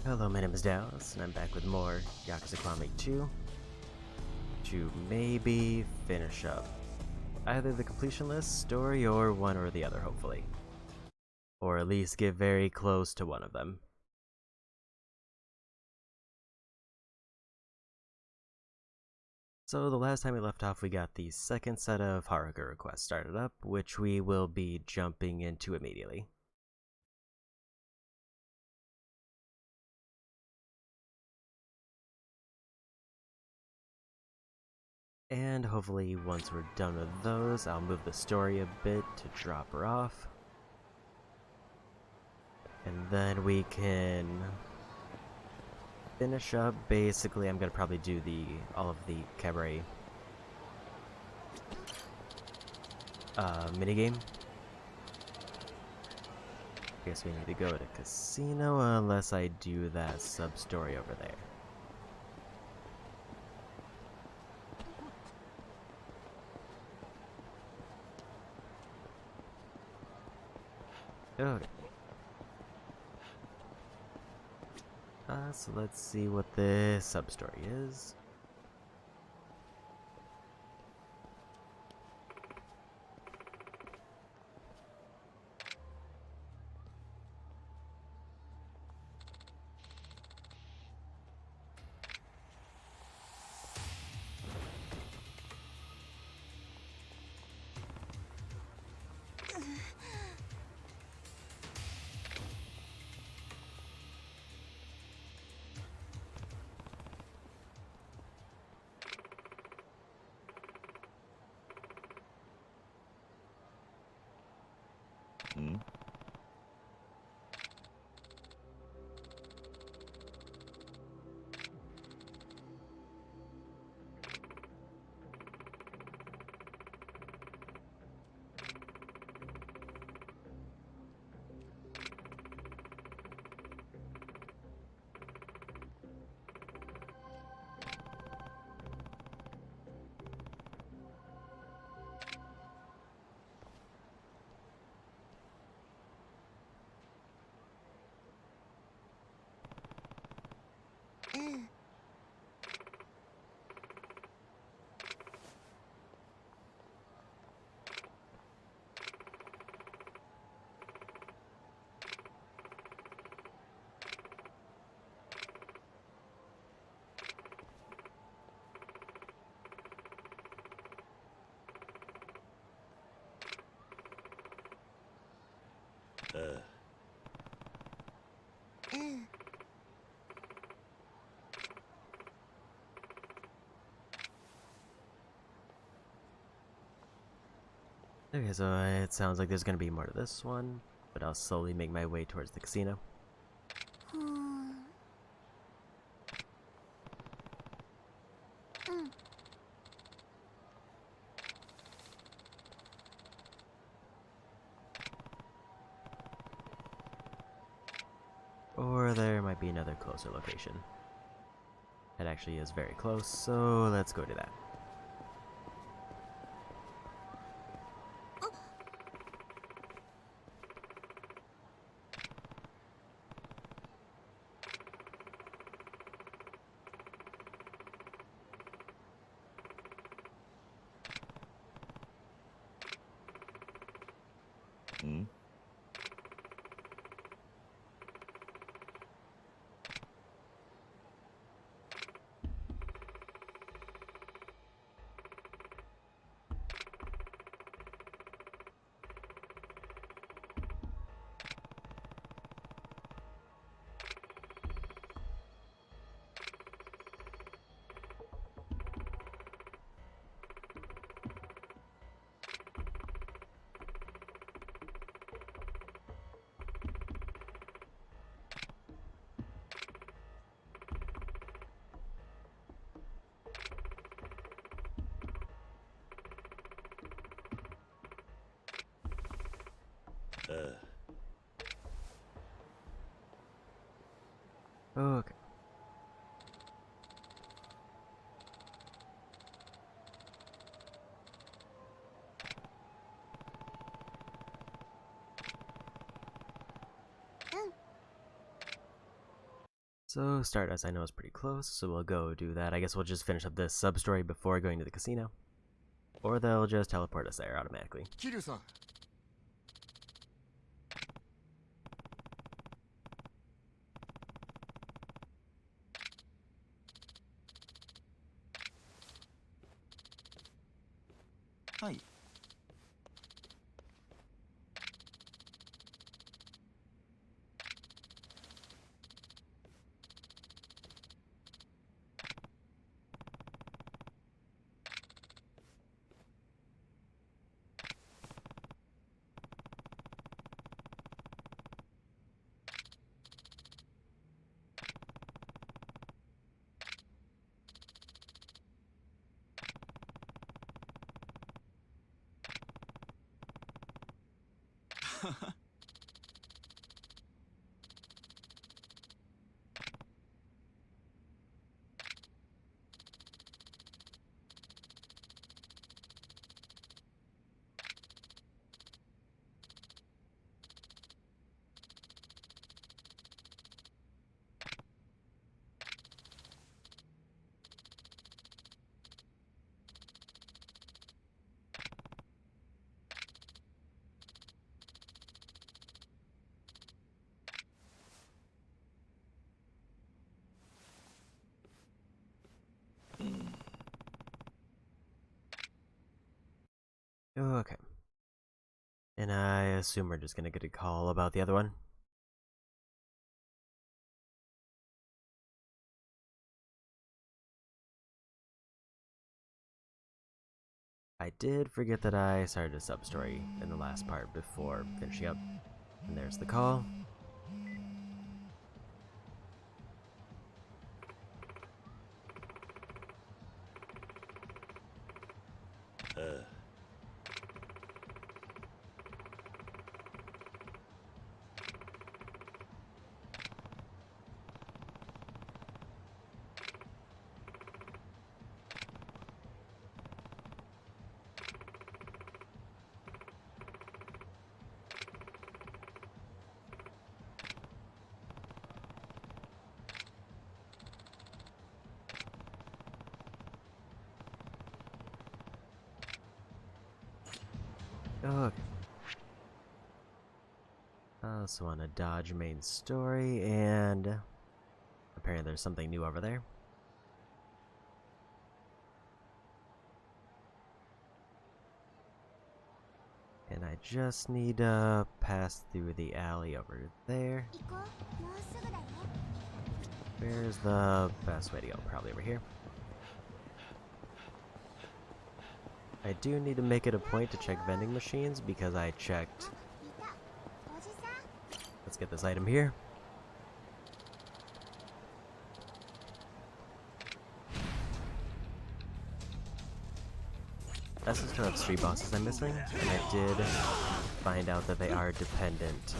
Hello, my name is Dallas, and I'm back with more Yakuza Kiwami 2 to maybe finish up either the completion list, story, or one or the other, hopefully. Or at least get very close to one of them. So the last time we left off, we got the second set of Haruka requests started up, which we will be jumping into immediately. And hopefully once we're done with those, I'll move the story a bit to drop her off. And then we can finish up. Basically, I'm gonna probably do all of the cabaret minigame. Guess we need to go to casino unless I do that sub-story over there. Okay. So let's see what this sub-story is. Hmm? Okay, so it sounds like there's gonna be more to this one, but I'll slowly make my way towards the casino. Or there might be another closer location. It actually is very close, so let's go to that. Hmm? Okay. So Stardust I know is pretty close, so we'll go do that. I guess we'll just finish up this sub-story before going to the casino. Or they'll just teleport us there automatically. Kiryu-san. はい。Okay. And I assume we're just gonna get a call about the other one. I did forget that I started a sub-story in the last part before finishing up. And there's the call. Okay. I also want to dodge main story, and apparently there's something new over there. And I just need to pass through the alley over there. Where's the best way to go? Probably over here. I do need to make it a point to check vending machines because I checked. Let's get this item here. That's the sort of street bosses I'm missing, and I did find out that they are dependent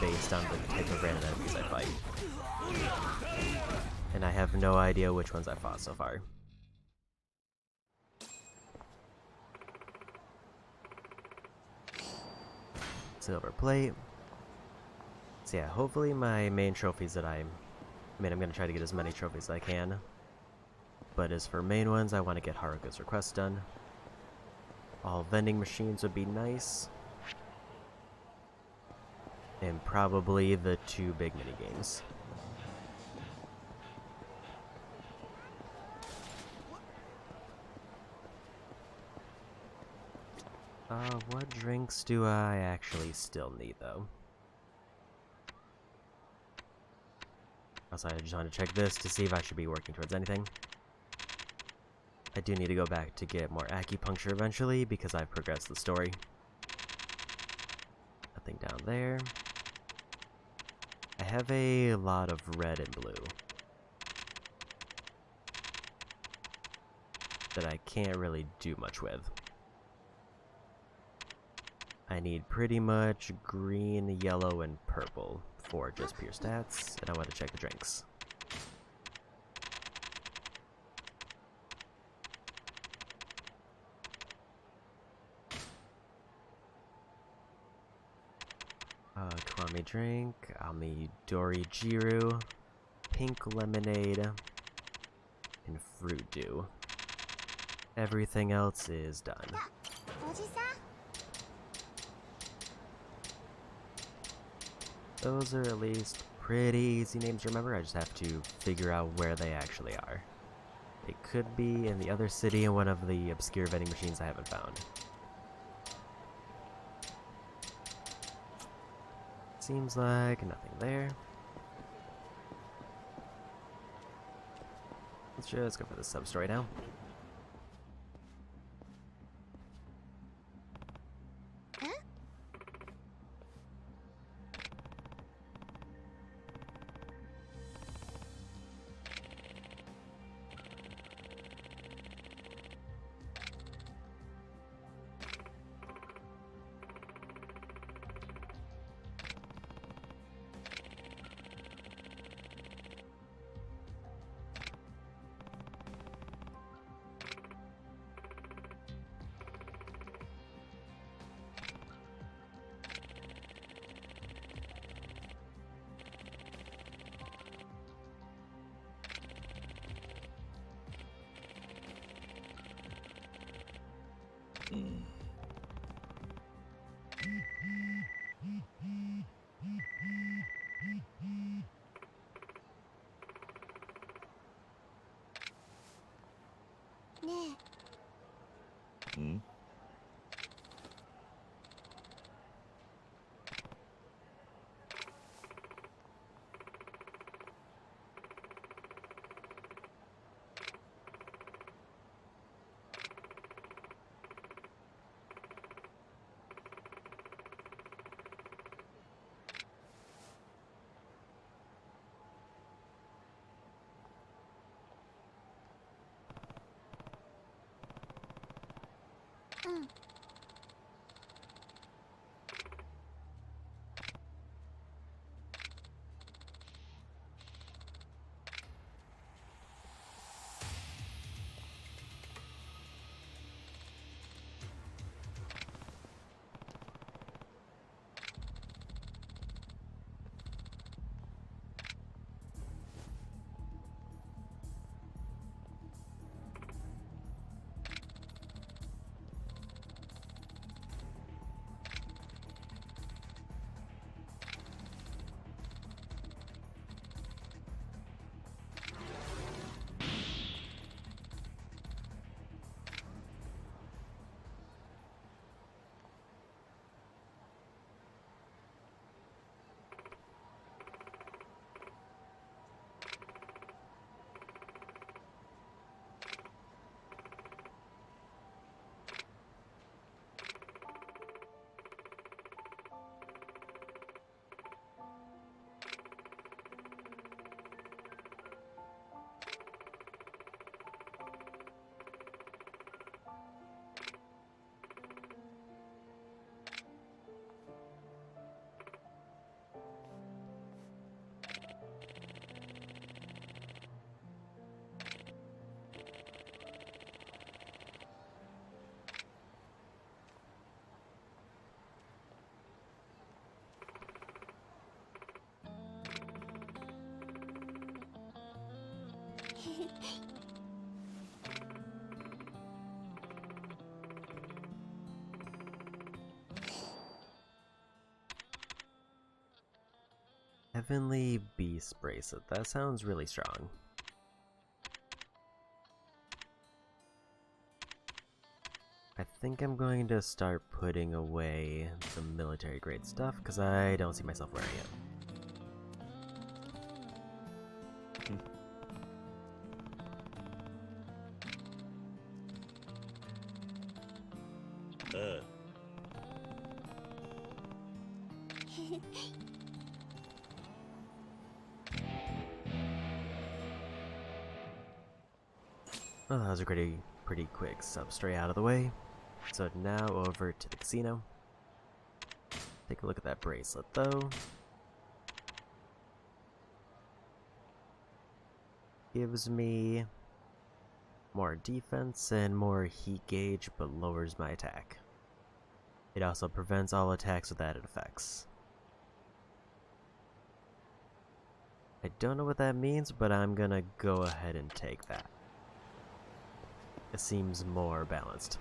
based on the type of random enemies I fight. And I have no idea which ones I fought so far. Silver plate. So yeah, hopefully my main trophies that I'm going to try to get as many trophies as I can. But as for main ones, I want to get Haruka's request done. All vending machines would be nice. And probably the 2 big minigames. What drinks do I actually still need, though? Also, I just want to check this to see if I should be working towards anything. I do need to go back to get more acupuncture eventually, because I've progressed the story. Nothing down there. I have a lot of red and blue that I can't really do much with. I need pretty much green, yellow, and purple for just pure stats, and I want to check the drinks. Kiwami drink, I'll need Dorijiru, pink lemonade and fruit dew. Everything else is done. Those are at least pretty easy names to remember. I just have to figure out where they actually are. They could be in the other city in one of the obscure vending machines I haven't found. Seems like nothing there. Let's just go for the sub-story now. Hmm? Heavenly Beast Bracelet. That sounds really strong. I think I'm going to start putting away some military grade stuff because I don't see myself wearing it. Well, that was a pretty quick sub-story out of the way. So now over to the casino. Take a look at that bracelet though. Gives me more defense and more heat gauge, but lowers my attack. It also prevents all attacks with added effects. I don't know what that means, but I'm gonna go ahead and take that. It seems more balanced.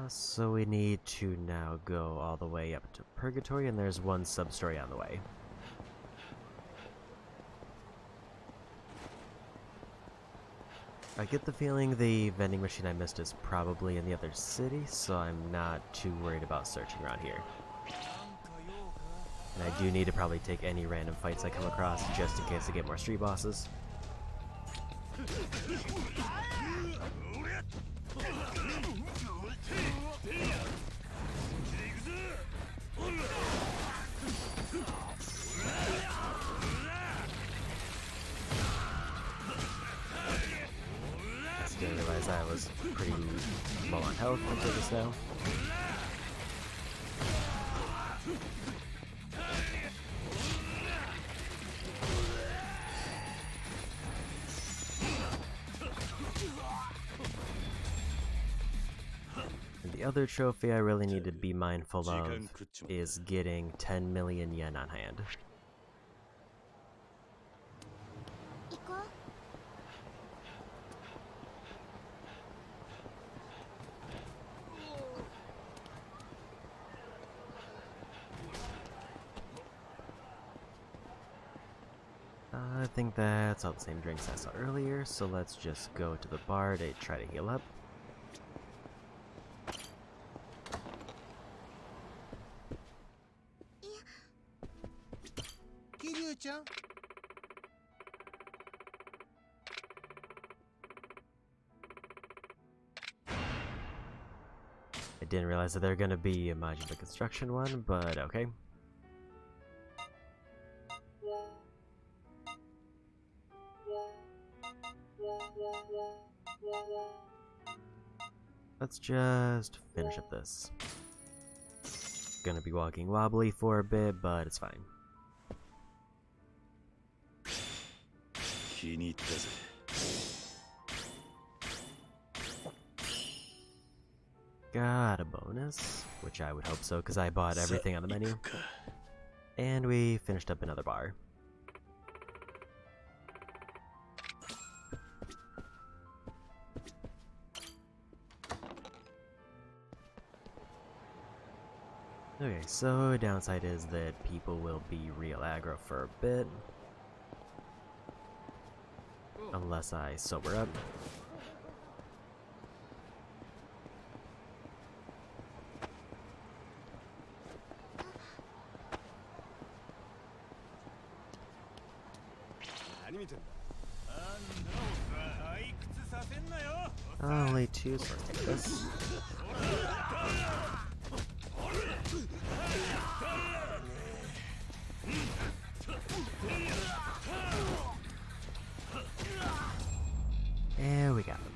So we need to now go all the way up to Purgatory, and there's one sub-story on the way. I get the feeling the vending machine I missed is probably in the other city, so I'm not too worried about searching around here. And I do need to probably take any random fights I come across just in case I get more street bosses. I didn't realize I was pretty low on health until just now. And the other trophy I really need to be mindful of is getting 10 million yen on hand. I think that's all the same drinks I saw earlier, so let's just go to the bar to try to heal up. Kiryu-chan? I didn't realize that they're gonna be a modular construction one, but okay. Let's just finish up this. Gonna be walking wobbly for a bit, but it's fine. Got a bonus, which I would hope so because I bought everything on the menu. And we finished up another bar. Okay, so downside is that people will be real aggro for a bit. Unless I sober up. Only two, so let's take this. And we got them.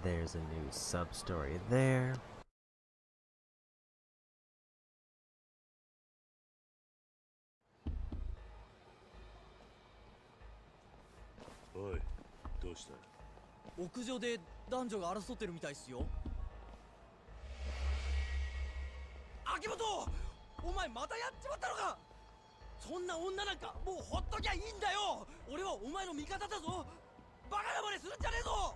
There's a new sub-story there. Oi, どうした? 屋上で男女が争ってるみたいっすよ。秋元、お前またやっちまったのか。そんな女なんかもうほっときゃいいんだよ。俺はお前の味方だぞ。バカな真似するんじゃねえぞ。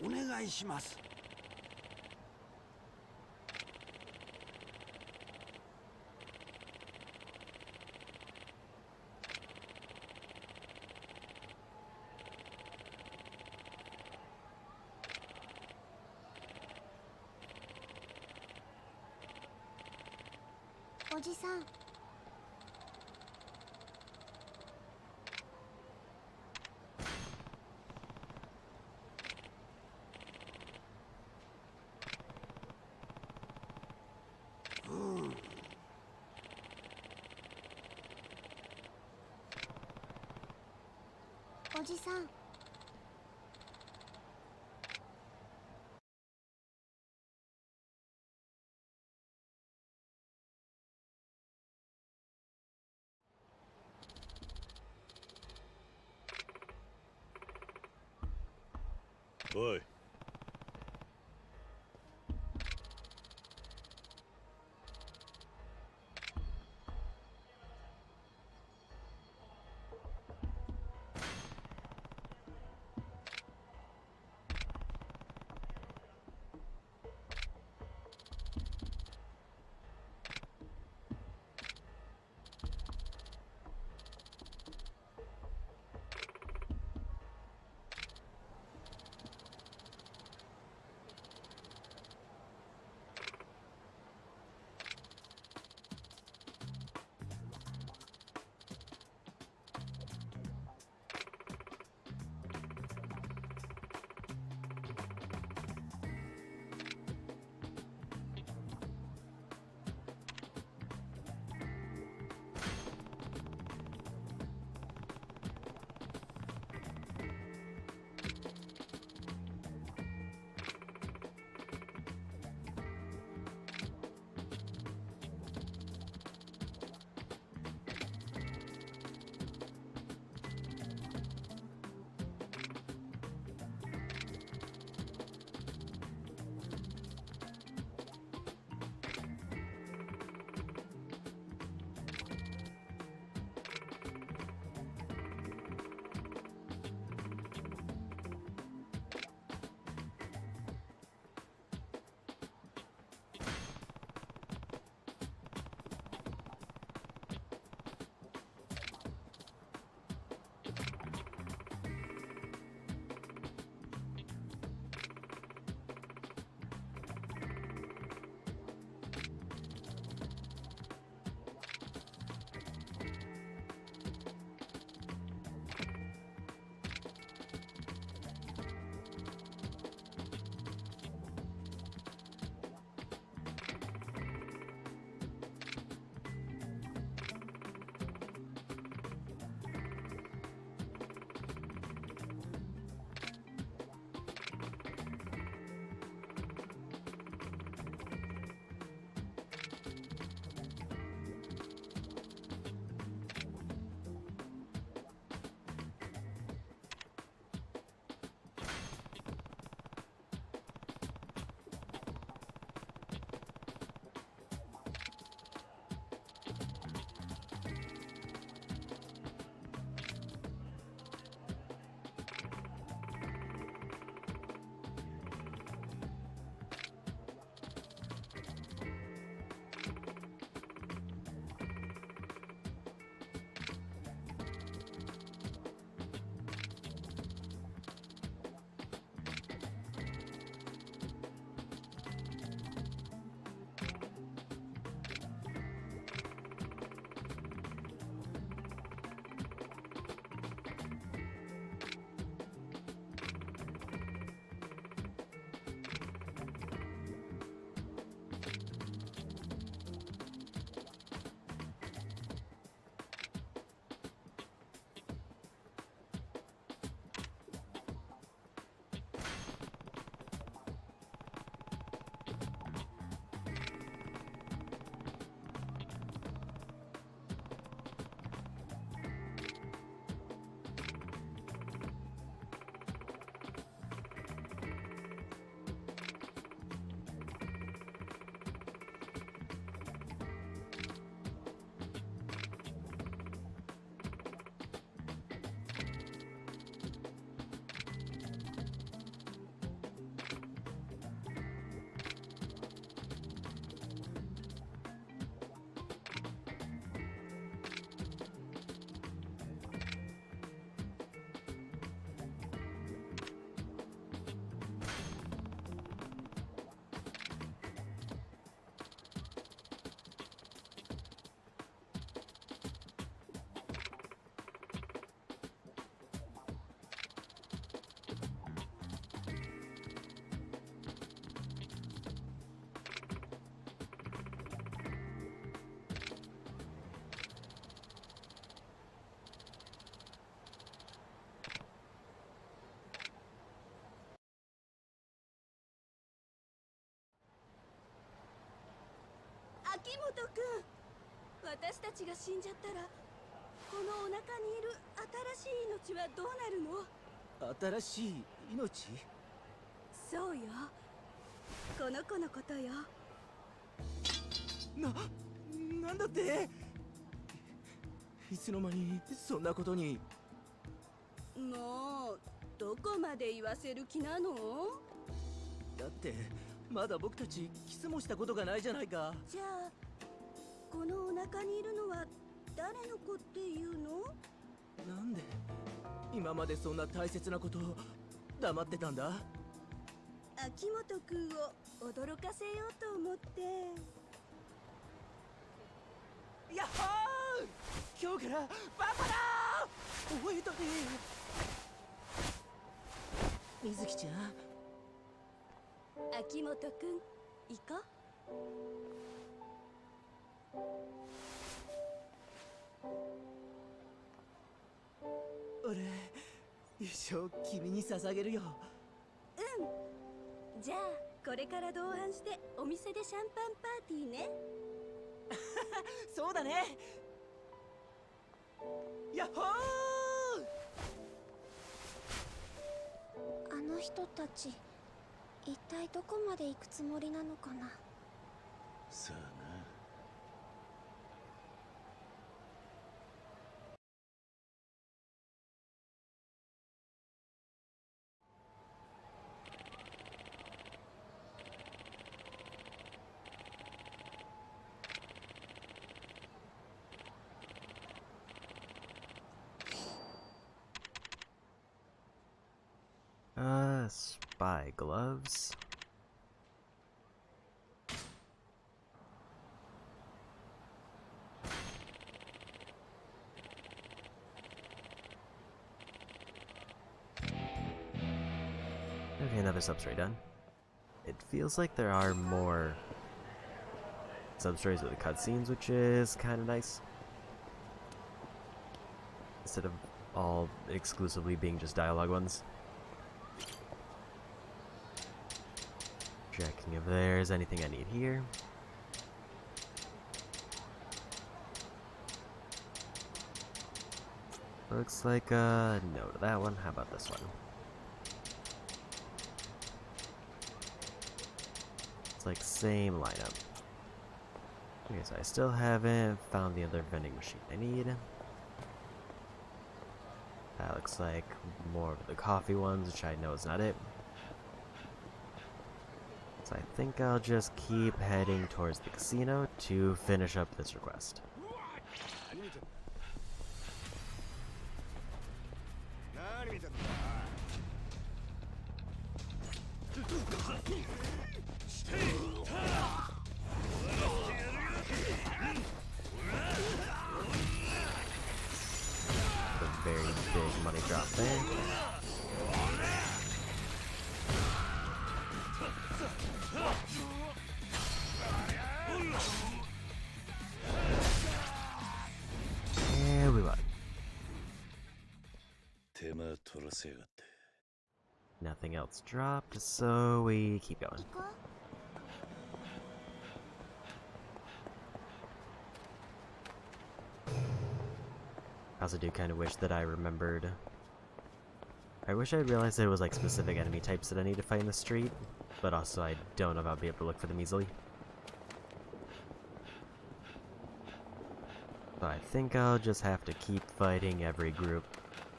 お願いします。おじさん。おじさん。おい。秋元くん、私たちが死んじゃったらこのお腹にいる新しい命はどうなるの？新しい命？そうよ、この子のことよ。なんだって？いつの間にそんなことに。もうどこまで言わせる気なの？だってまだ僕たちキスもしたことがないじゃないか。じゃあこのお腹にいるのは誰の子っていうの？なんで今までそんな大切なことを黙ってたんだ？秋元くんを驚かせようと思って。やっほー、今日からパパだー。覚えとけ。水木ちゃん、秋元くん、行こう。俺一生君に捧げるよ。じゃあこれから同伴してお店でシャンパンパーティーね。そうだね。やっほー。あの人たち一体どこまで行くつもりなのかな。さあな。Spy gloves. Okay, another substory done. It feels like there are more substories with the cutscenes, which is kind of nice. Instead of all exclusively being just dialogue ones. Checking if there's anything I need here. Looks like a no to that one. How about this one? It's like same lineup. Okay, so I still haven't found the other vending machine I need. That looks like more of the coffee ones, which I know is not it. So I think I'll just keep heading towards the casino to finish up this request. 何見てんだ。 A very big money drop there. And we won. 手間取らせやがって。 Nothing else dropped, so we keep going. 行こう。 I also do kind of wish that I remembered. I wish I realized there was like specific enemy types that I need to fight in the street, but also I don't know if I'll be able to look for them easily. So I think I'll just have to keep fighting every group.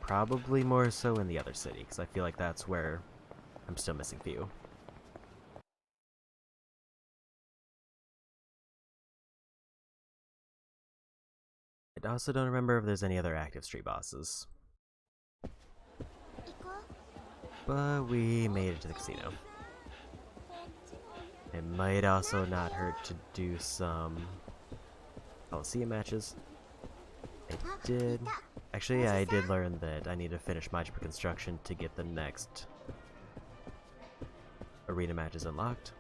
Probably more so in the other city, because I feel like that's where I'm still missing few. I also don't remember if there's any other active street bosses. 行こう。 But we made it to the casino. It might also not hurt to do some Coliseum matches. I did. Actually, I did learn that I need to finish Majima Construction to get the next arena matches unlocked.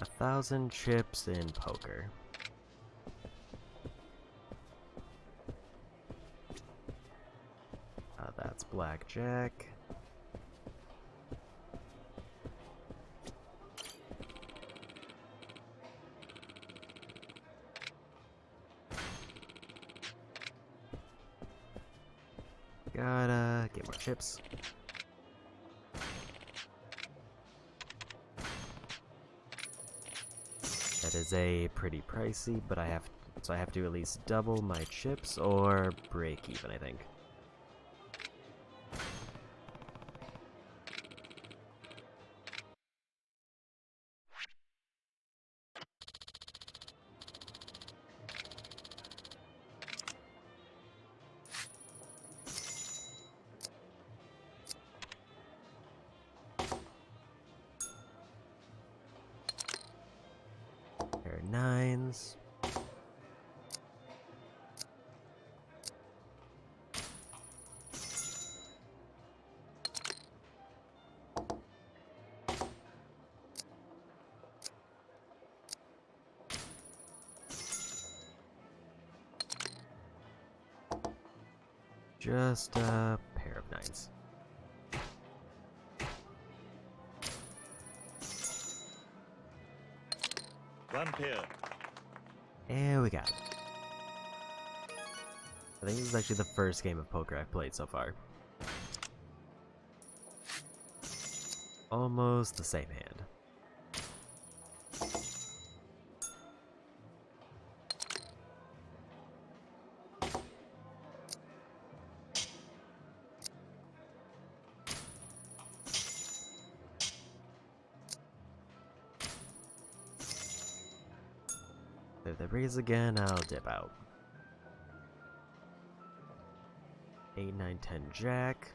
A 1,000 chips in poker. That's blackjack. Get more chips. That is a pretty pricey, but I have to at least double my chips or break even, I think. Pair of 9s. Just a pair of 9s. One pair. And we got it. I think this is actually the first game of poker I've played so far. Almost the same hand. If they raise again, I'll dip out. 8, 9, 10 jack.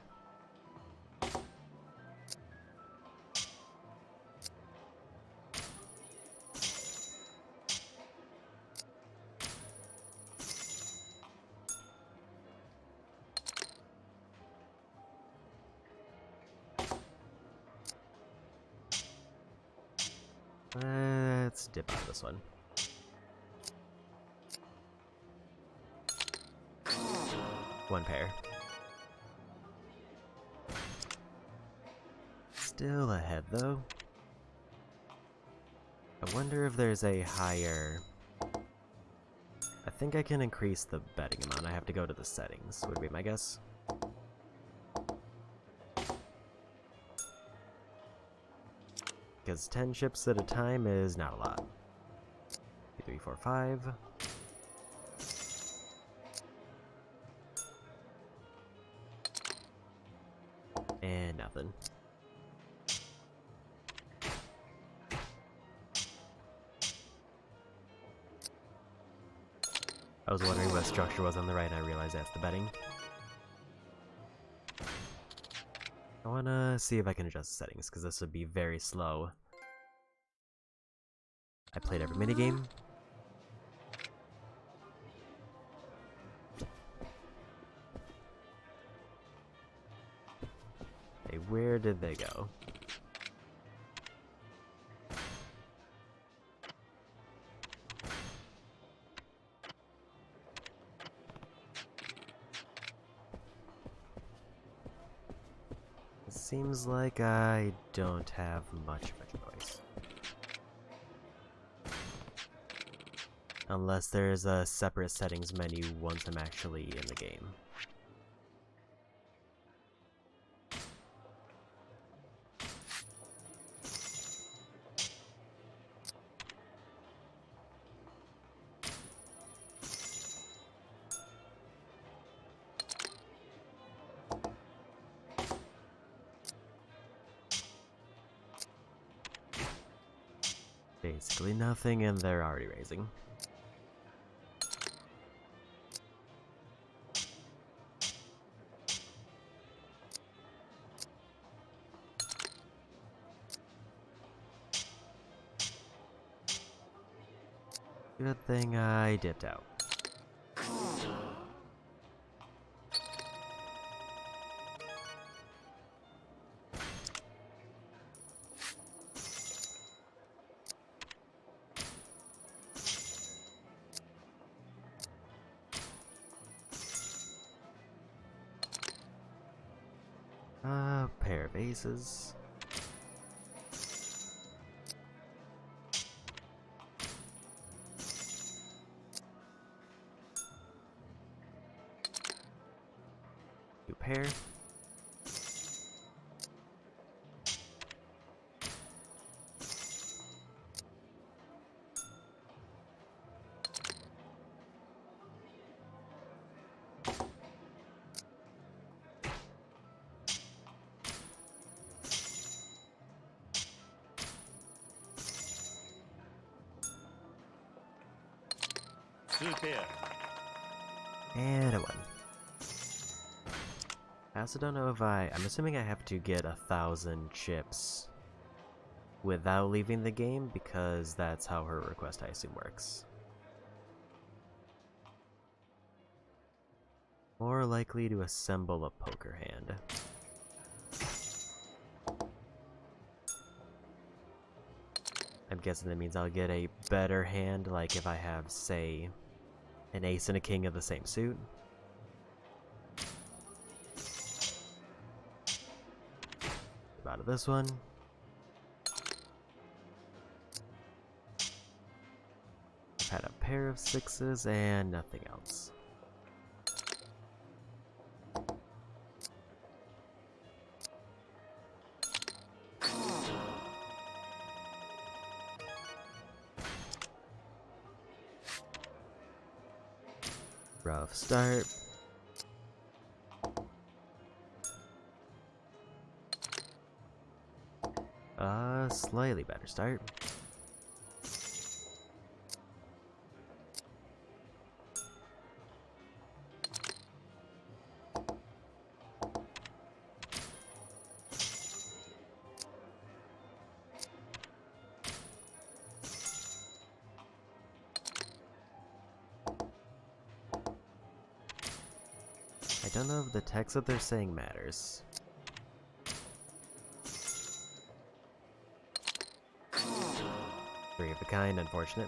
Let's dip out of this one. One pair. Still ahead though. I wonder if there's a higher... I think I can increase the betting amount. I have to go to the settings, would be my guess. Because 10 chips at a time is not a lot. 2, 3, 4, 5. And nothing. I was wondering what structure was on the right and I realized that's the betting. I wanna see if I can adjust the settings, because this would be very slow. I played every minigame. Hey, where did they go? It seems like I don't have much of a choice. Unless there's a separate settings menu once I'm actually in the game. Basically nothing, and they're already raising. Good thing I dipped out. A pair of aces. Two pair. 2ペア And a 1. I also don't know if I'm assuming I have to get 1,000 chips without leaving the game, because that's how her request, I assume, works. More likely to assemble a poker hand. I'm guessing that means I'll get a better hand, like if I have, say, an ace and a king of the same suit. Out of this one. I've had a pair of 6s and nothing else. Rough start. Slightly better start. I don't know if the text that they're saying matters. Three of a kind, unfortunate.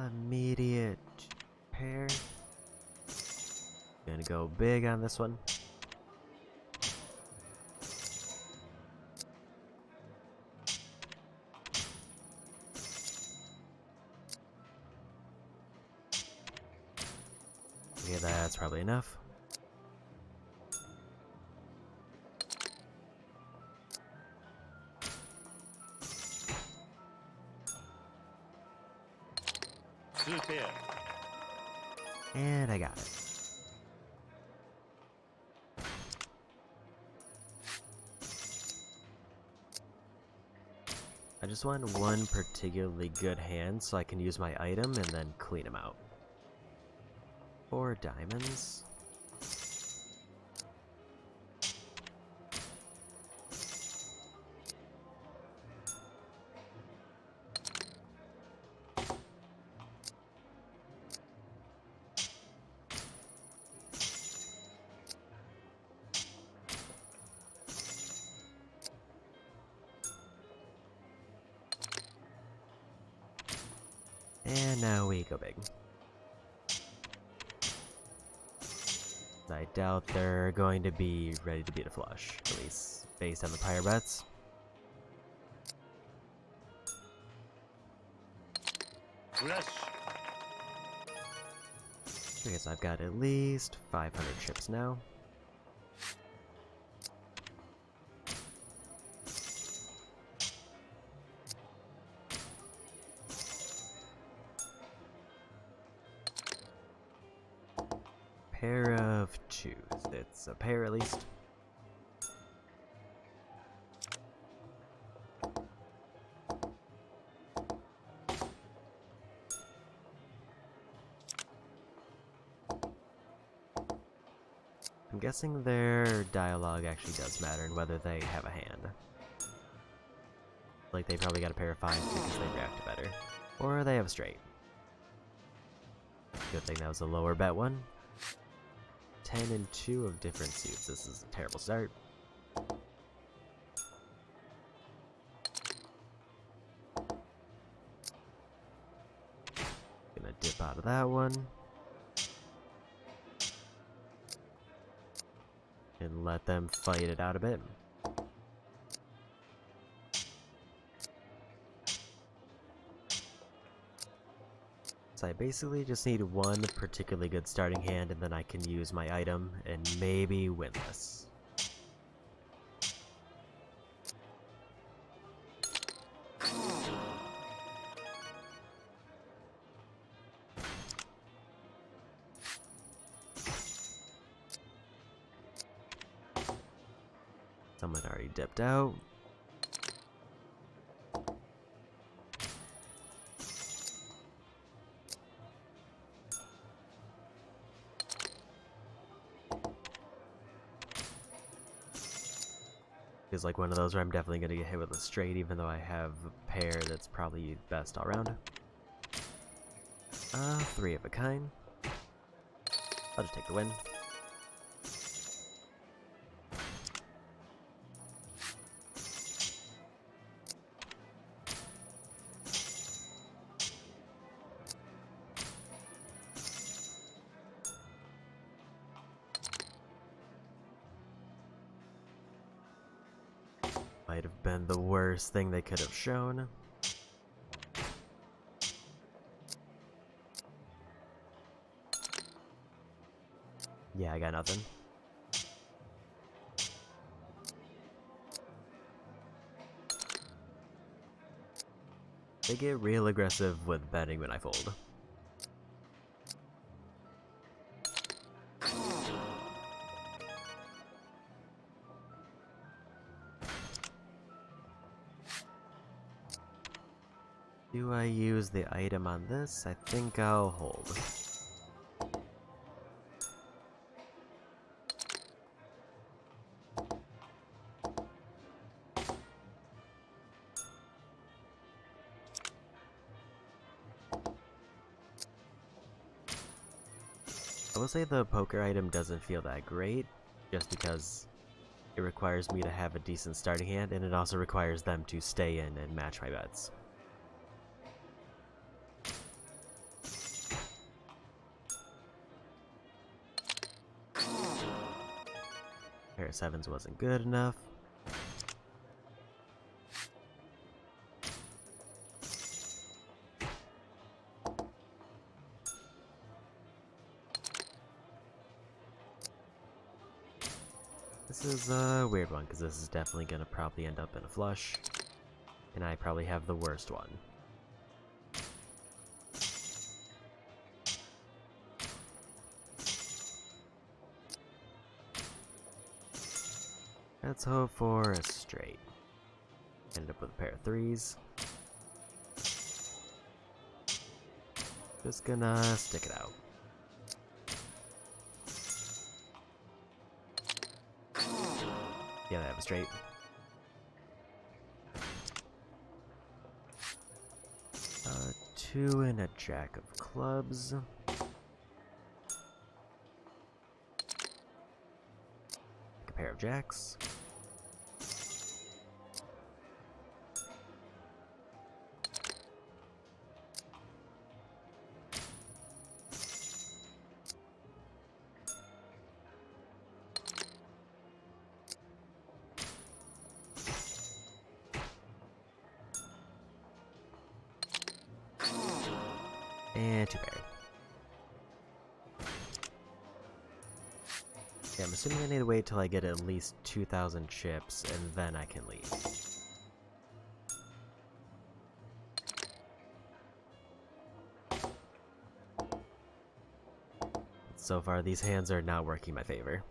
Immediate pair. Gonna go big on this one. Okay, that's probably enough. And I got it. I just want one particularly good hand so I can use my item and then clean them out. 4 diamonds. And now we go big. I doubt they're going to be ready to beat a flush, at least based on the prior bets. Flush. Okay, so I've got at least 500 chips now. Pair of 2s. It's a pair at least. I'm guessing their dialogue actually does matter in whether they have a hand. Like they probably got a pair of 5s because they react better. Or they have a straight. Good thing that was a lower bet one. 10 and 2 of different suits. This is a terrible start. Gonna dip out of that one. And let them fight it out a bit. So I basically just need one particularly good starting hand, and then I can use my item and maybe win this. Someone already dipped out. Feels like one of those where I'm definitely going to get hit with a straight, even though I have a pair that's probably best all around. 3 of a kind. I'll just take the win. Might have been the worst thing they could have shown. Yeah, I got nothing. They get real aggressive with betting when I fold. Do I use the item on this? I think I'll hold. I will say the poker item doesn't feel that great, just because it requires me to have a decent starting hand, and it also requires them to stay in and match my bets. Pair of 7s wasn't good enough. This is a weird one, because this is definitely going to probably end up in a flush, and I probably have the worst one. Let's hope for a straight. End up with a pair of 3s. Just gonna stick it out. Yeah, I have a straight. Two and a jack of clubs. A pair of jacks. And 2 pair. Yeah, I'm assuming I need to wait till I get at least 2,000 chips, and then I can leave. So far, these hands are not working in my favor.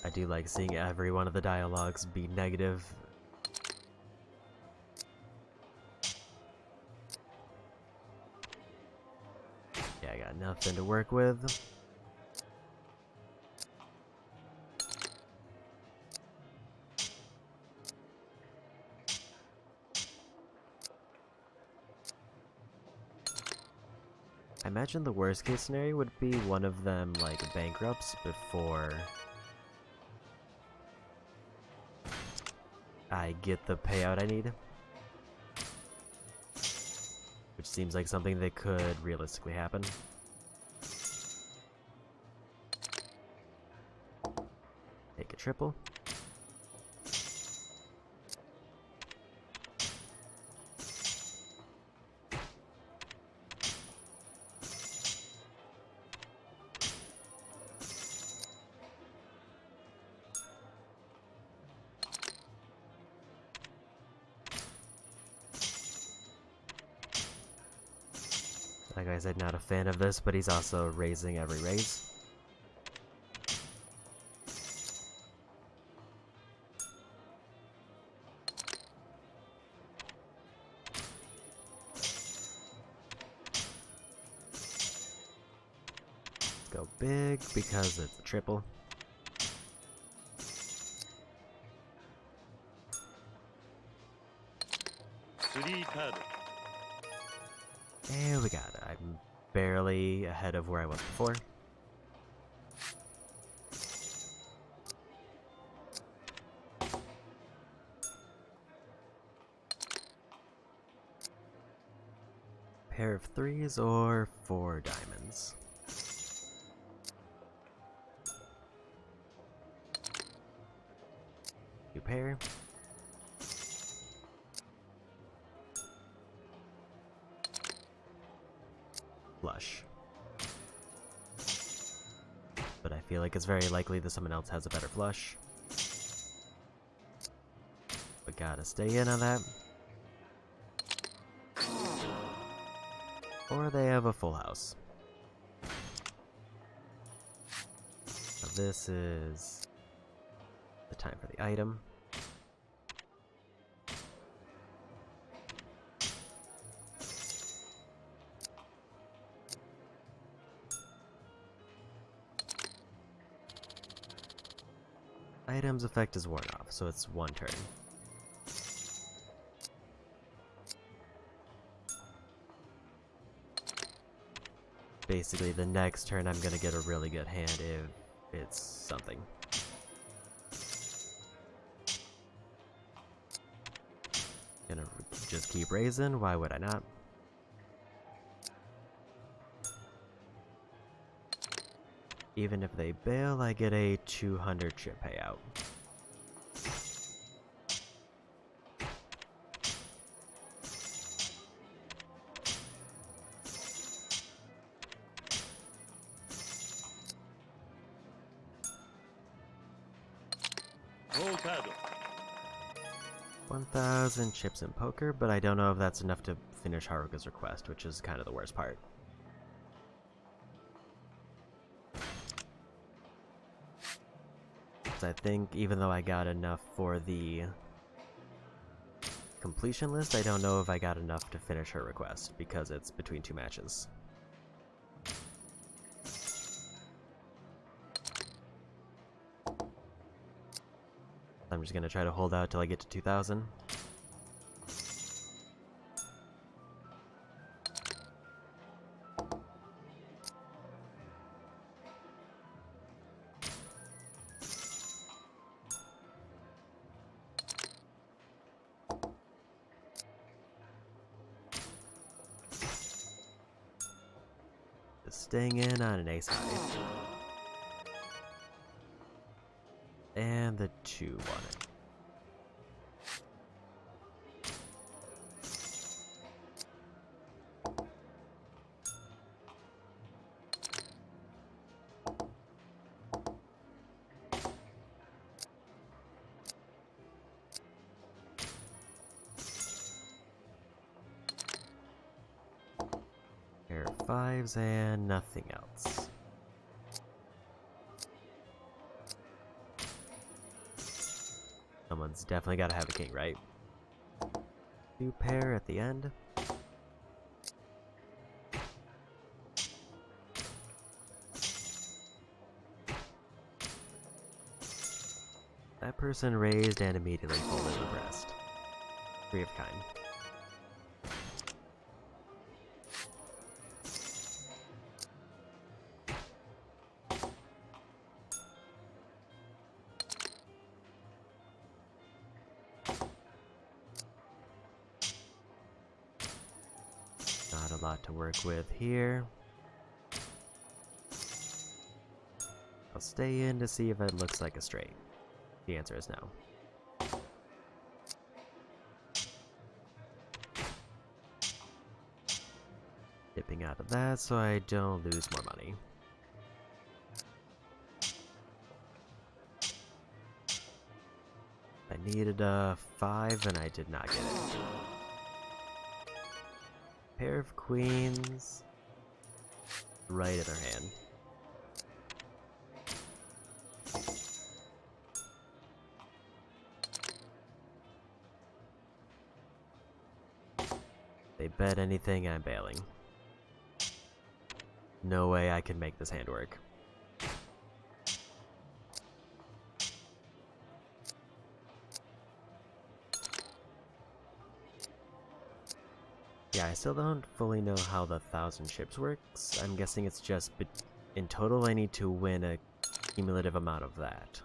I do like seeing every one of the dialogues be negative. Yeah, I got nothing to work with. I imagine the worst case scenario would be one of them like bankrupts before I get the payout I need. Which seems like something that could realistically happen. Take a triple. Like I said, not a fan of this, but he's also raising every raise. Go big because it's a triple. And we got it. I'm barely ahead of where I was before. Pair of threes or 4 diamonds. New pair. Flush. But I feel like it's very likely that someone else has a better flush. But gotta stay in on that. Or they have a full house. So this is the time for the item. Item's effect is worn off, so it's 1 turn. Basically, the next turn I'm gonna get a really good hand if it's something. Gonna just keep raising, why would I not? Even if they bail, I get a 200 chip payout. Roll card. 1,000 chips in poker, but I don't know if that's enough to finish Haruka's request, which is kind of the worst part. I think even though I got enough for the completion list, I don't know if I got enough to finish her request because it's between 2 matches. I'm just gonna try to hold out till I get to 2,000. Staying in on an ace high. And the 2 won it. Pair of 5s and nothing else. Someone's definitely got to have a king, right? 2 pair at the end. That person raised and immediately folded the rest. 3 of kind. Not a lot to work with here. I'll stay in to see if it looks like a straight. The answer is no. Dipping out of that so I don't lose more money. I needed a 5 and I did not get it. Pair of queens. right in their hand. They bet anything, I'm bailing. No way I can make this hand work. Yeah, I still don't fully know how the 1,000 chips works. I'm guessing it's just, in total I need to win a cumulative amount of that.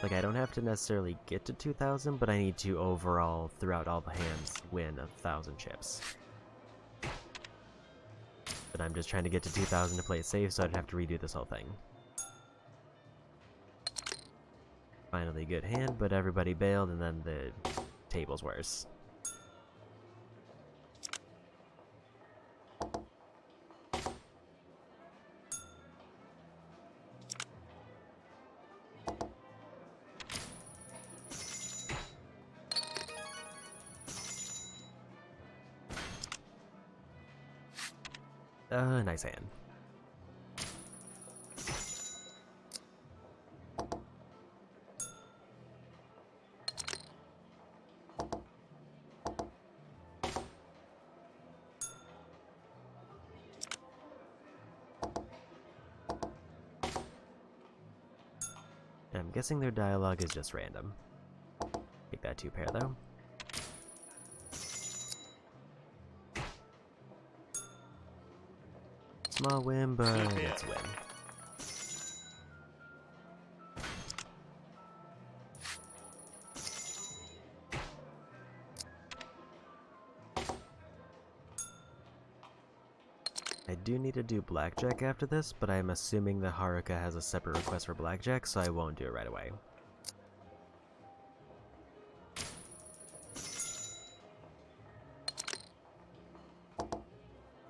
Like, I don't have to necessarily get to 2,000, but I need to overall, throughout all the hands, win 1,000 chips. But I'm just trying to get to 2,000 to play it safe, so I don't have to redo this whole thing. Finally, good hand, but everybody bailed, and then the table's worse. Nice hand. I'm guessing their dialogue is just random. Take that 2 pair though. Small win, but it's a win. I do need to do blackjack after this, but I'm assuming that Haruka has a separate request for blackjack, so I won't do it right away.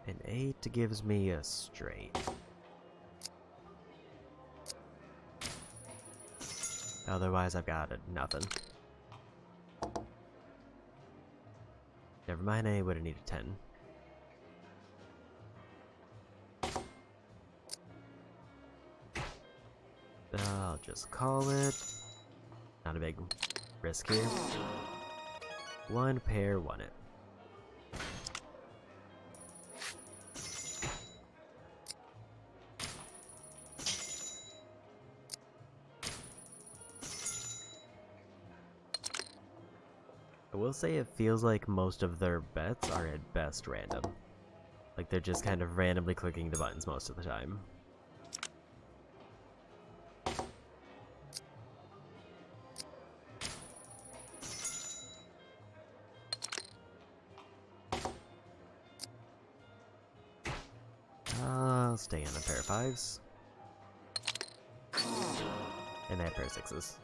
An 8 gives me a straight. Otherwise, I've got nothing. Never mind, I would have needed 10. I'll just call it. Not a big risk here. 1 pair, won it. I will say it feels like most of their bets are at best random. Like they're just kind of randomly clicking the buttons most of the time. I'll stay on a pair of 5s. And a pair of 6s.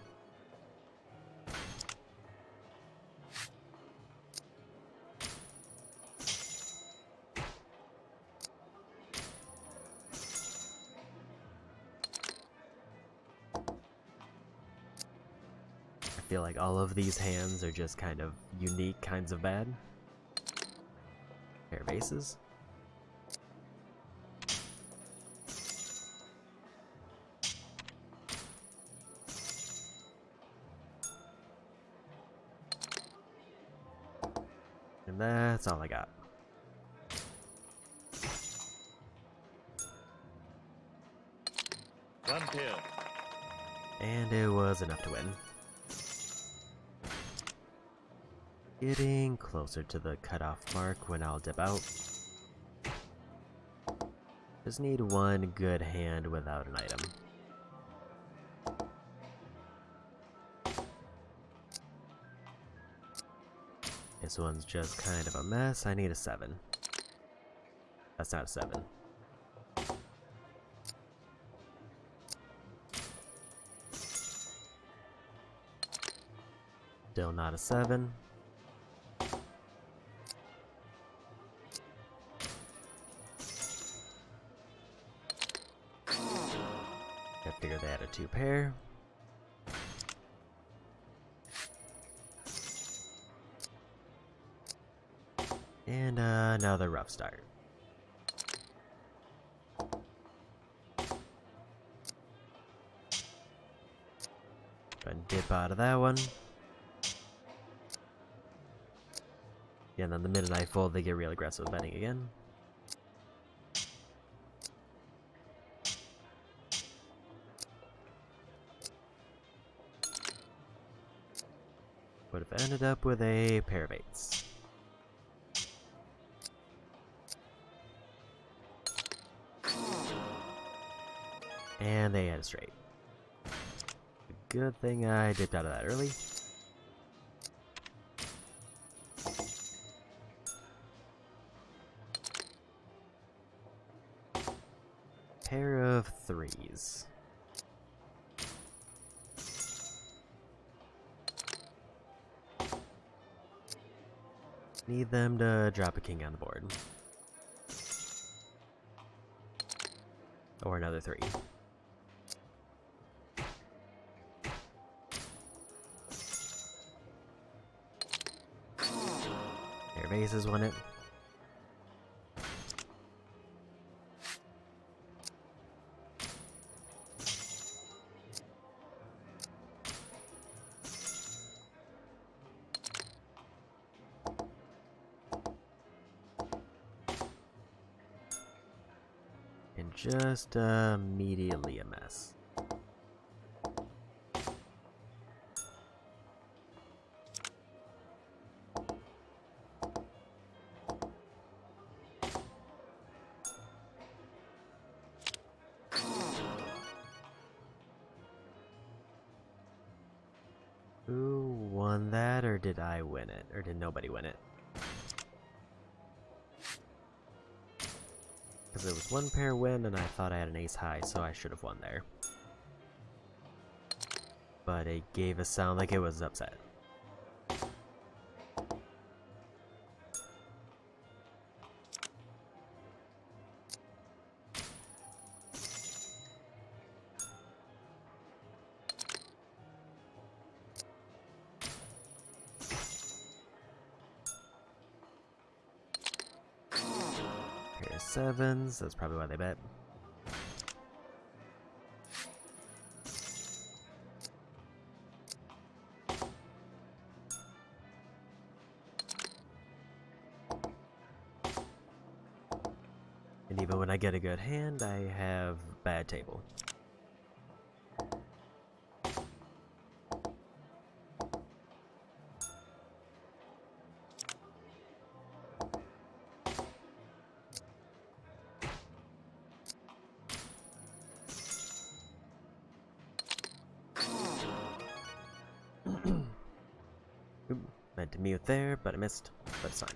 I feel like all of these hands are just kind of unique kinds of bad. Pair of aces. And that's all I got. One pair. And it was enough to win. Getting closer to the cutoff mark when I'll dip out. Just need one good hand without an item. This one's just kind of a mess. I need a 7. That's not a 7. Still not a 7. I figured they had a 2 pair. And another rough start. Try and dip out of that one. Yeah, and then the minute I fold, they get real aggressive betting again. Would have ended up with a pair of eights. And they had a straight. Good thing I dipped out of that early. Pair of threes. Need them to drop a king on the board. Or another three. Pair of aces won it. And just immediately a mess. Who won that, or did I win it? Or did nobody win it? Because it was one pair win, and I thought I had an ace high, so I should have won there. But it gave a sound like it was upset. Pair of sevens, that's probably why they bet. And even when I get a good hand, I have bad table. Oop, meant to mute there, but I missed. But it's fine.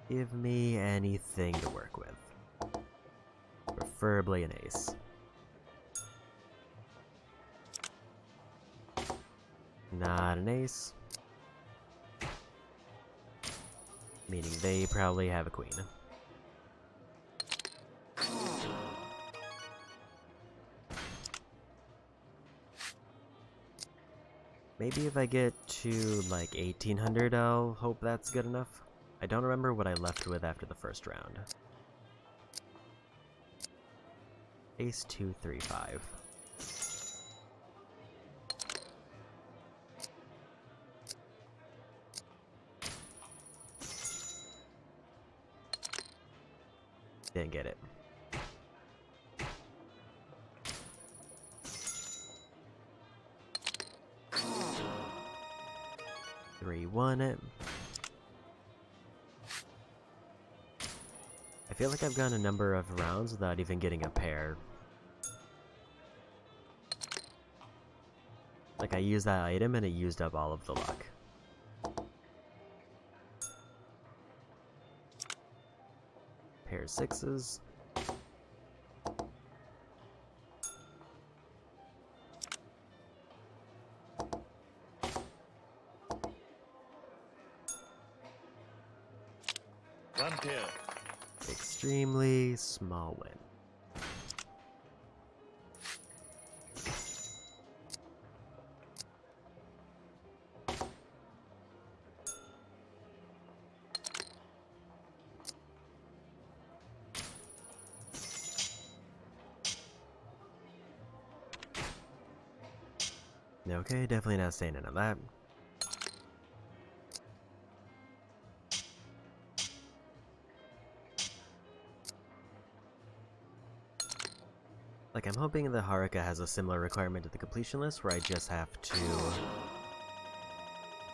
Give me anything to work with. Preferably an ace. Not an ace. Meaning they probably have a queen. Maybe if I get to like 1800, I'll hope that's good enough. I don't remember what I left with after the first round. Ace 2, 3, 5. Didn't get it. Three, won it. I feel like I've gone a number of rounds without even getting a pair. Like I used that item and it used up all of the luck. Pair of sixes. One pair. Extremely small win. Okay, definitely not staying in on that. Like, I'm hoping the Haruka has a similar requirement to the completion list where I just have to,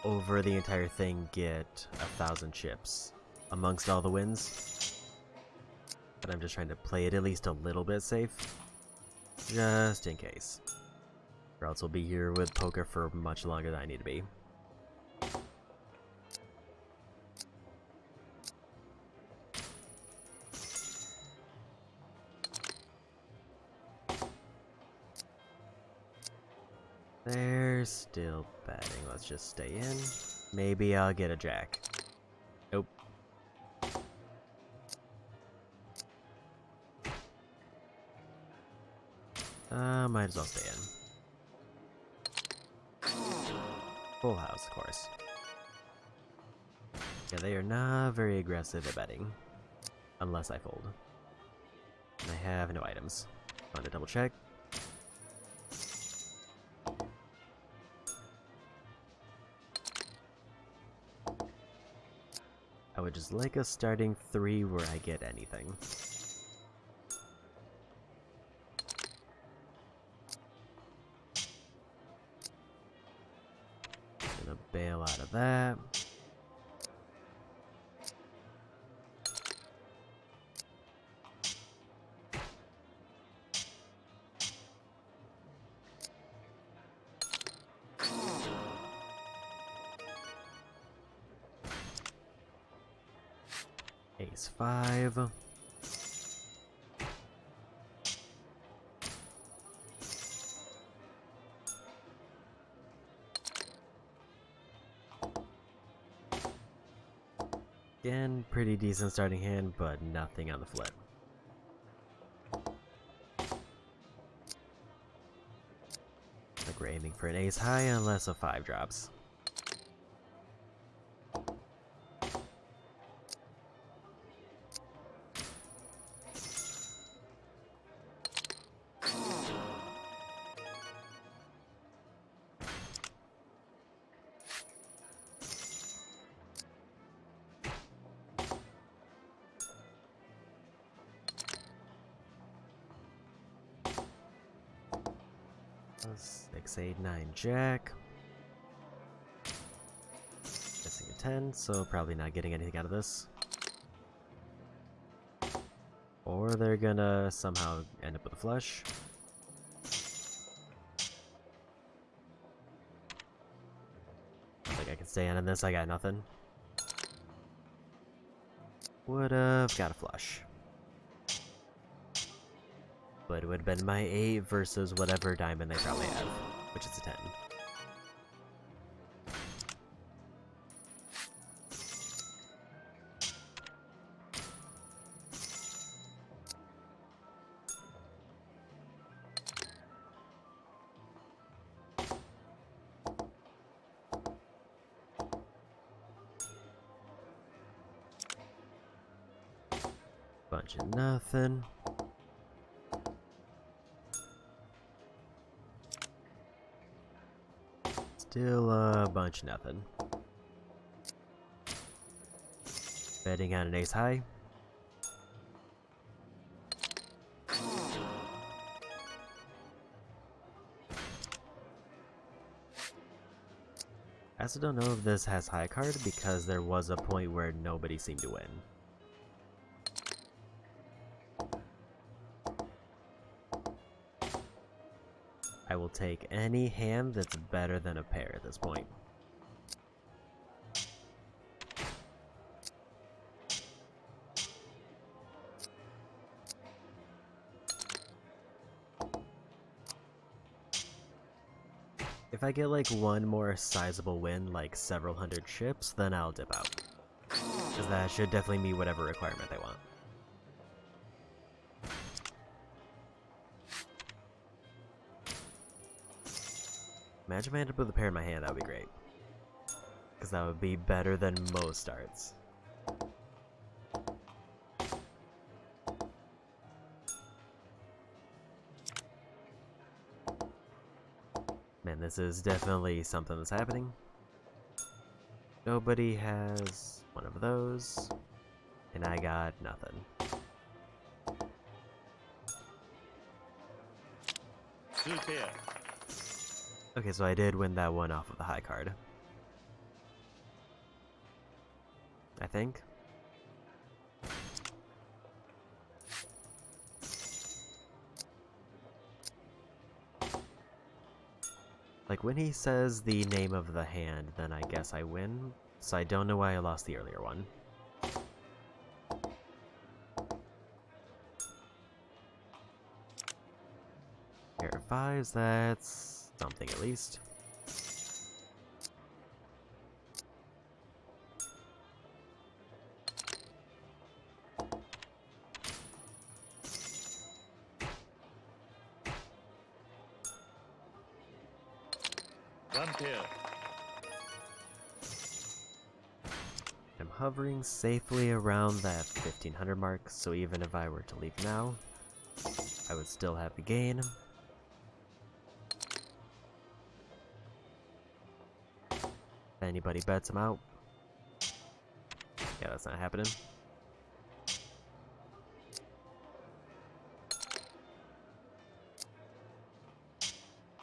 over the entire thing, get 1,000 chips amongst all the wins. But I'm just trying to play it at least a little bit safe, just in case. Or else we'll be here with poker for much longer than I need to be. They're still betting. Let's just stay in. Maybe I'll get a jack. Nope. Might as well stay in. Full house, of course. Yeah, they are not very aggressive at betting. Unless I fold. And I have no items. Want to double check? I would just like a starting 3 where I get anything. Gonna bail out of that. Ace 5. Again, pretty decent starting hand, but nothing on the flip. Like we're aiming for an ace high unless a 5 drops. Six, 8, 9, jack. Missing a 10, so probably not getting anything out of this. Or they're gonna somehow end up with a flush. Like I can stay on this, I got nothing. Would've got a flush. But it would have been my 8 versus whatever diamond they probably have, which is a 10. Bunch of nothing. Still a bunch of nothing. Betting on an ace high. I also don't know if this has high card because there was a point where nobody seemed to win. I will take any hand that's better than a pair at this point. If I get like one more sizable win, like several hundred chips, then I'll dip out. Because that should definitely meet whatever requirement they want. Imagine if I ended up with a pair in my hand, that would be great. Because that would be better than most starts. Man, this is definitely something that's happening. Nobody has one of those, and I got nothing. Super. Okay, so I did win that one off of the high card. I think. Like, when he says the name of the hand, then I guess I win. So I don't know why I lost the earlier one. Pair of fives, that's something at least. One pair. I'm hovering safely around that 1500 mark, so even if I were to leave now, I would still have the gain. If anybody bets, I'm out. Yeah, that's not happening.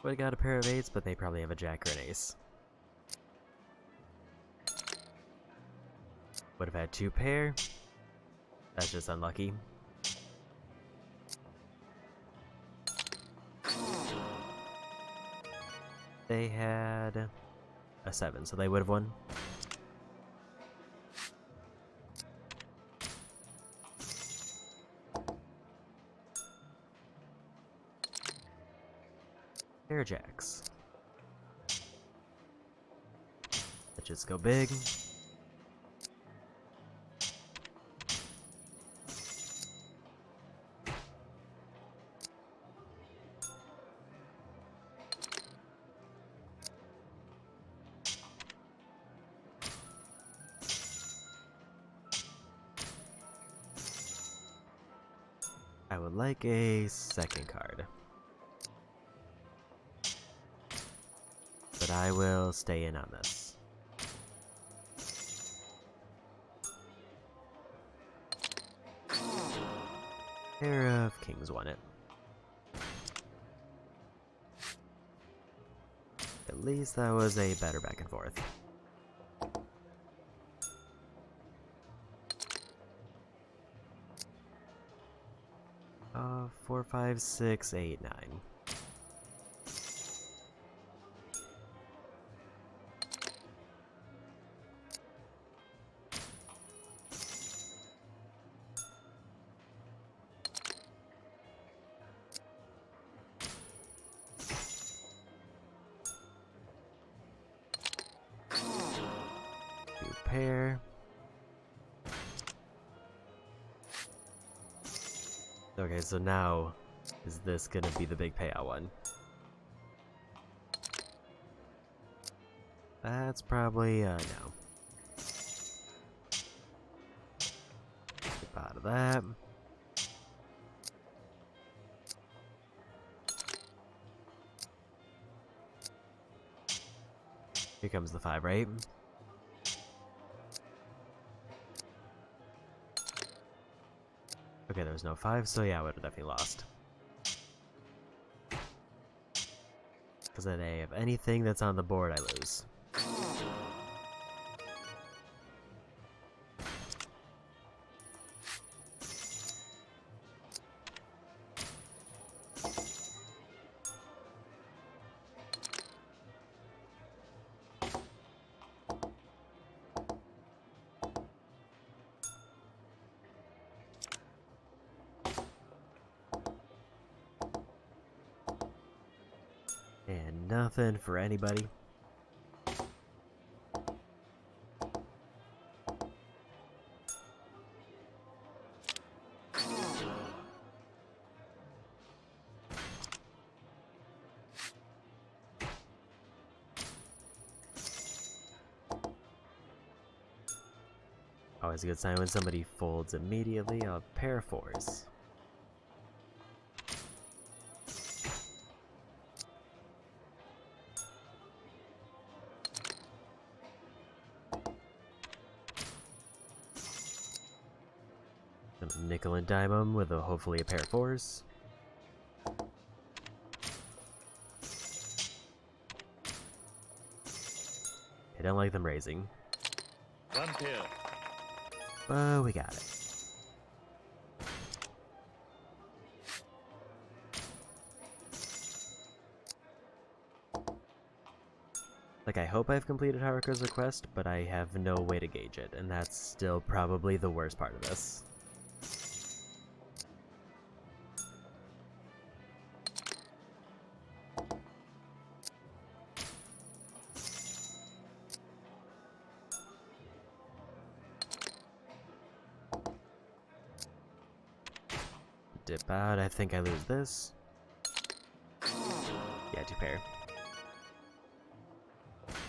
Would've got a pair of eights, but they probably have a jack or an ace. Would have had two pair. That's just unlucky. They had a 7, so they would have won. Pair of jacks. Let's just go big. I would like a second card. But I will stay in on this. Pair of kings won it. At least that was a better back and forth. Uh, 4, 5, 6, 8, 9. Two pair. Okay, so now, is this gonna be the big payout one? That's probably, no. Skip out of that. Here comes the 5, right? Okay, there was no 5, so yeah, I would have definitely lost. Because if they have anything that's on the board, I lose. And nothing for anybody. Always a good sign when somebody folds immediately. A pair of 4s. Gonna nickel and dime 'em with hopefully a pair of 4s. I don't like them raising. One pair. But we got it. Like, I hope I've completed Haruka's request, but I have no way to gauge it, and that's still probably the worst part of this. Dip out, I think I lose this. Yeah, 2 pair.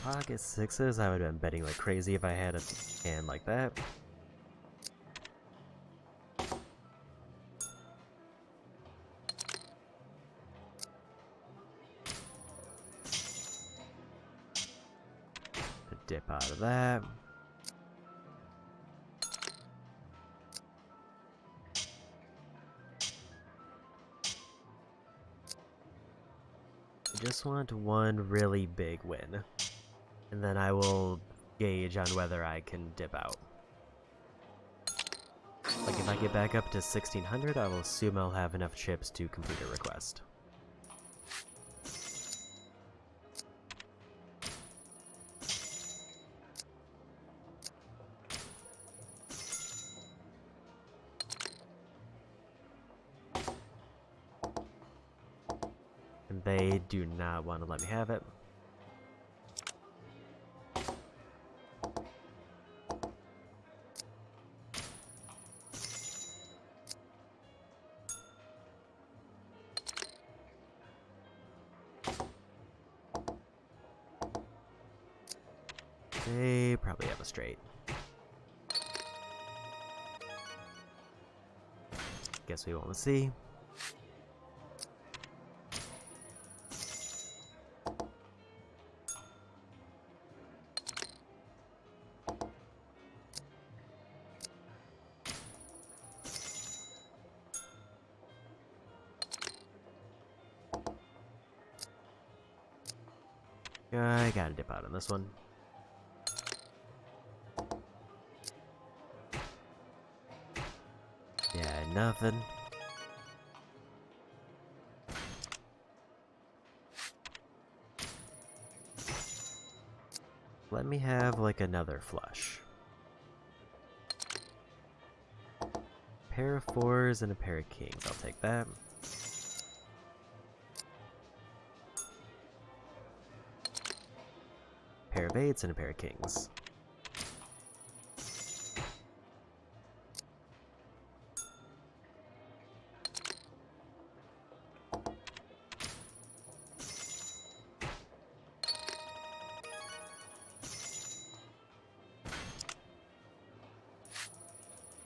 Pocket 6s, I would have been betting like crazy if I had a hand like that. Dip out of that. I just want one really big win, and then I will gauge on whether I can dip out. Like, if I get back up to 1600, I will assume I'll have enough chips to complete a request. And they do not want to let me have it. They probably have a straight. Guess we won't see. I gotta dip out on this one. Yeah, nothing. Let me have like another flush. Pair of 4s and a pair of kings, I'll take that. Pair of 8s and a pair of kings.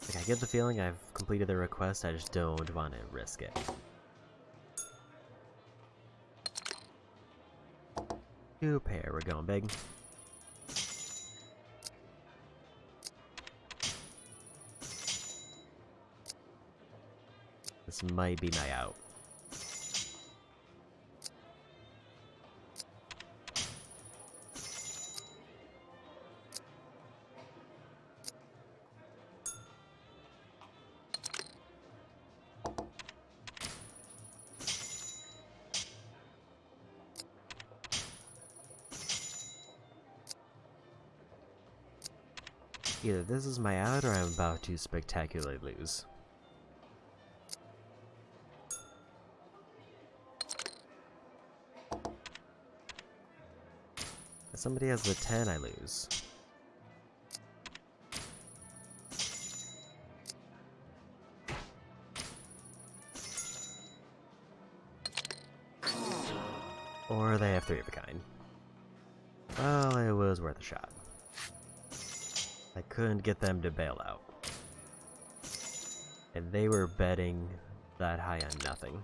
Like, I get the feeling I've completed the request, I just don't want to risk it. 2 pair, we're going big. This might be my out. Either this is my out or I'm about to spectacularly lose. If somebody has the 10, I lose. Or they have 3 of a kind. Well, it was worth a shot. I couldn't get them to bail out. And they were betting that high on nothing.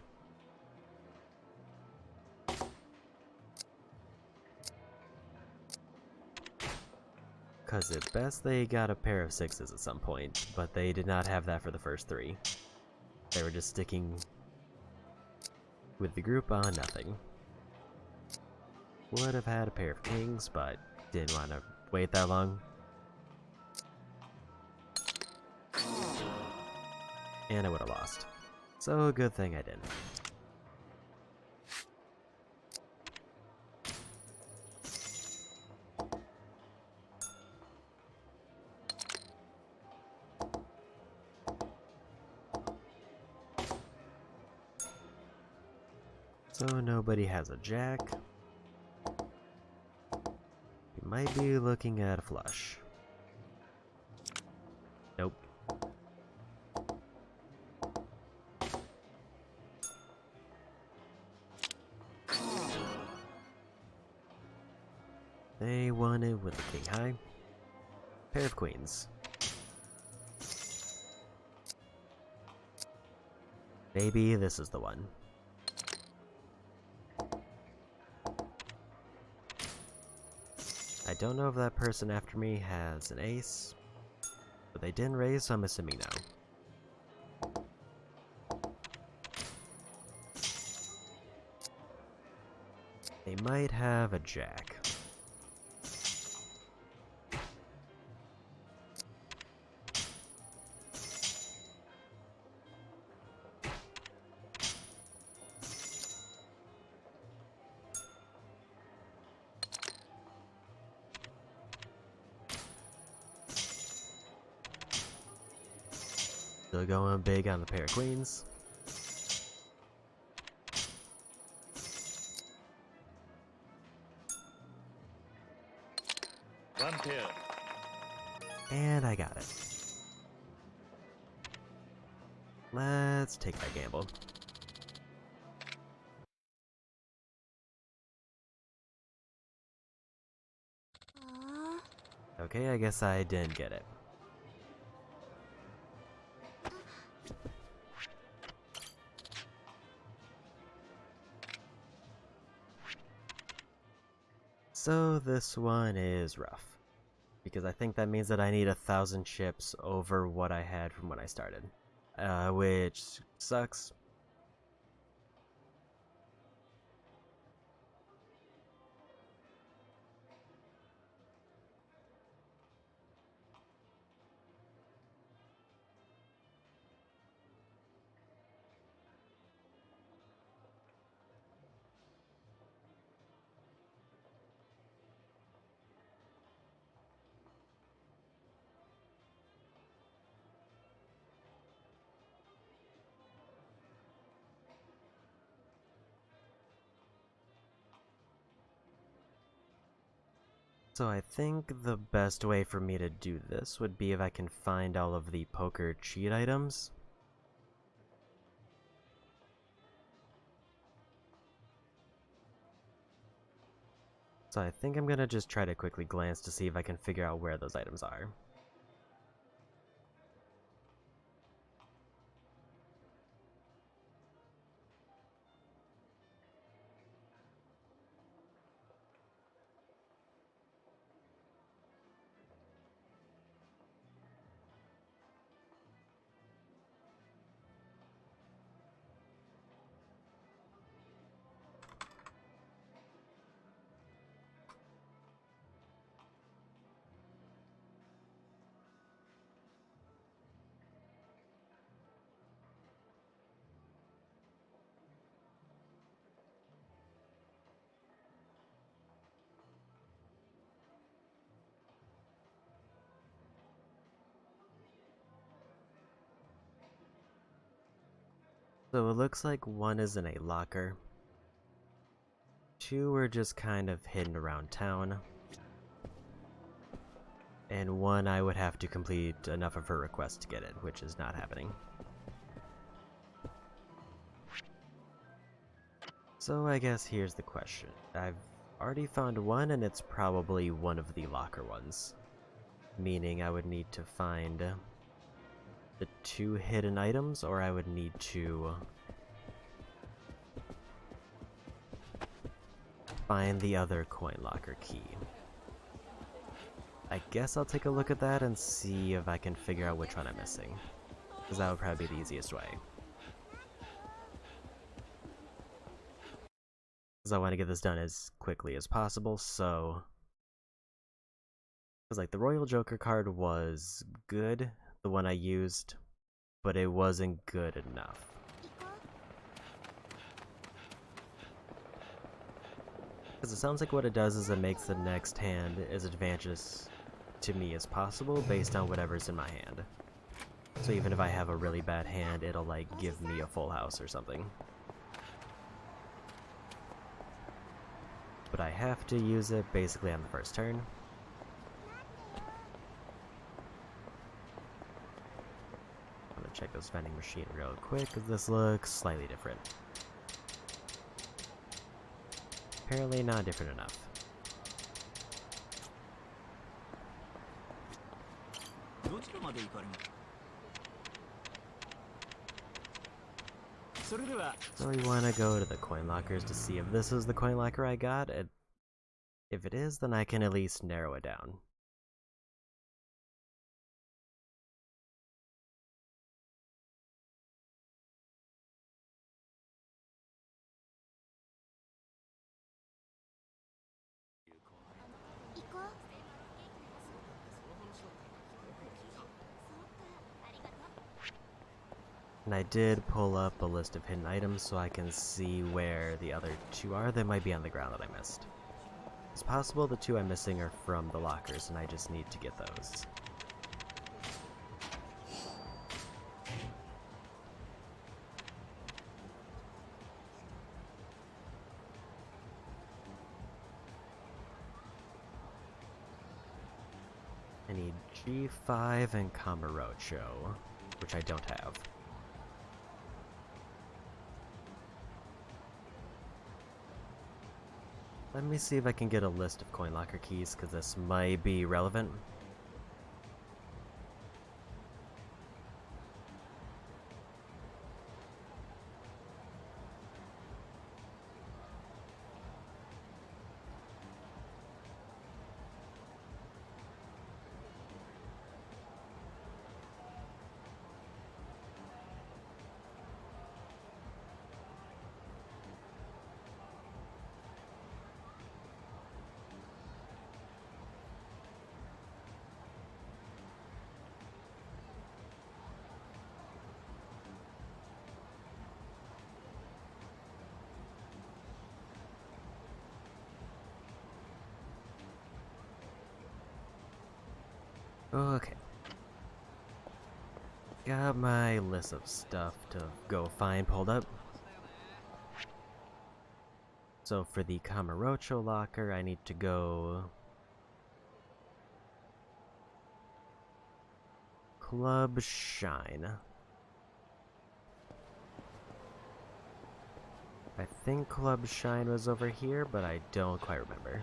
Cause at best they got a pair of 6s at some point, but they did not have that for the first 3. They were just sticking with the group on nothing. Would have had a pair of kings, but didn't want to wait that long. And I would have lost. So good thing I didn't. So nobody has a jack. We might be looking at a flush. Nope. They won it with the king high. Pair of queens. Maybe this is the one. I don't know if that person after me has an ace, but they didn't raise, so I'm assuming no. They might have a jack. Still going big on the pair of queens. One pair. And I got it. Let's take that gamble. Okay, I guess I didn't get it. So this one is rough, because I think that means that I need 1,000 chips over what I had from when I started, which sucks. So I think the best way for me to do this would be if I can find all of the poker cheat items. So I think I'm gonna just try to quickly glance to see if I can figure out where those items are. So it looks like one is in a locker. 2 are just kind of hidden around town. And 1 I would have to complete enough of her request to get it, which is not happening. So I guess here's the question. I've already found 1 and it's probably one of the locker ones. Meaning I would need to find the 2 hidden items, or I would need to find the other coin locker key. I guess I'll take a look at that and see if I can figure out which one I'm missing, because that would probably be the easiest way. Because I want to get this done as quickly as possible, so... Because, like, the Royal Joker card was good, the one I used, but it wasn't good enough. Because it sounds like what it does is it makes the next hand as advantageous to me as possible based on whatever's in my hand. So even if I have a really bad hand, it'll, like, give me a full house or something. But I have to use it basically on the first turn. I'm gonna check this vending machine real quick, because this looks slightly different. Apparently not different enough. So we want to go to the coin lockers to see if this is the coin locker I got. If it is, then I can at least narrow it down. And I did pull up a list of hidden items so I can see where the other 2 are that might be on the ground that I missed. It's possible the 2 I'm missing are from the lockers and I just need to get those. I need G5 and Kamurocho, which I don't have. Let me see if I can get a list of coin locker keys, because this might be relevant. Okay. Got my list of stuff to go find pulled up. So for the Kamurocho locker, I need to go... Club Shine. I think Club Shine was over here, but I don't quite remember.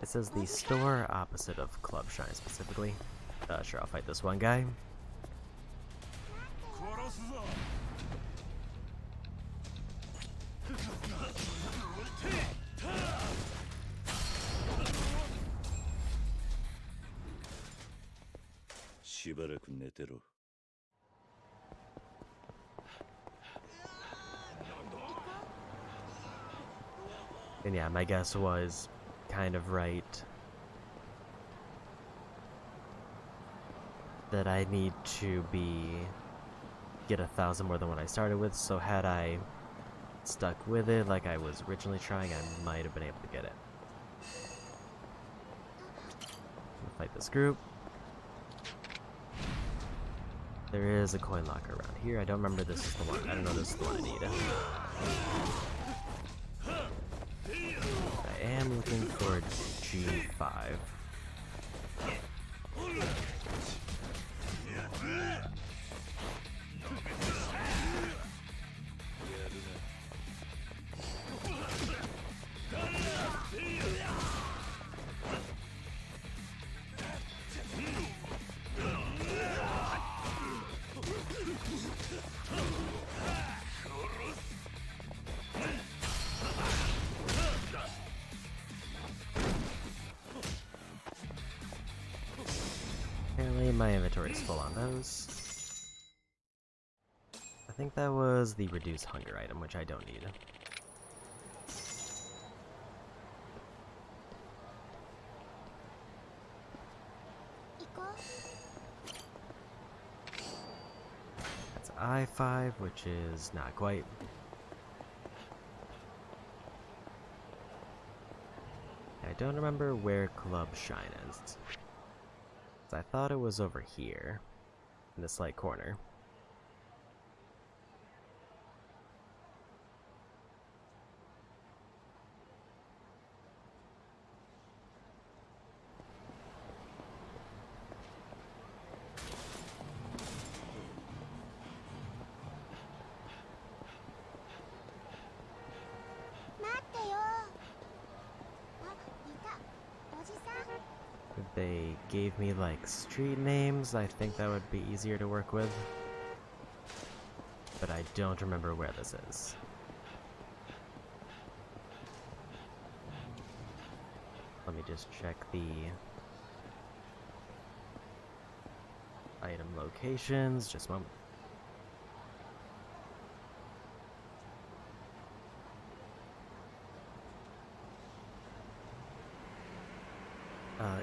It says the store opposite of Club Shine specifically. Sure, I'll fight this one guy. And yeah, my guess was kind of right. That I need to get 1,000 more than what I started with, so had I stuck with it like I was originally trying, I might have been able to get it. I'll fight this group. There is a coin locker around here. I don't remember this is the one. I don't know this is the one I need. I am looking for G5. inventory's full on those. I think that was the reduce hunger item, which I don't need. That's I-5, which is not quite. I don't remember where Club Shine is. I thought it was over here, in this light corner. If they gave me like street names, I think that would be easier to work with. But I don't remember where this is. Let me just check the item locations, just a moment.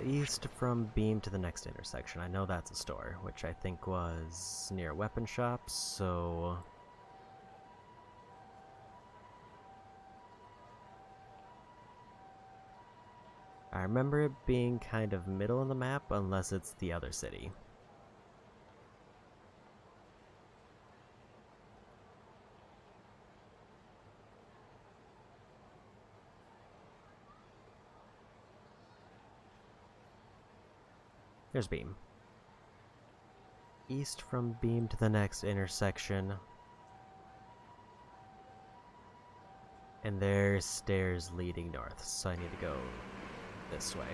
East from Beam to the next intersection. I know that's a store, which I think was near a weapon shop, so... I remember it being kind of middle in the map, unless it's the other city. There's Beam. East from Beam to the next intersection. And there's stairs leading north, so I need to go this way.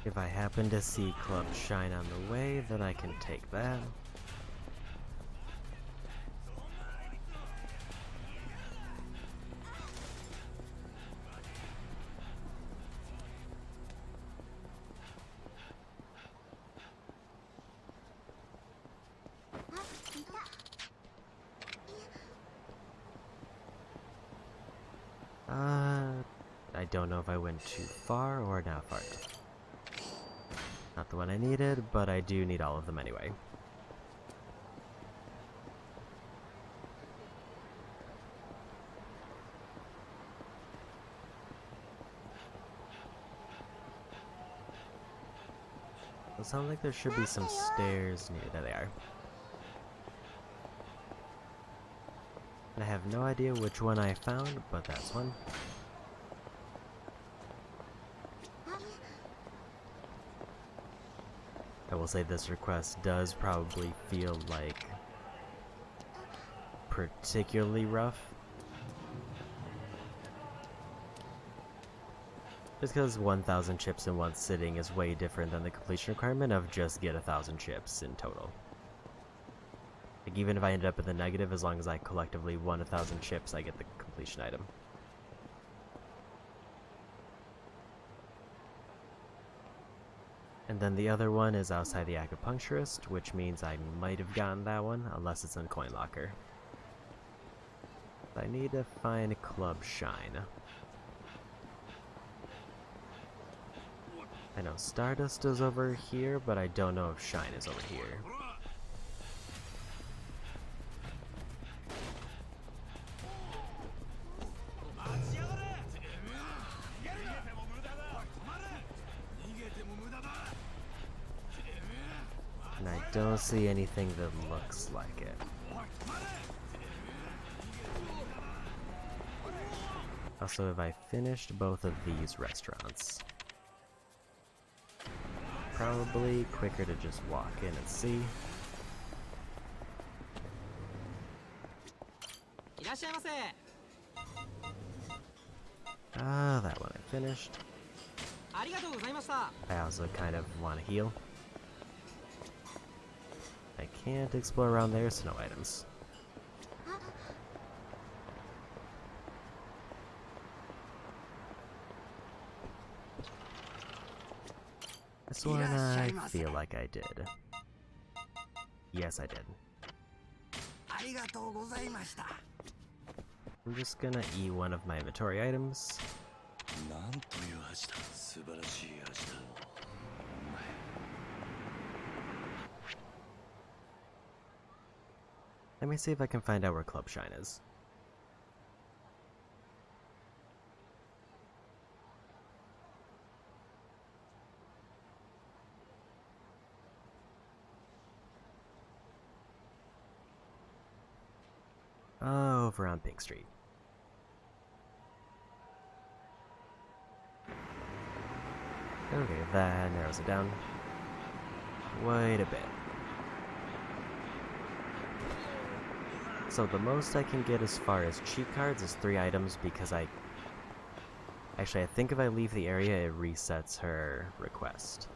If I happen to see Club Shine on the way, then I can take that. I don't know if I went too far or not far enough. Not the one I needed, but I do need all of them anyway. It sounds like there should be some stairs near. There they are. And I have no idea which one I found, but that's one. I will say this request does probably feel like particularly rough. Just because 1,000 chips in one sitting is way different than the completion requirement of just get 1,000 chips in total. Like even if I ended up in the negative, as long as I collectively won 1,000 chips, I get the completion item. And then the other one is outside the acupuncturist, which means I might have gotten that one, unless it's in Coin Locker. I need to find Club Shine. I know Stardust is over here, but I don't know if Shine is over here. And I don't see anything that looks like it. Also, have I finished both of these restaurants? Probably quicker to just walk in and see. That one I finished. ありがとうございました I also kind of want to heal. I can't explore around there, so no items. This one I feel like I did. Yes, I did. ありがとうございました I'm just gonna eat one of my inventory items. なんという橋だ。素晴らしい橋だ。 Let me see if I can find out where Club Shine is. Over on Pink Street. Okay, that narrows it down quite a bit. So the most I can get as far as cheat cards is 3 items because Actually, I think if I leave the area, it resets her request.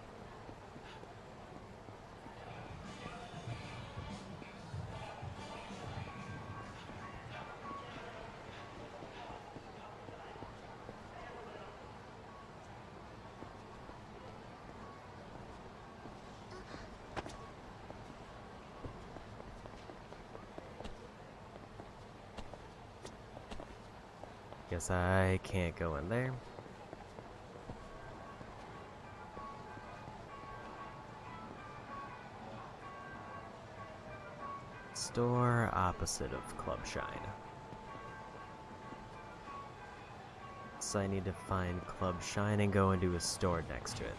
Guess I can't go in there. Store opposite of Club Shine. So I need to find Club Shine and go into a store next to it.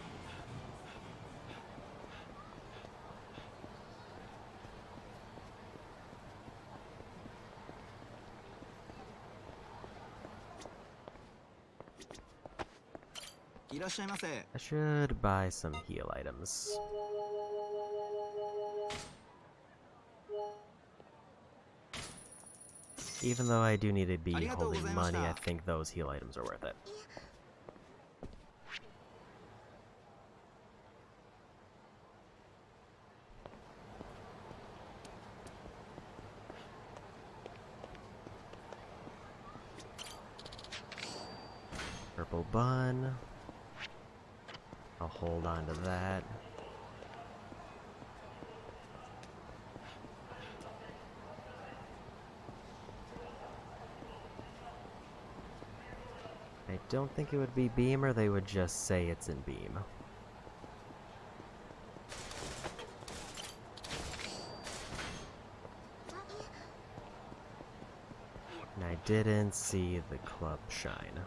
I should buy some heal items. Even though I do need to be holding money, I think those heal items are worth it. Purple bun. I'll hold on to that. I don't think it would be beam, or they would just say it's in beam. And I didn't see the Club Shine.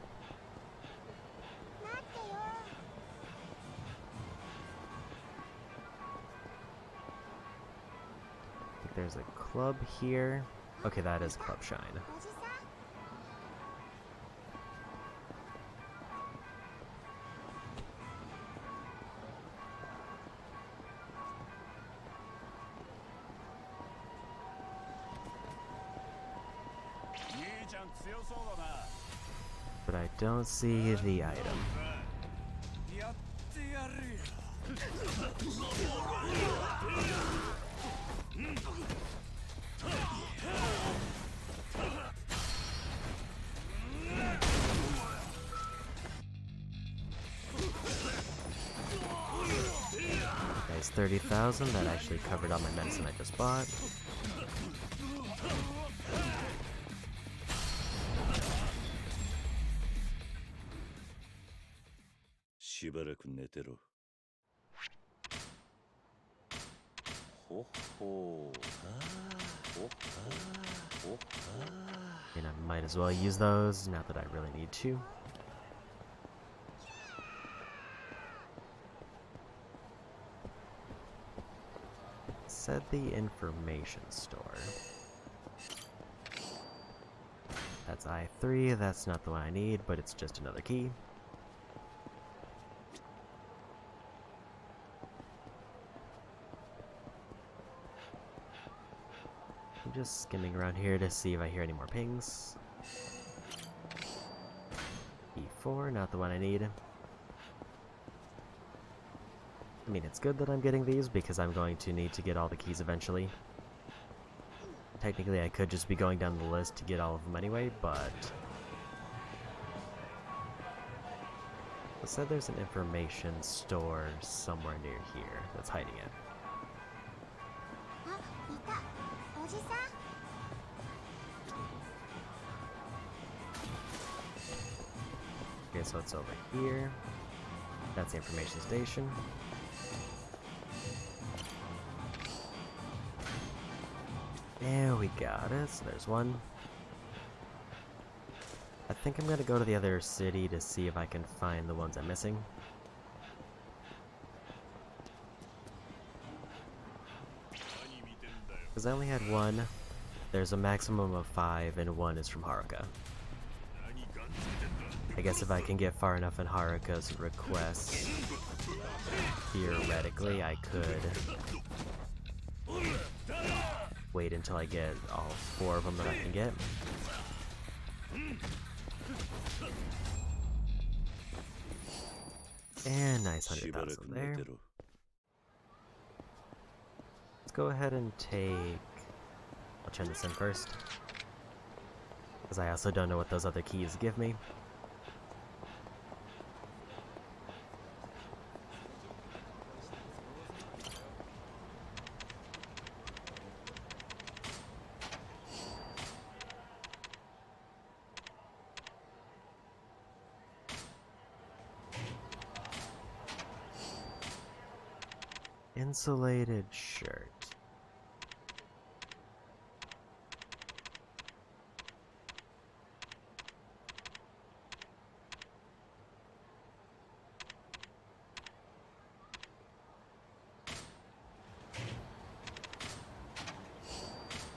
There's a club here. Okay, that is Club Shine. But I don't see the item. Nice 30,000. That actually covered all my medicine I just bought. And I might as well use those, not that I really need to. Said the information store. That's I3, that's not the one I need, but it's just another key. I'm just skimming around here to see if I hear any more pings. 4, not the one I need. I mean, it's good that I'm getting these because I'm going to need to get all the keys eventually. Technically, I could just be going down the list to get all of them anyway, but... It said there's an information store somewhere near here that's hiding it. あ、いた。おじさん。 Okay, so it's over here. That's the information station. And we got it, so there's one. I think I'm gonna go to the other city to see if I can find the ones I'm missing. Because I only had one. There's a maximum of 5, and one is from Haruka. I guess if I can get far enough in Haruka's request, theoretically I could wait until I get all 4 of them that I can get. And nice 100,000 there. Let's go ahead and take... I'll turn this in first, because I also don't know what those other keys give me. Insulated shirt.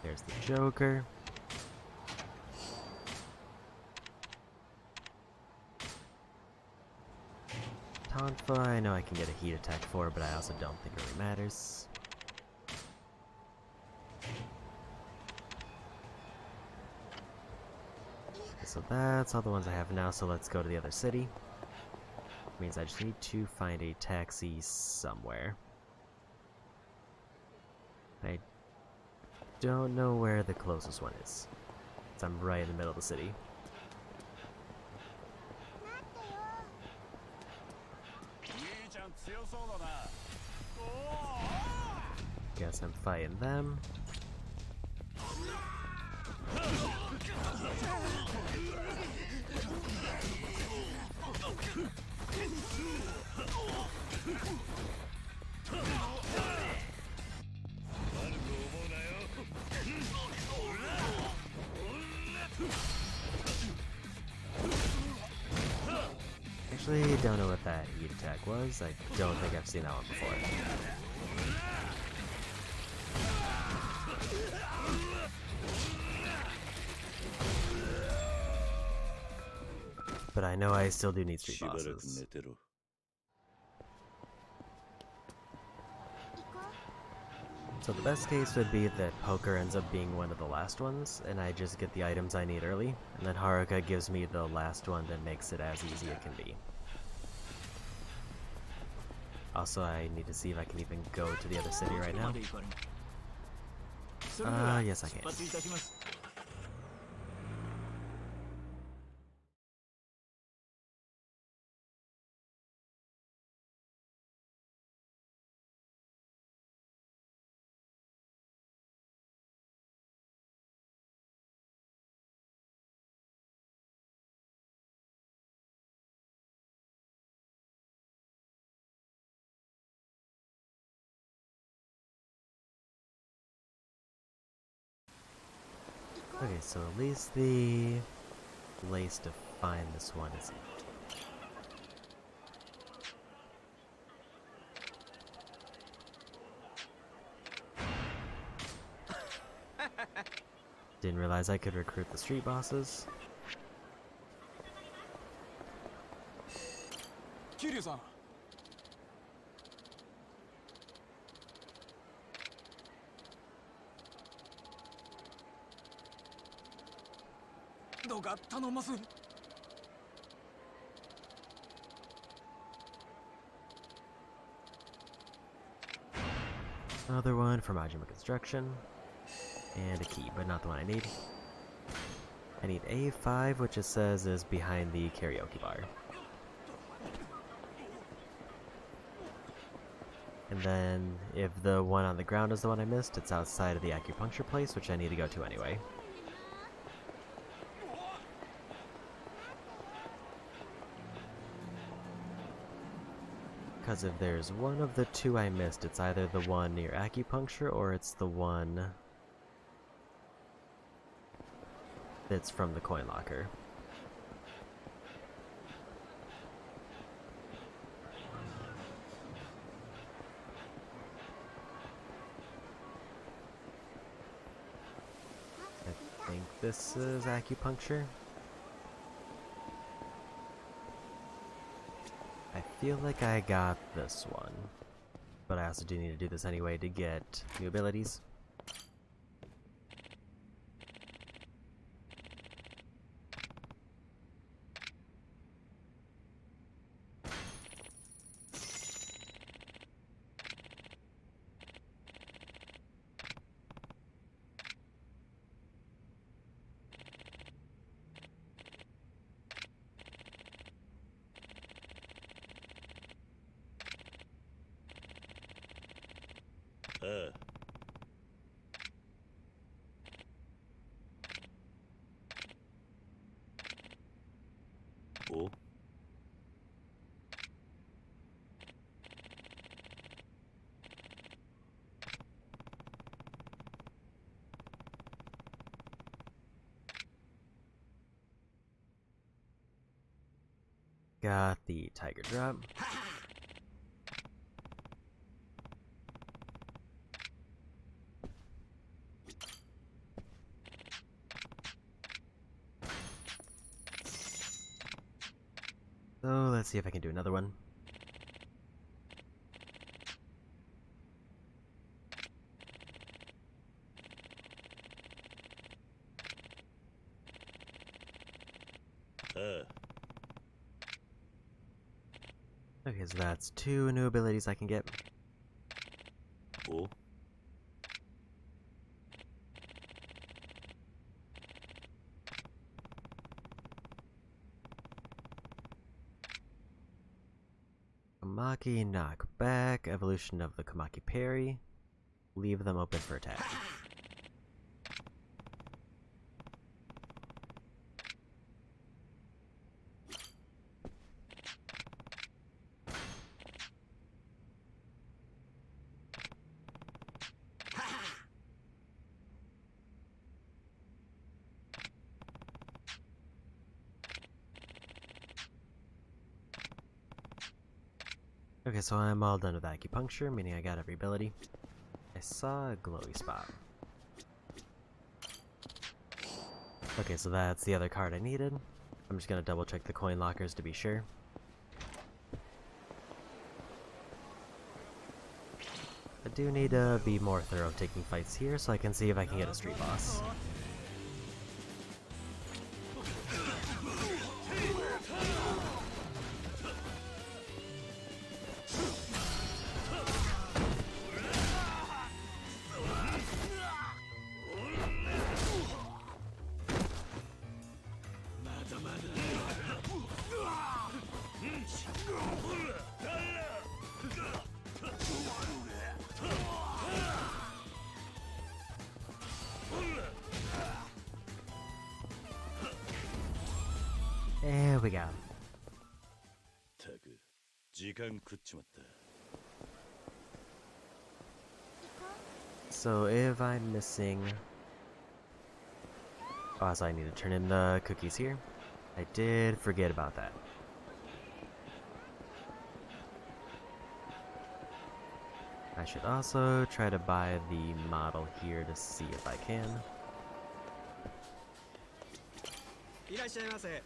There's the Joker. Tonfa, I know I can get a heat attack for, but I also don't think it really matters. So that's all the ones I have now, so let's go to the other city. Means I just need to find a taxi somewhere. I don't know where the closest one is, so I'm right in the middle of the city. Guess I'm fighting them. Actually, don't know what that heat attack was. I don't think I've seen that one before. But I know I still do need street bosses. So the best case would be that Poker ends up being one of the last ones, and I just get the items I need early, and then Haruka gives me the last one that makes it as easy as it can be. Also, I need to see if I can even go to the other city right now. Yes I can. Okay, so at least the place to find this one is empty. Didn't realize I could recruit the street bosses. Kiryu-san. どうか頼んます。Another one for Majima Construction. And a key, but not the one I need. I need A5, which it says is behind the karaoke bar. And then, if the one on the ground is the one I missed, it's outside of the acupuncture place, which I need to go to anyway. Because if there's one of the two I missed, it's either the one near acupuncture or it's the one that's from the coin locker. I think this is acupuncture. I feel like I got this one, but I also do need to do this anyway to get new abilities.お Got the tiger drop. So let's see if I can do another one. Okay, so that's two new abilities I can get. お Kamaki knockback, evolution of the Kamaki parry. Leave them open for attack. Okay, so I'm all done with acupuncture, meaning I got every ability. I saw a glowy spot. Okay, so that's the other card I needed. I'm just gonna double check the coin lockers to be sure. I do need to be more thorough taking fights here so I can see if I can get a street boss. There we go. たく時間食っちまった So if I'm missing... Oh, so I need to turn in the cookies here. I did forget about that. I should also try to buy the model here to see if I can. いらっしゃいませ。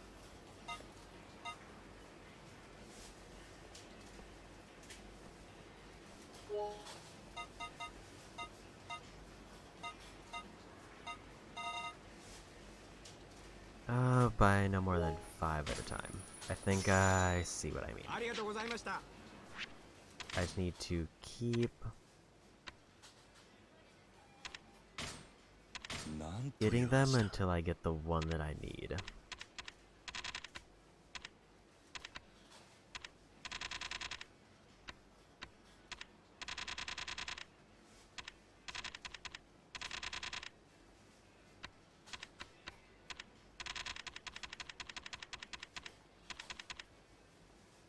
Buy no more than 5 at a time. I think I see what I mean. ありがとうございました。 I just need to keep getting them until I get the one that I need.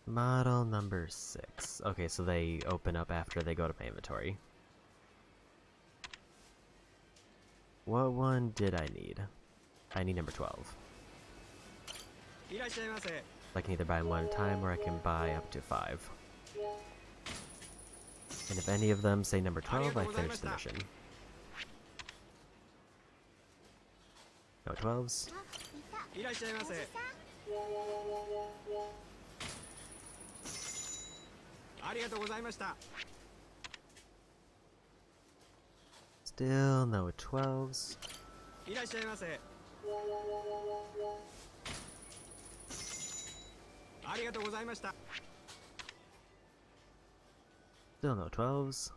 Model number 6. Okay, so they open up after they go to my inventory. What one did I need? I need number 12. I can either buy one at a time or I can buy up to 5. And if any of them say number 12, I finish the mission. No 12s. Still no 12s. Still no 12s.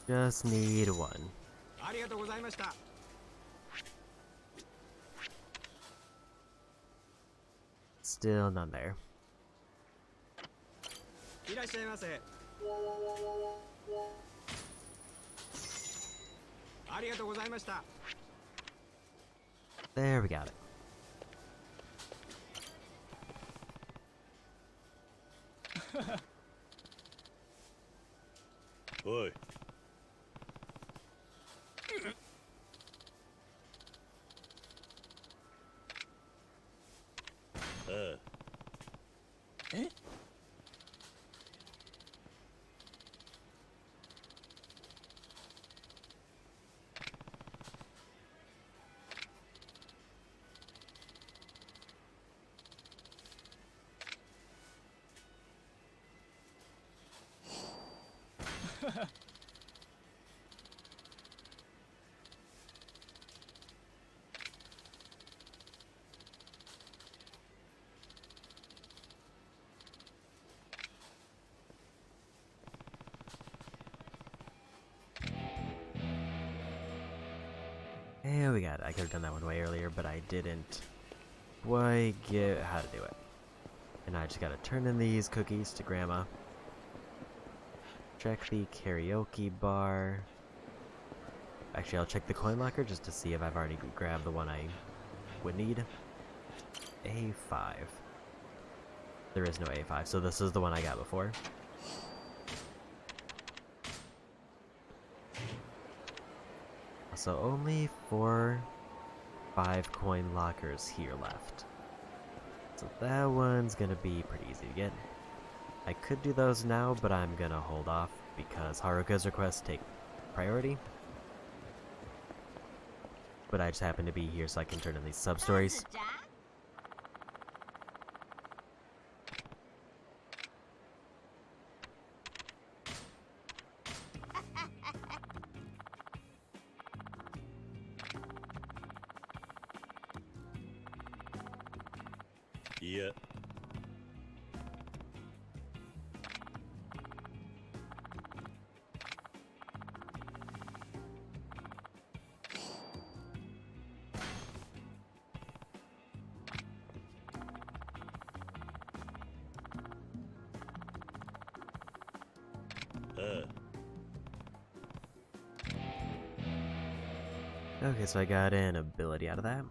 Just need one. Still none there. There, we got it. Oi. Here we got it. I could have done that one way earlier, but I didn't quite get how to do it. And I just gotta turn in these cookies to Grandma. Check the karaoke bar. Actually, I'll check the coin locker just to see if I've already grabbed the one I would need. A5. There is no A5, so this is the one I got before. So only 5 coin lockers here left. So that one's gonna be pretty easy to get. I could do those now, but I'm gonna hold off because Haruka's requests take priority. But I just happen to be here so I can turn in these sub-stories. Yeah. Okay, so I got an ability out of that.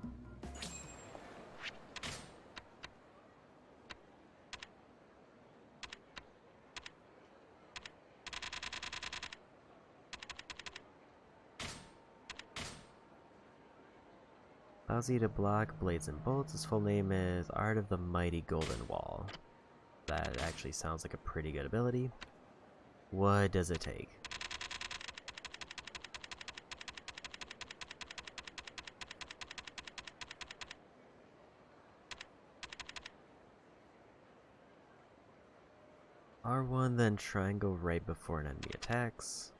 Allows you to block blades and bolts. His full name is Art of the Mighty Golden Wall. That actually sounds like a pretty good ability. What does it take? R1, then triangle right before an enemy attacks.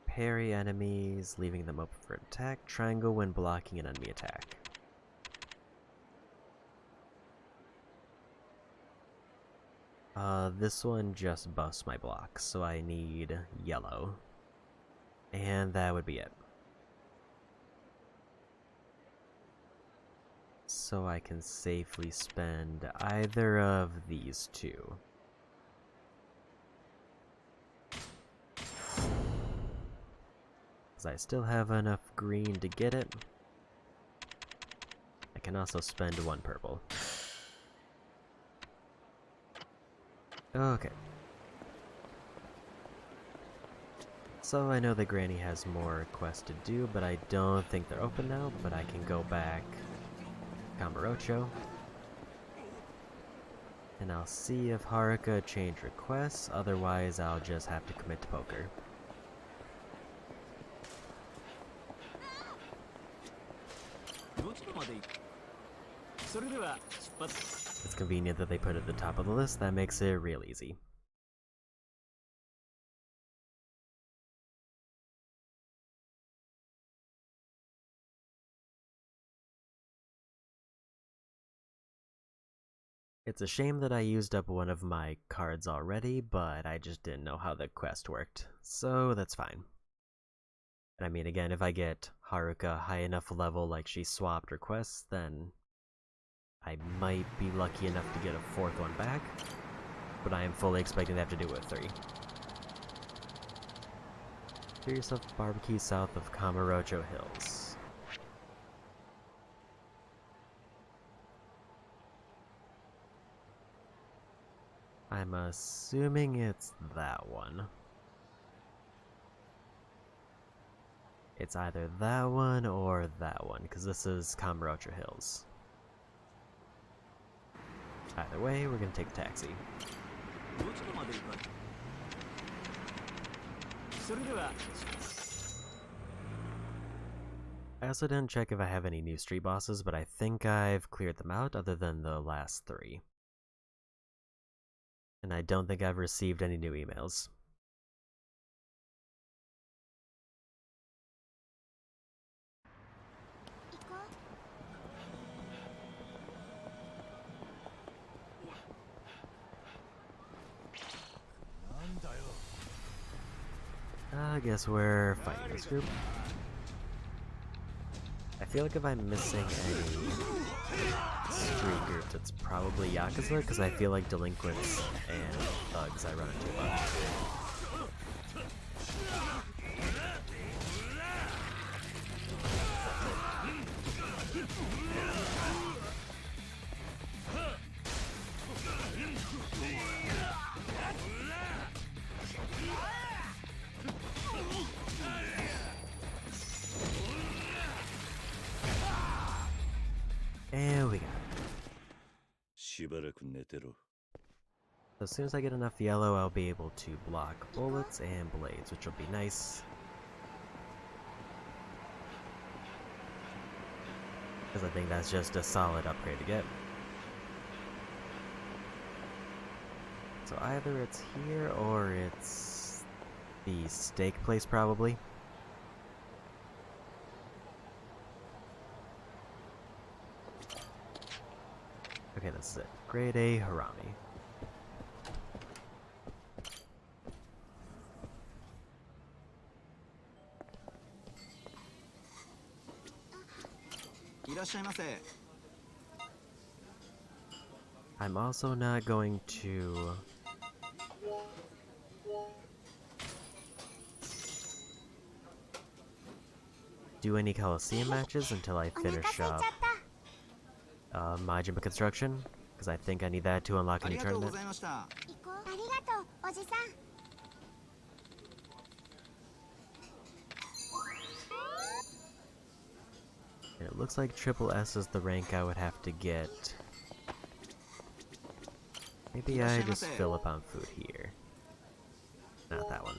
Parry enemies, leaving them open for attack. Triangle when blocking an enemy attack. This one just buffs my blocks, so I need yellow. And that would be it. So I can safely spend either of these two. Because I still have enough green to get it. I can also spend one purple. Okay. So I know that Granny has more quests to do, but I don't think they're open now, but I can go back Kamurocho. And I'll see if Haruka changed requests, otherwise I'll just have to commit to poker. It's convenient that they put it at the top of the list, that makes it real easy. It's a shame that I used up one of my cards already, but I just didn't know how the quest worked, so that's fine. And I mean, again, if I get Haruka high enough level like she swapped her quests, then I might be lucky enough to get a fourth one back, but I am fully expecting to have to do it with 3. Cure yourself barbecue south of Kamurocho Hills. I'm assuming it's that one. It's either that one or that one, because this is Kamurocho Hills. Either way, we're gonna take a taxi. I also didn't check if I have any new street bosses, but I think I've cleared them out other than the last 3. And I don't think I've received any new emails. I guess we're fighting this group. I feel like if I'm missing any street groups, it's probably Yakuza, because I feel like delinquents and thugs I run into a lot. And we got it. しばらく寝てろ。 So as soon as I get enough yellow, I'll be able to block bullets and blades, which will be nice. Because I think that's just a solid upgrade to get. So either it's here or it's the steak place, probably. Okay, this is it. Grade A Harami. I'm also not going to do any Coliseum matches until I finish up Majima Construction, because I think I need that to unlock a new tournament. And it looks like Triple S is the rank I would have to get. Maybe I just fill up on food here. Not that one.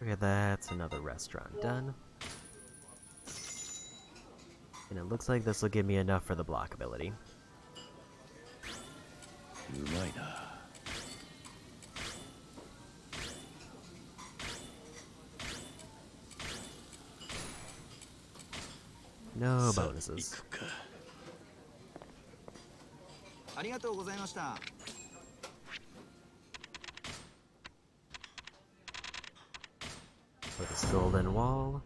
Okay, that's another restaurant done. And it looks like this will give me enough for the block ability. うまいな。No さあ bonuses. 行くか。ありがとうございました。 For this golden wall.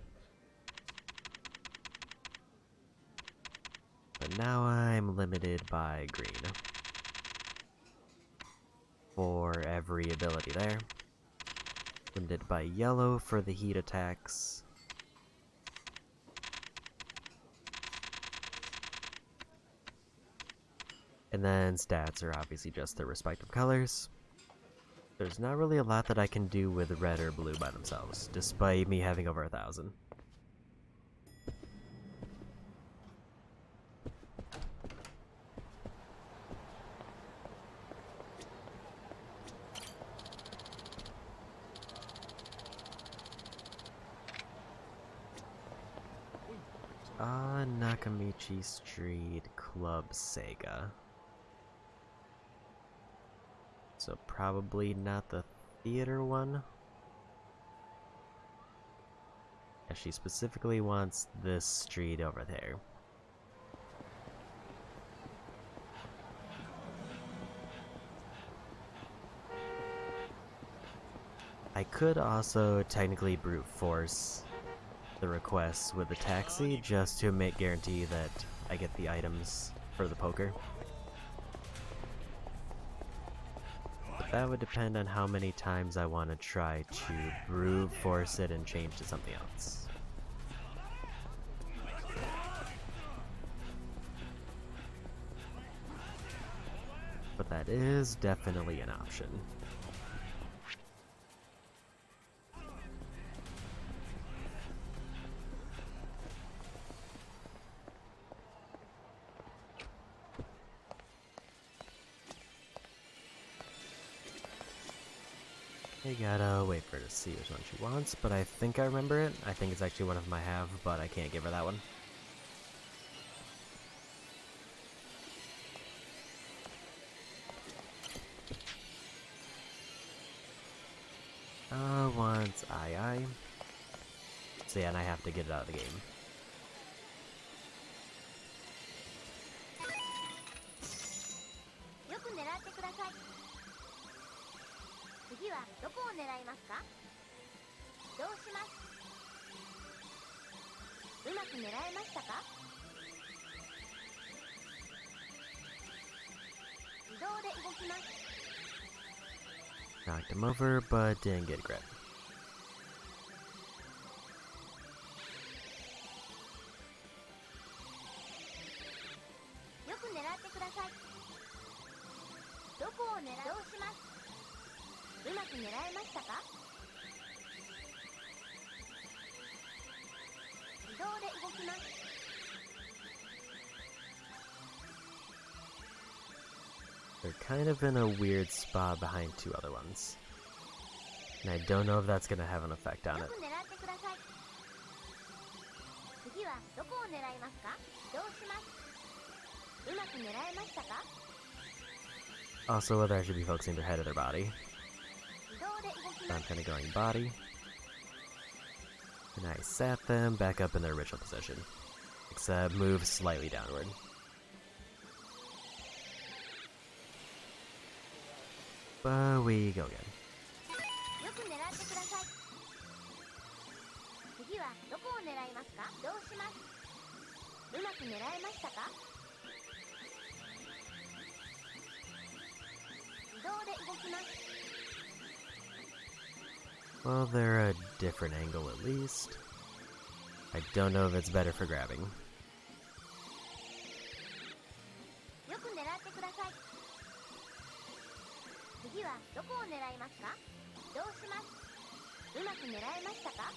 But now I'm limited by green. For every ability there. Limited by yellow for the heat attacks. And then stats are obviously just their respective colors. There's not really a lot that I can do with red or blue by themselves, despite me having over 1,000. Nakamichi Street Club Sega. So probably not the theater one. Yeah, she specifically wants this street over there. I could also technically brute force the requests with the taxi just to make guarantee that I get the items for the poker. But that would depend on how many times I want to try to brute force it and change to something else. But that is definitely an option. I gotta wait for her to see which one she wants, but I think I remember it. I think it's actually one of them I have, but I can't give her that one. Wants I. So yeah, and I have to get it out of the game. よく狙ってください。次はどこを狙いますか？どうします？うまく狙えましたか？自動で動きます。 Knocked him over, but didn't get a grip. よく狙ってください。どこを狙う？どうします？うまく狙えましたか？自動で動きます。 They're kind of in a weird spot behind two other ones. And I don't know if that's gonna have an effect on よ it. く狙ってください。次はどこを狙いますか？どうします？うまく狙えましたか？ Also, whether I should be focusing their head or their body. 自動で動き So ま I'm す。 kind of going body. And I sat them back up in their original position. Except move slightly downward. But we go again. よく狙ってください。次はどこを狙いますか？どうします？うまく狙えましたか？自動で動きます。 Well, they're a different angle at least. I don't know if it's better for grabbing. よく狙ってください。次はどこを狙いますか？どうします？うまく狙えましたか？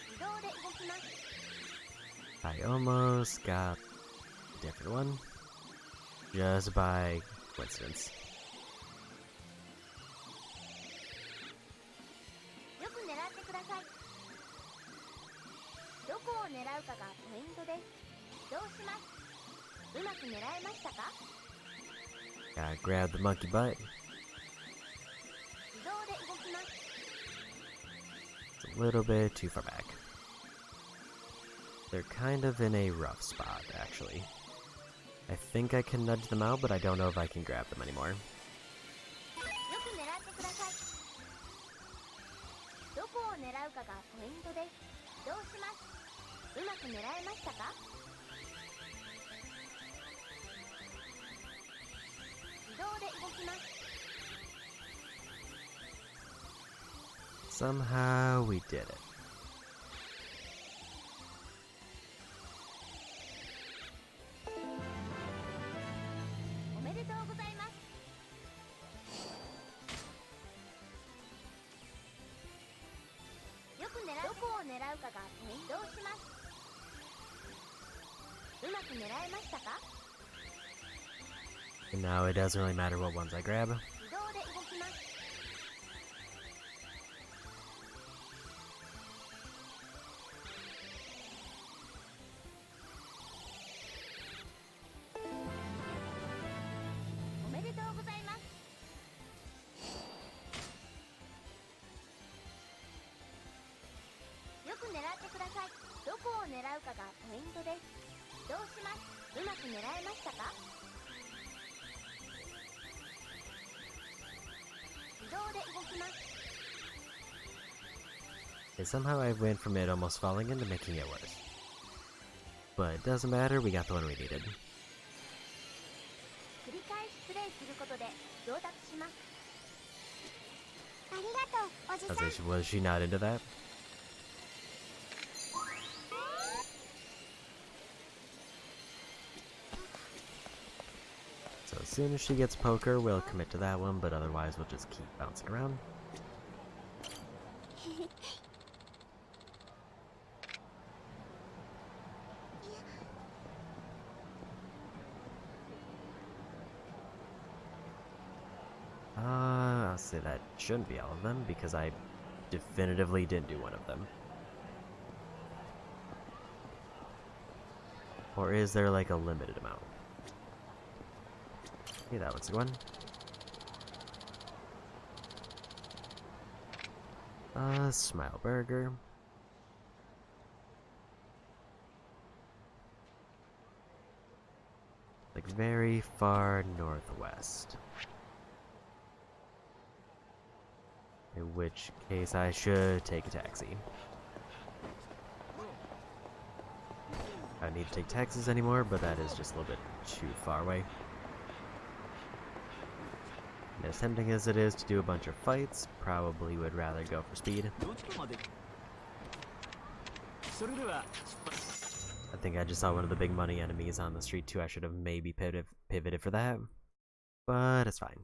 自動で動きます。 I almost got a different one. Just by coincidence. よく狙ってください。どこを狙うかがポイントです。どうします？うまく狙えましたか？ Gotta grab the monkey butt. 自動で動きます。 It's a little bit too far back. They're kind of in a rough spot, actually. I think I can nudge them out, but I don't know if I can grab them anymore. よく狙ってください。どこを狙うかがポイントです。移動します。うまく狙えましたか？自動で動きます。 Somehow we did it. おめでとうございます。よくどこを狙うかがポイント。移動します。うまく狙えましたか？ And now it doesn't really matter what ones I grab. 自動で動きます。 おめでとうございます。よく狙ってください。どこを狙うかがポイントです。移動します。うまく狙えましたか？自動で動きます。 And somehow I went from it almost falling into making it worse. But it doesn't matter, we got the one we needed. 繰り返しプレイすることで上達します。ありがとう、おじさん。 Was she not into that? So as soon as she gets poker, we'll commit to that one, but otherwise we'll just keep bouncing around. I'll say that shouldn't be all of them, because I definitively didn't do one of them. Or is there like a limited amount? Okay, that looks like one. Smile burger. Like very far northwest. In which case I should take a taxi. I don't need to take taxis anymore, but that is just a little bit too far away. And as tempting as it is to do a bunch of fights, probably would rather go for speed. I think I just saw one of the big money enemies on the street too. I should have maybe pivoted for that, but it's fine.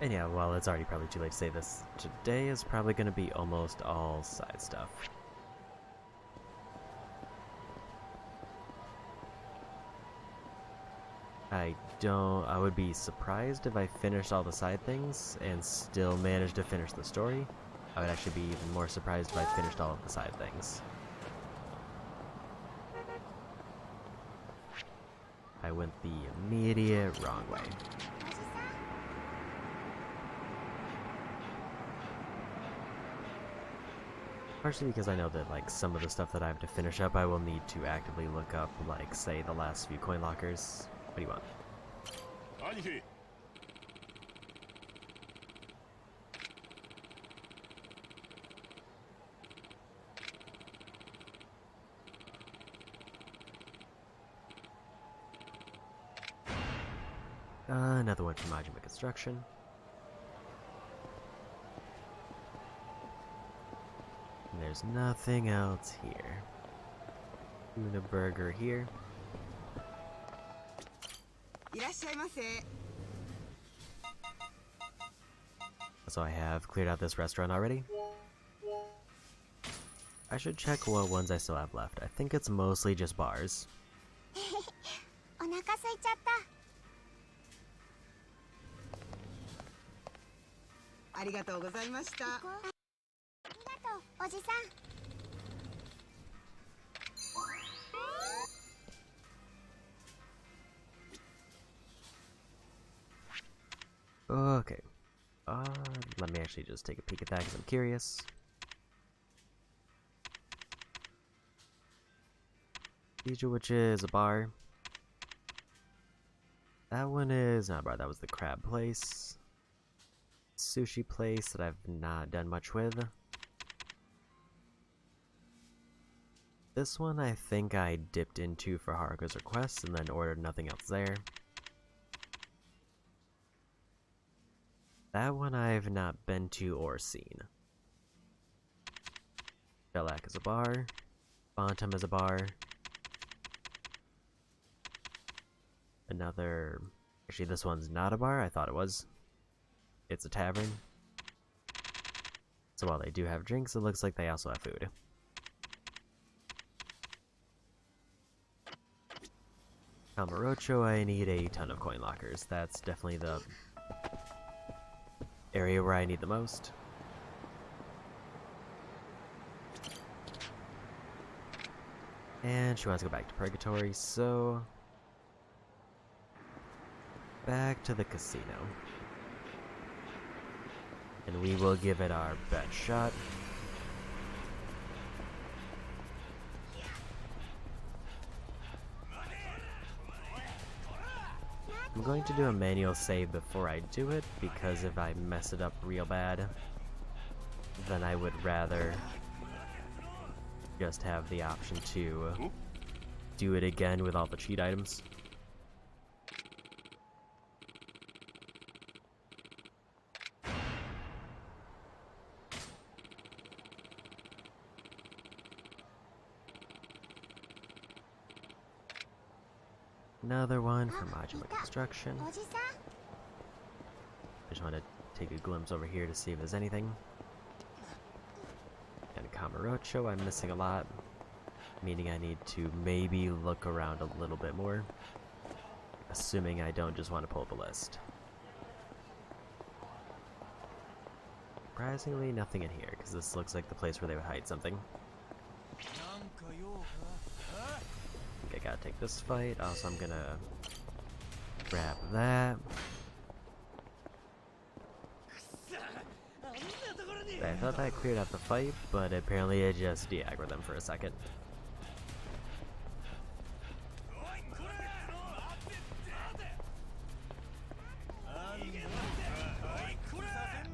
And yeah, well, it's already probably too late to say this. Today is probably going to be almost all side stuff. I would be surprised if I finished all the side things and still managed to finish the story. I would actually be even more surprised if I finished all of the side things. I went the immediate wrong way. Partially because I know that, like, some of the stuff that I have to finish up, I will need to actively look up, like, say, the last few coin lockers. What do you want? Another one from Majima Construction. And there's nothing else here. Tuna burger here. So I have cleared out this restaurant already. I should check what ones I still have left. I think it's mostly just bars. お腹空いちゃった。ありがとうございました。ありがとうおじさん。Okay. Let me actually just take a peek at that because I'm curious. Bijou, which is a bar. That one is not a bar, that was the crab place. Sushi place that I've not done much with. This one I think I dipped into for Haruko's request and then ordered nothing else there. That one I've not been to or seen. Shellac is a bar. Bantam is a bar. Another... Actually, this one's not a bar. I thought it was. It's a tavern. So while they do have drinks, it looks like they also have food. Kamurocho, I need a ton of coin lockers. That's definitely the area where I need the most. And she wants to go back to Purgatory, so... back to the casino. And we will give it our best shot. I'm going to do a manual save before I do it, because if I mess it up real bad, then I would rather just have the option to do it again with all the cheat items. Another one from Majima Construction. I just want to take a glimpse over here to see if there's anything. And Kamurocho, I'm missing a lot, meaning I need to maybe look around a little bit more, assuming I don't just want to pull up a list. Surprisingly, nothing in here, because this looks like the place where they would hide something. I gotta take this fight. Also, I'm gonna grab that. I thought that cleared out the fight, but apparently it just de-aggroed them for a second.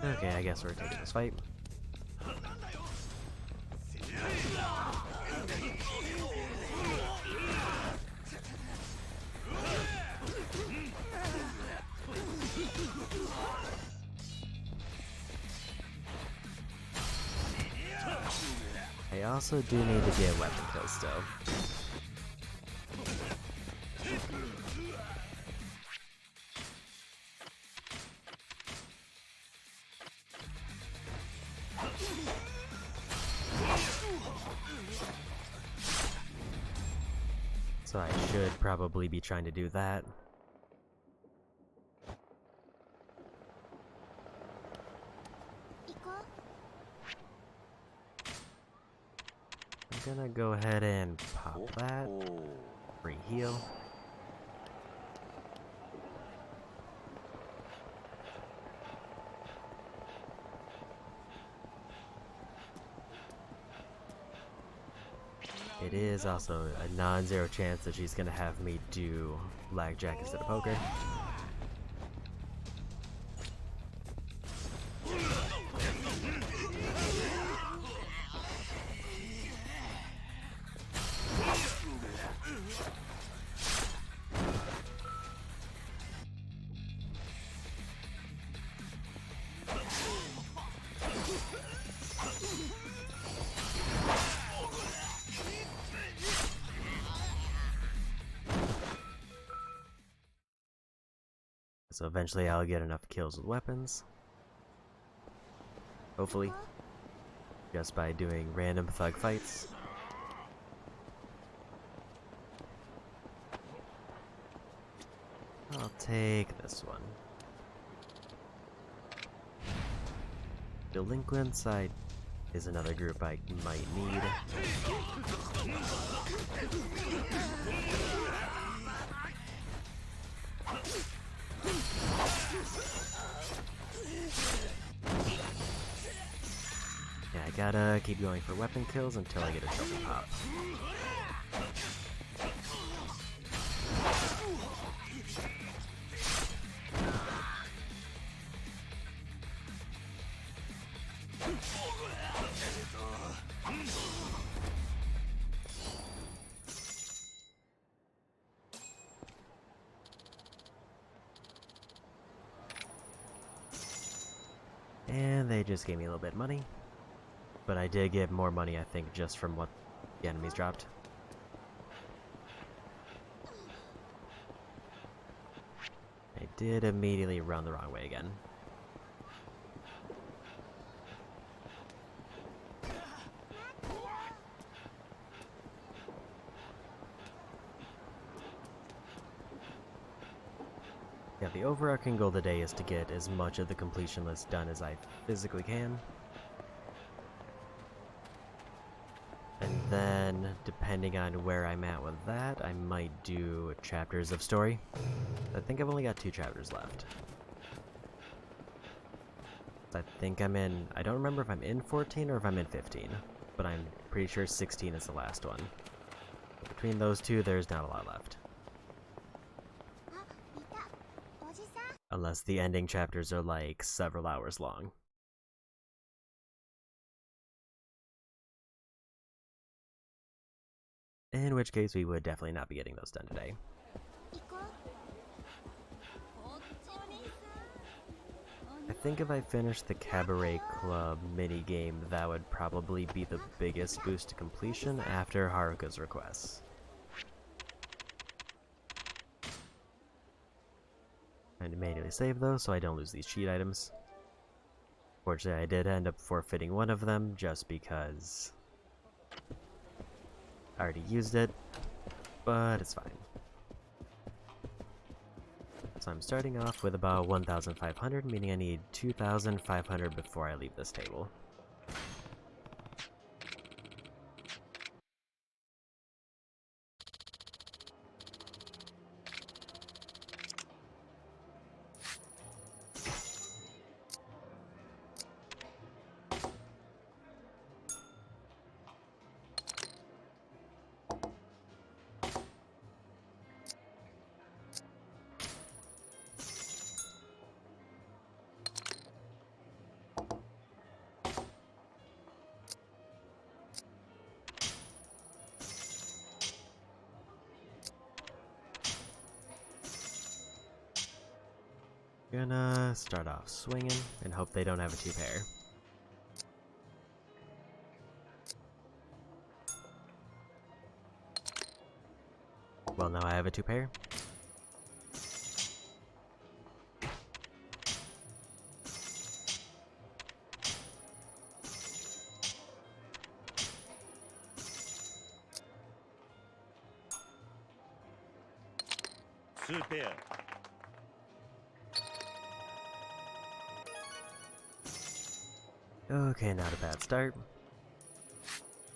Okay, I guess we're taking this fight. I also do need to get weapon kills still. So I should probably be trying to do that. I'm gonna go ahead and pop that. Free heal. It is also a non-zero chance that she's gonna have me do blackjack instead of poker. So eventually I'll get enough kills with weapons. Hopefully. Just by doing random thug fights. I'll take this one. Delinquents is another group I might need. Yeah, I gotta keep going for weapon kills until I get a triple pop. And they just gave me a little bit of money. But I did get more money, I think, just from what the enemies dropped. I did immediately run the wrong way again. Yeah, the overarching goal today is to get as much of the completion list done as I physically can. And then, depending on where I'm at with that, I might do chapters of story. I think I've only got 2 chapters left. I think I'm in... I don't remember if I'm in 14 or if I'm in 15, but I'm pretty sure 16 is the last one. Between those two, there's not a lot left. Unless the ending chapters are like several hours long. In which case, we would definitely not be getting those done today. I think if I finish the Cabaret Club minigame, that would probably be the biggest boost to completion after Haruka's requests. I manually save those so I don't lose these cheat items. Fortunately, I did end up forfeiting one of them just because I already used it, but it's fine. So I'm starting off with about 1,500, meaning I need 2,500 before I leave this table. Gonna start off swinging and hope they don't have a 2-pair. Well, now I have a 2-pair. Super. Okay, not a bad start.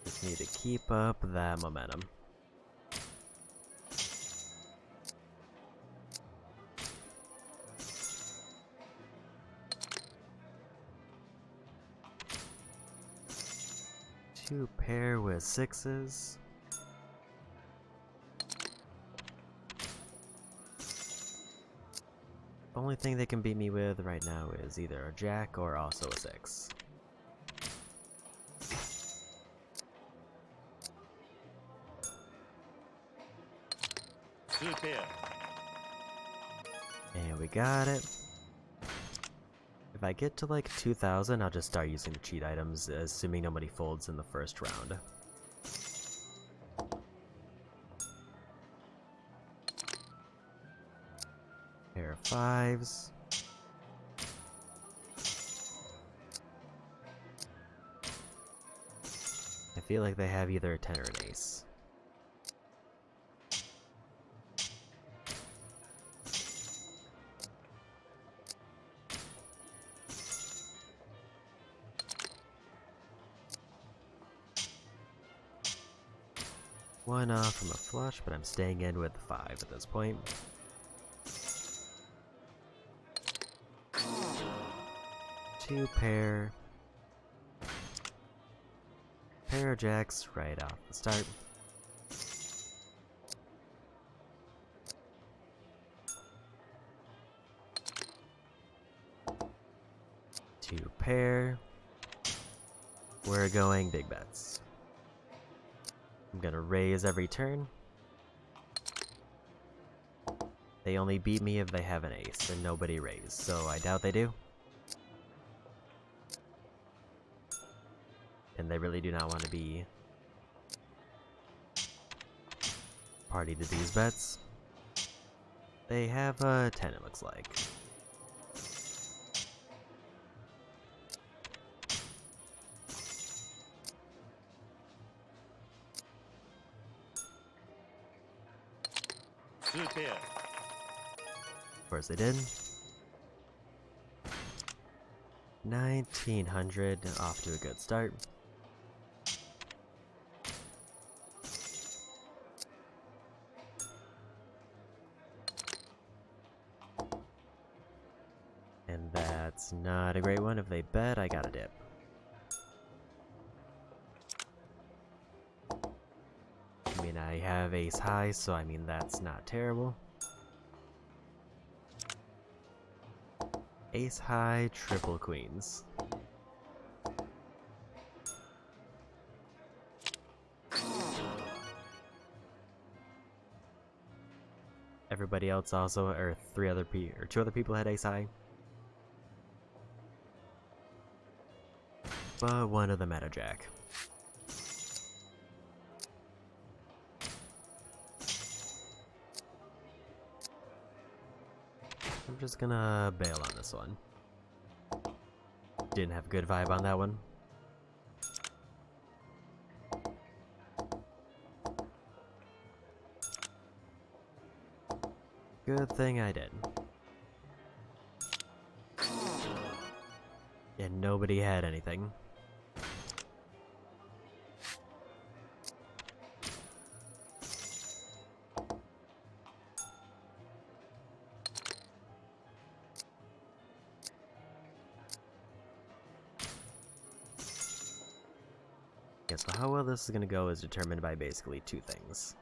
Just need to keep up that momentum. Two pair with 6s. Only thing they can beat me with right now is either a jack or also a 6. Super. And we got it. If I get to like 2,000, I'll just start using the cheat items, assuming nobody folds in the first round. Pair of 5s. I feel like they have either a 10 or an ace. 1 off from a flush, but I'm staying in with 5 at this point. Two pair of jacks right off the start. Two pair. We're going big bets. I'm gonna raise every turn. They only beat me if they have an ace, and nobody raised, so I doubt they do. And they really do not want to be party to these bets. They have a 10, it looks like. Of course they did. 1900, off to a good start. And that's not a great one. If they bet, I gotta dip. I mean, I have ace high, so I mean, that's not terrible. Ace high, triple queens. Everybody else also, or two other people had ace high. But one of them had a jack. I'm just gonna bail on this one. Didn't have a good vibe on that one. Good thing I did. And nobody had anything. Yeah, so how well this is going to go is determined by basically two things.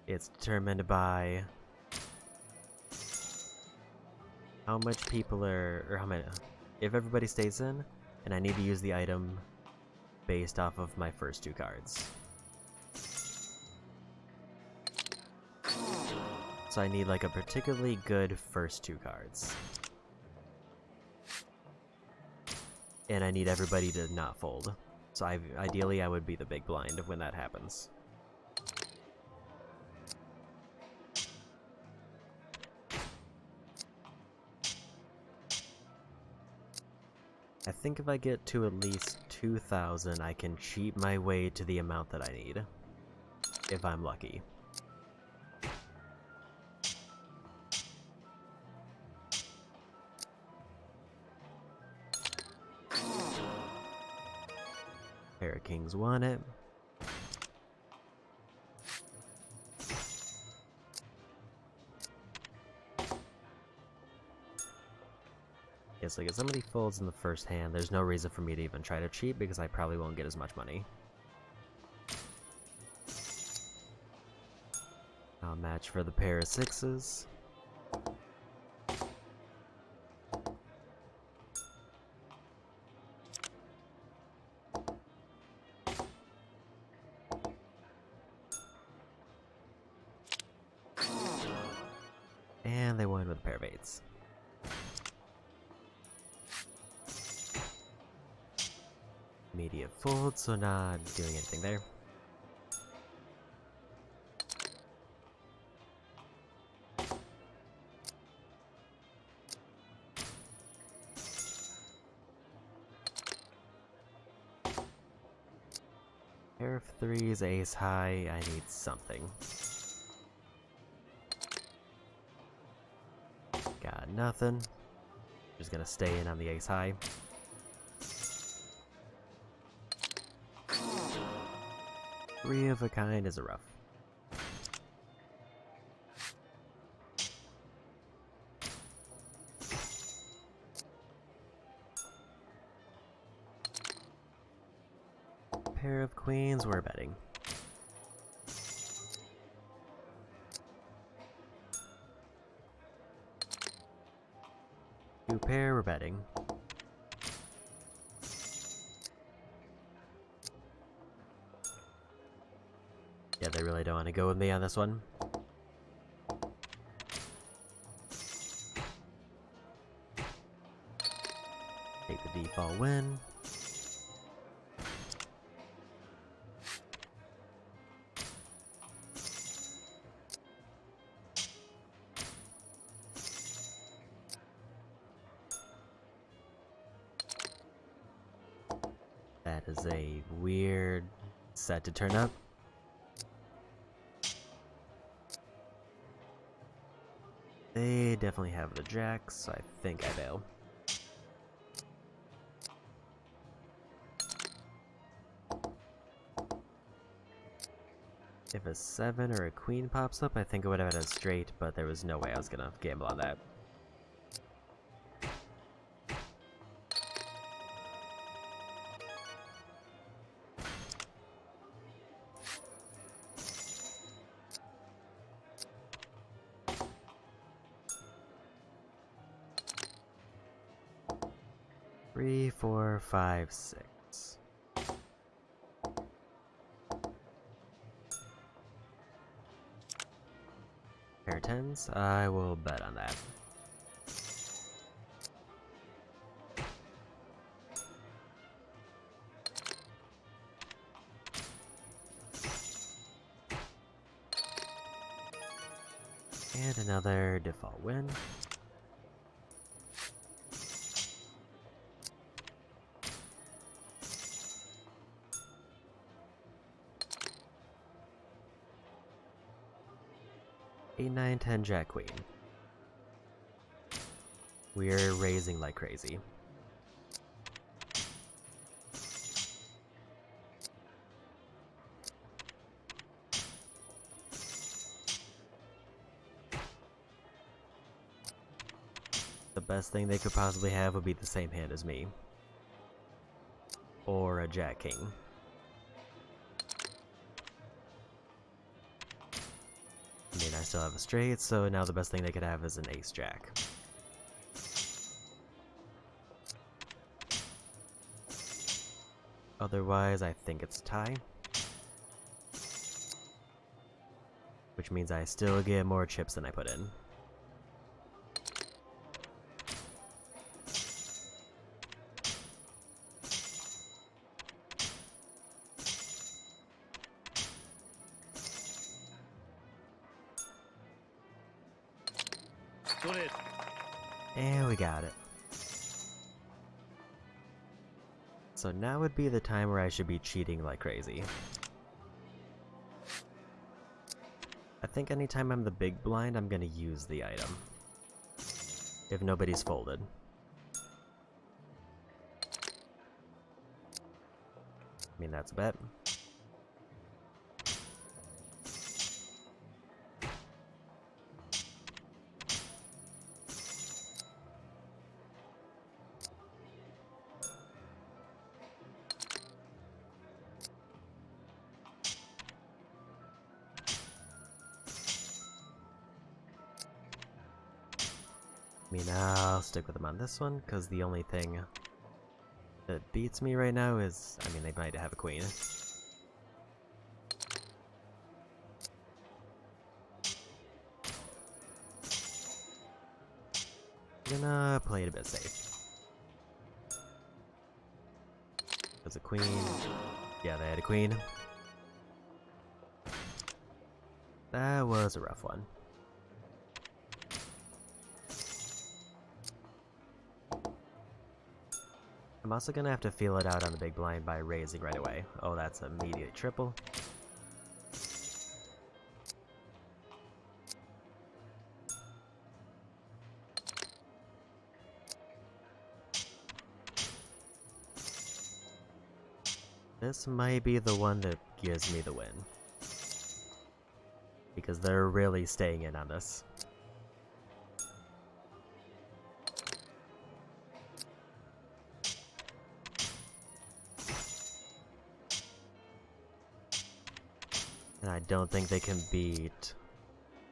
It's determined by how much people are, or how many, if everybody stays in, and I need to use the item based off of my first two cards. So I need like a particularly good first two cards. And I need everybody to not fold. So ideally I would be the big blind when that happens. I think if I get to at least 2,000, I can cheat my way to the amount that I need. If I'm lucky. Pair of kings won it. Yes, like if somebody folds in the first hand, there's no reason for me to even try to cheat because I probably won't get as much money. I'll match for the pair of sixes. And they won with a pair of eights. Immediate fold, so not doing anything there. Pair of threes, ace high, I need something. Got nothing. Just gonna stay in on the ace high. Three of a kind is a rough. Pair of queens, we're betting. Two pair, we're betting. Yeah, they really don't want to go with me on this one. Take the default win. That is a weird set to turn up. They definitely have the jacks, so I think I bail. If a 7 or a queen pops up, I think I would have had a straight, but there was no way I was gonna gamble on that. Three, 4, 5, 6. Pair of 10s, I will bet on that. And another default win. Eight, 9, 10, jack, queen. We're raising like crazy. The best thing they could possibly have would be the same hand as me. Or a jack king. I mean, I still have a straight, so now the best thing they could have is an ace jack. Otherwise, I think it's a tie. Which means I still get more chips than I put in. And we got it. So now would be the time where I should be cheating like crazy. I think anytime I'm the big blind, I'm gonna use the item. If nobody's folded. I mean, that's a bet. I mean, I'll stick with them on this one, because the only thing that beats me right now is, I mean, they might have a queen. I'm gonna play it a bit safe. There's a queen. Yeah, they had a queen. That was a rough one. I'm also gonna have to feel it out on the big blind by raising right away. Oh, that's immediate triple. This might be the one that gives me the win. Because they're really staying in on this. And I don't think they can beat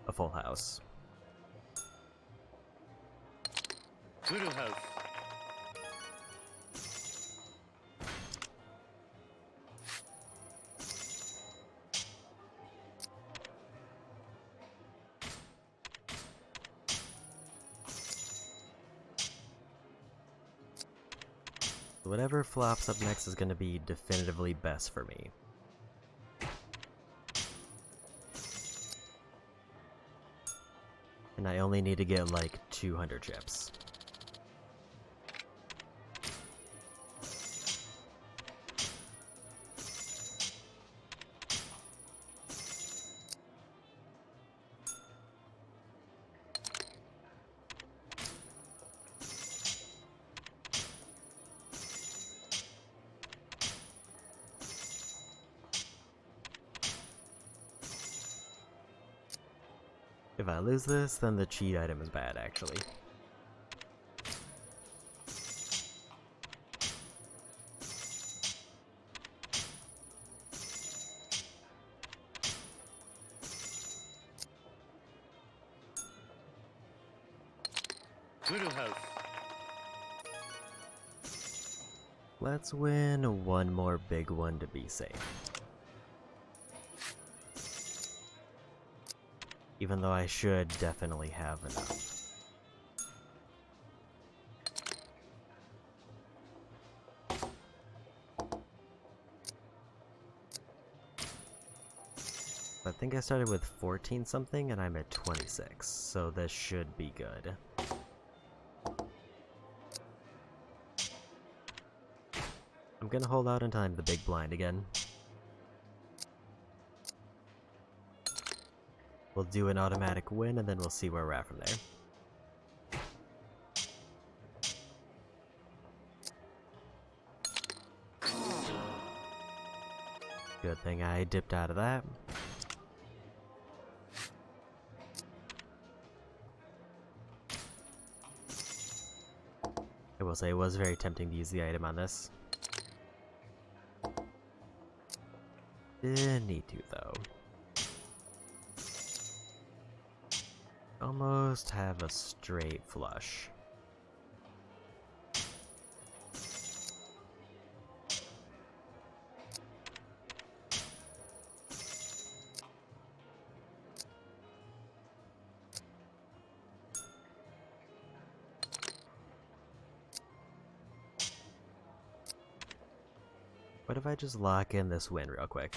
a full house. Full house. Whatever flops up next is going to be definitively best for me. And I only need to get like 200 chips. If I lose this, then the cheat item is bad, actually. Full house. Let's win one more big one to be safe. Even though I should definitely have enough. I think I started with 14 something and I'm at 26, so this should be good. I'm gonna hold out until I'm the big blind again. We'll do an automatic win and then we'll see where we're at from there. Good thing I dipped out of that. I will say it was very tempting to use the item on this. Didn't need to though. Almost have a straight flush. What if I just lock in this win real quick?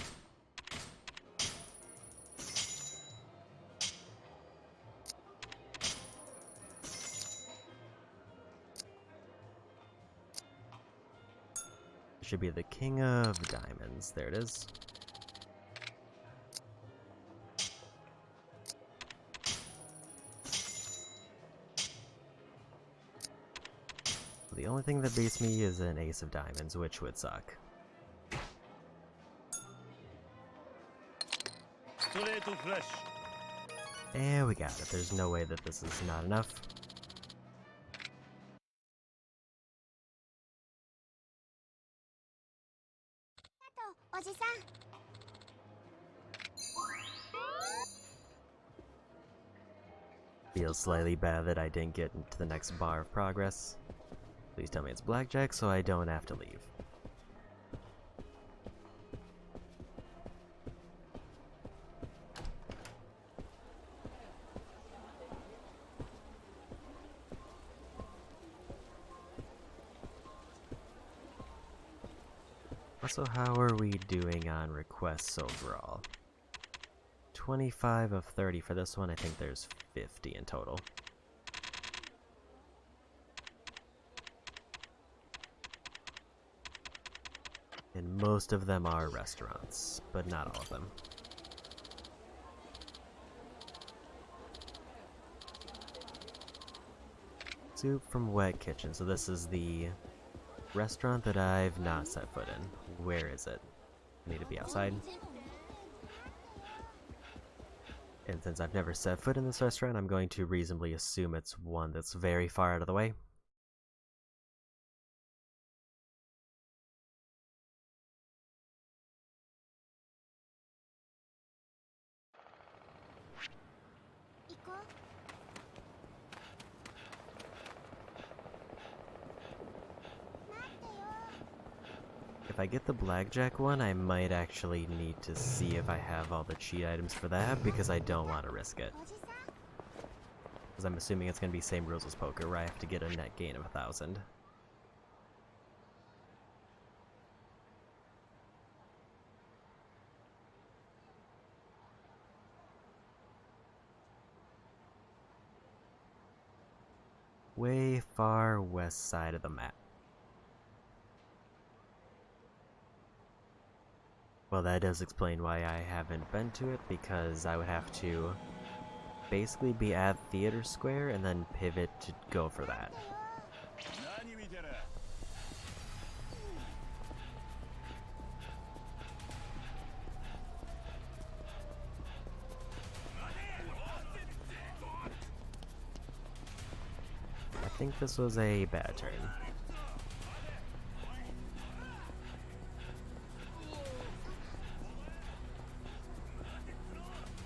Should be the king of diamonds. There it is. The only thing that beats me is an ace of diamonds, which would suck. Straight flash. And we got it. There's no way that this is not enough. Feels slightly bad that I didn't get into the next bar of progress. Please tell me it's blackjack so I don't have to leave. Also, how are we doing on requests overall? 25 of 30 for this one. I think there's 50 in total. And most of them are restaurants, but not all of them. Soup from Wet Kitchen. So this is the restaurant that I've not set foot in. Where is it? need to be outside. And since I've never set foot in this restaurant, I'm going to reasonably assume it's one that's very far out of the way. If I get the blackjack one, I might actually need to see if I have all the cheat items for that, because I don't want to risk it. Because I'm assuming it's going to be same rules as poker, where I have to get a net gain of 1,000. Way far west side of the map. Well, that does explain why I haven't been to it, because I would have to basically be at Theater Square and then pivot to go for that. I think this was a bad turn.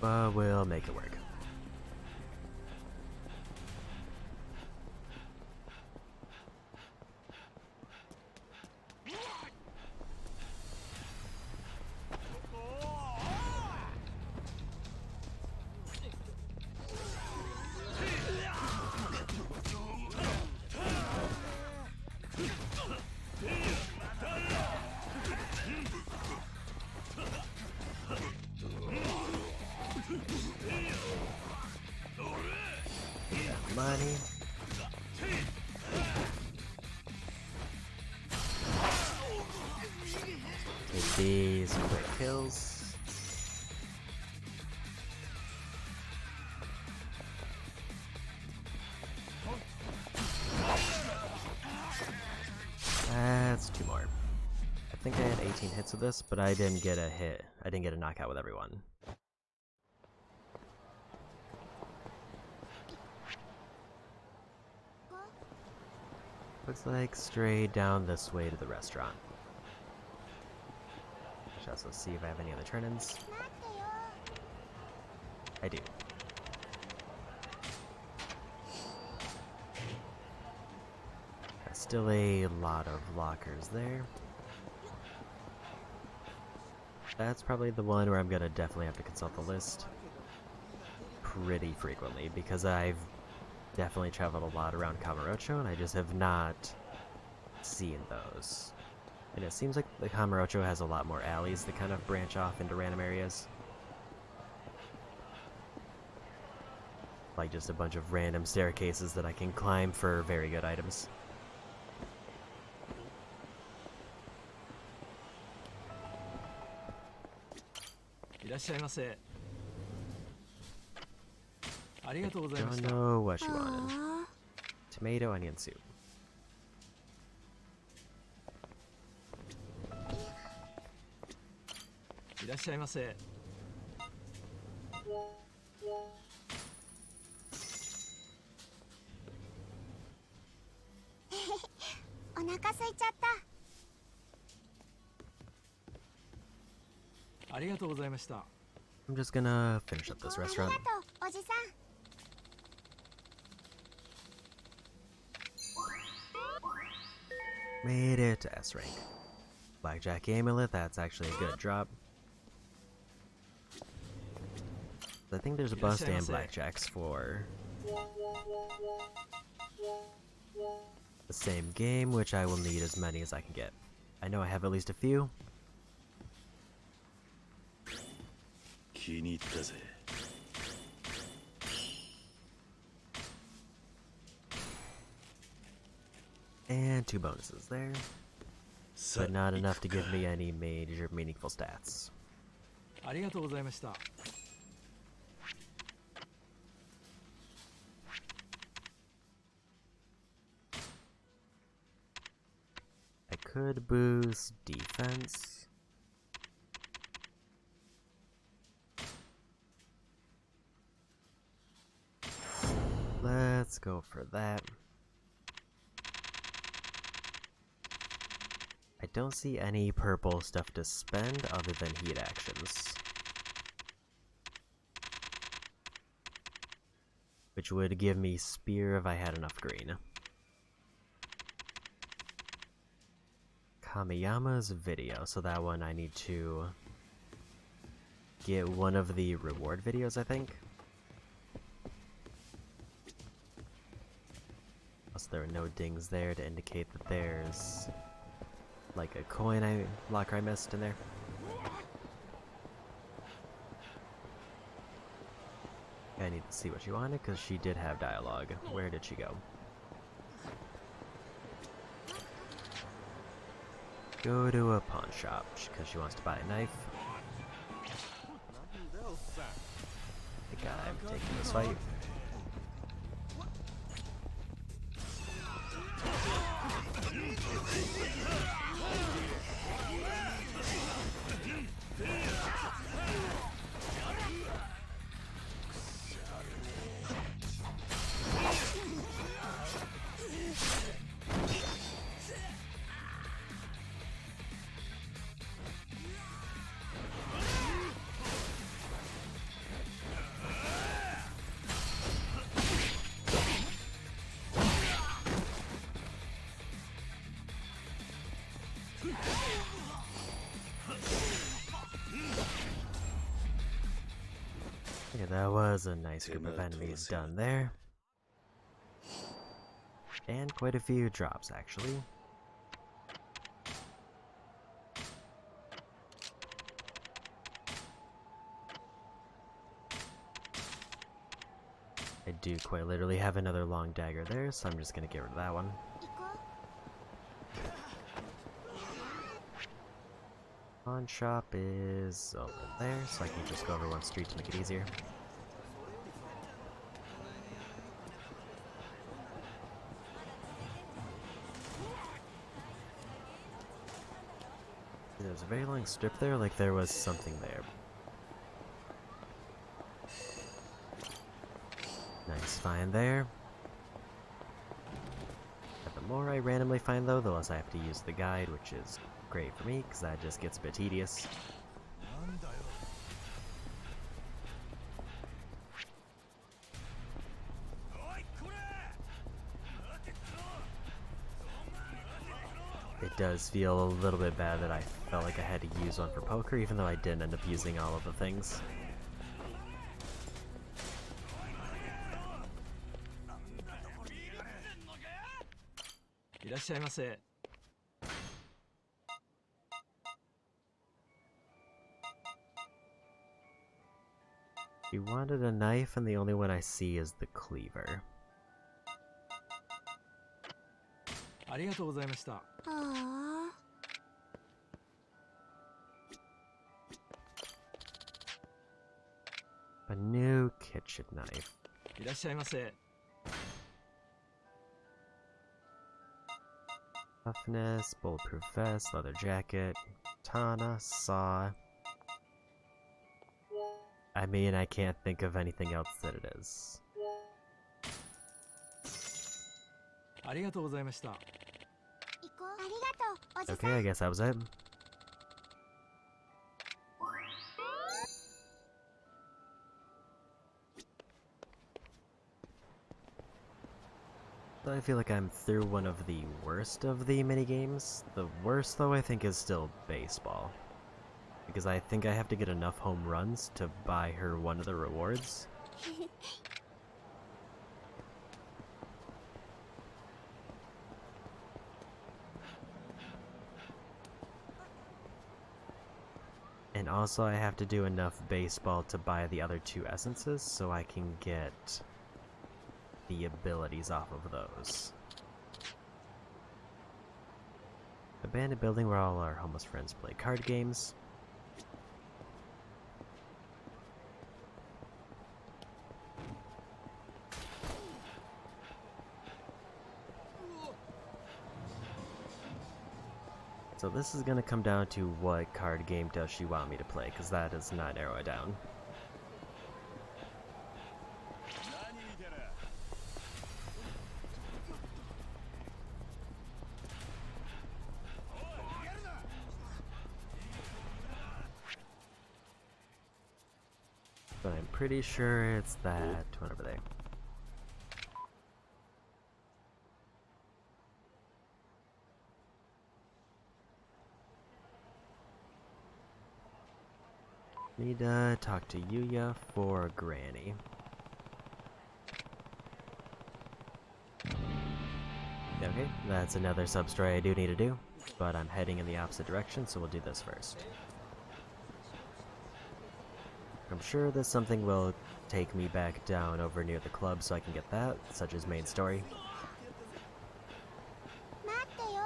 But we'll make it work. Money. Take these quick kills. That's 2 more. I think I had 18 hits of this, but I didn't get a hit. I didn't get a knockout with everyone. Looks like straight down this way to the restaurant. Should also see if I have any other turn-ins. I do. Still a lot of lockers there. That's probably the one where I'm gonna definitely have to consult the list pretty frequently, because I've definitely traveled a lot around Kamurocho, and I just have not seen those. And it seems like the Kamurocho has a lot more alleys that kind of branch off into random areas. Like just a bunch of random staircases that I can climb for very good items. Don't know what she wanted. Tomato onion soup. I'm just gonna finish up this restaurant. Made it to S rank. Blackjack amulet, that's actually a good drop. I think there's a bust and blackjacks for the same game, which I will need as many as I can get. I know I have at least a few. And 2 bonuses there, but not enough to give me any major meaningful stats. I could boost defense. let's go for that. I don't see any purple stuff to spend other than heat actions, which would give me spear if I had enough green. Kamiyama's video, so that one I need to get one of the reward videos, I think. Plus there are no dings there to indicate that there's like a coin locker I missed in there. I need to see what she wanted because she did have dialogue. Where did she go? Go to a pawn shop because she wants to buy a knife. I think I'm taking this fight. Okay, that was a nice group of enemies done there. And quite a few drops, actually. I do quite literally have another long dagger there, so I'm just gonna get rid of that one. 行こう Pawn shop is over there, so I can just go over one street to make it easier. There's a very long strip there, like there was something there. Nice find there. But the more I randomly find though, the less I have to use the guide, which is great for me, because that just gets a bit tedious. It does feel a little bit bad that I felt like I had to use one for poker, even though I didn't end up using all of the things. She wanted a knife, and the only one I see is the cleaver. ありがとうございました。ああ A new kitchen knife. いらっしゃいませ。 Toughness, bulletproof vest, leather jacket, katana, saw. I mean, I can't think of anything else that it is. ありがとうございました。 行こうありがとうおじさん Okay, I guess that was it. So I feel like I'm through one of the worst of the minigames. The worst, though, I think is still baseball. Because I think I have to get enough home runs to buy her one of the rewards. And also I have to do enough baseball to buy the other two essences so I can get the abilities off of those. Abandoned building where all our homeless friends play card games. So this is going to come down to what card game does she want me to play, because that does not narrow it down. pretty sure it's that one over there. Need to talk to Yuya for Granny. Okay, that's another sub-story I do need to do, but I'm heading in the opposite direction, so we'll do this first. I'm sure that something will take me back down over near the club so I can get that, such as main story. 待ってよ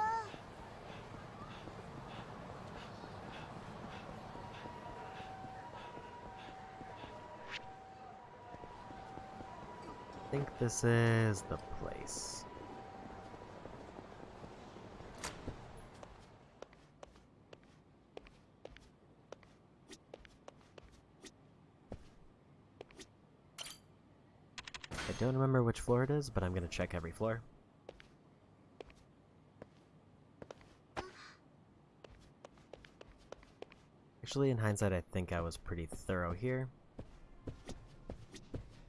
I think this is the place. I don't remember which floor it is, but I'm gonna check every floor. Actually, in hindsight, I think I was pretty thorough here.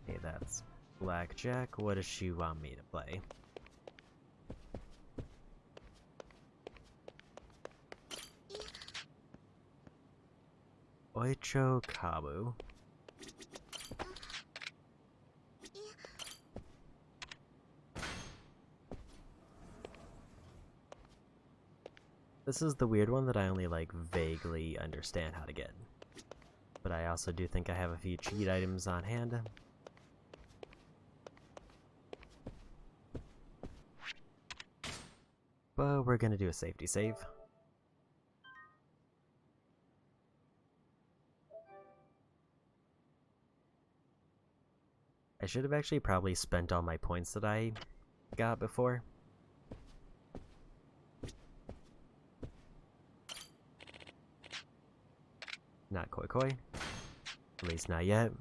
Okay, that's Blackjack. What does she want me to play? Oicho Kabu. This is the weird one that I only like vaguely understand how to get. But I also do think I have a few cheat items on hand. But we're gonna do a safety save. I should have actually probably spent all my points that I got before. Not Koi Koi. At least not yet.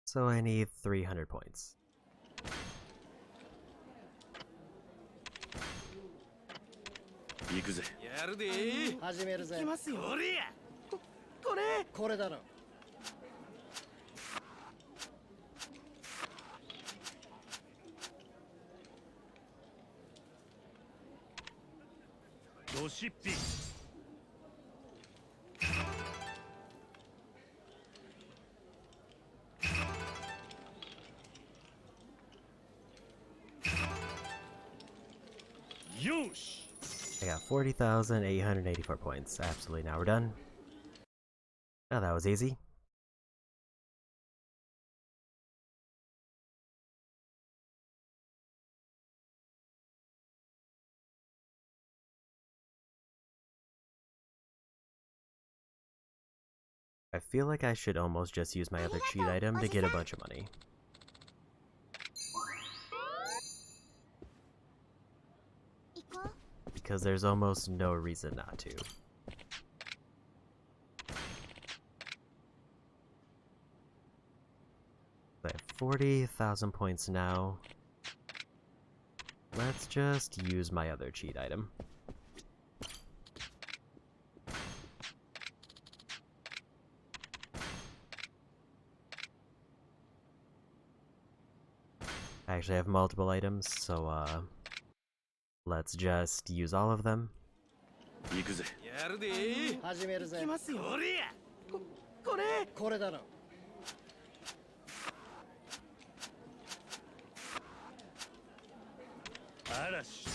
So I need 300 points.やるでー始めるぜいきますよこれやこれこれだろドシッピよし I got 40,884 points. Absolutely, now we're done. Oh, that was easy. I feel like I should almost just use my other cheat item to get a bunch of money. Because there's almost no reason not to. I have 40,000 points now. Let's just use my other cheat item. I actually have multiple items, so let's just use all of them. 行くぜやるでー始めるぜいきますよこれやこれこれだろ 嵐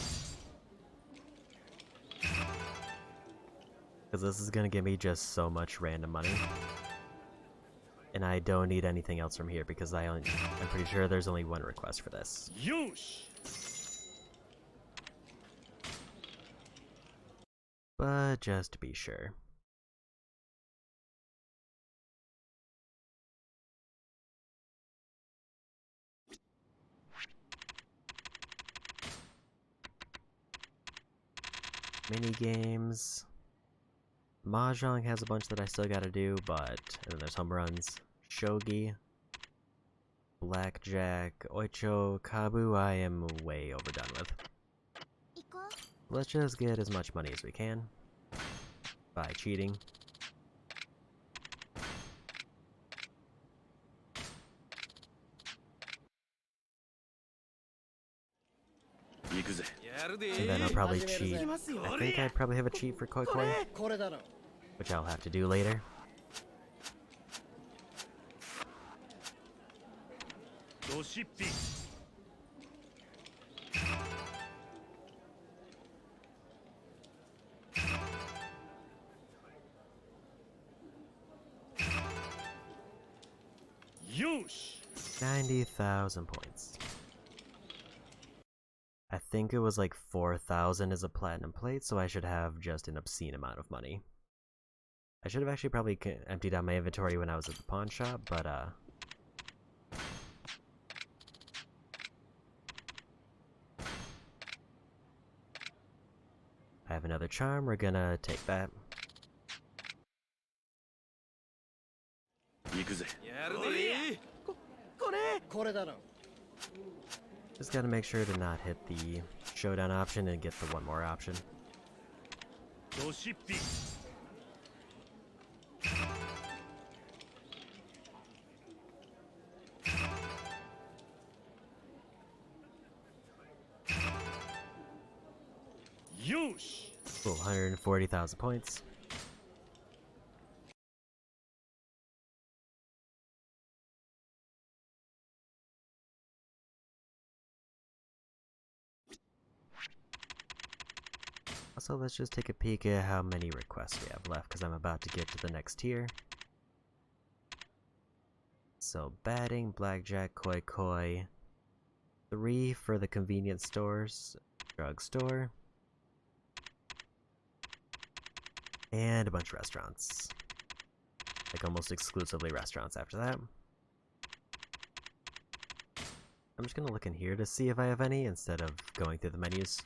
Because this is gonna give me just so much random money. And I don't need anything else from here because I'm pretty sure there's only one request for this. よし But just to be sure. Mini games. Mahjong has a bunch that I still gotta do, but... And then there's home runs. Shogi. Blackjack. Oicho. Kabu I am way overdone with. 行こう Let's just get as much money as we can. By cheating. And then I'll probably cheat. I think I probably have a cheat for Koi Koi, これだろ which I'll have to do later. ドシッピ よし 90,000 points. I think it was like 4,000 as a platinum plate, so I should have just an obscene amount of money. I should have actually probably emptied out my inventory when I was at the pawn shop, but I have another charm, we're gonna take that. 行くぜやるでこれこれだろ Just gotta make sure to not hit the showdown option and get the one more option. ドシッピ よし Cool, 140,000 points. Also, let's just take a peek at how many requests we have left, because I'm about to get to the next tier. So, batting, blackjack, koi koi. 3 for the convenience stores, drugstore. And a bunch of restaurants. Like almost exclusively restaurants after that. I'm just gonna look in here to see if I have any instead of going through the menus.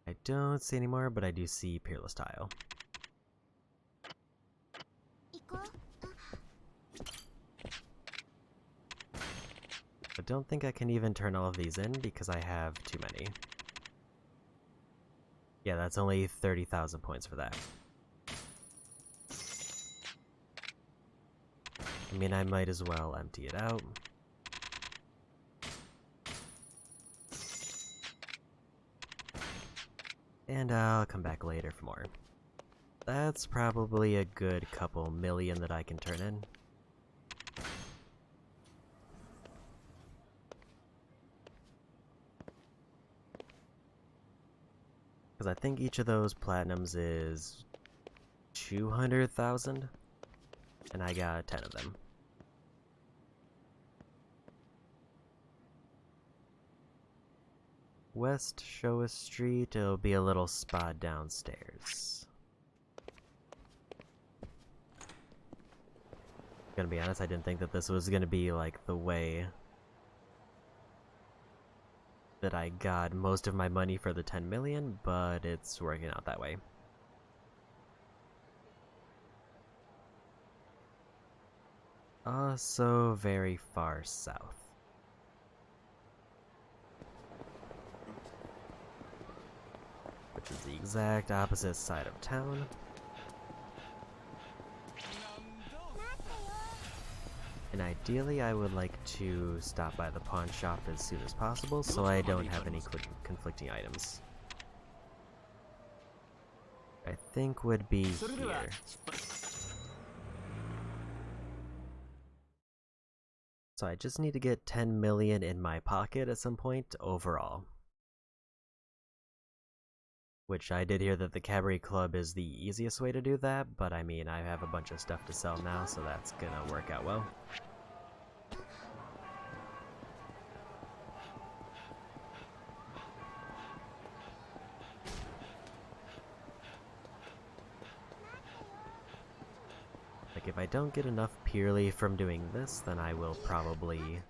I don't see any more, but I do see Peerless Tile. 行こう I don't think I can even turn all of these in because I have too many. Yeah, that's only 30,000 points for that. I mean, I might as well empty it out. And I'll come back later for more. That's probably a good couple million that I can turn in. Because I think each of those platinums is 200,000, and I got 10 of them. West Showa Street, it'll be a little spot downstairs. Gonna be honest, I didn't think that this was gonna be like the way that I got most of my money for the 10 million, but it's working out that way. Also very far south. Which is the exact opposite side of town. And ideally I would like to stop by the pawn shop as soon as possible so I don't have any conflicting items. I think would be here. So I just need to get 10 million in my pocket at some point overall. Which I did hear that the Cabaret Club is the easiest way to do that, but I mean, I have a bunch of stuff to sell now, so that's gonna work out well. if I don't get enough purely from doing this, then I will probably い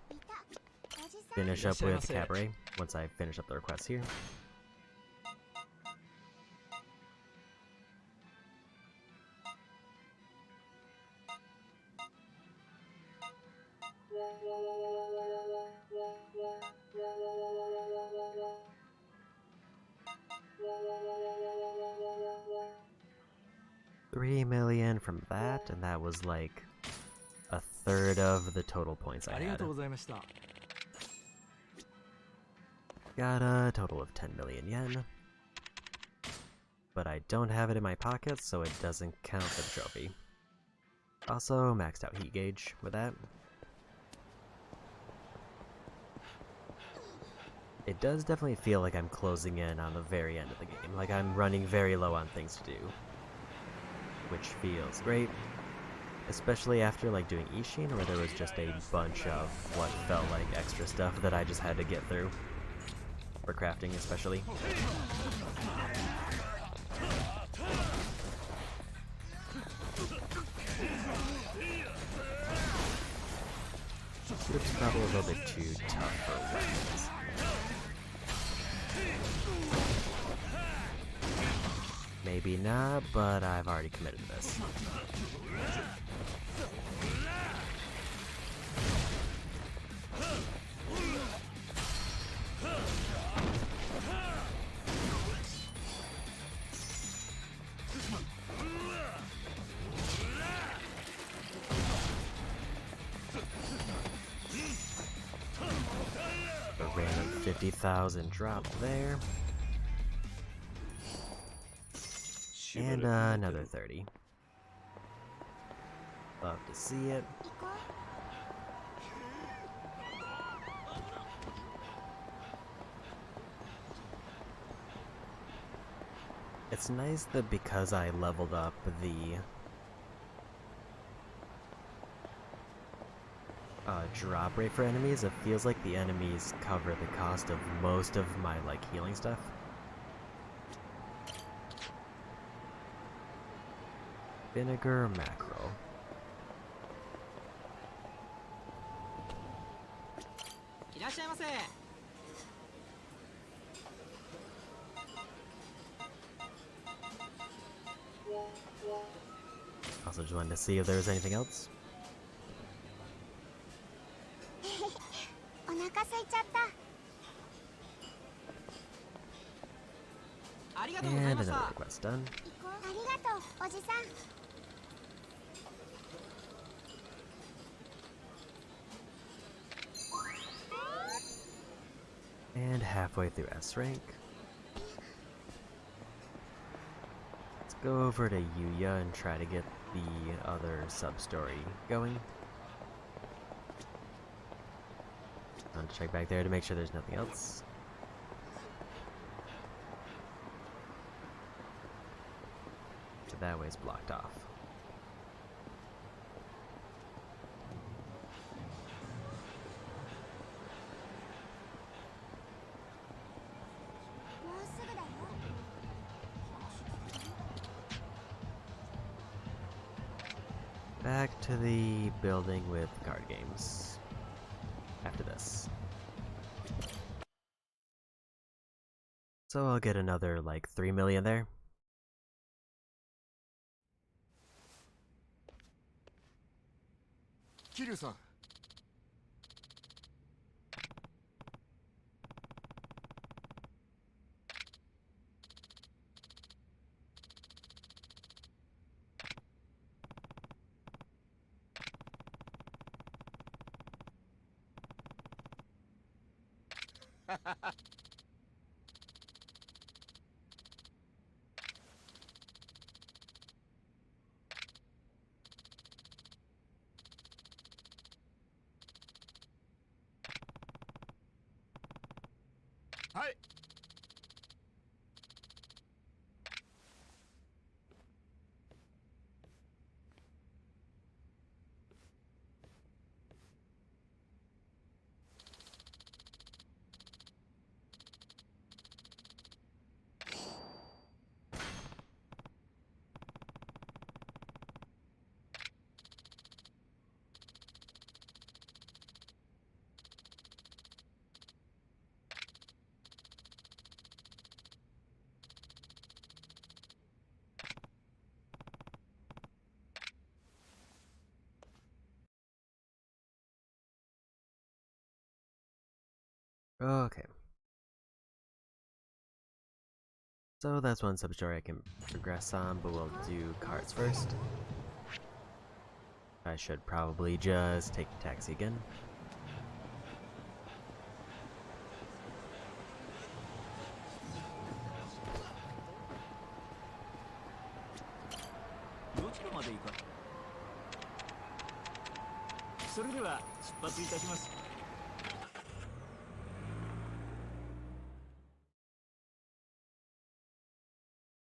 たおじさん finish up with Cabaret once I finish up the requests here. $3 million from that, and that was like a third of the total points I ありが had. とうございました Got a total of 10 million yen. But I don't have it in my pockets, so it doesn't count for the trophy. Also, maxed out heat gauge with that. It does definitely feel like I'm closing in on the very end of the game, like I'm running very low on things to do. Which feels great. Especially after like doing Ishin, where there was just a bunch of what felt like extra stuff that I just had to get through. For crafting especially. It's probably a little bit too tough for weapons. Maybe not, but I've already committed to this. A random 50,000 drop there. And another 30. Love to see it. 行こう It's nice that because I leveled up the drop rate for enemies, it feels like the enemies cover the cost of most of my like healing stuff. Vinegar mackerel. Also just wanted to see if there was anything else. お腹空いちゃった And another request done. 行こうありがとうおじさん And halfway through S rank. Let's go over to Yuya and try to get the other sub-story going. I'll check back there to make sure there's nothing else. So that way's blocked off. Back to the building with card games. After this. So I'll get another like 3 million there. Kiryu-san. Hi. Okay. So that's one sub-story I can progress on, but we'll do cards first. I should probably just take the taxi again.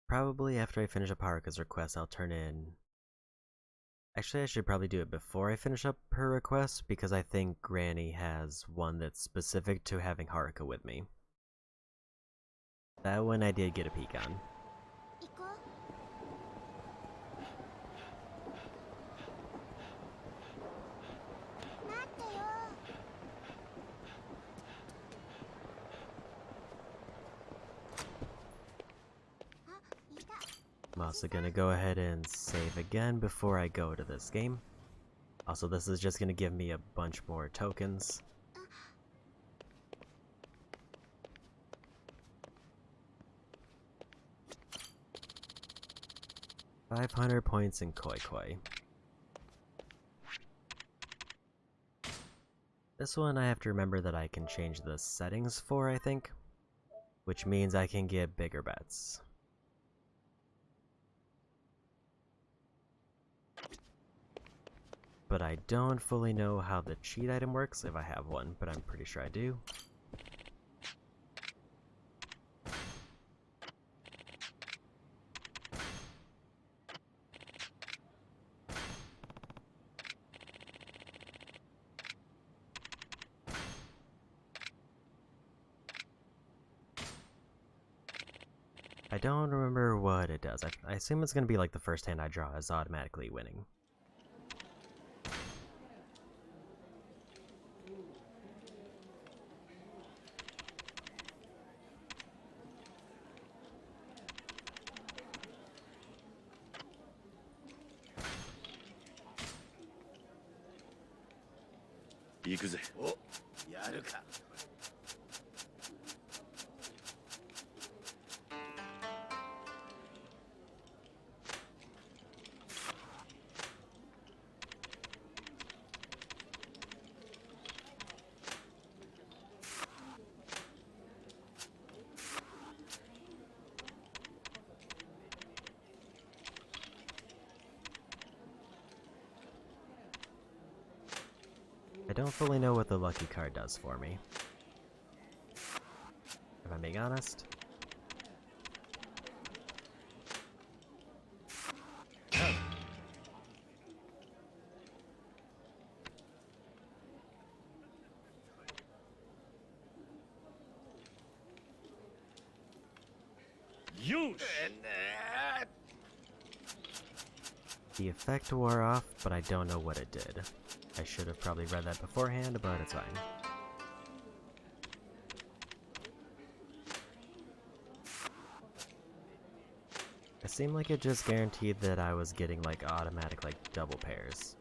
Probably after I finish up Haruka's request, I'll turn in... Actually, I should probably do it before I finish up her request, because I think Granny has one that's specific to having Haruka with me. That one I did get a peek on. 行こう。待ってよ。あ、いた。 I'm also gonna go ahead and save again before I go to this game. Also, this is just gonna give me a bunch more tokens. $500 points in Koi Koi. This one I have to remember that I can change the settings for, I think, which means I can get bigger bets. But I don't fully know how the cheat item works, if I have one, but I'm pretty sure I do. I don't remember what it does. I assume it's going to be like the first hand I draw is automatically winning. Yakuza. おやるか I don't fully know what the lucky card does for me, if I'm being honest. The effect wore off, but I don't know what it did. I should have probably read that beforehand, but it's fine. It seemed like it just guaranteed that I was getting like automatic like double pairs.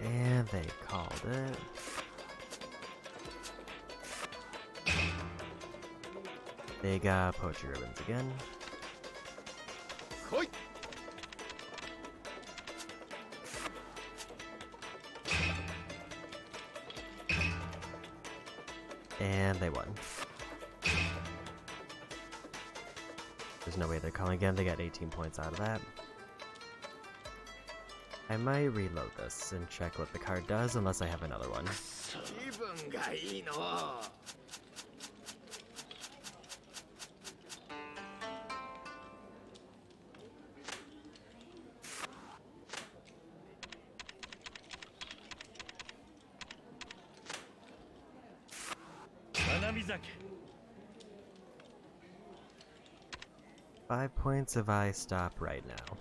And they called it. They got poetry ribbons again. And they won. There's no way they're calling again. They got 18 points out of that. I might reload this and check what the card does unless I have another one. 気分がいいの I 鏡酒 5 points if I stop right now.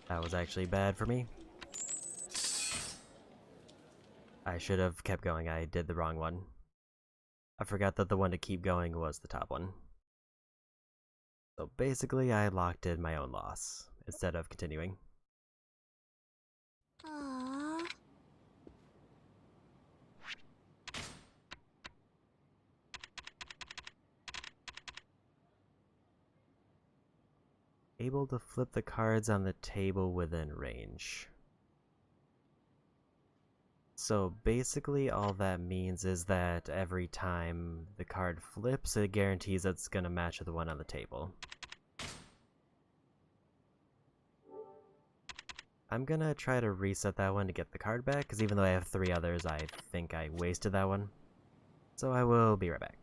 That was actually bad for me. I should have kept going. I did the wrong one. I forgot that the one to keep going was the top one. So basically, I locked in my own loss instead of continuing. ああ Able to flip the cards on the table within range. So basically all that means is that every time the card flips, it guarantees that it's gonna match with the one on the table. I'm gonna try to reset that one to get the card back, because even though I have 3 others, I think I wasted that one. So I will be right back.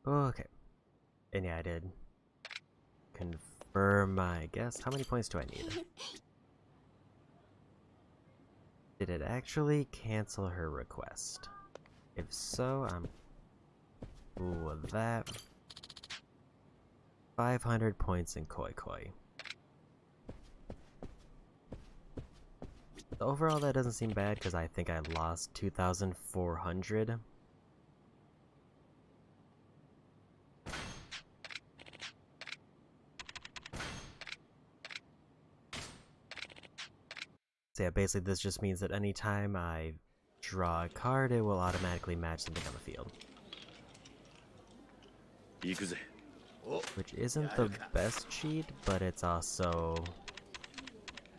Okay. And yeah, I did confirm my guess. How many points do I need? Did it actually cancel her request? If so, I'm cool with that. 500 points in Koi Koi. So overall, that doesn't seem bad because I think I lost 2,400. So yeah, basically this just means that anytime I draw a card, it will automatically match something on the field. 行くぜ Which isn't the best cheat, but it's also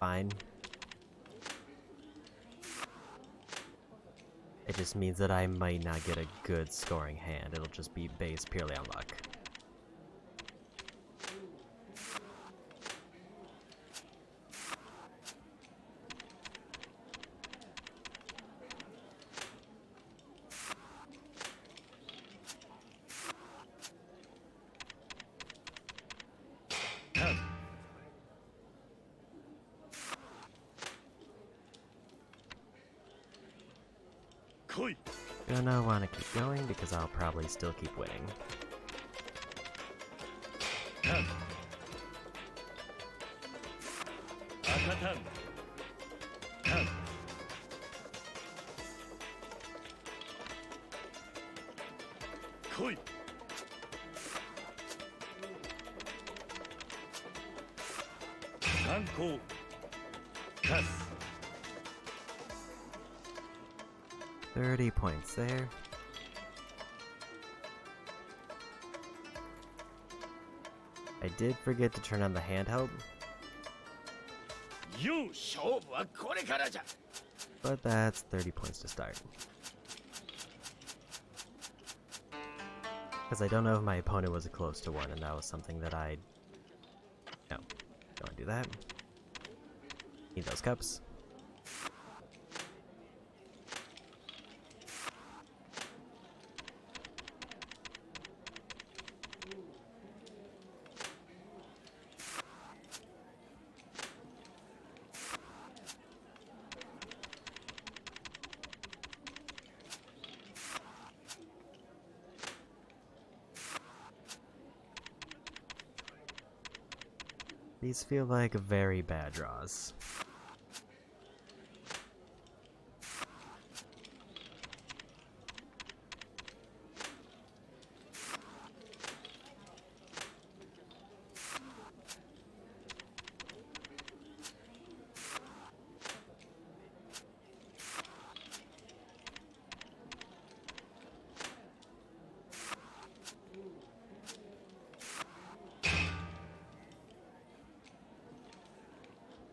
fine. It just means that I might not get a good scoring hand. It'll just be based purely on luck. Gonna wanna keep going because I'll probably still keep winning. Koi. Sanko. Pass. 30 points there. I did forget to turn on the handheld, 勝負はこれからじゃ but that's 30 points to start. Because I don't know if my opponent was close to 1, and that was something that I... No, don't want to do that. Need those cups. These feel like very bad draws.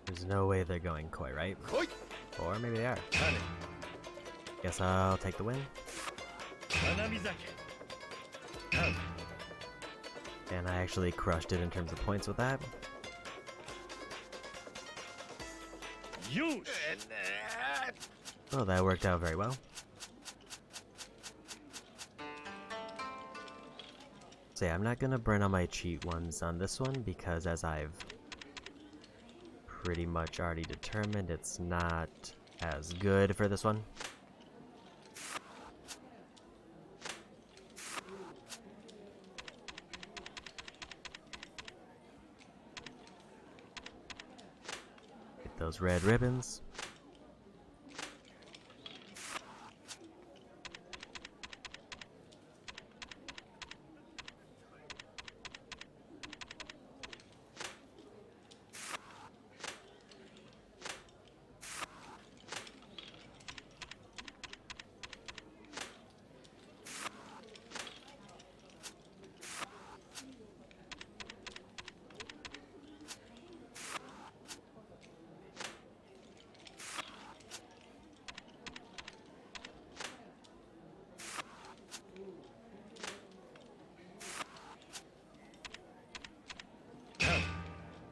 There's no way they're going koi, right? Or maybe they are. Guess I'll take the win. And I actually crushed it in terms of points with that. Oh, that worked out very well. So yeah, I'm not gonna burn on my cheat ones on this one because as I've pretty much already determined, it's not as good for this one. Get those red ribbons.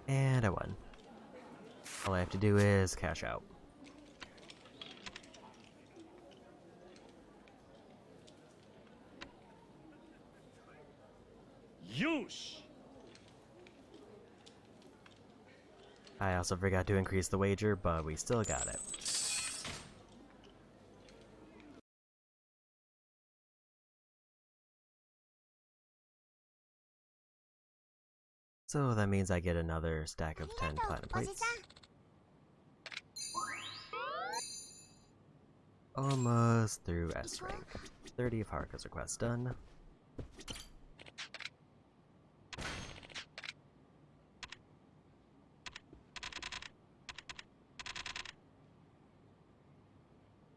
And I won. All I have to do is cash out. I also forgot to increase the wager, but we still got it. So that means I get another stack of 10 platinum plates. Almost through S rank. 30 of Haruka's requests done.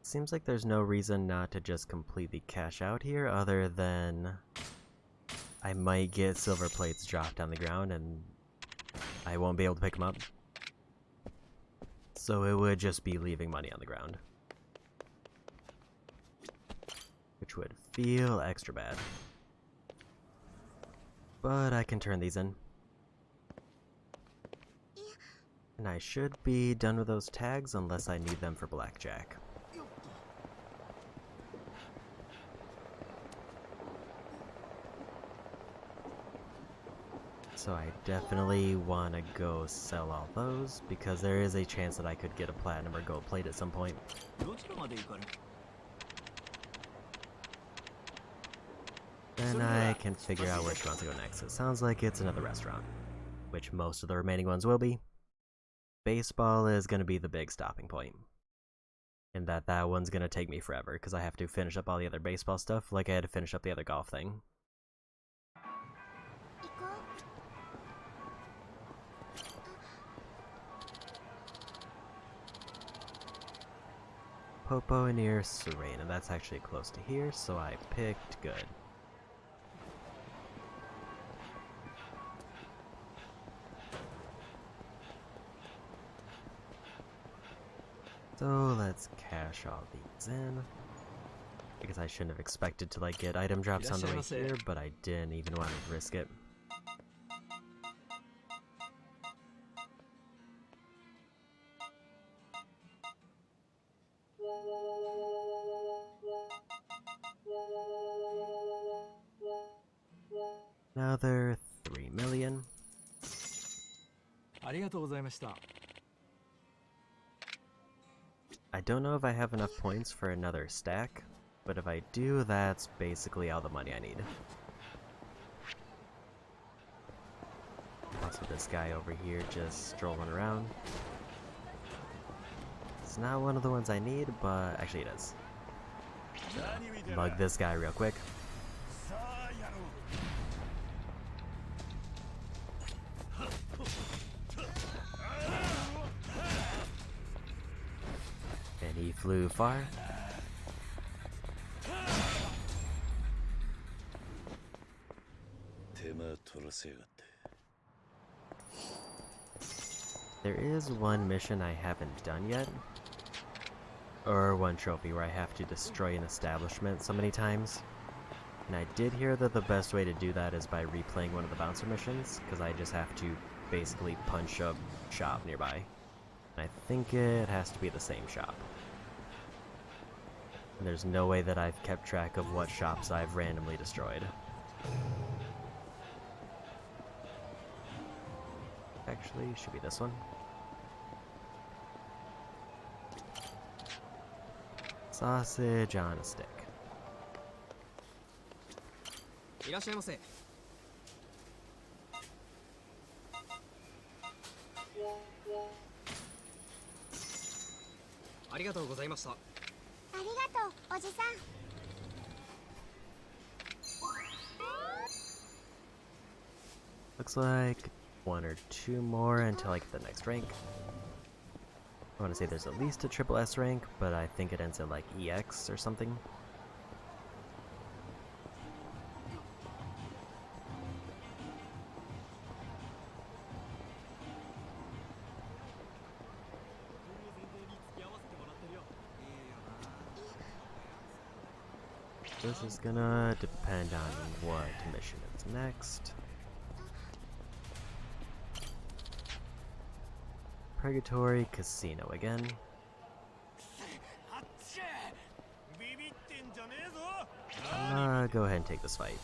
Seems like there's no reason not to just completely cash out here other than I might get silver plates dropped on the ground and I won't be able to pick them up. So it would just be leaving money on the ground. Which would feel extra bad. But I can turn these in. And I should be done with those tags unless I need them for blackjack. So I definitely want to go sell all those, because there is a chance that I could get a platinum or gold plate at some point. Then I can figure out where she wants to go next. It sounds like it's another restaurant, which most of the remaining ones will be. Baseball is going to be the big stopping point. And that one's going to take me forever, because I have to finish up all the other baseball stuff, like I had to finish up the other golf thing. Popo near Serena, that's actually close to here, so I picked good. So let's cash all these in. Because I shouldn't have expected to like get item drops on the way here, but I didn't even want to risk it. Another 3 million. I don't know if I have enough points for another stack, but if I do, that's basically all the money I need. Plus with this guy over here just strolling around. It's not one of the ones I need, but actually it is. So, mug this guy real quick. And he flew far. There is one mission I haven't done yet, or one trophy where I have to destroy an establishment so many times. And I did hear that the best way to do that is by replaying one of the bouncer missions, because I just have to basically punch a shop nearby. And I think it has to be the same shop. And there's no way that I've kept track of what shops I've randomly destroyed. Actually, should be this one. Sausage on a stick. いらっしゃいませ。ありがとうございました。ありがとう、おじさん。 Looks like one or two more until I get the next rank. I want to say there's at least a triple S rank, but I think it ends at like EX or something. This is gonna depend on what mission is next. Purgatory Casino again. Go ahead and take this fight.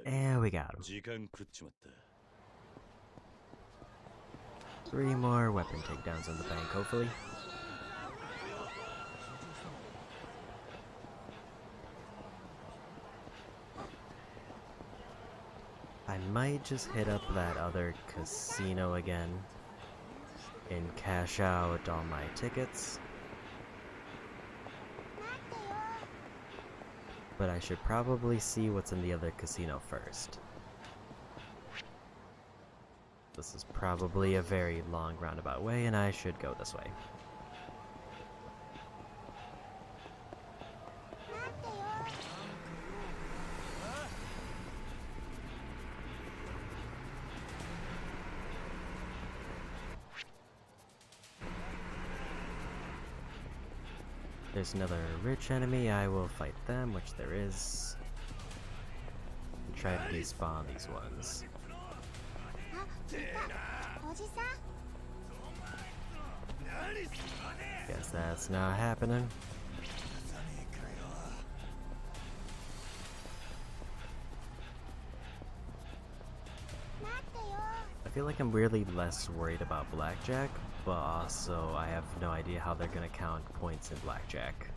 And we got him. 3 more weapon takedowns in the bank, hopefully. I might just hit up that other casino again and cash out all my tickets. But I should probably see what's in the other casino first. This is probably a very long roundabout way, and I should go this way. There's another rich enemy, I will fight them, which there is. And try to despawn these ones. おじさん。 Guess that's not happening. I feel like I'm weirdly less worried about blackjack, but also I have no idea how they're gonna count points in blackjack.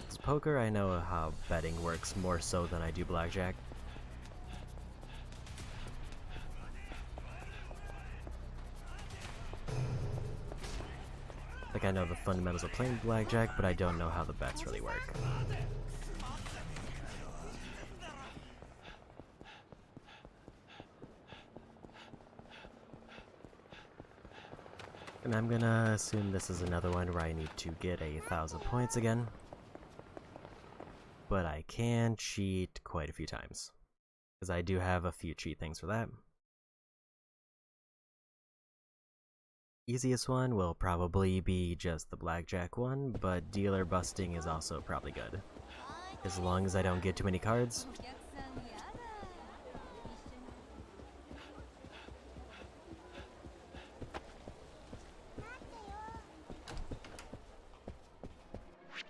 It's poker, I know how betting works more so than I do blackjack. Like, I know the fundamentals of playing blackjack, but I don't know how the bets really work. And I'm gonna assume this is another one where I need to get 1,000 points again. But I can cheat quite a few times, because I do have a few cheat things for that. Easiest one will probably be just the blackjack one, but dealer busting is also probably good. As long as I don't get too many cards.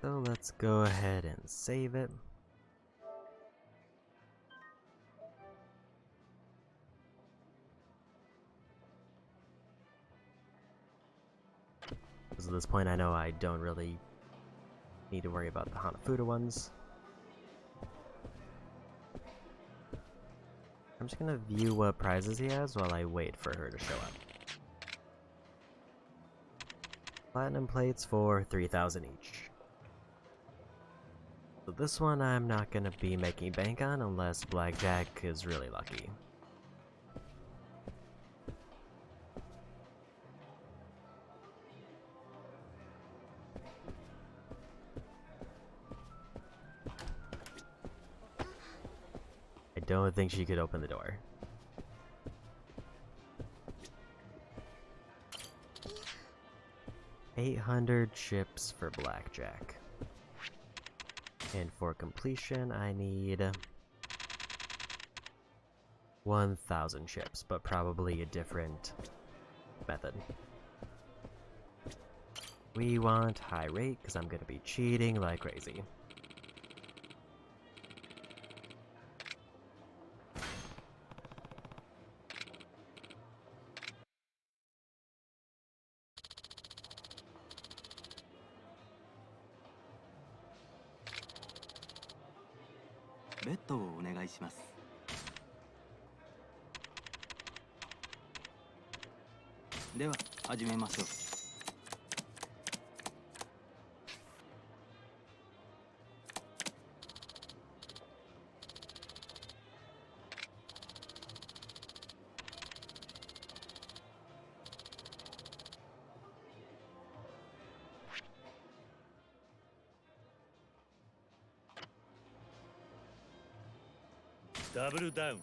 So let's go ahead and save it. Because at this point I know I don't really need to worry about the Hanafuda ones. I'm just gonna view what prizes he has while I wait for her to show up. Platinum plates for 3,000 each. So this one I'm not gonna be making bank on unless Blackjack is really lucky. I don't think she could open the door. $800 chips for Blackjack. And for completion, I need 1,000 chips, but probably a different method. We want high rate, because I'm going to be cheating like crazy. Double down.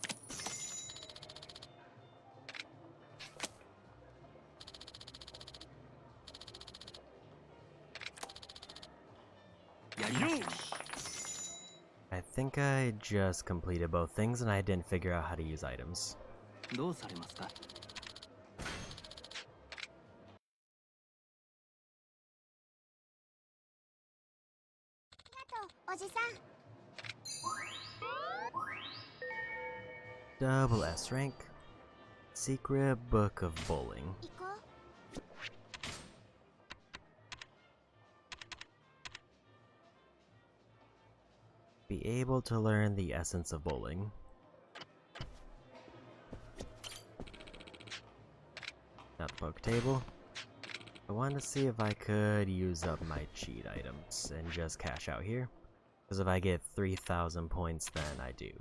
I think I just completed both things and I didn't figure out how to use items. どうされますか？おじさん。 Double S rank. Secret Book of Bowling. 行こう。 Be able to learn the essence of bowling. Not the poke table. I wanted to see if I could use up my cheat items and just cash out here. Because if I get 3,000 points, then I do.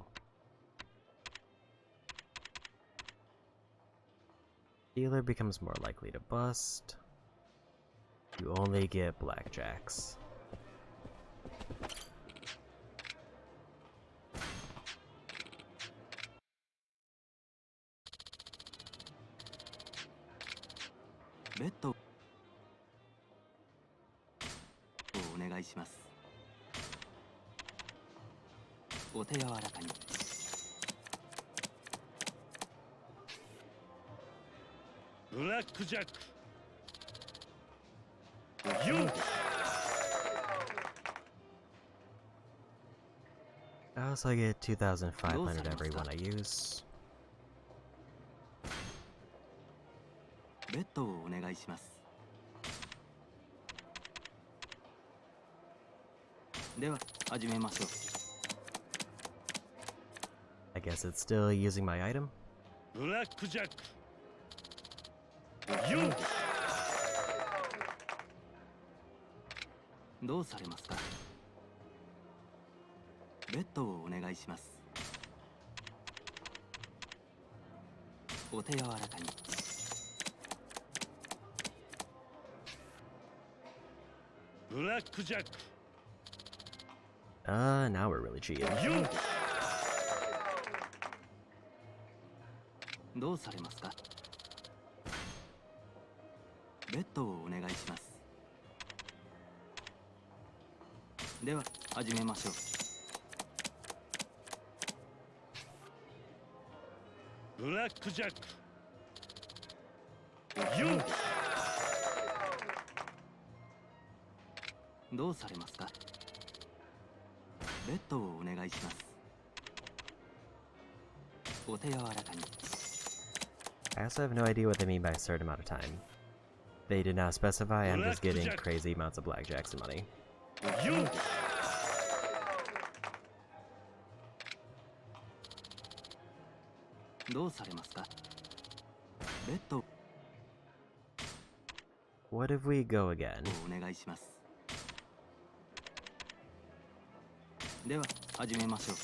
Dealer becomes more likely to bust. You only get blackjacks. Bet をお願いします。お手柔らかに。ブラックジャック。You. I also get 2,500 every one I use. ベッドをお願いします。では始めましょう。I guess it's still using my item. ブラックジャック。You. どうされますか？ベッドをお願いします。お手柔らかに。ブラックジャック。Now we're really cheating. You. どうされますか？ベッドをお願いします。では始めましょう。ブラックジャック。You. どうされますか。ベッドをお願いします。お手柔らかに。 I also have no idea what they mean by a certain amount of time. They did not specify, I'm just getting crazy amounts of blackjacks and money. どうされますか。ベッドを What if we go again? お願いします。では始めましょう。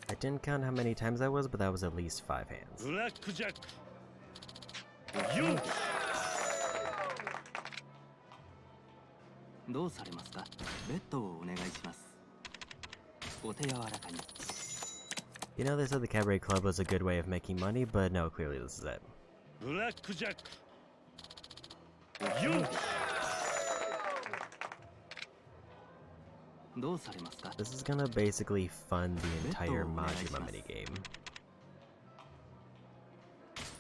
I didn't count how many times that was, but that was at least 5 hands. ブラックジャックユーどうされますか。ベッドをお願いします。お手柔らかに。 You know, they said the cabaret club was a good way of making money, but no, clearly this is it. ブラックジャックユーどうされますか。 This is gonna basically fund the entire Majima minigame.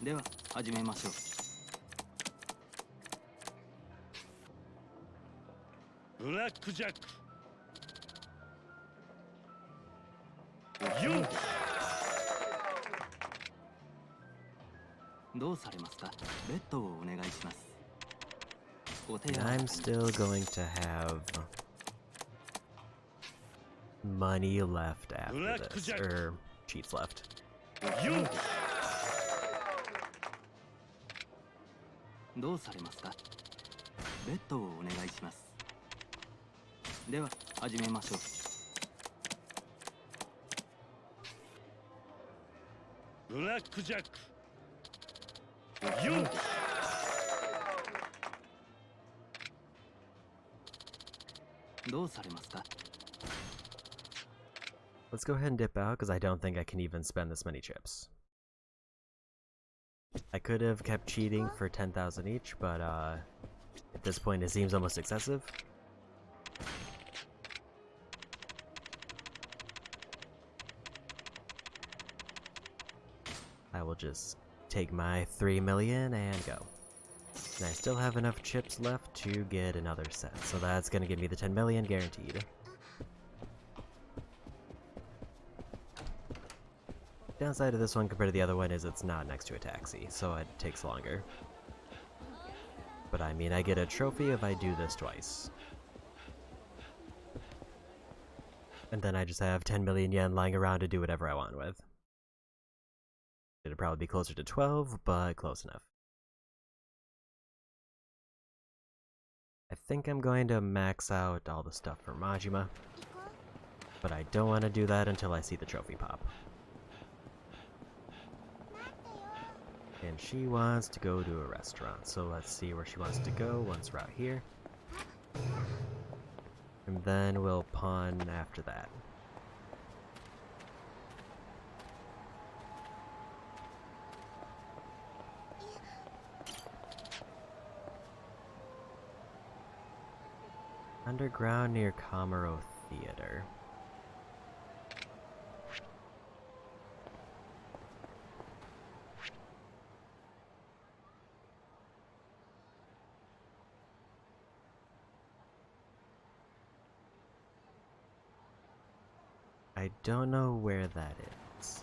では始めましょう。 ブラックジャックユーどうされますか。ベッドをお願いします。お手柔 And らか I'm に。 still going to have money left after this, or cheats left. ユーどうされますか。ベッドをお願いします。では始めましょう。 ブラックジャックユーどうされますか。 Let's go ahead and dip out, because I don't think I can even spend this many chips. I could have kept cheating for 10,000 each, but at this point it seems almost excessive. I will just take my 3 million and go. And I still have enough chips left to get another set, so that's gonna give me the 10 million guaranteed. Downside of this one compared to the other one is it's not next to a taxi, so it takes longer. But I mean, I get a trophy if I do this twice. And then I just have 10 million yen lying around to do whatever I want with. It'd probably be closer to 12, but close enough. I think I'm going to max out all the stuff for Majima, but I don't want to do that until I see the trophy pop. And she wants to go to a restaurant, so let's see where she wants to go once we're out here. And then we'll pawn after that. Underground near Kamaro Theater. I don't know where that is.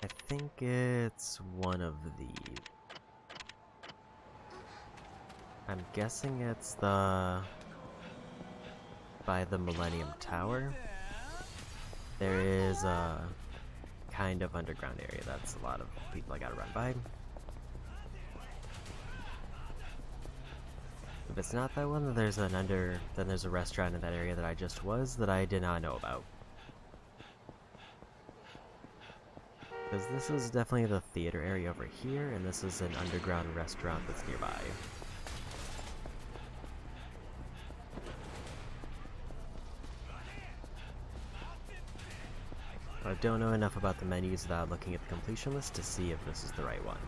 I think it's one of the... I'm guessing it's the... by the Millennium Tower. There is a kind of underground area that's a lot of people I gotta run by. If it's not that one, then there's a restaurant in that area that I just was that I did not know about. Because this is definitely the theater area over here, and this is an underground restaurant that's nearby. I don't know enough about the menus without looking at the completion list to see if this is the right one.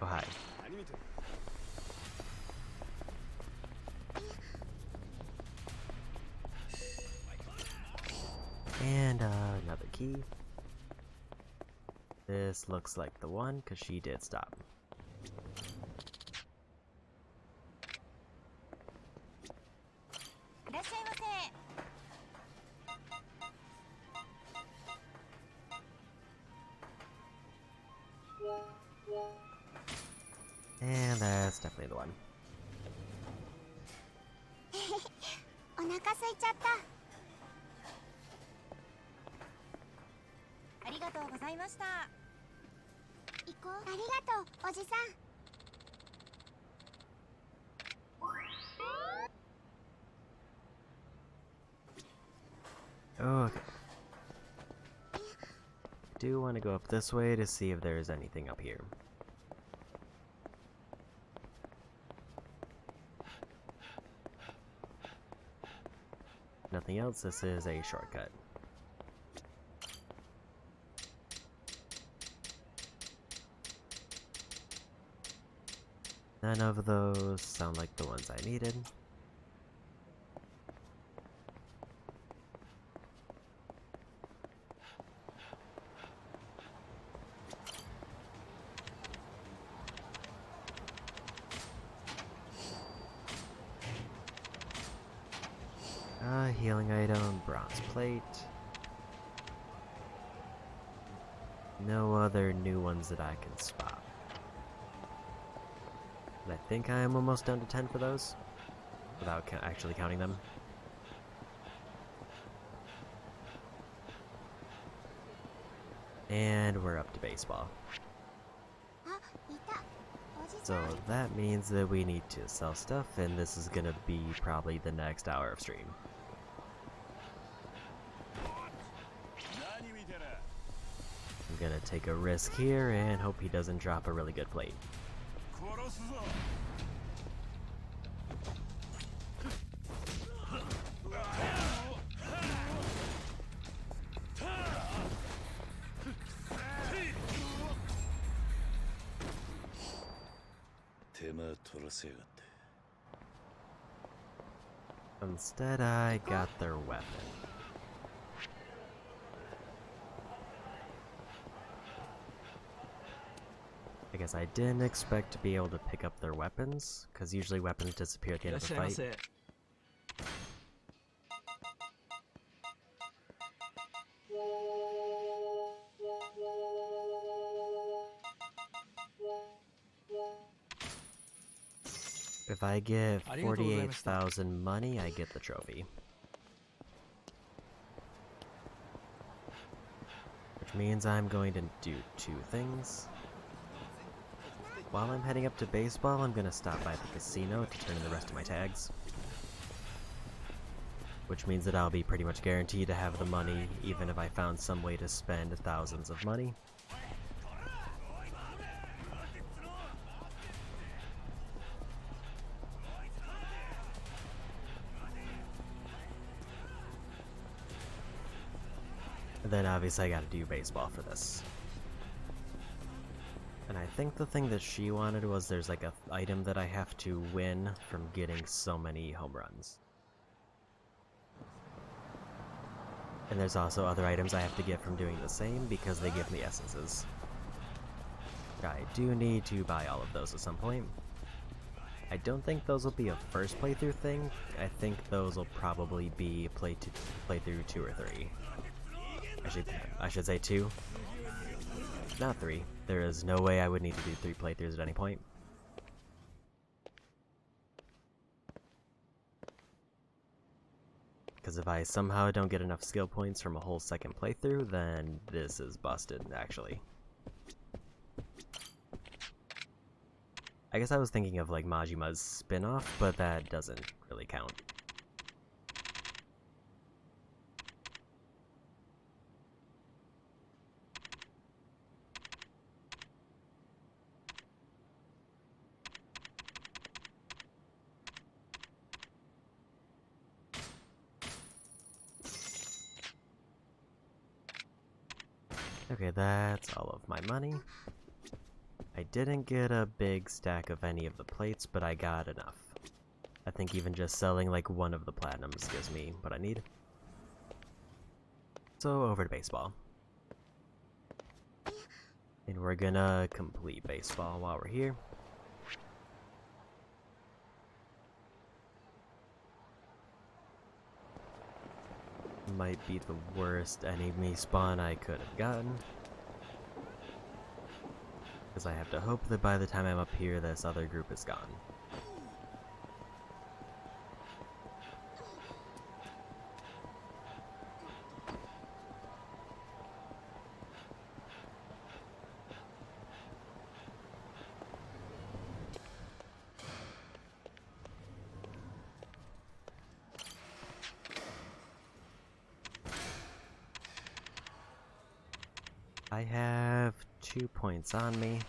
Oh, hi. And another key. This looks like the one, because she did stop. And that's definitely the one. お腹空いちゃった。ありがとうございました。行こう。ありがとう、おじさん。Oh, okay. Do want to go up this way to see if there's anything up here. Nothing else, this is a shortcut. None of those sound like the ones I needed. Healing item, bronze plate. No other new ones that I can spot. And I think I am almost down to 10 for those, without actually counting them. And we're up to baseball. So that means that we need to sell stuff, and this is gonna be probably the next hour of stream. I'm gonna take a risk here and hope he doesn't drop a really good plate. Instead, I got their weapon. I guess I didn't expect to be able to pick up their weapons, because usually weapons disappear at the end of the fight. If I get 48,000 money, I get the trophy. Which means I'm going to do two things. While I'm heading up to baseball, I'm going to stop by the casino to turn in the rest of my tags. Which means that I'll be pretty much guaranteed to have the money, even if I found some way to spend thousands of money. And then obviously I gotta do baseball for this. And I think the thing that she wanted was there's like a item that I have to win from getting so many home runs. And there's also other items I have to get from doing the same because they give me essences. I do need to buy all of those at some point. I don't think those will be a first playthrough thing. I think those will probably be playthrough 2 or 3. I should say 2. Not 3. There is no way I would need to do 3 playthroughs at any point. because if I somehow don't get enough skill points from a whole second playthrough, then this is busted, actually. I guess I was thinking of like Majima's spin-off, but that doesn't really count. Okay, that's all of my money. I didn't get a big stack of any of the plates, but I got enough. I think even just selling like one of the platinums gives me what I need. So over to baseball. And we're gonna complete baseball while we're here. Might be the worst enemy spawn I could have gotten. Because I have to hope that by the time I'm up here, this other group is gone. I have 2 points on me.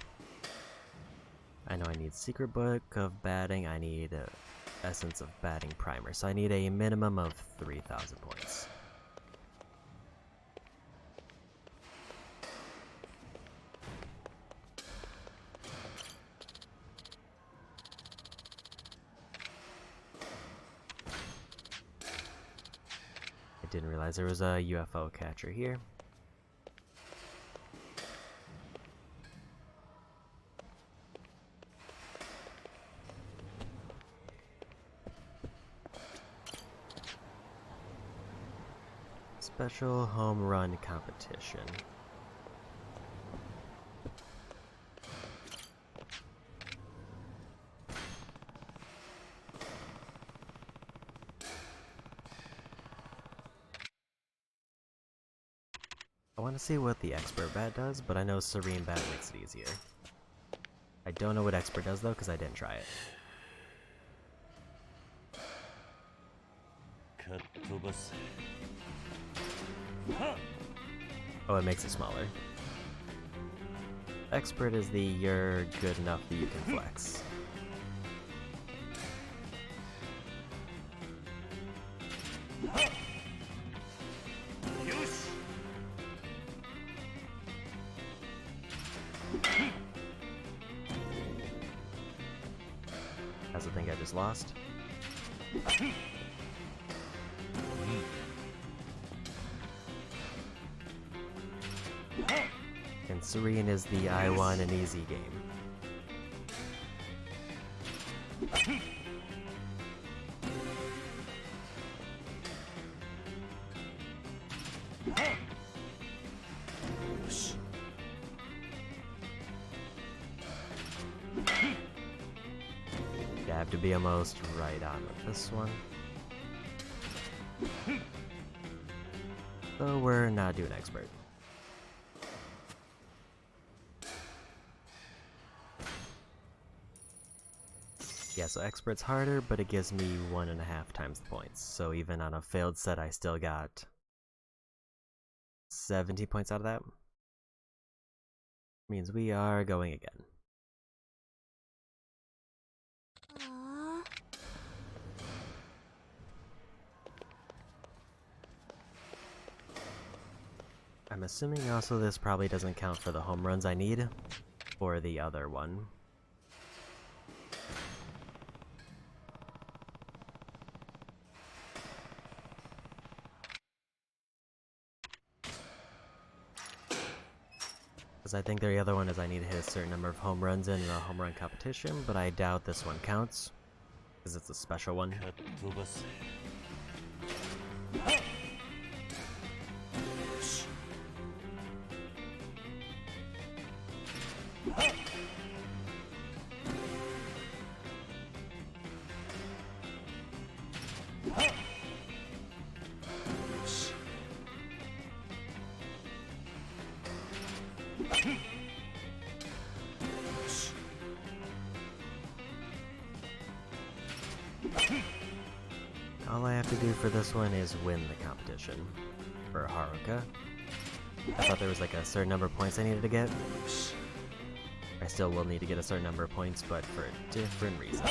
I know I need Secret Book of Batting, I need Essence of Batting Primer, so I need a minimum of 3,000 points. I didn't realize there was a UFO catcher here. Special home run competition. I want to see what the Expert Bat does, but I know Serene Bat makes it easier. I don't know what Expert does though, because I didn't try it. Oh, it makes it smaller. Expert is the you're good enough that you can flex. That's the thing I just lost. And Serene is the I want an easy game. Yeah, I have to be almost right on with this one. So we're not doing Expert. Yeah, so Expert's harder, but it gives me 1.5 times the points. So even on a failed set, I still got 70 points out of that. Means we are going again. I'm assuming also this probably doesn't count for the home runs I need for the other one. Because I think the other one is I need to hit a certain number of home runs in a home run competition, but I doubt this one counts, because it's a special one. to do for this one is win the competition. For Haruka. I thought there was like a certain number of points I needed to get. I still will need to get a certain number of points, but for a different reason.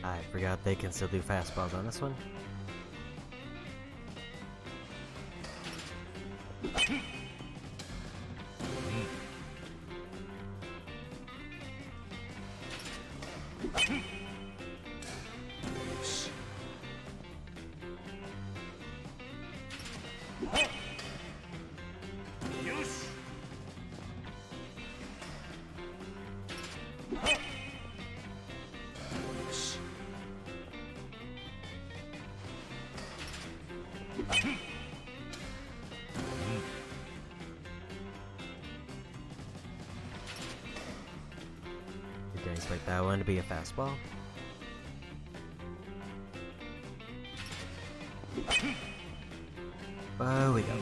I forgot they can still do fastballs on this one. Didn't expect that one to be a fastball. Oh, we go.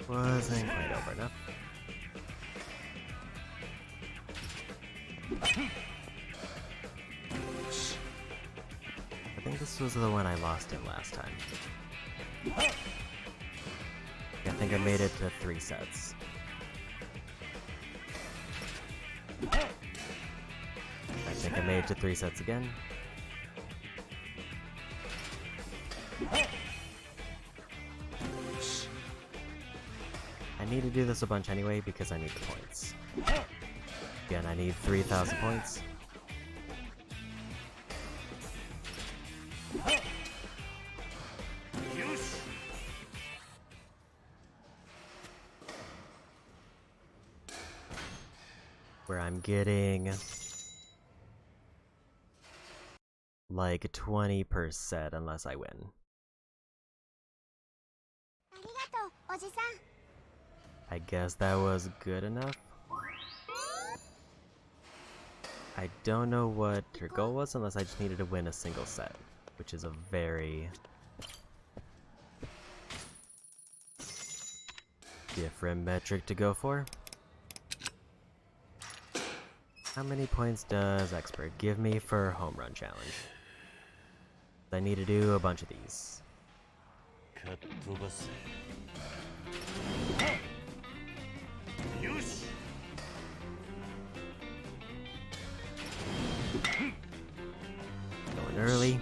Wasn't quite over enough. I think this was the one I lost in last time. I think I made it to 3 sets. I think I made it to 3 sets again. I need to do this a bunch anyway because I need the points. Again, I need 3,000 points. Where I'm getting like 20 per set unless I win. ありがとうおじさん I guess that was good enough. I don't know what her goal was unless I just needed to win a single set, which is a very different metric to go for. How many points does Expert give me for Home Run Challenge? I need to do a bunch of these. Going early.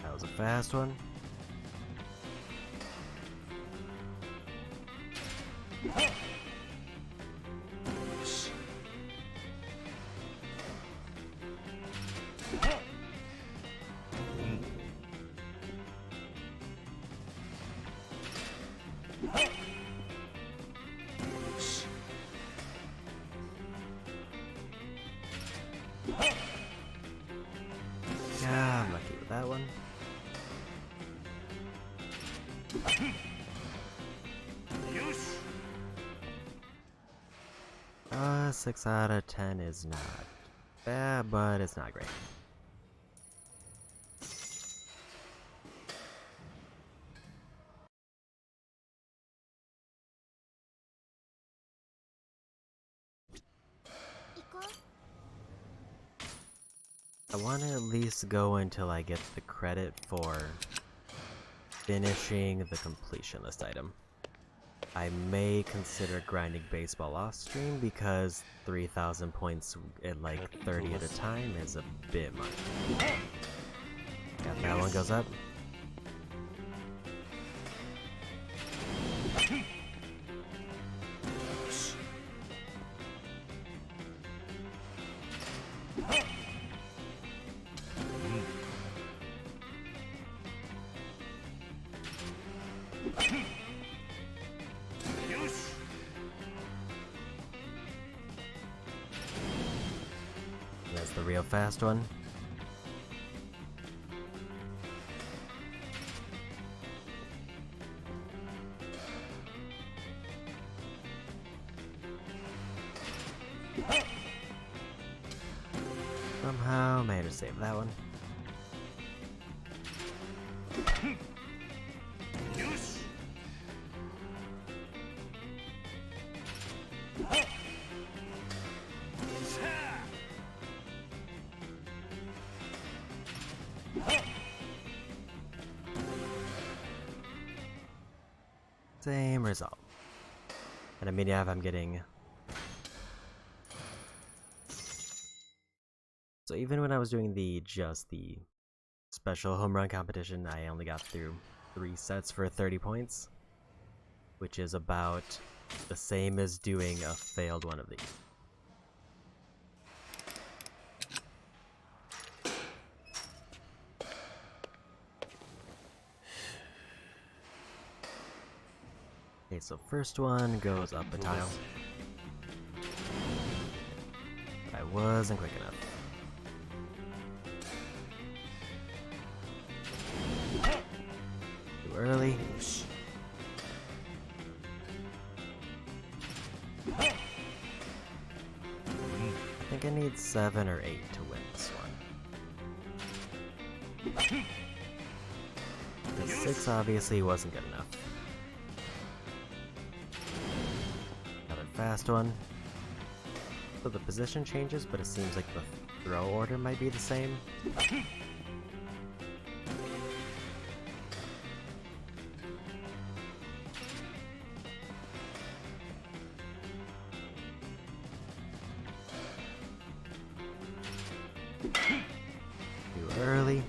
That was a fast one. Yeah, I'm lucky with that one. 6 out of 10 is not bad, but it's not great. I want to at least go until I get the credit for finishing the completion list item. I may consider grinding baseball off stream because 3,000 points at like 30 at a time is a bit much. Got that one goes up. That's the real fast one. Somehow managed to save that one. Same result. And I mean, yeah, if I'm getting... So even when I was doing the special home run competition, I only got through 3 sets for 30 points, which is about the same as doing a failed one of these. Okay, so first one goes up a tile. But I wasn't quick enough. Too early. I think I need 7 or 8 to win this one. The 6 obviously wasn't good enough. Another fast one. So the position changes, but it seems like the throw order might be the same. Too early.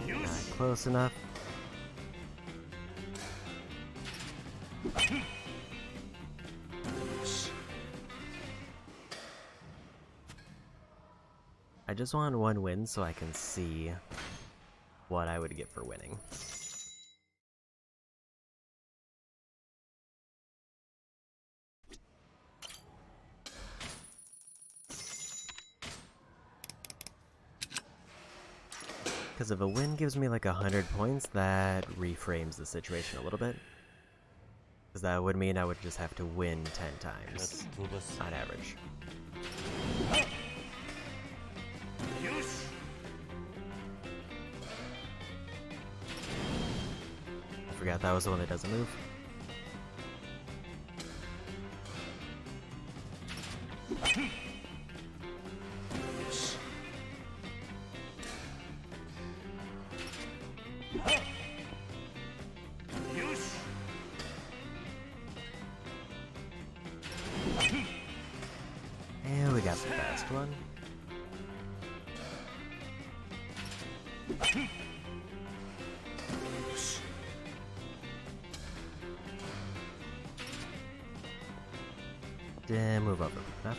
Not close enough. I just want one win so I can see what I would get for winning. Because if a win gives me like 100 points, that reframes the situation a little bit. Because that would mean I would just have to win 10 times on average. I forgot that was the one that doesn't move. And we got the fast one. Then move over enough.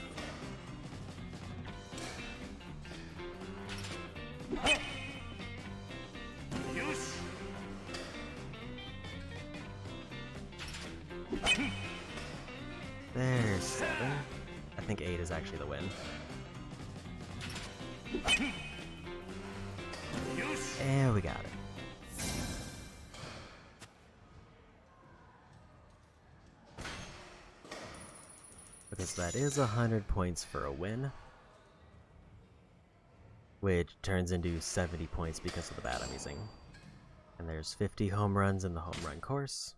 There's 7. I think 8 is actually the win. And we got it. Okay, so that is 100 points for a win, which turns into 70 points because of the bat I'm using. And there's 50 home runs in the home run course.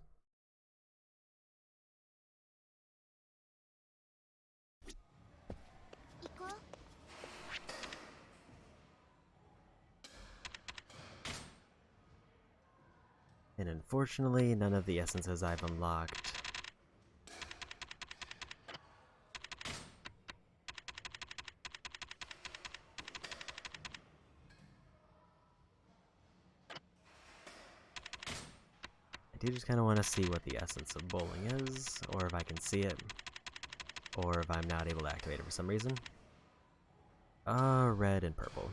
And unfortunately, none of the essences I've unlocked. I do just kind of want to see what the essence of bowling is, or if I can see it, or if I'm not able to activate it for some reason. Red and purple.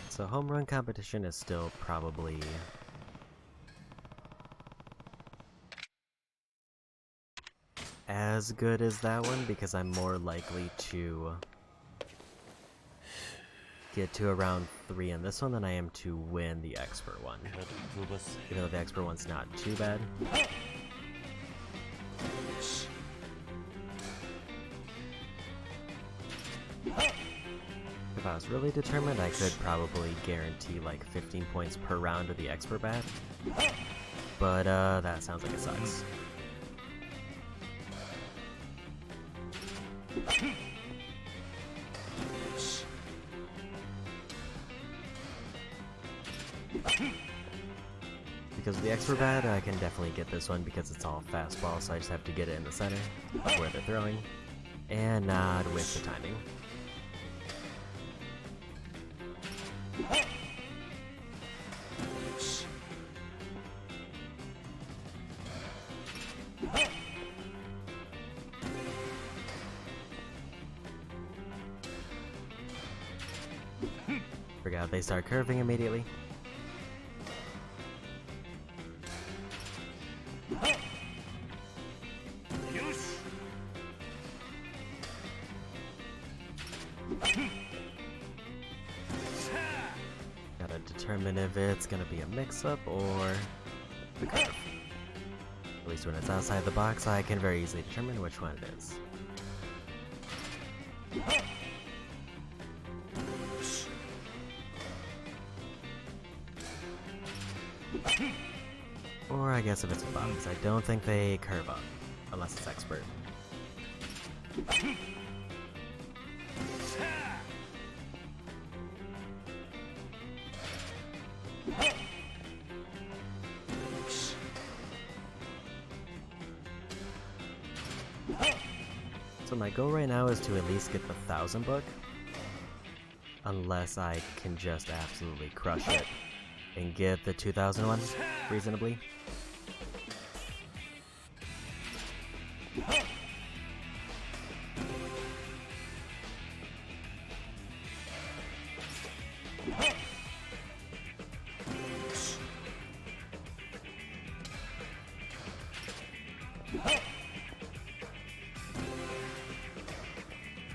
So home run competition is still probably as good as that one because I'm more likely to get to around 3 in this one than I am to win the expert one. Even though the expert one's not too bad. If I was really determined, I could probably guarantee like 15 points per round of the expert bat. But that sounds like it sucks. Because of the expert bat, I can definitely get this one because it's all fastball, so I just have to get it in the center where they're throwing, and not with the timing. Forgot they start curving immediately. Gotta determine if it's gonna be a mix-up or the curve. At least when it's outside the box, I can very easily determine which one it is. Or I guess if it's a box, I don't think they curve up, unless it's expert. So my goal right now is to at least get the 1000 book, unless I can just absolutely crush it and get the 2000 one reasonably.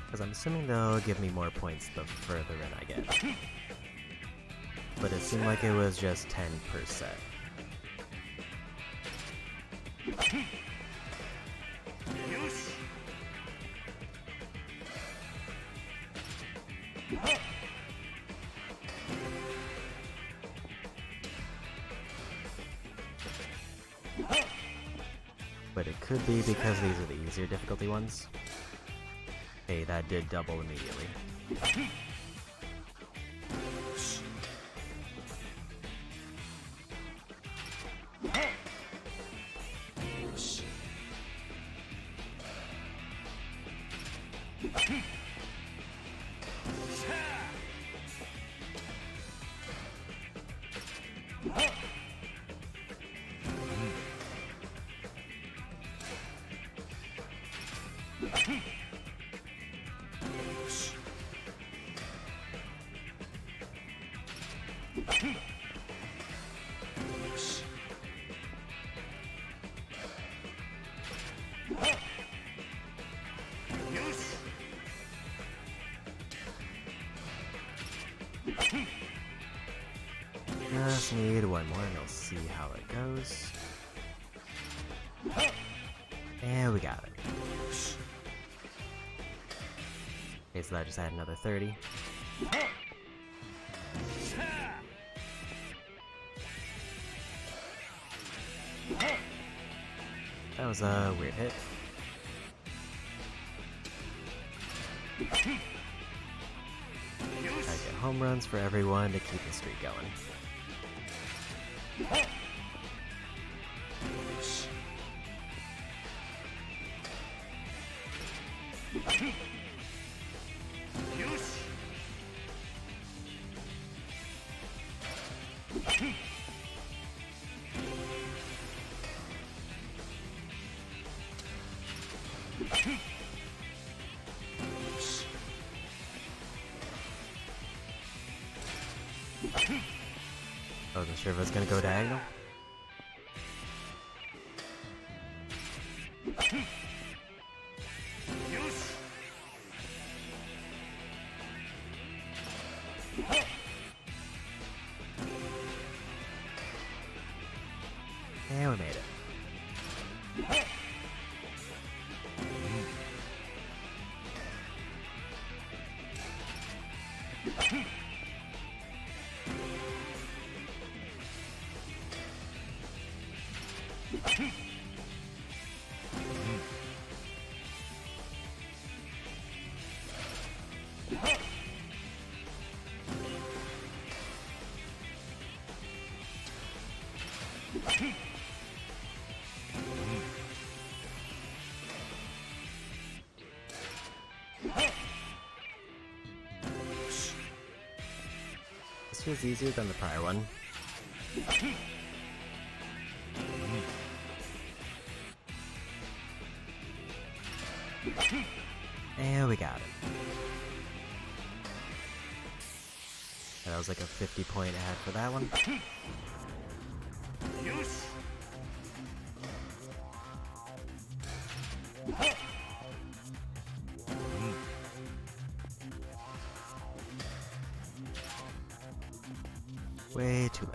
Because I'm assuming they'll give me more points the further in I get. But it seemed like it was just 10%. But it could be because these are the easier difficulty ones. Hey, that did double immediately. Just need one more and we'll see how it goes. And we got it. Okay, so that just added another 30. That was a weird hit. I get home runs for everyone to keep the streak going. I wasn't sure if it was gonna go diagonal. And we made it. This feels easier than the prior one. And we got it. That was like a 50-point ad for that one. Way too late.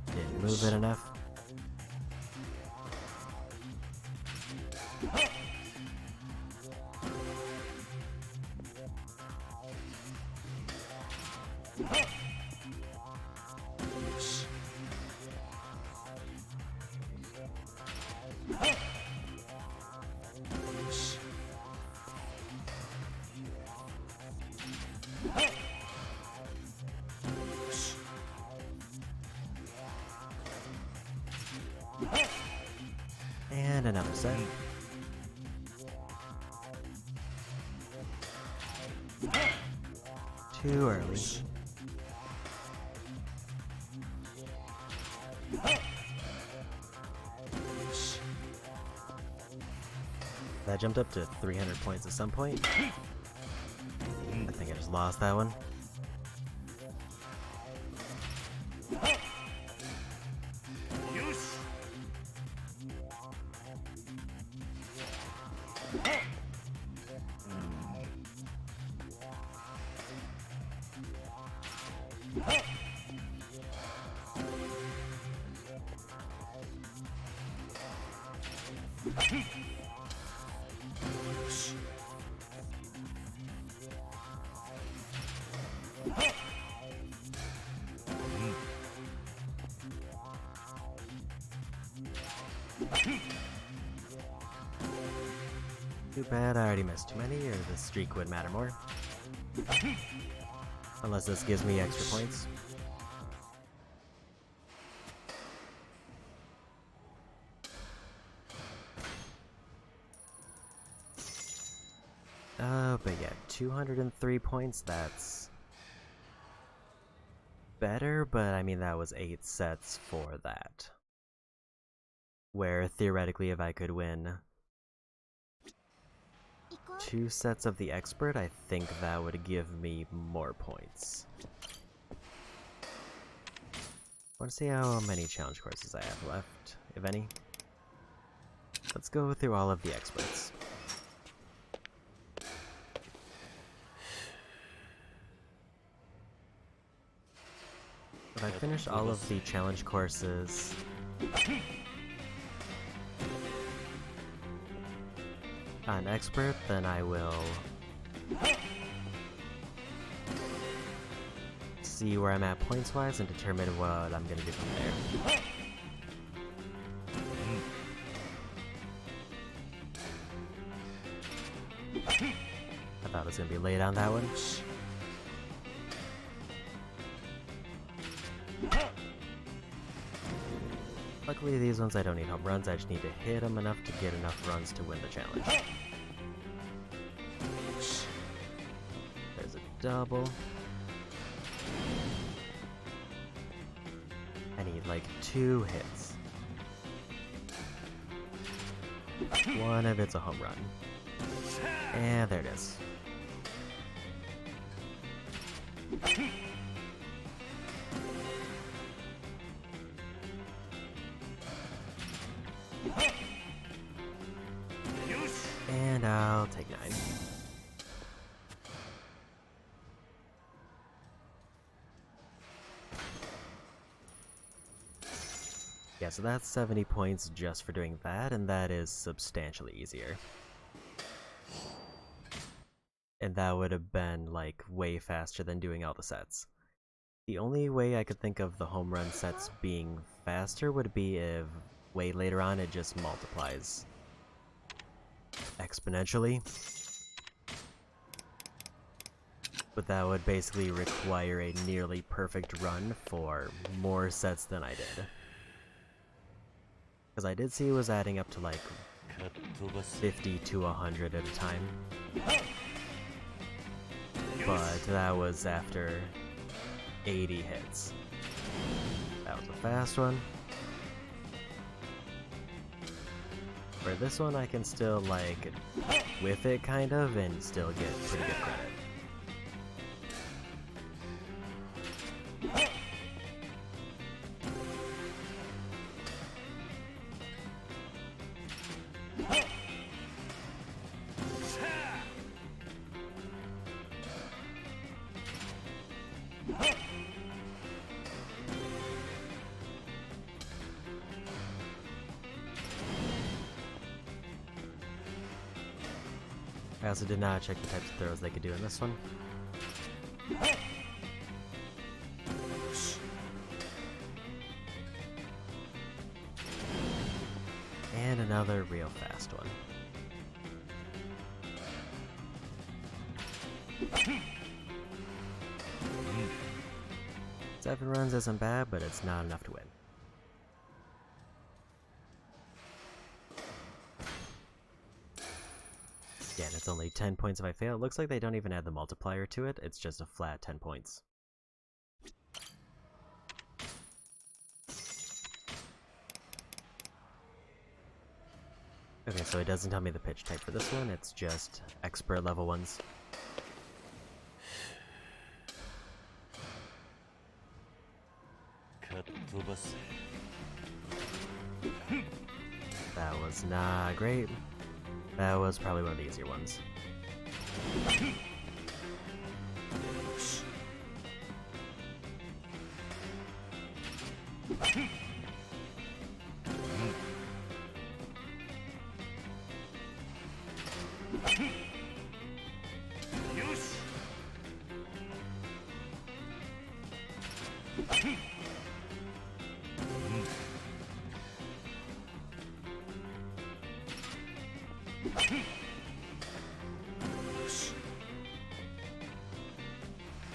Didn't move it enough. And another set. Too early. That jumped up to 300 points at some point. I think I just lost that one. Too bad I already missed too many, or the streak would matter more. Unless this gives me extra points. But yeah, 203 points, that's better, but I mean that was 8 sets for that. Where theoretically if I could win 2 sets of the expert, I think that would give me more points. I want to see how many challenge courses I have left, if any. Let's go through all of the experts. If I finish all of the challenge courses on expert, then I will see where I'm at points-wise and determine what I'm gonna do from there. I thought it was gonna be late on that one. Luckily, these ones I don't need home runs, I just need to hit them enough to get enough runs to win the challenge. There's a double. I need like 2 hits. One of it's a home run. And there it is. And I'll take 9. Yeah, so that's 70 points just for doing that, and that is substantially easier. And that would have been, like, way faster than doing all the sets. The only way I could think of the home run sets being faster would be if way later on it just multiplies exponentially. But that would basically require a nearly perfect run for more sets than I did. Because I did see it was adding up to like 50 to 100 at a time. But that was after 80 hits. That was a fast one. For this one I can still like whiff it kind of and still get pretty good credit. I also did not check the types of throws they could do in this one. And another real fast one. Seven runs isn't bad, but it's not enough to win. Again, it's only 10 points if I fail. It looks like they don't even add the multiplier to it. It's just a flat 10 points. Okay, so it doesn't tell me the pitch type for this one. It's just expert level ones. That was not great. That was probably one of the easier ones.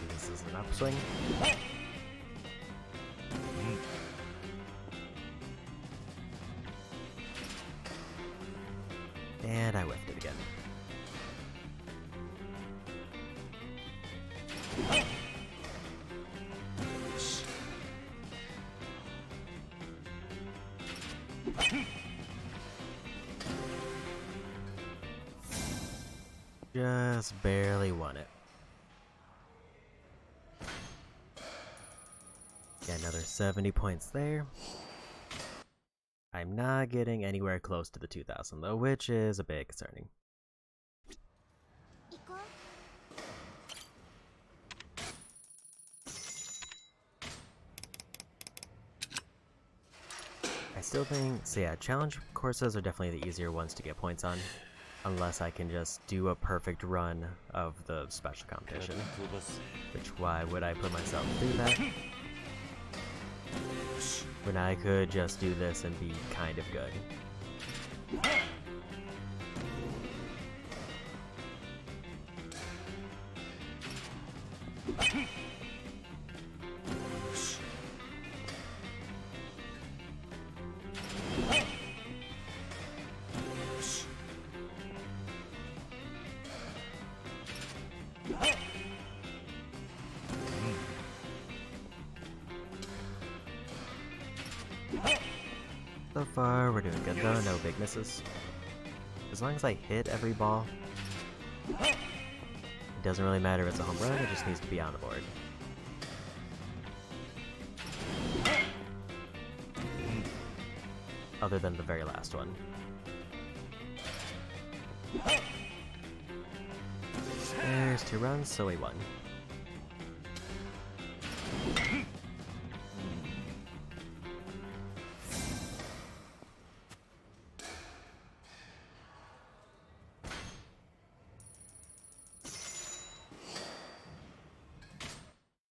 This is an upswing. And I whiffed it again. Just barely won it. Yeah, another 70 points there. I'm not getting anywhere close to the 2,000 though, which is a bit concerning. I still think, so yeah, challenge courses are definitely the easier ones to get points on. unless I can just do a perfect run of the special competition. Which, why would I put myself through that when I could just do this and be kind of good? So far, we're doing good though, no big misses. As long as I hit every ball, it doesn't really matter if it's a home run, it just needs to be on the board. Other than the very last one. There's 2 runs, so we won.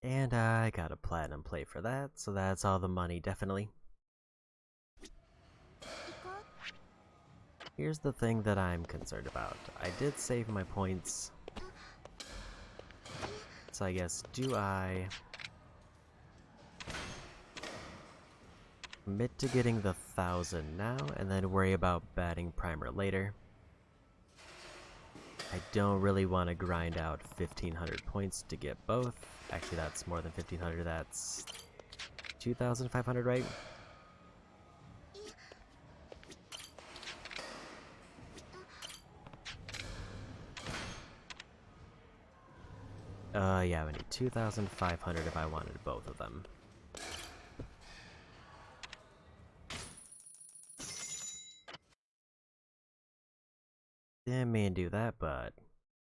And I got a platinum plate for that, so that's all the money, definitely. Here's the thing that I'm concerned about. I did save my points. So I guess, do I commit to getting the 1,000 now, and then worry about batting primer later? I don't really want to grind out 1,500 points to get both. Actually, that's more than 1,500, that's 2,500, right? Yeah, I need 2,500 if I wanted both of them. Didn't mean to do that, but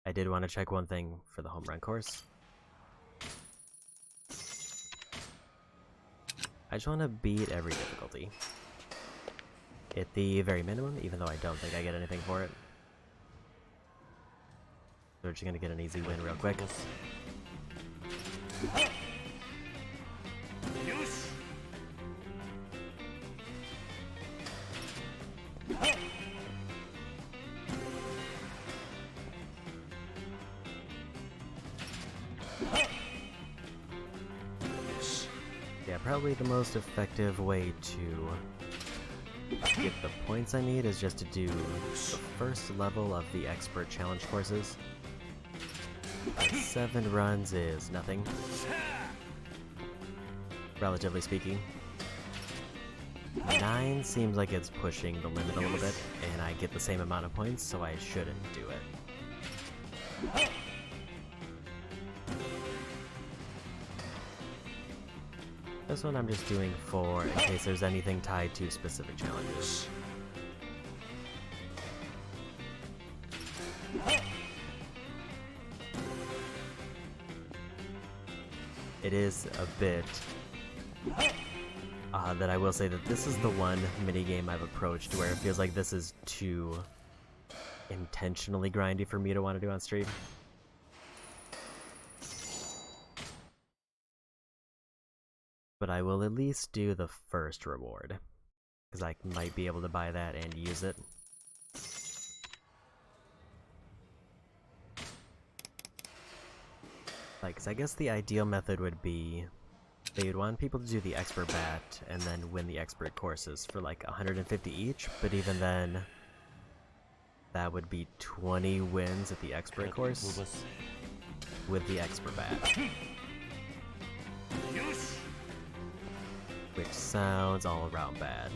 I did want to check one thing for the home run course. I just want to beat every difficulty. At the very minimum, even though I don't think I get anything for it. We're just gonna get an easy win real quick. Yeah, probably the most effective way to get the points I need is just to do the first level of the expert challenge courses. 7 runs is nothing, relatively speaking. 9 seems like it's pushing the limit a little bit, and I get the same amount of points, so I shouldn't do it. This one I'm just doing for in case there's anything tied to specific challenges. It is a bit odd that I will say that this is the one minigame I've approached where it feels like this is too intentionally grindy for me to want to do on stream. But I will at least do the first reward, because I might be able to buy that and use it. Like, 'cause I guess the ideal method would be they would want people to do the expert bat and then win the expert courses for like 150 each, but even then, that would be 20 wins at the expert course with the expert bat. Which sounds all around bad.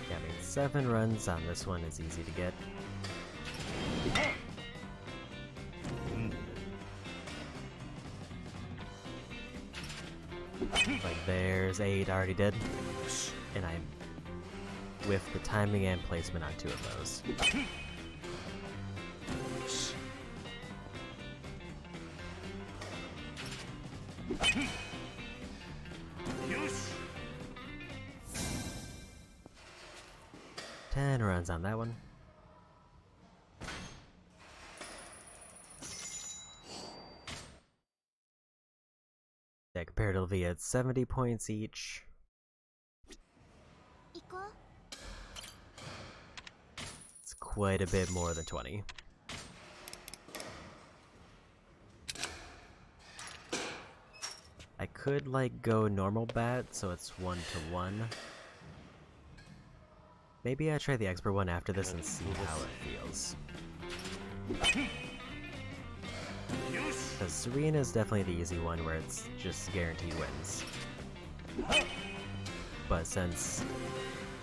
Yeah, I mean, 7 runs on this one is easy to get. There's 8 already did. And I whiffed the timing and placement on 2 of those. Yosh! 10 runs on that one. Yeah, comparatively at 70 points each. 行こう。 It's quite a bit more than 20. I could like go normal bat, so it's 1-to-1. Maybe I try the expert one after this and see how it feels. Because Serena is definitely the easy one where it's just guaranteed wins. But since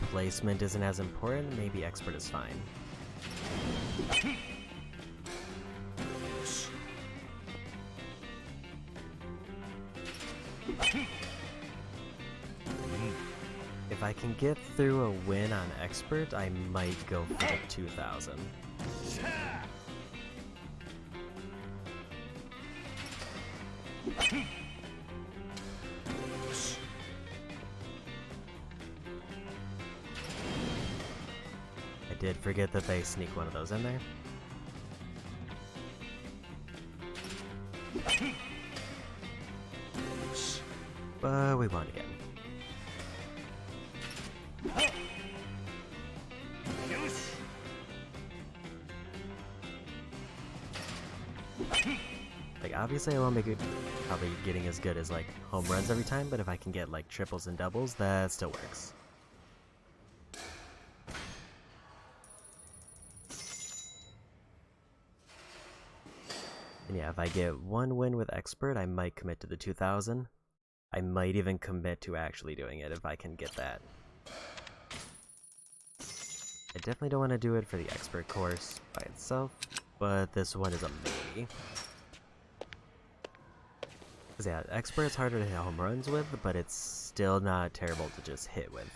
placement isn't as important, maybe expert is fine. If I can get through a win on expert, I might go for the 2000. I did forget that they sneak one of those in there. But we won again. Like, obviously I won't make it probably getting as good as like home runs every time, but if I can get like triples and doubles, that still works. And yeah, if I get one win with expert, I might commit to the 2000. I might even commit to actually doing it if I can get that. I definitely don't want to do it for the expert course by itself, but this one is a maybe. Because yeah, expert is harder to hit home runs with, but it's still not terrible to just hit with.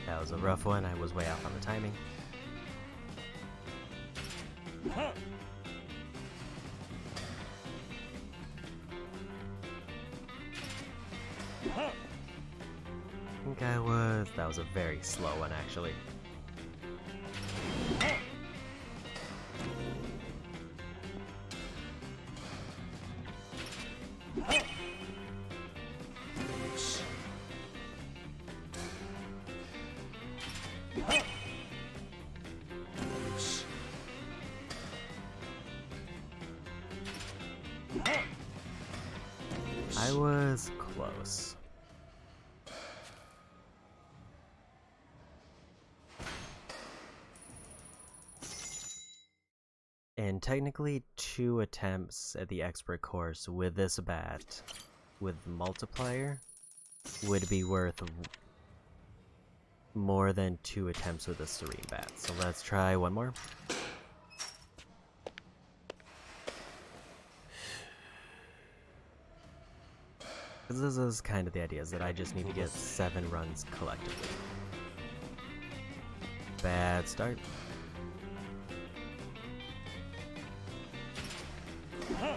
That was a rough one, I was way off on the timing. I think that was a very slow one actually. I was close. And technically 2 attempts at the expert course with this bat with multiplier would be worth more than 2 attempts with a serene bat. So let's try one more. This is kind of the idea, is that I just need to get 7 runs collectively. Bad start. I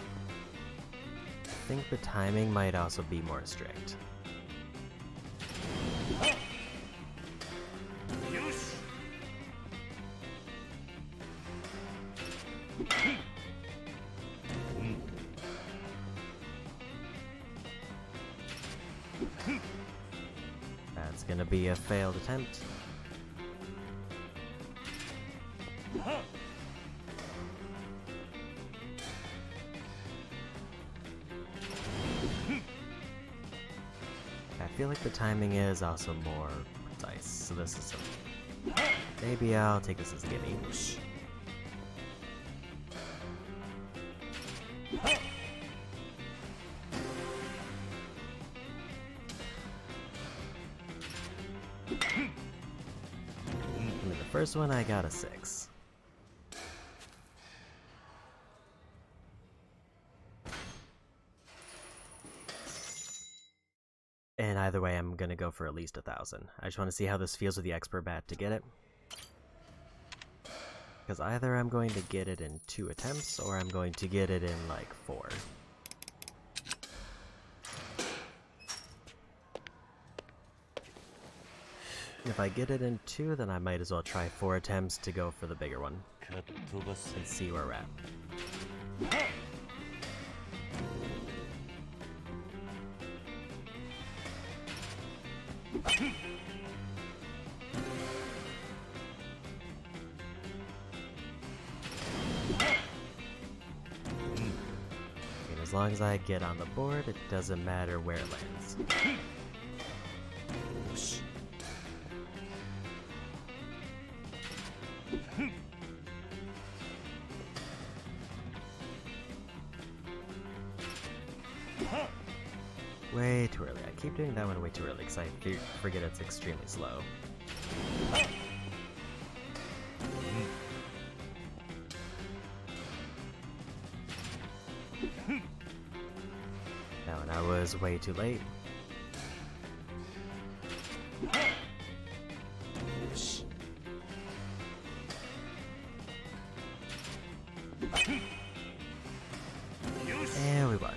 think the timing might also be more strict. That's gonna be a failed attempt. I feel like the timing is also more precise, so this is a Maybe I'll take this as a gimme. I mean, the first one I got a 6. And either way, I'm gonna go for at least 1,000. I just want to see how this feels with the expert bat to get it. Because either I'm going to get it in 2 attempts, or I'm going to get it in, like, 4. If I get it in 2, then I might as well try 4 attempts to go for the bigger one. And see where we're at. And as long as I get on the board, it doesn't matter where it lands. Way too early. I keep doing that one way too early because I forget it's extremely slow. That one I was way too late. And we won.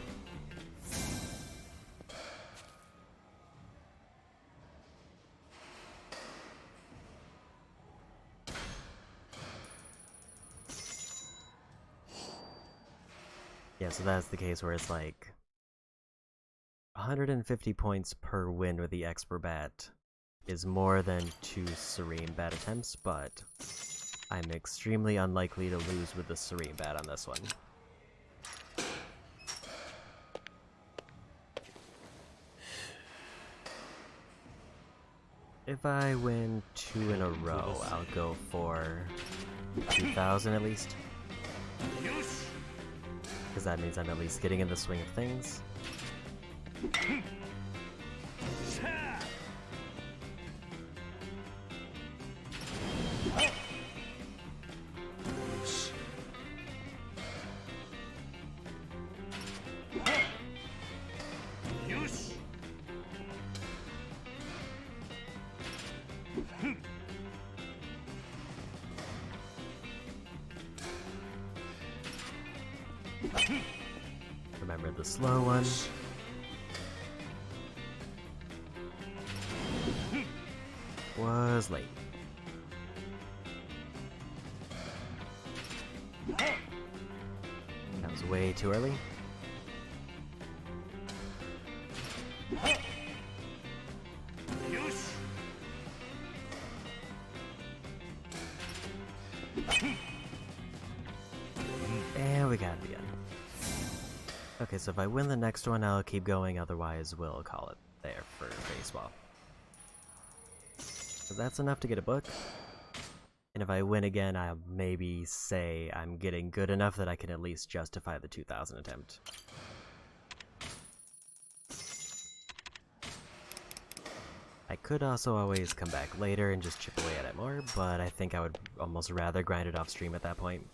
Yeah, so that's the case where it's like 150 points per win with the expert bat is more than 2 serene bat attempts, but I'm extremely unlikely to lose with the serene bat on this one. If I win 2 in a row, I'll go for 2,000 at least. Because that means I'm at least getting in the swing of things. Remember the slow one. Was late. That was way too early. And we got it again. Okay, so if I win the next one, I'll keep going, otherwise we'll call it there for baseball. So that's enough to get a book. And if I win again, I'll maybe say I'm getting good enough that I can at least justify the 2,000 attempt. I could also always come back later and just chip away at it more, but I think I would almost rather grind it off stream at that point.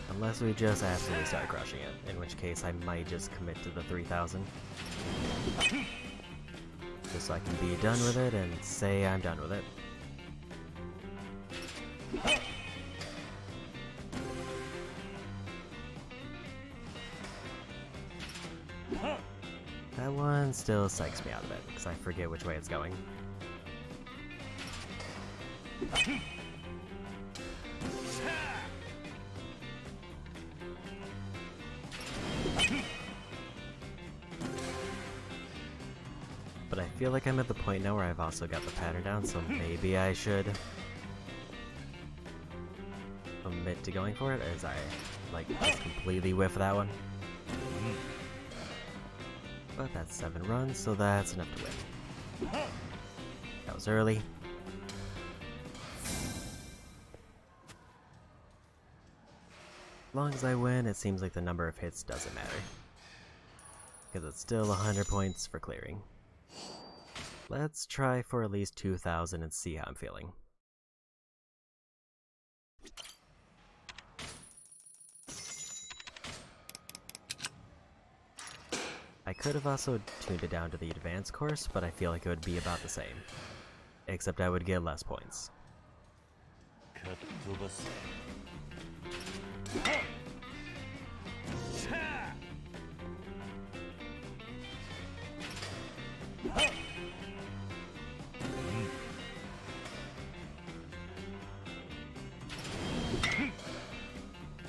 Unless we just absolutely start crushing it, in which case I might just commit to the 3,000. Just so I can be done with it and say I'm done with it. That one still psychs me out a bit, because I forget which way it's going. But I feel like I'm at the point now where I've also got the pattern down, so maybe I should commit to going for it, as I, like, just completely whiff that one. But that's 7 runs, so that's enough to win. That was early. As long as I win, it seems like the number of hits doesn't matter. Because it's still 100 points for clearing. Let's try for at least 2,000 and see how I'm feeling. I could have also tuned it down to the advanced course, but I feel like it would be about the same. Except I would get less points.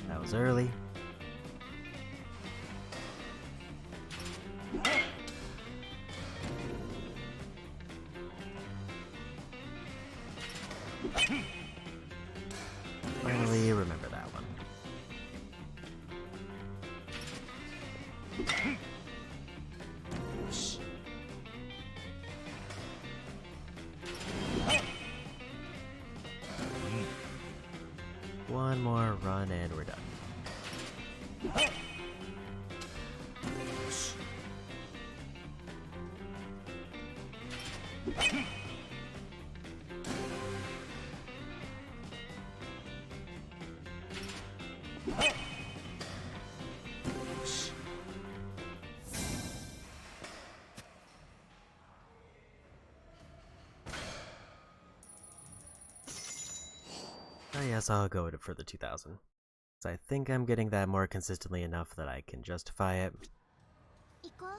That was early. Finally, remember that one. One more run and we're done. I guess I'll go for the 2,000. So I think I'm getting that more consistently enough that I can justify it. 行こう。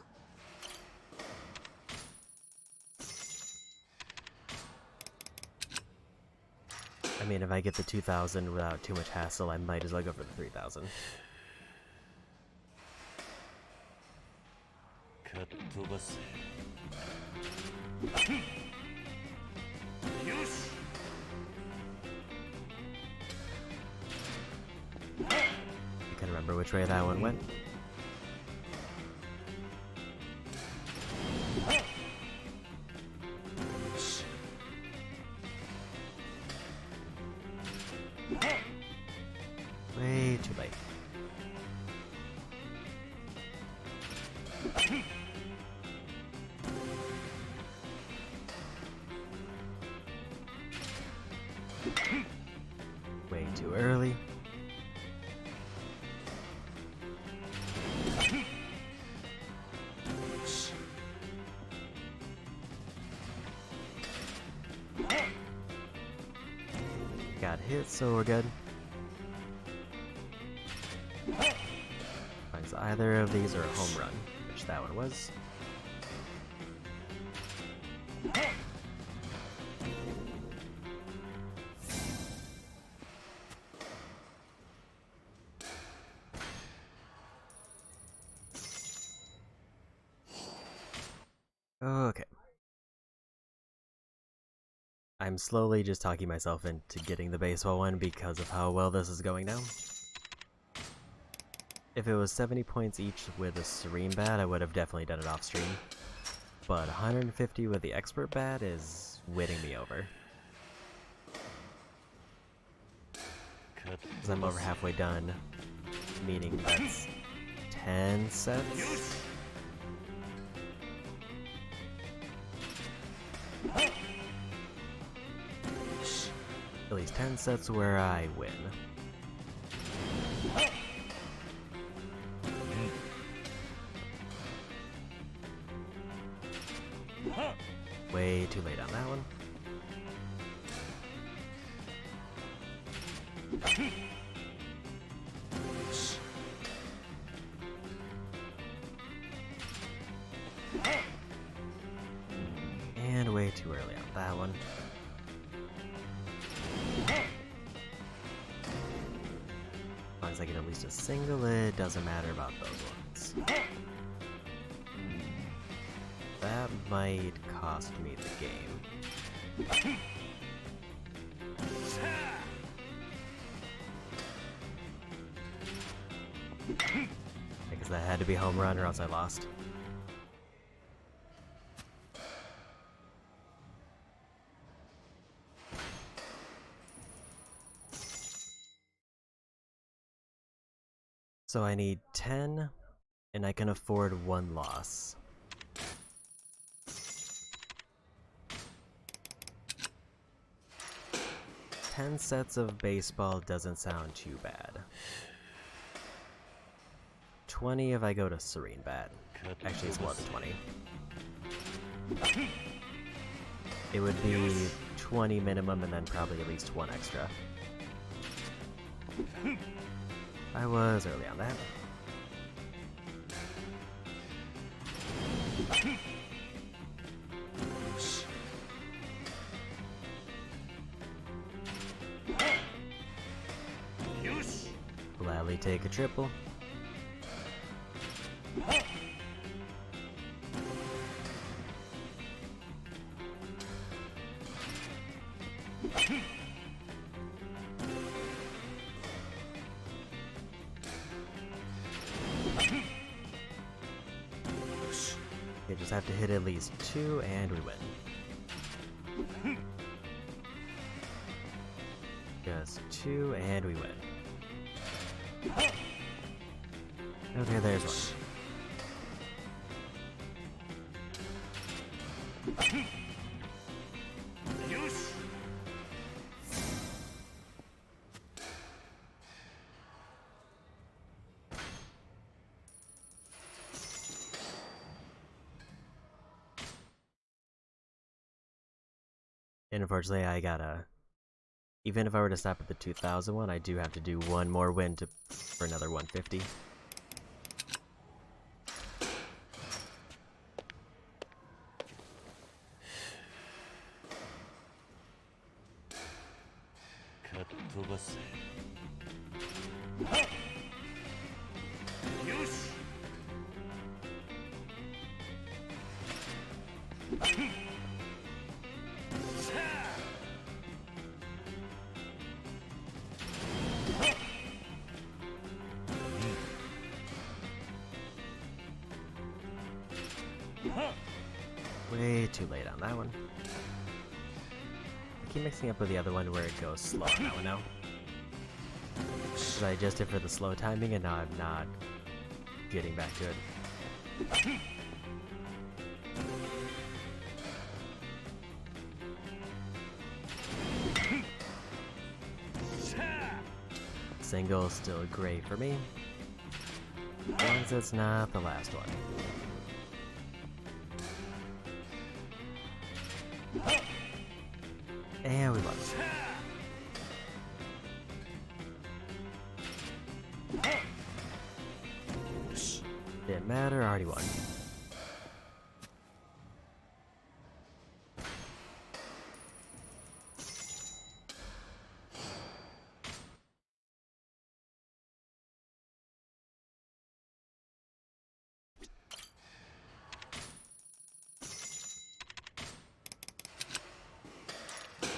I mean, if I get the 2,000 without too much hassle, I might as well go for the 3,000. I can remember which way that one went. Way too late. Way too early. Got hit, so we're good. Finds either of these are a home run, which that one was. Okay. I'm slowly just talking myself into getting the baseball one because of how well this is going now. If it was 70 points each with a Serene bat, I would have definitely done it off stream. But 150 with the Expert bat is winning me over. Because I'm over halfway done, meaning that's 10 sets. At least 10 sets where I win. Way too late on that one. And way too early on that one. As long as I get at least a single, it doesn't matter about those ones. That might cost me the game. Had to be home run or else I lost. So I need 10, and I can afford 1 loss. Ten sets of baseball doesn't sound too bad. 20 if I go to Serene Bat. Actually, it's more than 20. It would be 20 minimum and then probably at least 1 extra. I was early on that. Gladly take a triple. You just have to hit at least 2 and we win. Just 2 and we win. Okay, there's one. And unfortunately, I gotta. Even if I were to stop at the 2000 one, I do have to do 1 more win for another 150. Way too late on that one. I keep mixing up with the other one where it goes slow on that one now. So I adjusted for the slow timing and now I'm not getting back to it. Single still great for me. As long as it's not the last one. And we lost. Didn't matter, already won.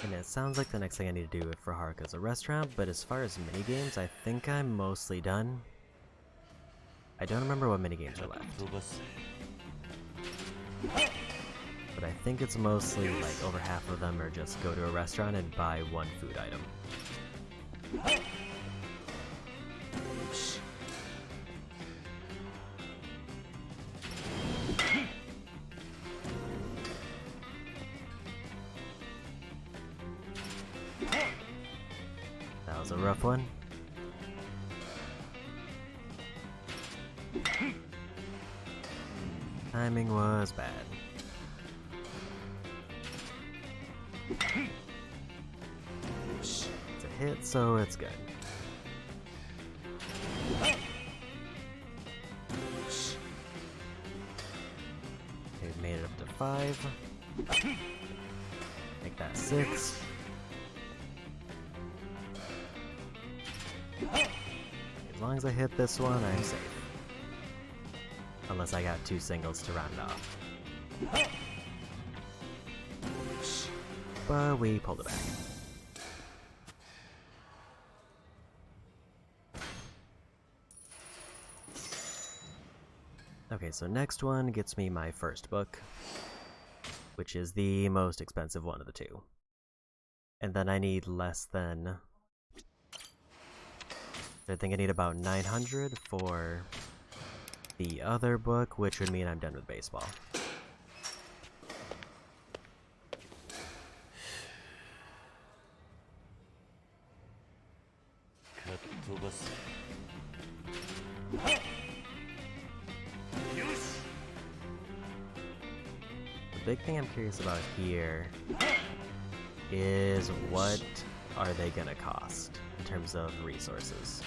And it sounds like the next thing I need to do for Haruka is a restaurant, but as far as minigames, I think I'm mostly done. I don't remember what minigames are left. But I think it's mostly like over half of them are just go to a restaurant and buy 1 food item. That was a rough one. Timing was bad. It's a hit, so it's good. We've made it up to 5. Make that 6. As long as I hit this one, I'm safe. Unless I got 2 singles to round it off. But we pulled it back. Okay, so next one gets me my first book, which is the most expensive one of the two. And then I need less than... I think I need about 900 for the other book, which would mean I'm done with baseball. The big thing I'm curious about here is what are they gonna cost in terms of resources?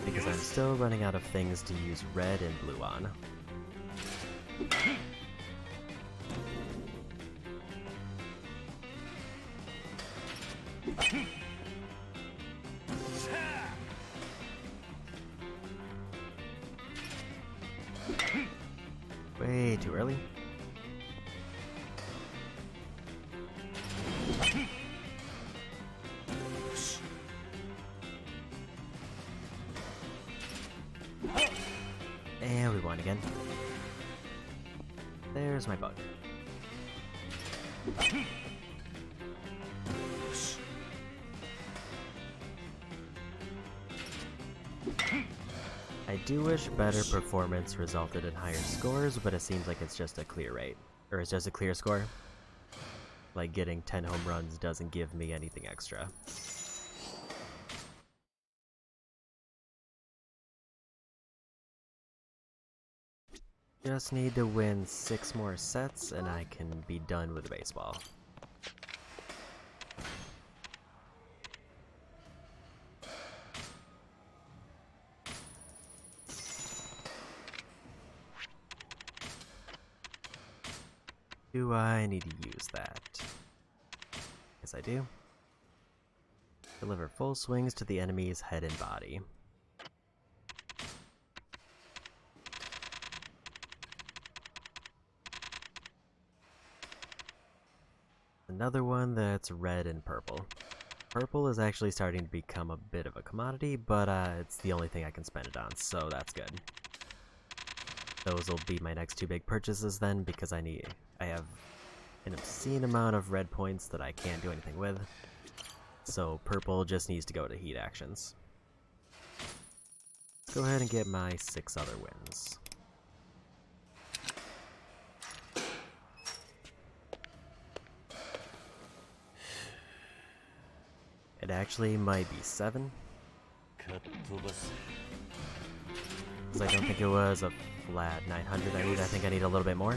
Because I'm still running out of things to use red and blue on. Way too early. And we won again. There's my bug. I do wish better performance resulted in higher scores, but it seems like it's just a clear rate. Or it's just a clear score. Like getting 10 home runs doesn't give me anything extra. Just need to win 6 more sets and I can be done with baseball. Do I need to use that? Yes, I do. Deliver full swings to the enemy's head and body. Another one that's red and purple. Purple is actually starting to become a bit of a commodity, but it's the only thing I can spend it on, so that's good. Those will be my next 2 big purchases then, because I have an obscene amount of red points that I can't do anything with. So purple just needs to go to heat actions. Let's go ahead and get my 6 other wins. It actually might be 7. Because I don't think it was a flat 900 I need. I think I need a little bit more.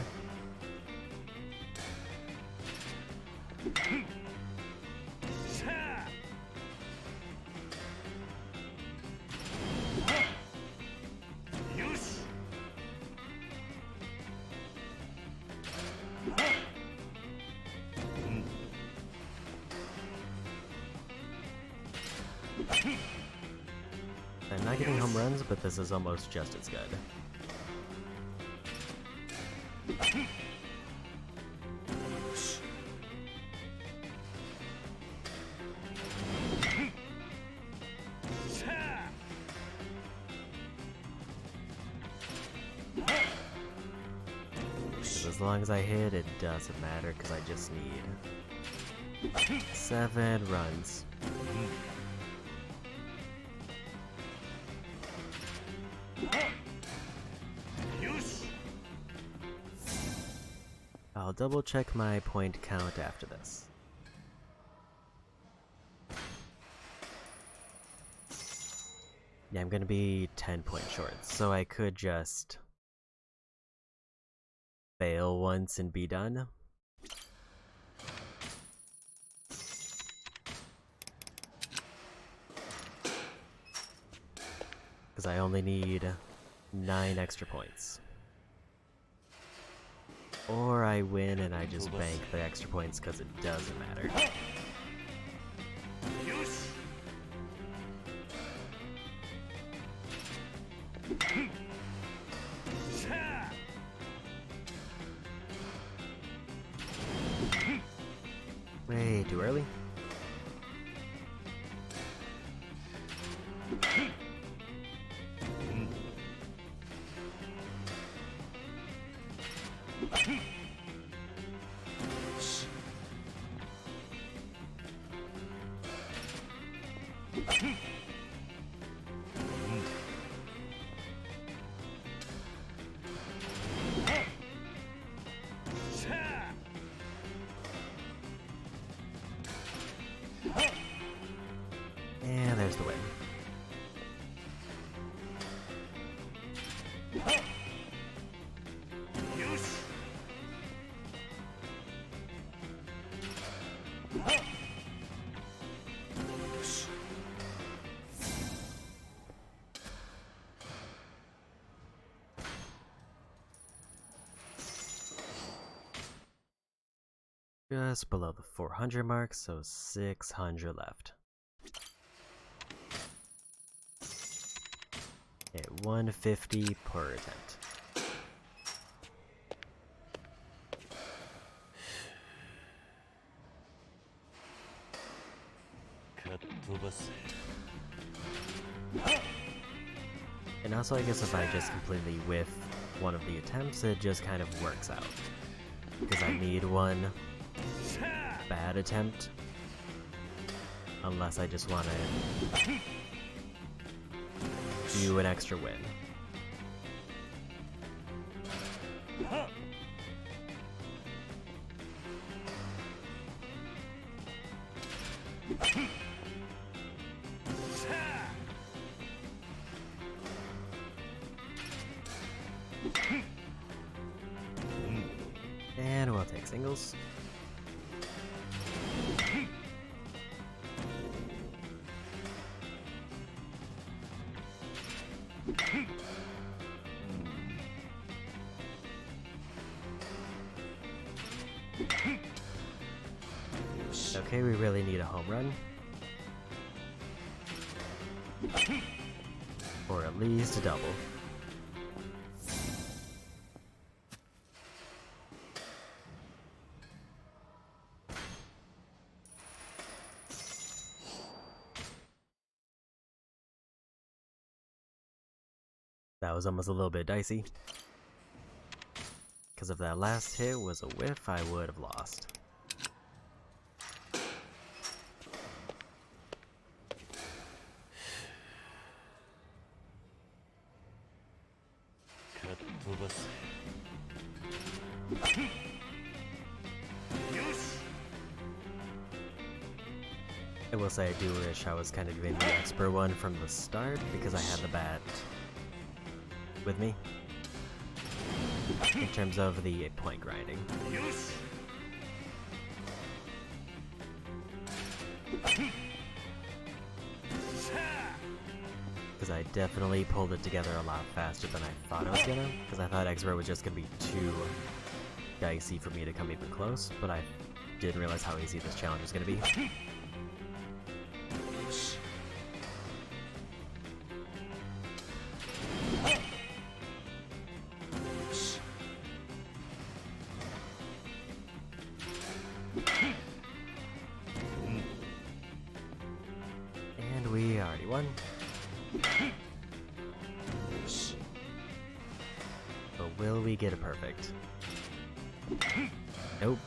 I'm not getting home runs, but this is almost just as good. As long as I hit, it doesn't matter, because I just need 7 runs. I'll double check my point count after this. Yeah, I'm gonna be 10 points short, so I could just fail once and be done. Because I only need 9 extra points. Or I win and I just bank the extra points because it doesn't matter. Way too early. And there's the win. Just below the 400 mark, so 600 left. At 150 per attempt. And also, I guess if I just completely whiff one of the attempts, it just kind of works out. Because I need one bad attempt. Unless I just want to do an extra win. And we'll take singles. Okay, we really need a home run. Or at least a double. That was almost a little bit dicey. Because if that last hit was a whiff, I would have lost. I will say I do wish I was kind of doing the expert one from the start because I had the bat with me in terms of the point grinding. Because I definitely pulled it together a lot faster than I thought I was gonna, because I thought expert was just gonna be too dicey for me to come even close, but I didn't realize how easy this challenge was gonna be. And we already won. But will we get a perfect? Nope.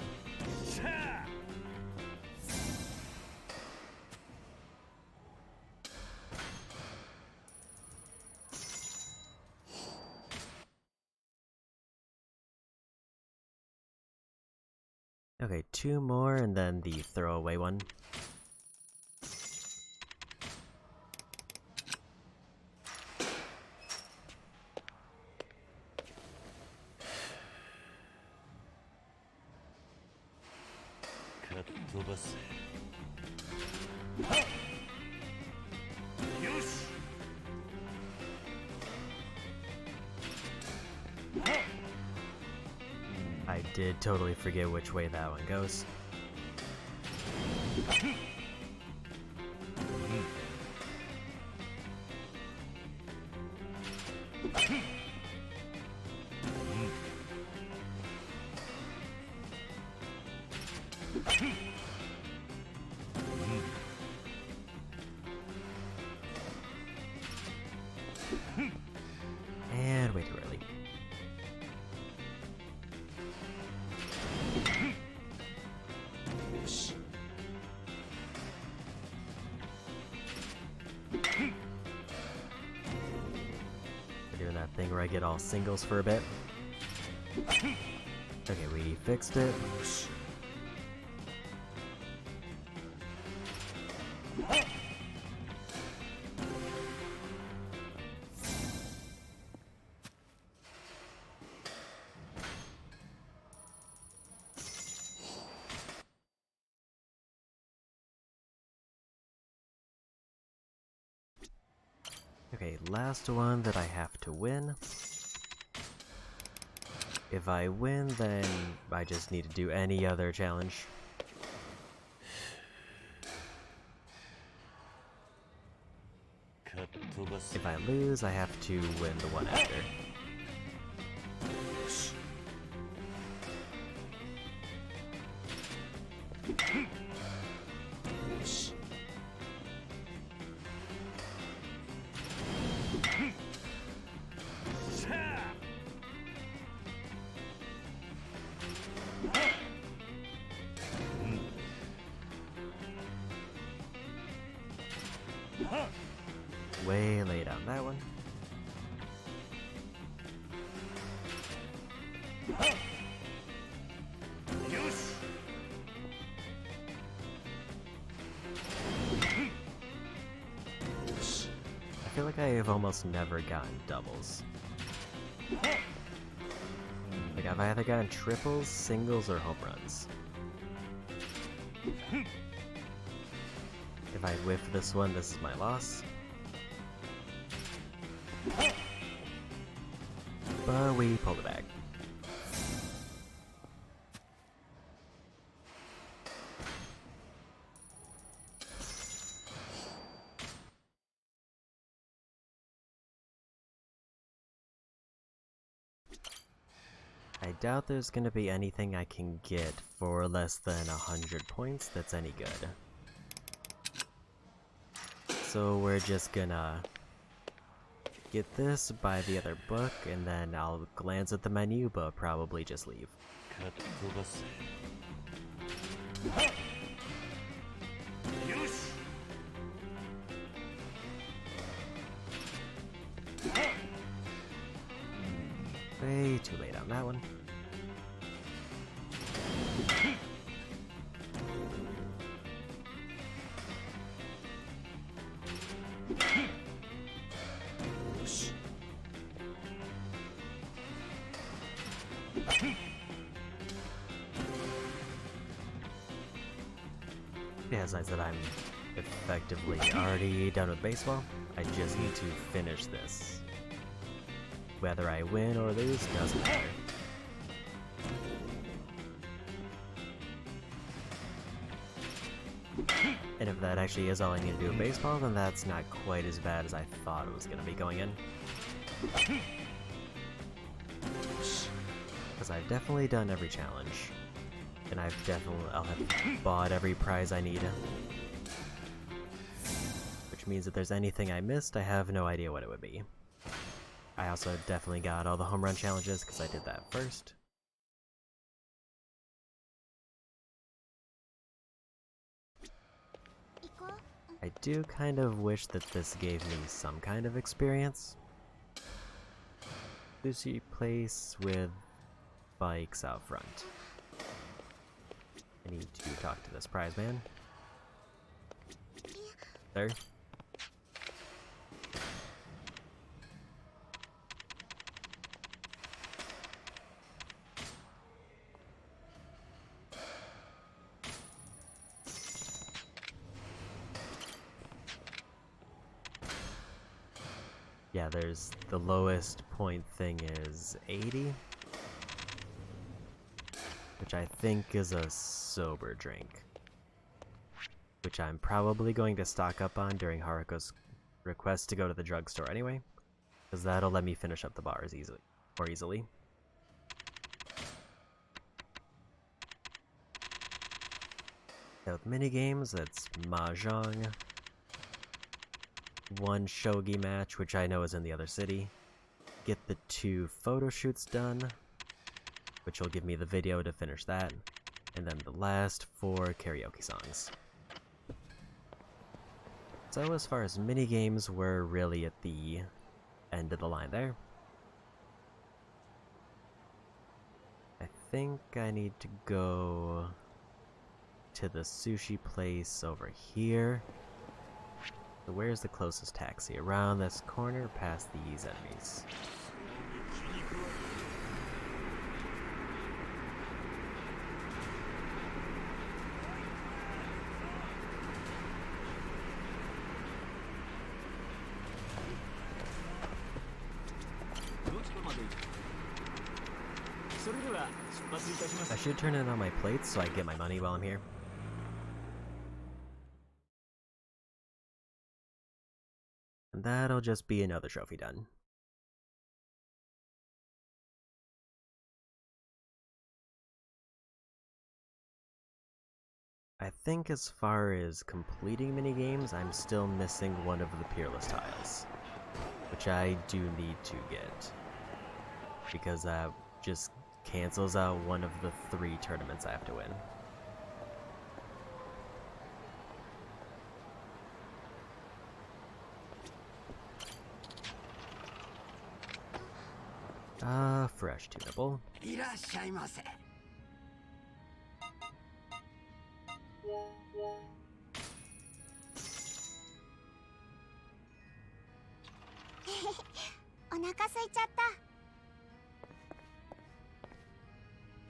Okay, 2 more and then the throwaway one. I did totally forget which way that one goes. And way too early. where I get all singles for a bit. Okay, we fixed it. Okay, last one that I have to win. If I win, then I just need to do any other challenge. If I lose, I have to win the one after. Way late on that one. I feel like I have almost never gotten doubles. Like I've either gotten triples, singles, or home runs. If I whiff this one, this is my loss. But we pulled it back. I doubt there's gonna be anything I can get for less than 100 points that's any good. So we're just gonna get this, buy the other book, and then I'll glance at the menu, but probably just leave. Way too late on that one. Yeah, since that I'm effectively already done with baseball, I just need to finish this. Whether I win or lose doesn't matter. And if that actually is all I need to do in baseball, then that's not quite as bad as I thought it was going to be going in. Because I've definitely done every challenge. And I'll have bought every prize I need. Which means if there's anything I missed, I have no idea what it would be. I also definitely got all the home run challenges because I did that first. I do kind of wish that this gave me some kind of experience. Sushi place with bikes out front. I need to talk to this prize man. There. Yeah, there's the lowest point thing is 80, which I think is a sober drink, which I'm probably going to stock up on during Haruko's request to go to the drugstore anyway, because that'll let me finish up the bars more easily. Now with minigames, that's Mahjong, one shogi match, which I know is in the other city, get the 2 photo shoots done, which will give me the video to finish that, and then the last 4 karaoke songs. So as far as minigames, we're really at the end of the line there. think I need to go to the sushi place over here. So where's the closest taxi? Around this corner, past these enemies. I should turn in on my plates so I get my money while I'm here. And that'll just be another trophy done. I think as far as completing minigames, I'm still missing one of the Peerless tiles, which I do need to get, because that just cancels out one of the 3 tournaments I have to win. Fresh tunable. いらっしゃいませ。お腹空いちゃった。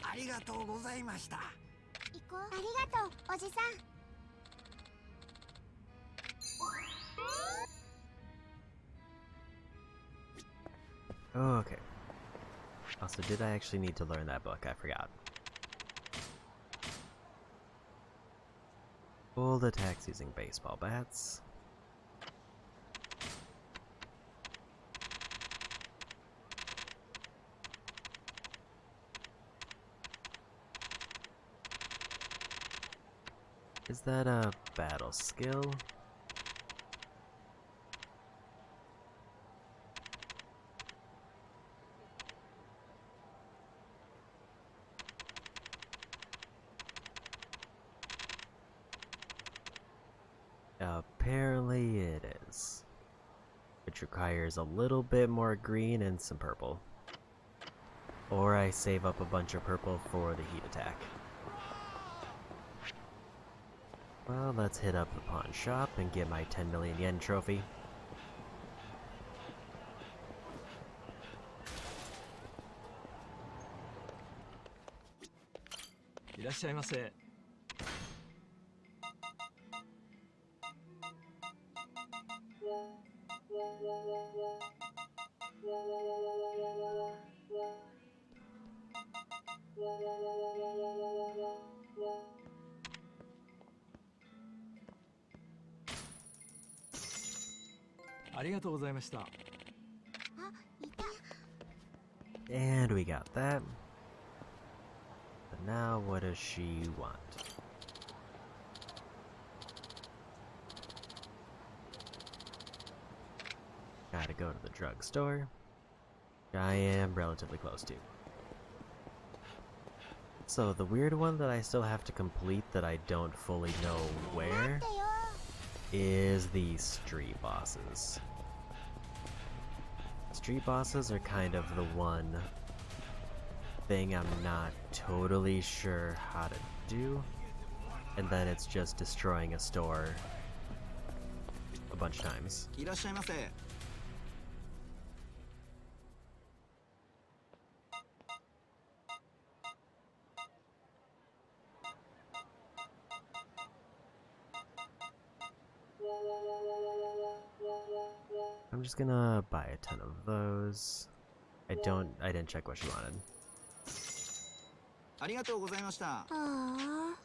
ありがとうございました。行こう。ありがとう、おじさん。Oh, okay. Also, did I actually need to learn that book? I forgot. Full attacks using baseball bats. Is that a battle skill? Apparently it is, which requires a little bit more green and some purple. Or I save up a bunch of purple for the heat attack. Well, let's hit up the pawn shop and get my 10 million yen trophy. And we got that. But now what does she want? Gotta go to the drugstore. I am relatively close to. So the weird one that I still have to complete that I don't fully know where is the street bosses. Street bosses are kind of the one thing I'm not totally sure how to do, and then it's just destroying a store a bunch of times. いらっしゃいませ。I'm just gonna buy a ton of those. I didn't check what she wanted. ありがとうございました。ああ。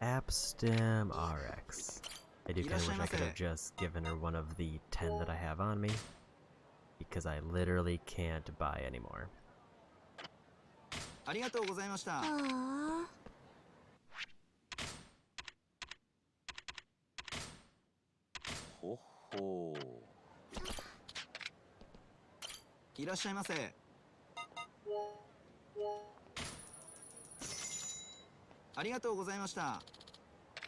Appstem RX. I do kind of wish I could have just given her one of the 10 that I have on me, because I literally can't buy anymore. ありがとうございました。ああ。ほほう。いらっしゃいませ。ありがとうございました。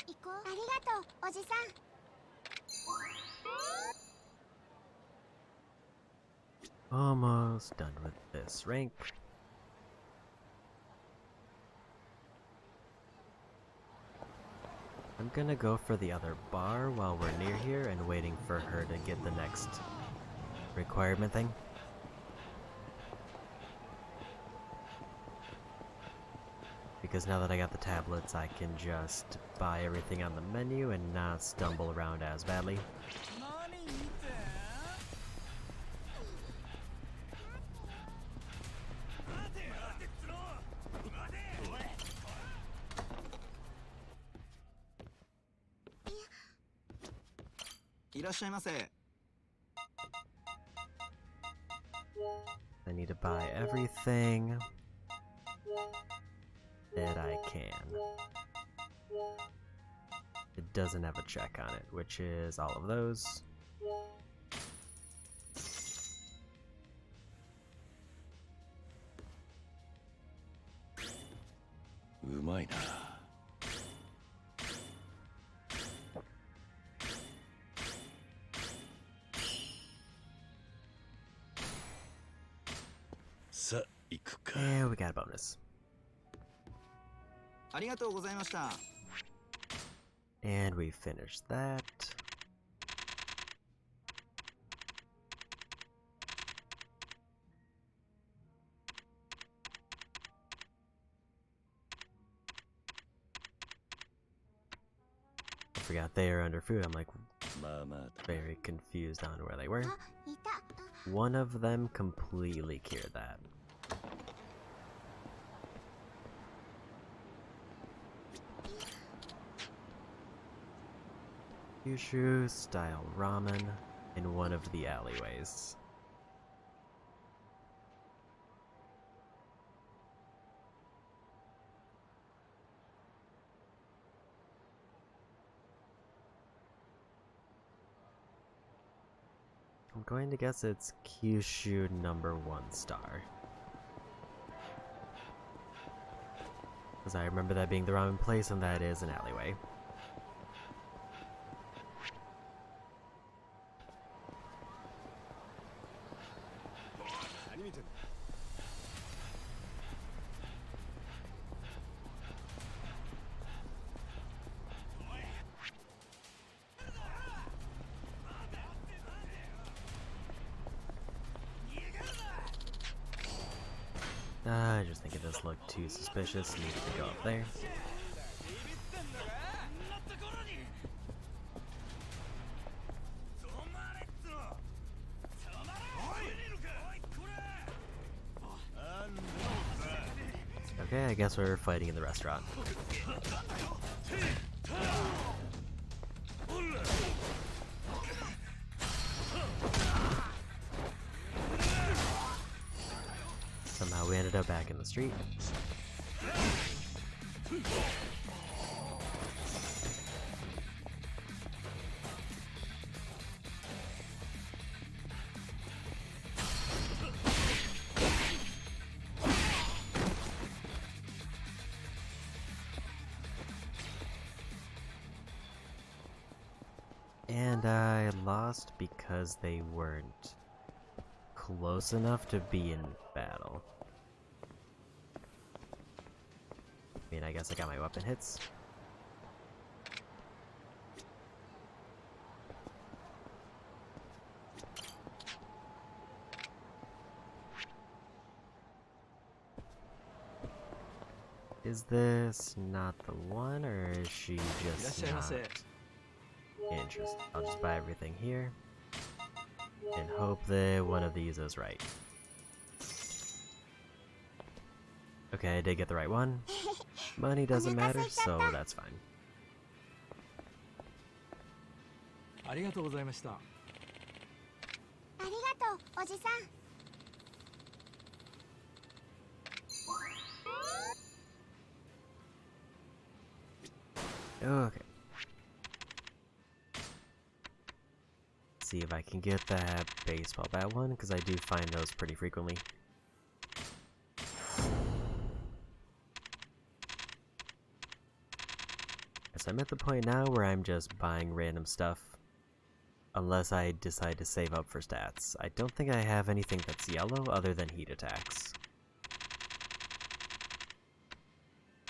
行こう。ありがとうおじさん。 Almost done with this rank. I'm gonna go for the other bar while we're near here and waiting for her to get the next requirement thing. Because now that I got the tablets, I can just buy everything on the menu and not stumble around as badly. I need to buy everything that I can. It doesn't have a check on it, which is all of those. Umai na. Sa, iku ka. And we got a bonus. ありがとうございました。 And we finished that. I forgot they are under food. I'm like very confused on where they were. あ、いた。 One of them completely cured that. Kyushu style ramen in one of the alleyways. I'm going to guess it's Kyushu #1 star. Because I remember that being the ramen place and that is an alleyway. I just think it does look too suspicious. Needed to go up there. Okay, I guess we're fighting in the restaurant. Somehow we ended up back in the street. And I lost because they weren't close enough to be in battle. I mean, I guess I got my weapon hits. Is this not the one, or is she just not interested? I'll just buy everything here and hope that one of these is right. Okay, I did get the right one. Money doesn't matter, so that's fine. ありがとうございました。 ありがとうおじさん。 Okay. See if I can get that baseball bat one, because I do find those pretty frequently. So I'm at the point now where I'm just buying random stuff. Unless I decide to save up for stats. I don't think I have anything that's yellow other than heat attacks.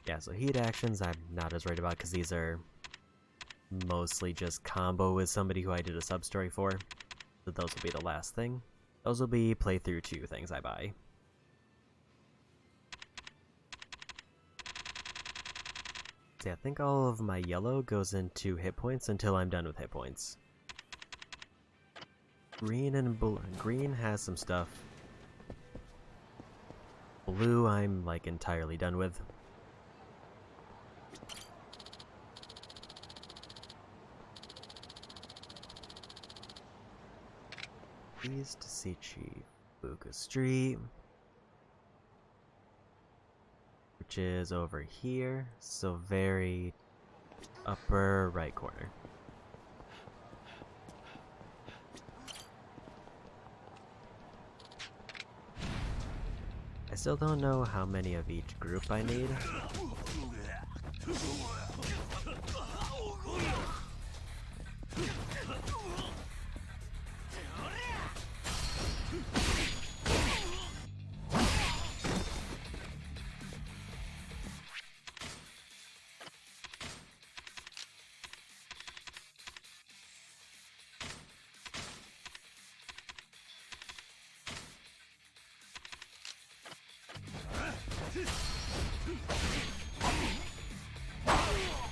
Yeah, so heat actions I'm not as worried about because these are mostly just combo with somebody who I did a sub-story for. So those will be the last thing. Those will be playthrough 2 things I buy. See, I think all of my yellow goes into hit points until I'm done with hit points. Green and blue. Green has some stuff. Blue I'm like entirely done with. East Sichi Fuka Street, which is over here, so very upper right corner. I still don't know how many of each group I need.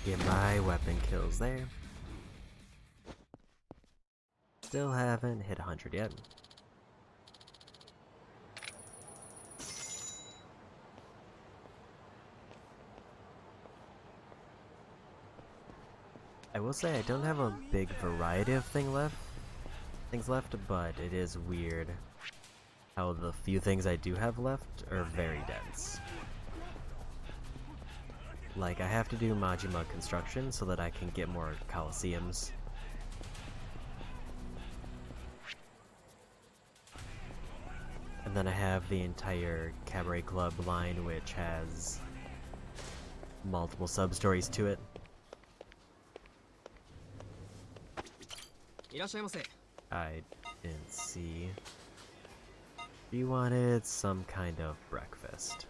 Get my weapon kills there. Still haven't hit 100 yet. I will say I don't have a big variety of things left, but it is weird how the few things I do have left are very dense. Like, I have to do Majima construction so that I can get more Coliseums. And then I have the entire Cabaret Club line, which has multiple sub-stories to it. I didn't see. You wanted some kind of breakfast.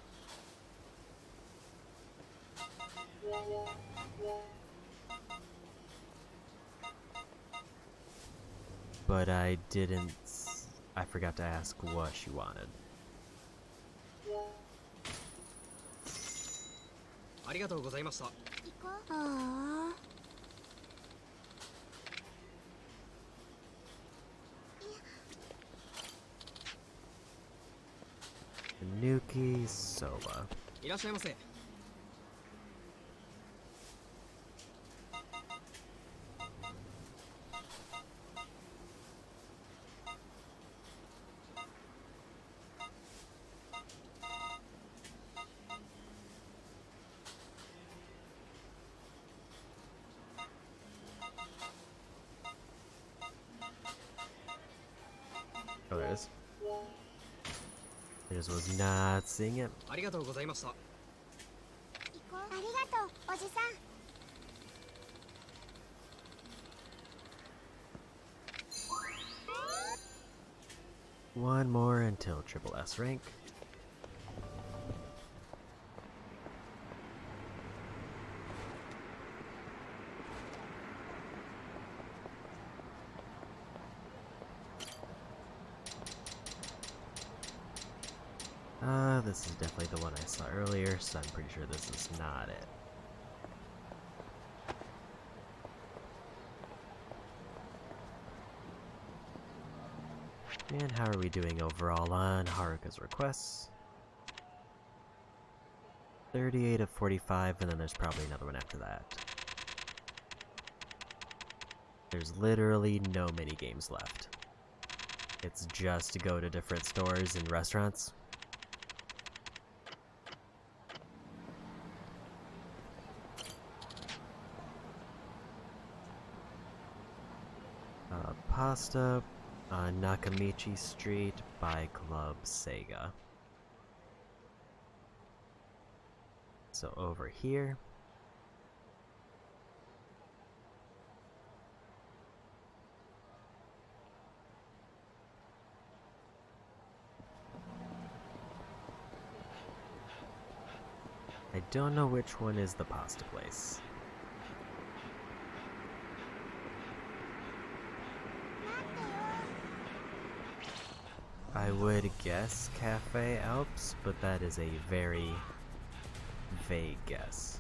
But I didn't. I forgot to ask what she wanted. Tanuki soba. Oh, there it is. I just was not seeing it. One more until triple S rank. This is definitely the one I saw earlier, so I'm pretty sure this is not it. And how are we doing overall on Haruka's requests? 38 of 45, and then there's probably another one after that. There's literally no mini games left. It's just to go to different stores and restaurants. Pasta on Nakamichi Street by Club Sega. So over here. don't know which one is the pasta place. I would guess Cafe Alps, but that is a very vague guess.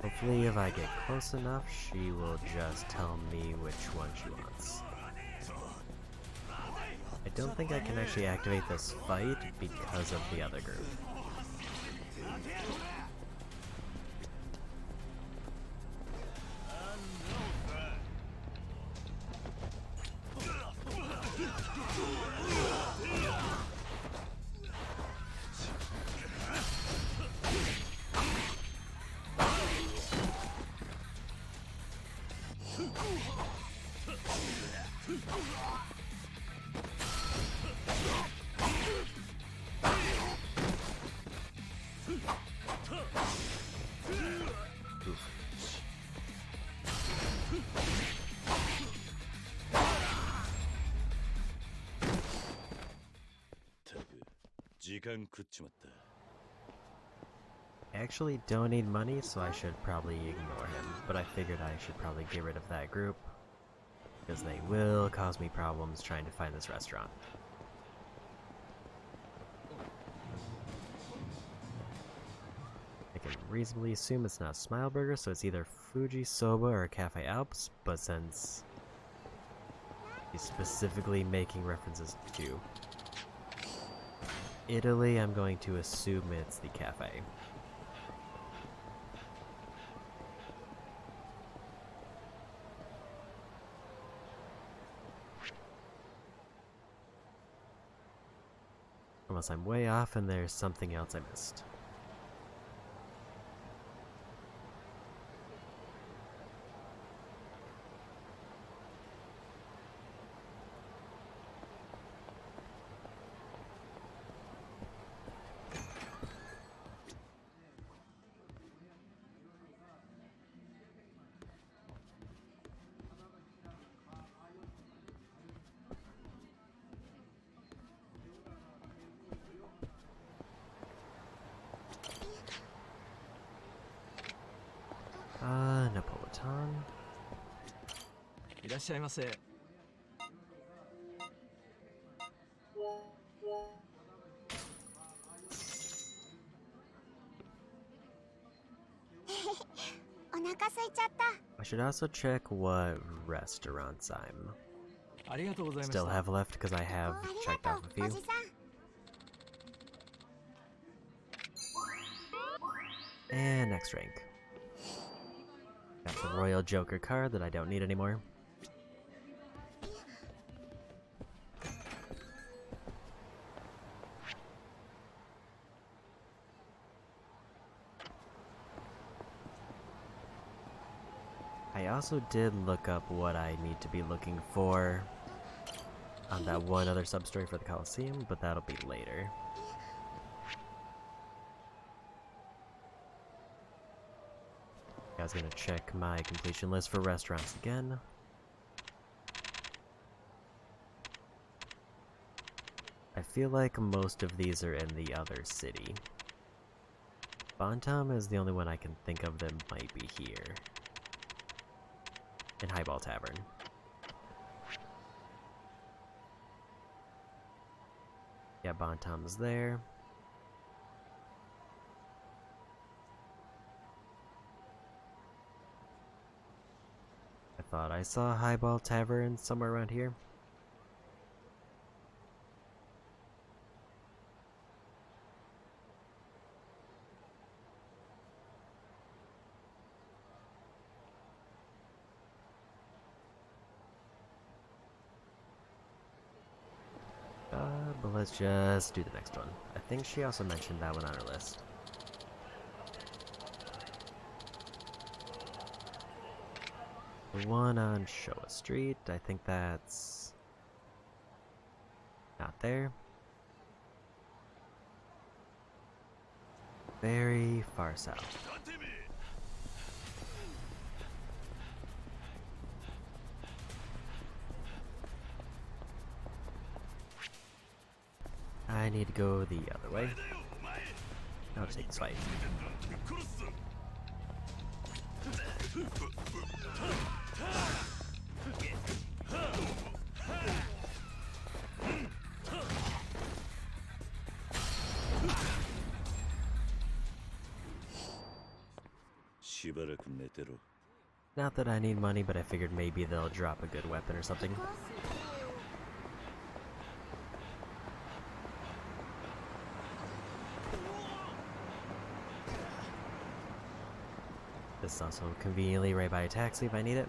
Hopefully if I get close enough, she will just tell me which one she wants. I don't think I can actually activate this fight because of the other group. Oof. たく時間食っちまった。 I actually don't need money, so I should probably ignore him, but I figured I should probably get rid of that group, because they will cause me problems trying to find this restaurant. I can reasonably assume it's not Smile Burger, so it's either Fuji Soba or Cafe Alps, but since he's specifically making references to Italy, I'm going to assume it's the cafe. Unless I'm way off and there's something else I missed. Napolitan. いらっしゃいませ。お腹空いちゃった。 I should also check what restaurants I'm ありがとうございました。 still have left because I have あり checked が off と a う、お few. じさん。 And next rank. Got the Royal Joker card that I don't need anymore. I also did look up what I need to be looking for on that one other sub-story for the Coliseum, but that'll be later. I was gonna check my completion list for restaurants again. I feel like most of these are in the other city. Bantam is the only one I can think of that might be here. In Highball Tavern. Yeah, Bantam's there. I thought I saw Highball Tavern somewhere around here. But let's just do the next one. I think she also mentioned that one on her list. The one on Showa Street, I think that's not there. Very far south. I need to go the other way. I'll just take this fight. Not that I need money, but I figured maybe they'll drop a good weapon or something. This is also conveniently right by a taxi if I need it.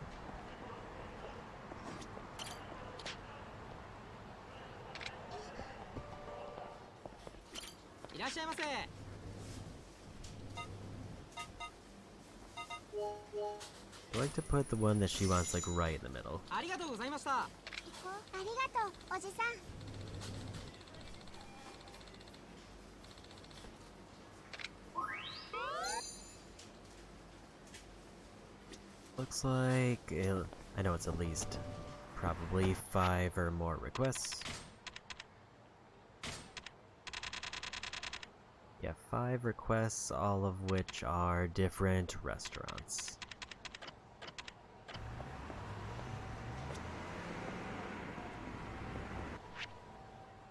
I like to put the one that she wants like right in the middle. ありがとうございました。行こう。ありがとう、おじさん。Looks like I know it's at least probably 5 or more requests. Yeah, 5 requests, all of which are different restaurants.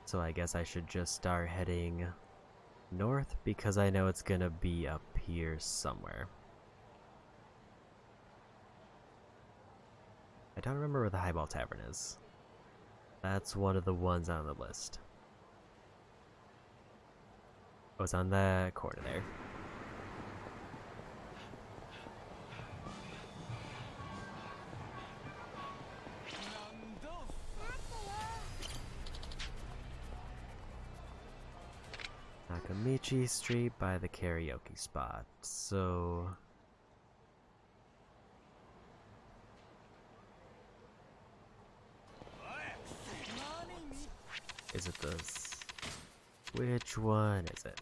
So I guess I should just start heading north because I know it's gonna be up here somewhere. I don't remember where the Highball Tavern is. That's one of the ones on the list. Oh, it's on that corner there. Nakamichi Street by the karaoke spot. So is it this? Which one is it?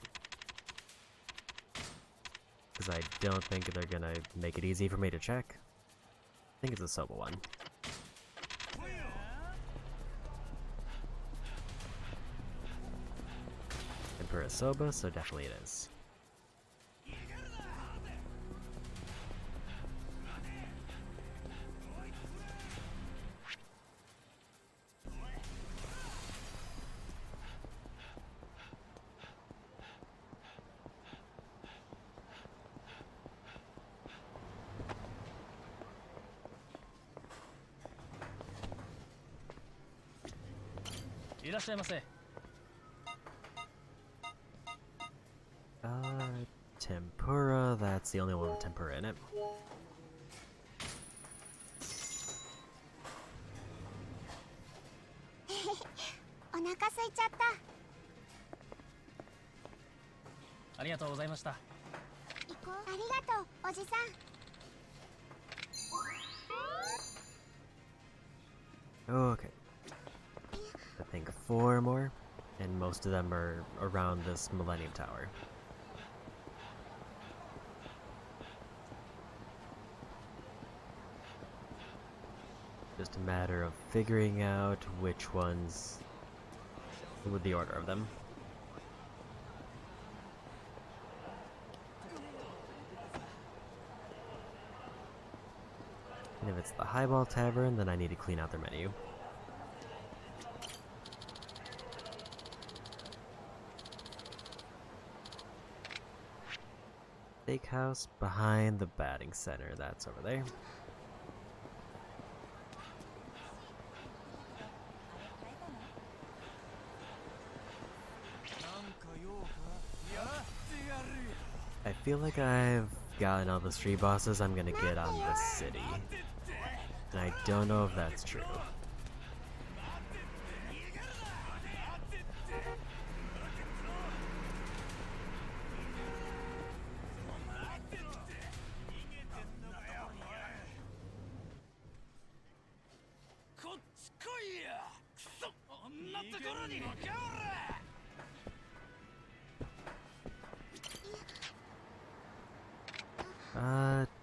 Because I don't think they're gonna make it easy for me to check. I think it's a Soba one. Tempura Soba, so definitely it is. Tempura, that's the only one with tempura in it. お腹空いちゃった。ありがとうございました。行こう。ありがとう、おじさん。Okay. I think 4 more, and most of them are around this Millennium Tower. Just a matter of figuring out which ones with the order of them. And if it's the Highball Tavern, then I need to clean out their menu. Steakhouse behind the batting center, that's over there. I feel like I've gotten all the street bosses I'm gonna get on this city. And I don't know if that's true.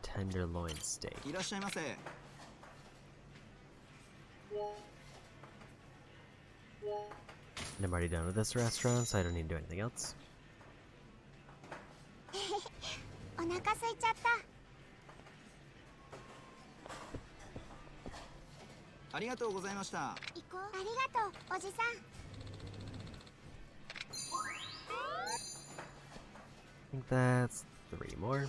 Tenderloin steak. いらっしゃいませ。And I'm already done with this restaurant, so I don't need to do anything else. お腹空いちゃった。ありがとうございました。行こう。ありがとう、おじさん。I think that's 3 more.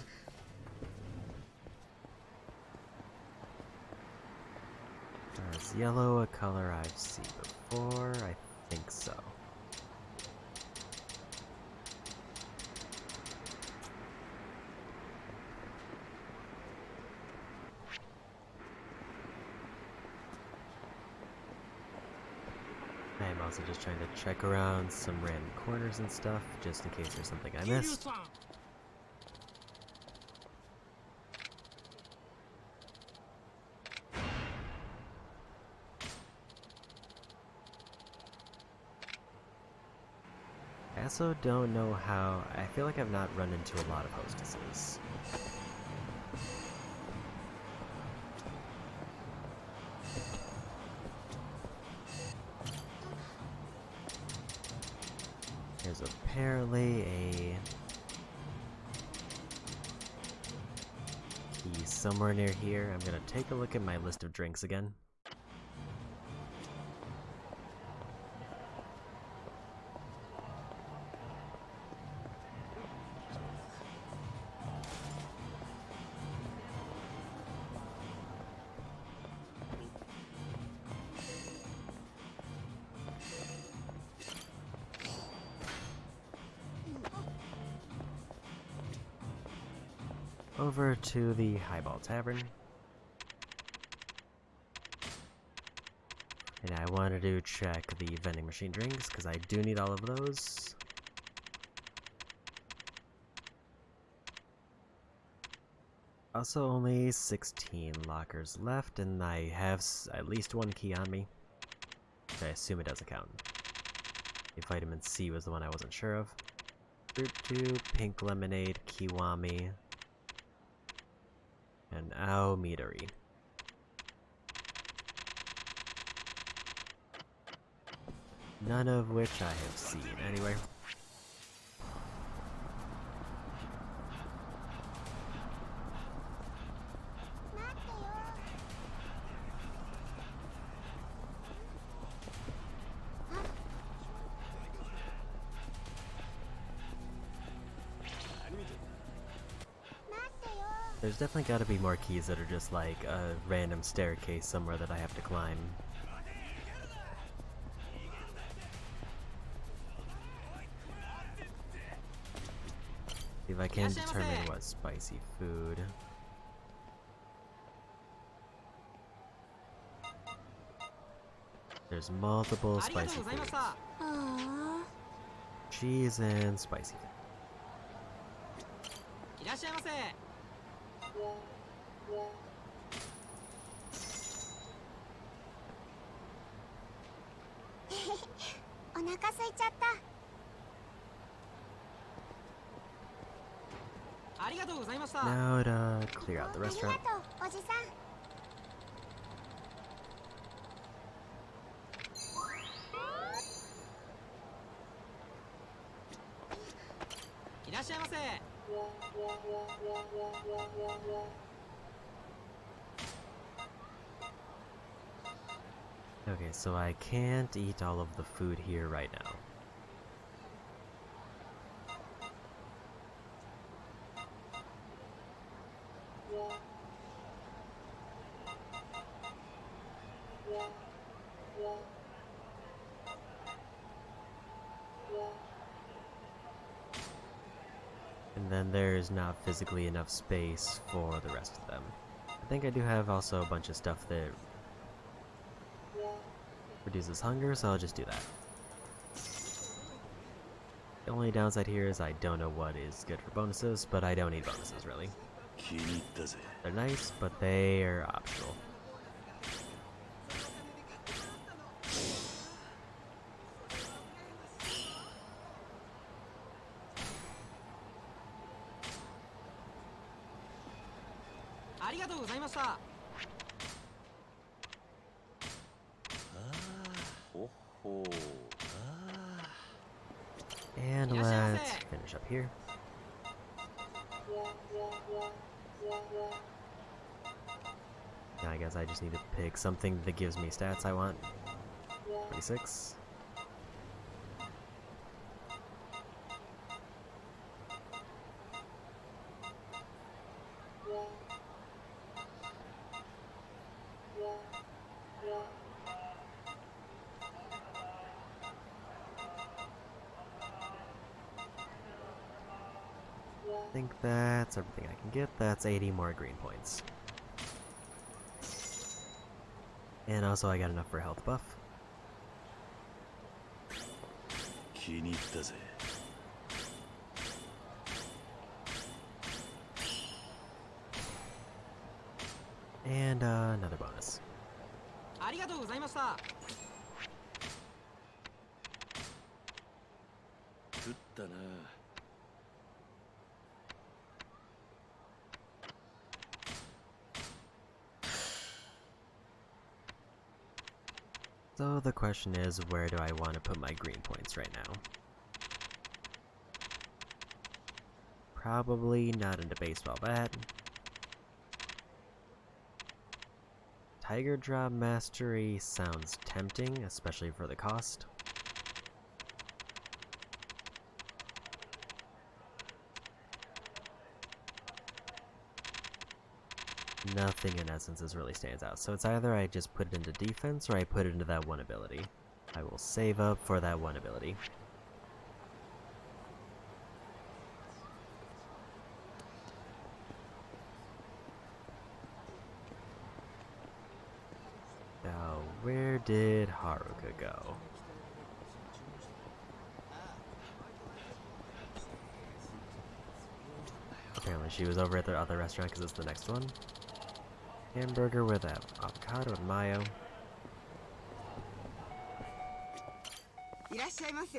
Is yellow a color I've seen before? I think so. I'm also just trying to check around some random corners and stuff, just in case there's something I missed. I also don't know how. I feel like I've not run into a lot of hostesses. There's apparently a key somewhere near here. I'm gonna take a look at my list of drinks again. Over to the Highball Tavern. And I wanted to check the vending machine drinks, because I do need all of those. Also, only 16 lockers left, and I have at least 1 key on me. I assume it doesn't count. The vitamin C was the one I wasn't sure of. Fruit 2, pink lemonade, Kiwami, and Ao Midori. None of which I have seen anyway. There's definitely got to be more keys that are just like a random staircase somewhere that I have to climb. See if I can determine what spicy food. There's multiple spicy foods. Cheese and spicy food. いらっしゃいませ。お腹空いちゃった。ありがとうございました。 Now to clear out the あり restaurant. がとう、おじさん。いらっしゃいませ。 Okay, so I can't eat all of the food here right now. And then there's not physically enough space for the rest of them. I think I do have also a bunch of stuff that reduces hunger, so I'll just do that. The only downside here is I don't know what is good for bonuses, but I don't need bonuses really. They're nice, but they are optional. And let's finish up here. Now I guess I just need to pick something that gives me stats I want. 26. I think that's everything I can get. That's 80 more green points. And also I got enough for a health buff. 気に入ったぜ。 And another bonus. ありがとうございました。食ったな。 So the question is, where do I want to put my green points right now? Probably not into baseball bat. Tiger Drop Mastery sounds tempting, especially for the cost. Nothing in Essences really stands out, so it's either I just put it into defense or I put it into that one ability. I will save up for that one ability. Now, where did Haruka go? Apparently she was over at the other restaurant because it's the next one. Hamburger with avocado and mayo. いらっしゃいませ。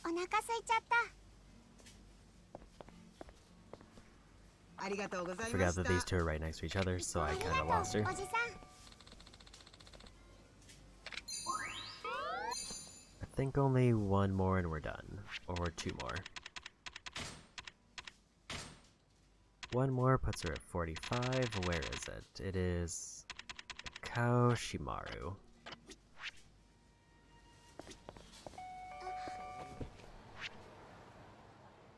お腹空いちゃった。ありがとうござい Forgot まし that た。 these two are right next to each other, so あ I り kind of が lost とう her. おじさん。 I think only one more and we're done. Or two more. One more puts her at 45. Where is it? It is Kaoshimaru.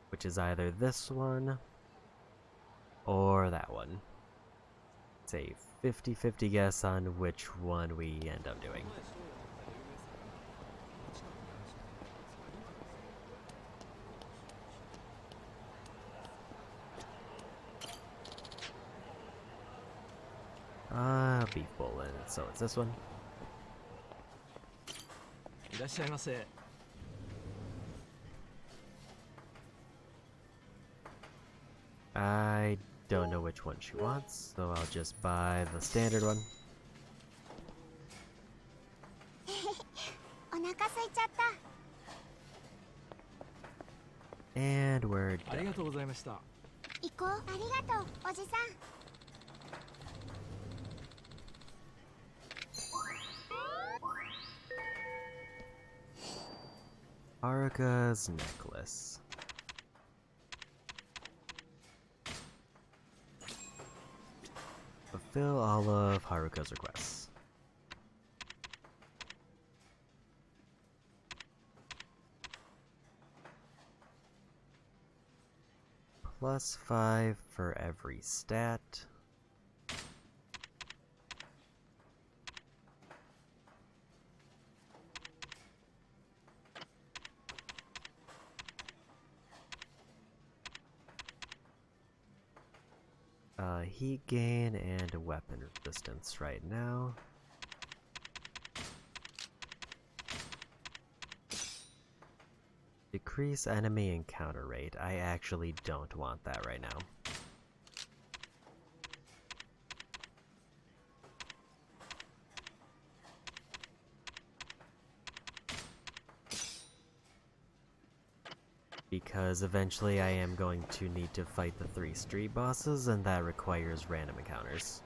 Which is either this one or that one. It's a 50-50 guess on which one we end up doing. Beef bowl in it, so it's this one. いらっしゃいませ。 I don't know which one she wants, so I'll just buy the standard one. お腹空いちゃった。 And we're あり done. がとうございました。行こう。ありがとうおじさん。 Haruka's necklace. Fulfill all of Haruka's requests. +5 for every stat. Heat gain and weapon resistance right now. Decrease enemy encounter rate. I actually don't want that right now. Because eventually I am going to need to fight the 3 street bosses, and that requires random encounters.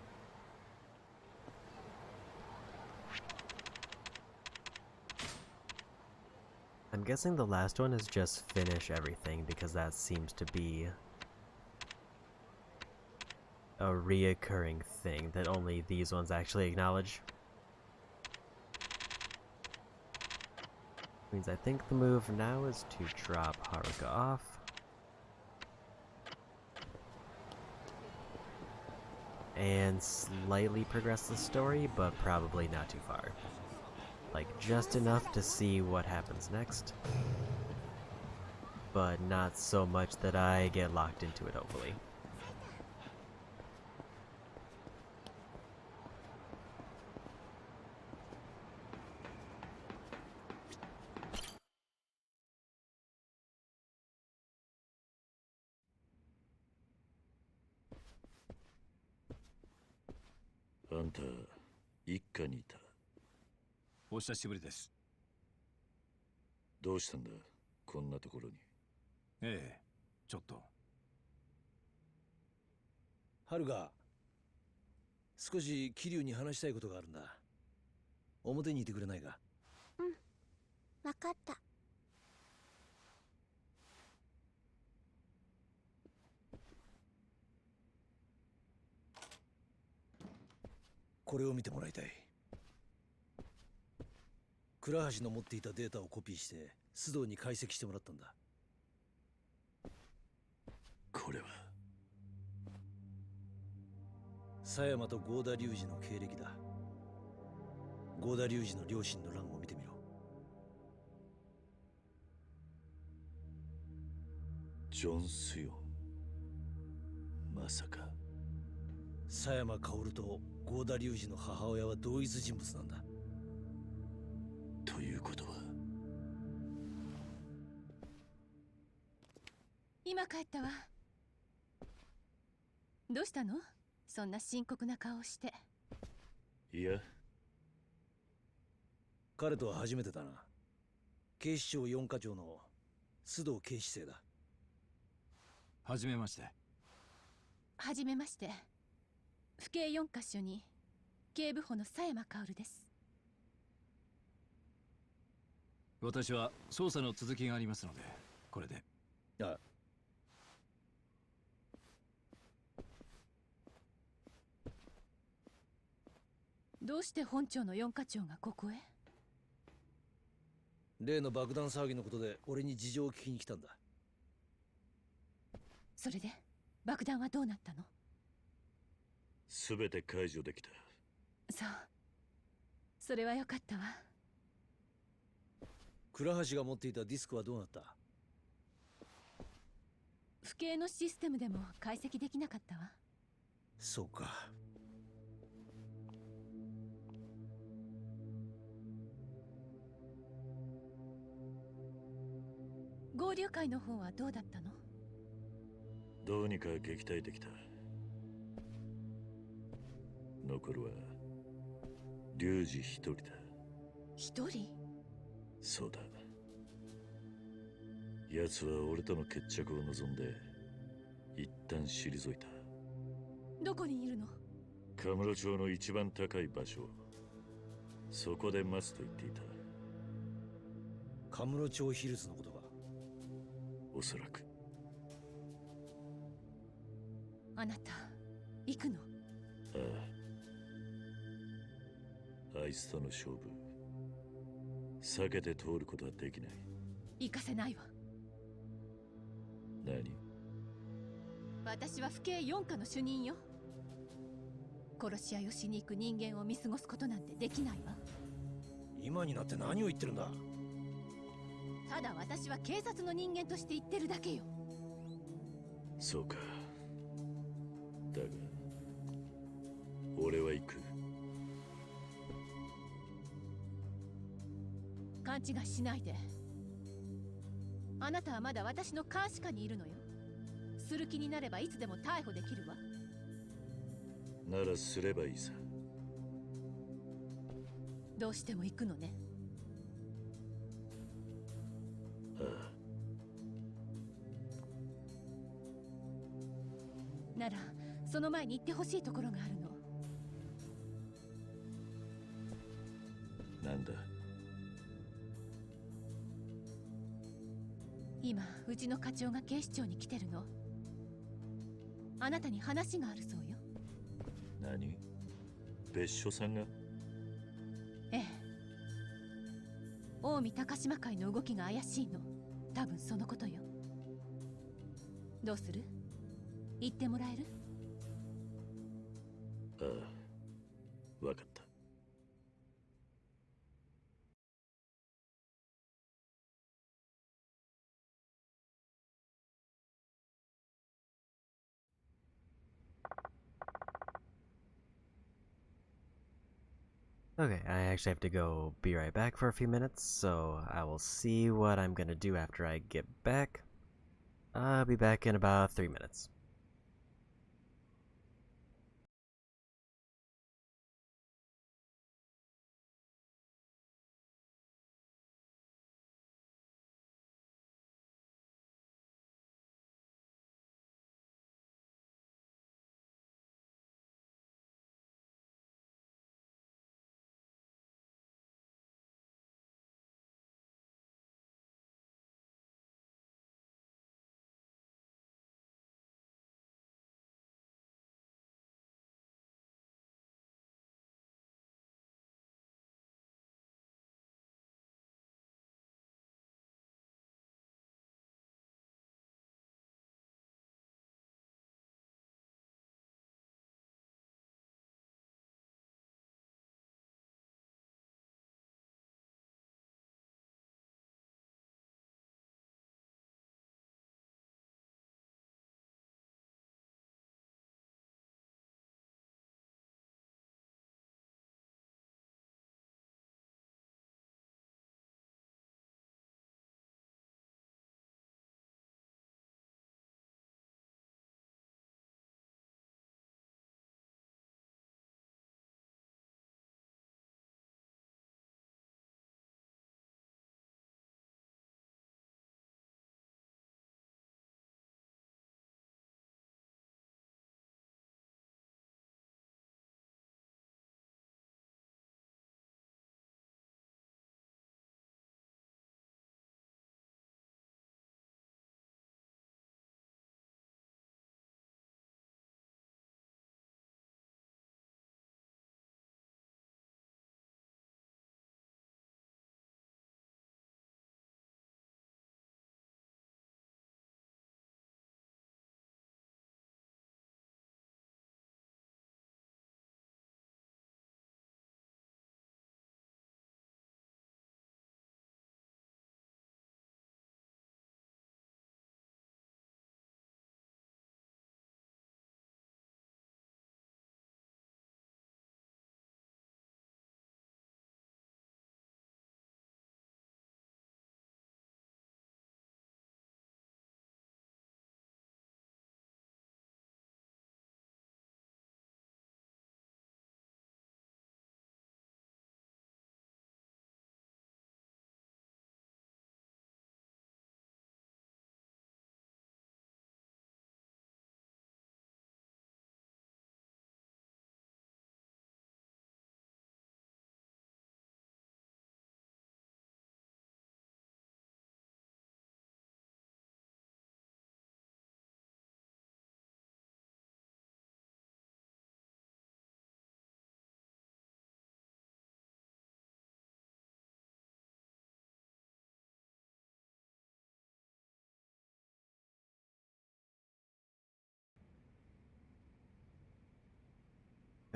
I'm guessing the last one is just finish everything, because that seems to be a reoccurring thing that only these ones actually acknowledge. Means I think the move now is to drop Haruka off. And slightly progress the story, but probably not too far. Like, just enough to see what happens next. But not so much that I get locked into it, hopefully.あんた一家にいた。お久しぶりです。どうしたんだこんなところに。ええ、ちょっと。春が少し桐生に話したいことがあるんだ。表にいてくれないか。わかった。これを見てもらいたい。倉橋の持っていたデータをコピーして須藤に解析してもらったんだ。これは狭山と合田隆二の経歴だ。合田隆二の両親の欄を見てみろ。ジョン・スヨン。まさか狭山薫と合田隆二の母親は同一人物なんだ。ということは今帰ったわ。どうしたの？そんな深刻な顔をして。いや彼とは初めてだな。警視庁4課長の須藤警視正だ。はじめまして。はじめまして。府警4カ所に警部補の狭山薫です。私は捜査の続きがありますので、これで。あ、どうして本庁の4課長がここへ？例の爆弾騒ぎのことで俺に事情を聞きに来たんだ。それで爆弾はどうなったの？すべて解除できた。そう。それはよかったわ。倉橋が持っていたディスクはどうなった？府警のシステムでも解析できなかったわ。そうか。合流会の方はどうだったの？どうにか撃退できた。残るは龍二一人だ。一人？そうだ。奴は俺との決着を望んで一旦退いた。どこにいるの？カムロ町の一番高い場所、そこで待つと言っていた。カムロ町ヒルズのことか。おそらく。あなた行くの？ああ、あいつとの勝負避けて通ることはできない。行かせないわ。何？私は府警4課の主任よ。殺し合いをしに行く人間を見過ごすことなんてできないわ。今になって何を言ってるんだ。ただ私は警察の人間として言ってるだけよ。そうか。だが俺は行く。勘違いしないで。あなたはまだ私の監視下にいるのよ。する気になればいつでも逮捕できるわ。ならすればいいさ。どうしても行くのね。ああ、ならその前に行ってほしいところがあるの。なんだ。今うちの課長が警視庁に来てるの。あなたに話があるそうよ。何？別所さんが？ええ。近江高島会の動きが怪しいの。多分そのことよ。どうする？言ってもらえる？ああ、わかった。Okay, I actually have to go be right back for a few minutes, so I will see what I'm gonna do after I get back. I'll be back in about 3 minutes.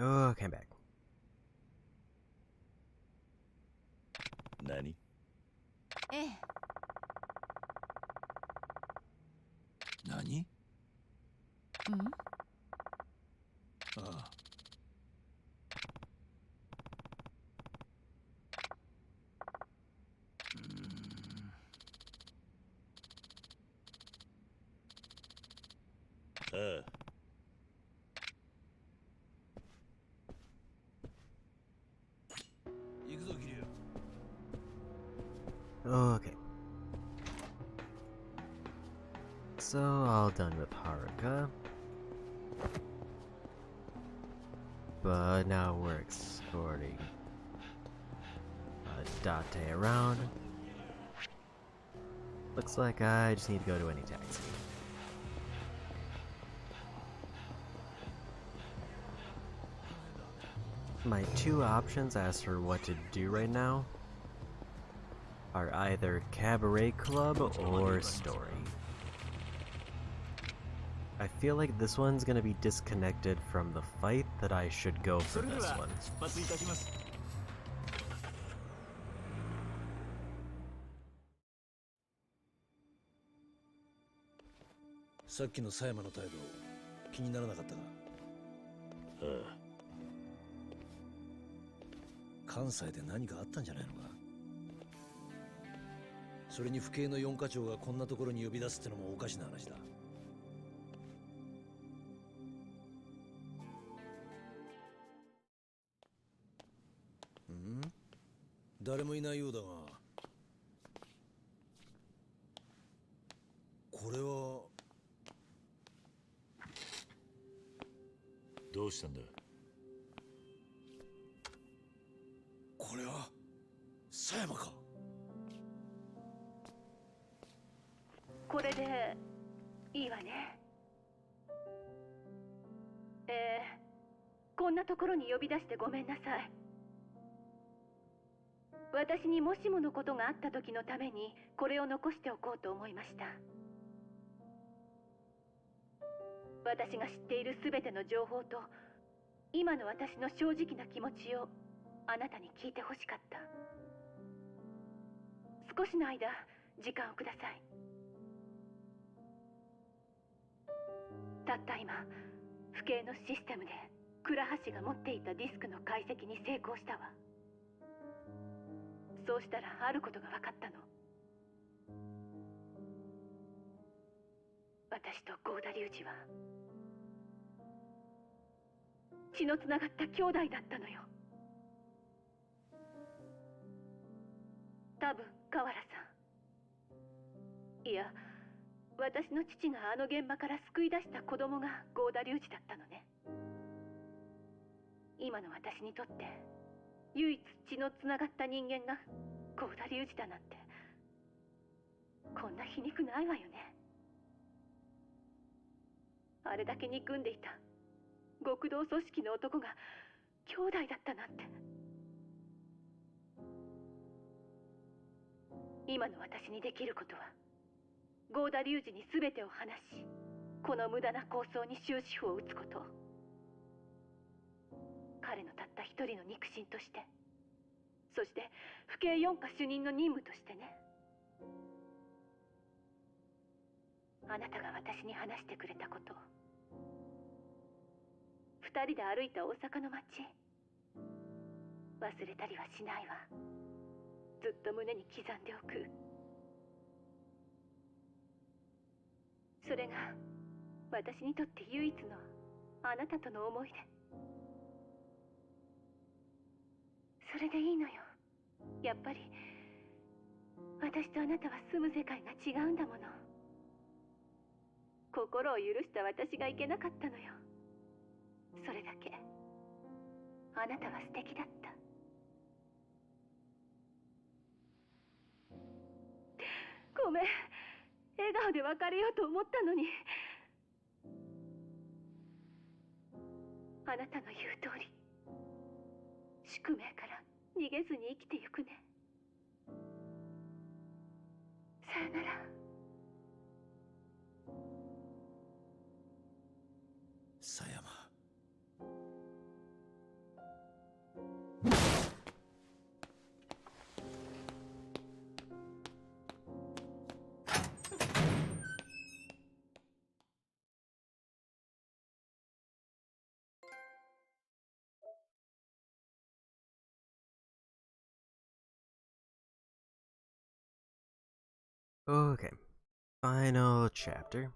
Okay, I'm back. 何？ええ。何？うん？ああ。ああ。行くぞ桐生。 Okay. So, all done with Haruka. But now we're escorting Date around. Looks like I just need to go to any taxi. My two options as for what to do right now are either Cabaret Club or Story. I feel like this one's gonna be disconnected from the fight, that I should go for this one. さっきの狭山の態度気にならなかったか？ああ、関西で何かあったんじゃないのか？それに府警の四課長がこんなところに呼び出すってのもおかしな話だ。誰もいないようだが、これはどうしたんだ？これは狭山か？これでいいわね。こんなところに呼び出してごめんなさい。私にもしものことがあった時のためにこれを残しておこうと思いました。私が知っているすべての情報と今の私の正直な気持ちをあなたに聞いてほしかった。少しの間時間をください。たった今府警のシステムで倉橋が持っていたディスクの解析に成功したわ。そうしたらあることが分かったの。私と郷田隆二は血のつながった兄弟だったのよ。多分河原さん、いや私の父があの現場から救い出した子供が郷田隆二だったのね。今の私にとって唯一血のつながった人間が郷田隆二だなんてこんな皮肉ないわよね。あれだけ憎んでいた極道組織の男が兄弟だったなんて。今の私にできることは郷田隆二に全てを話し、この無駄な構想に終止符を打つこと。彼のたった一人の肉親として、そして府警四課主任の任務としてね。あなたが私に話してくれたこと、二人で歩いた大阪の街、忘れたりはしないわ。ずっと胸に刻んでおく。それが私にとって唯一のあなたとの思い出。それでいいのよ。やっぱり私とあなたは住む世界が違うんだもの。心を許した私がいけなかったのよ。それだけ。あなたは素敵だった。ごめん、笑顔で別れようと思ったのに。あなたの言う通り、宿命から逃げずに生きてゆくね。さよなら。狭山。Okay, final chapter.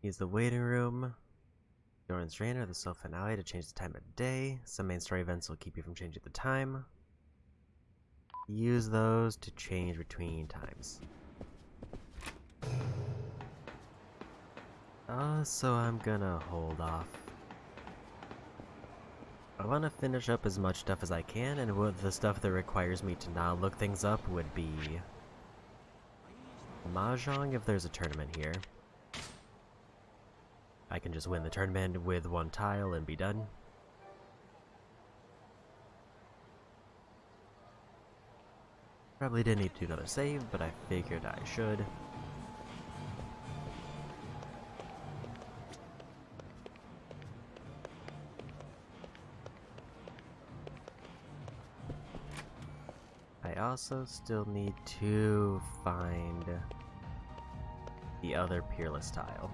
Use the waiting room. Doran's Drain or the Soul Finale to change the time of day. Some main story events will keep you from changing the time. Use those to change between times. So I'm gonna hold off. I want to finish up as much stuff as I can, and the stuff that requires me to not look things up would be Mahjong if there's a tournament here. I can just win the tournament with one tile and be done. Probably didn't need to do another save, but I figured I should. I also still need to find the other Peerless tile.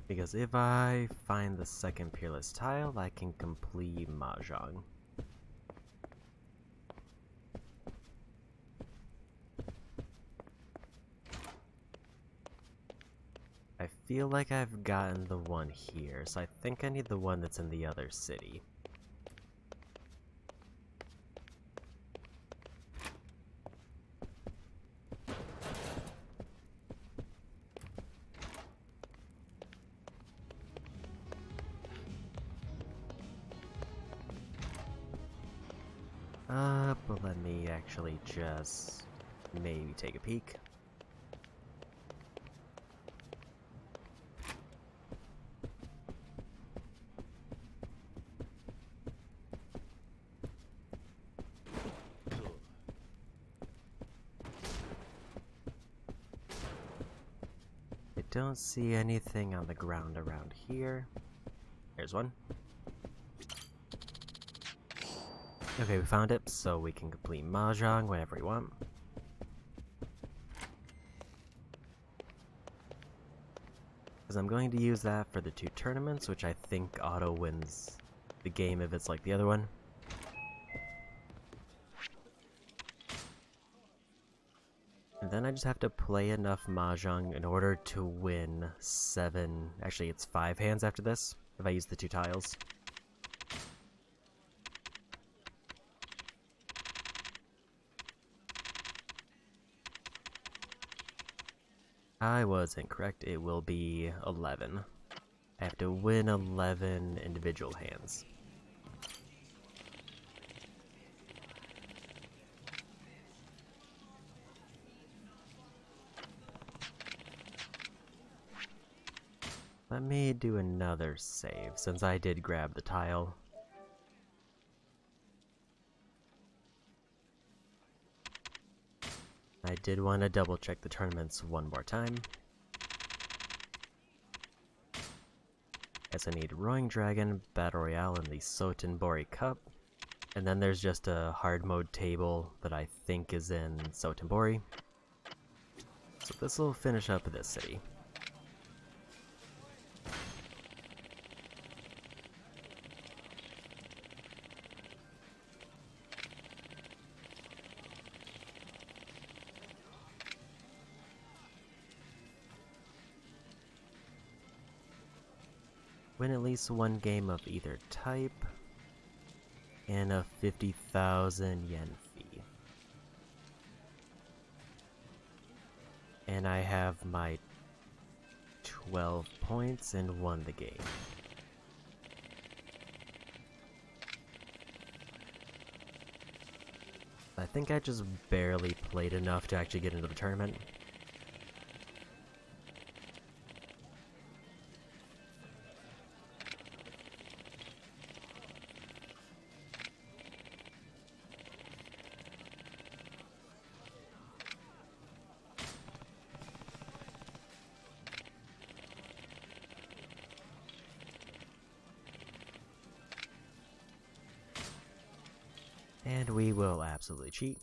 Because if I find the second Peerless tile, I can complete Mahjong. I feel like I've gotten the one here, so I think I need the one that's in the other city. But let me actually just maybe take a peek. I don't see anything on the ground around here. There's one. Okay, we found it, so we can complete Mahjong whenever we want. Because I'm going to use that for the 2 tournaments, which I think auto wins the game if it's like the other one. And then I just have to play enough Mahjong in order to win 7, actually it's 5 hands after this, if I use the 2 tiles. I was incorrect, it will be 11. I have to win 11 individual hands. Let me do another save, since I did grab the tile. I did want to double check the tournaments one more time. As I need Roaring Dragon, Battle Royale, and the Sotenbori Cup. And then there's just a hard mode table that I think is in Sotenbori. So this will finish up this city. Win at least 1 game of either type, and a 50,000 yen fee. And I have my 12 points and won the game. I think I just barely played enough to actually get into the tournament. And we will absolutely cheat.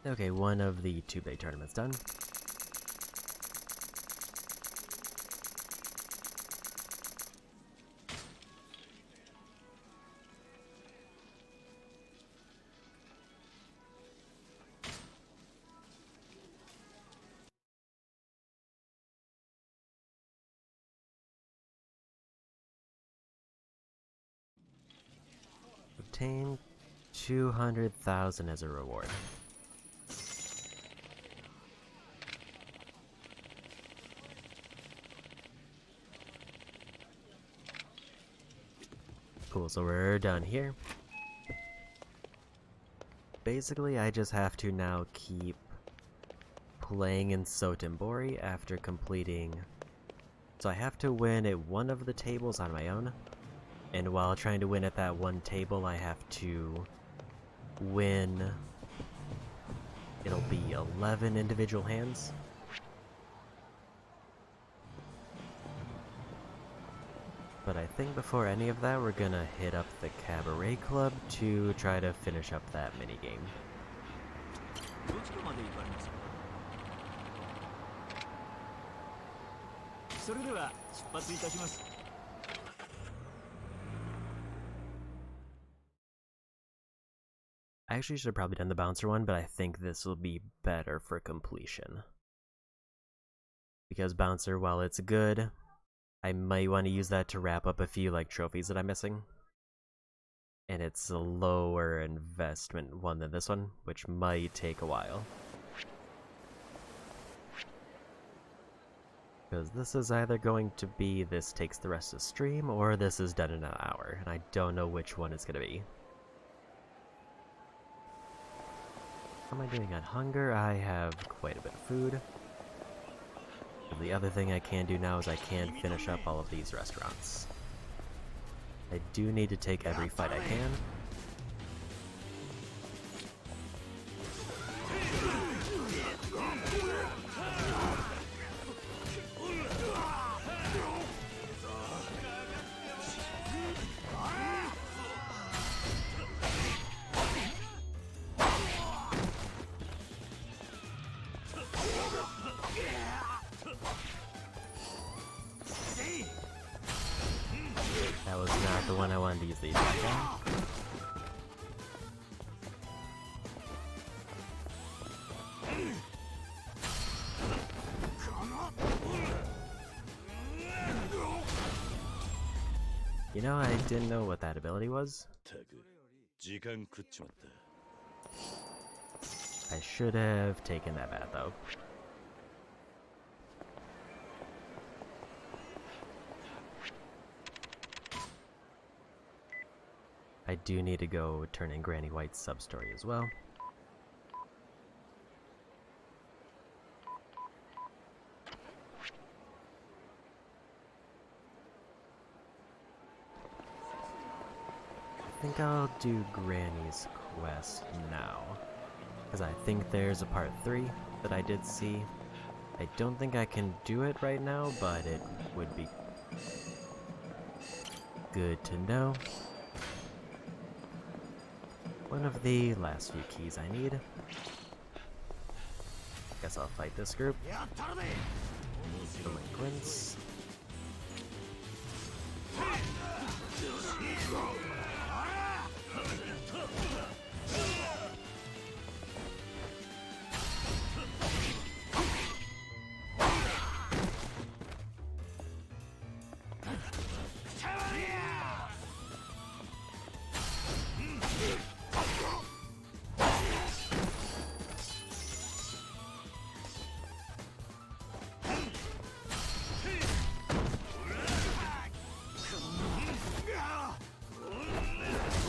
Okay, one of the 2 big tournaments done. Obtain 200,000 as a reward. Cool, so we're done here. Basically, I just have to now keep playing in Sotenbori after completing... So I have to win at one of the tables on my own, and while trying to win at that one table, I have to win... It'll be 11 individual hands. But I think before any of that, we're gonna hit up the Cabaret Club to try to finish up that minigame. I actually should have probably done the bouncer one, but I think this will be better for completion. Because bouncer, while it's good, I might want to use that to wrap up a few like trophies that I'm missing. And it's a lower investment one than this one, which might take a while. Because this is either going to be this takes the rest of the stream, or this is done in an hour, and I don't know which one it's going to be. How am I doing on hunger? I have quite a bit of food. The other thing I can do now is I can finish up all of these restaurants. I do need to take every fight I can. That was not the one I wanted to use the attack on. You know, I didn't know what that ability was. I should have taken that bath though. I do need to go turn in Granny White's sub-story as well. I think I'll do Granny's quest now, because I think there's a part 3 that I did see. I don't think I can do it right now, but it would be good to know. One of the last few keys I need. Guess I'll fight this group. Delinquents.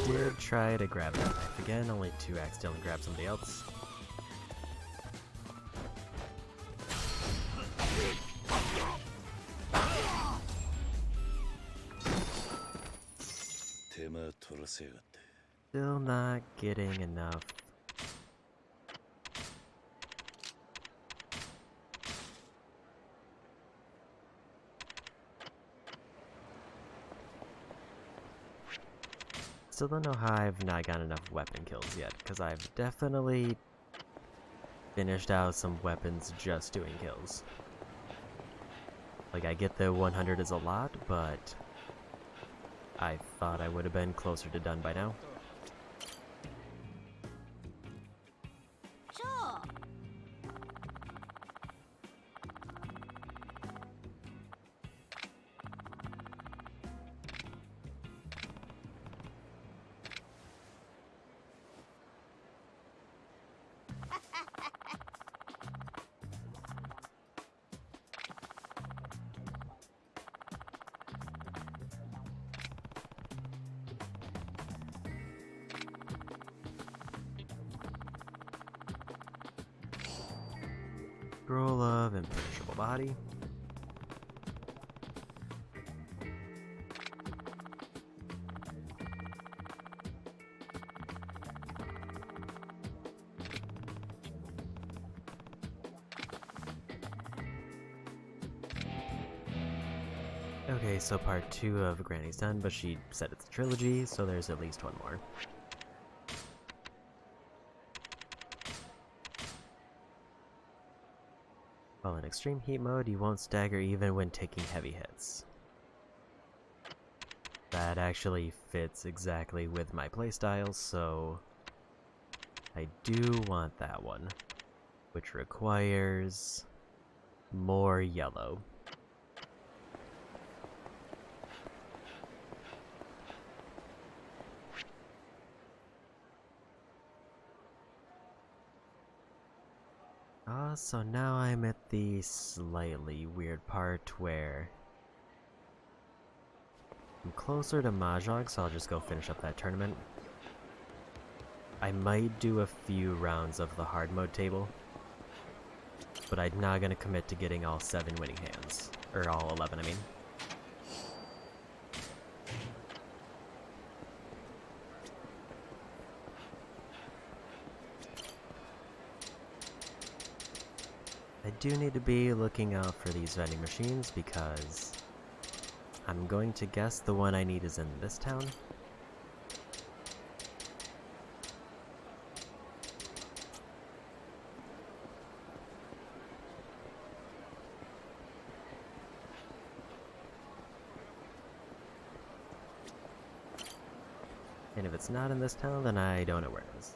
did try to grab that knife again, only to accidentally grab somebody else. Still not getting enough. Still don't know how I've not gotten enough weapon kills yet, because I've definitely finished out some weapons just doing kills. Like, I get the 100 is a lot, but I thought I would have been closer to done by now. Sure. Scroll of Imperishable Body. Okay, so part 2 of Granny's done, but she said it's a trilogy, so there's at least one more. While in extreme heat mode, you won't stagger even when taking heavy hits. That actually fits exactly with my playstyle, so I do want that one, which requires more yellow. So now I'm at the slightly weird part where I'm closer to Mahjong, so I'll just go finish up that tournament. I might do a few rounds of the hard mode table, but I'm not gonna commit to getting all 7 winning hands. Or all 11, I mean. I do need to be looking out for these vending machines because I'm going to guess the one I need is in this town. And if it's not in this town, then I don't know where it is.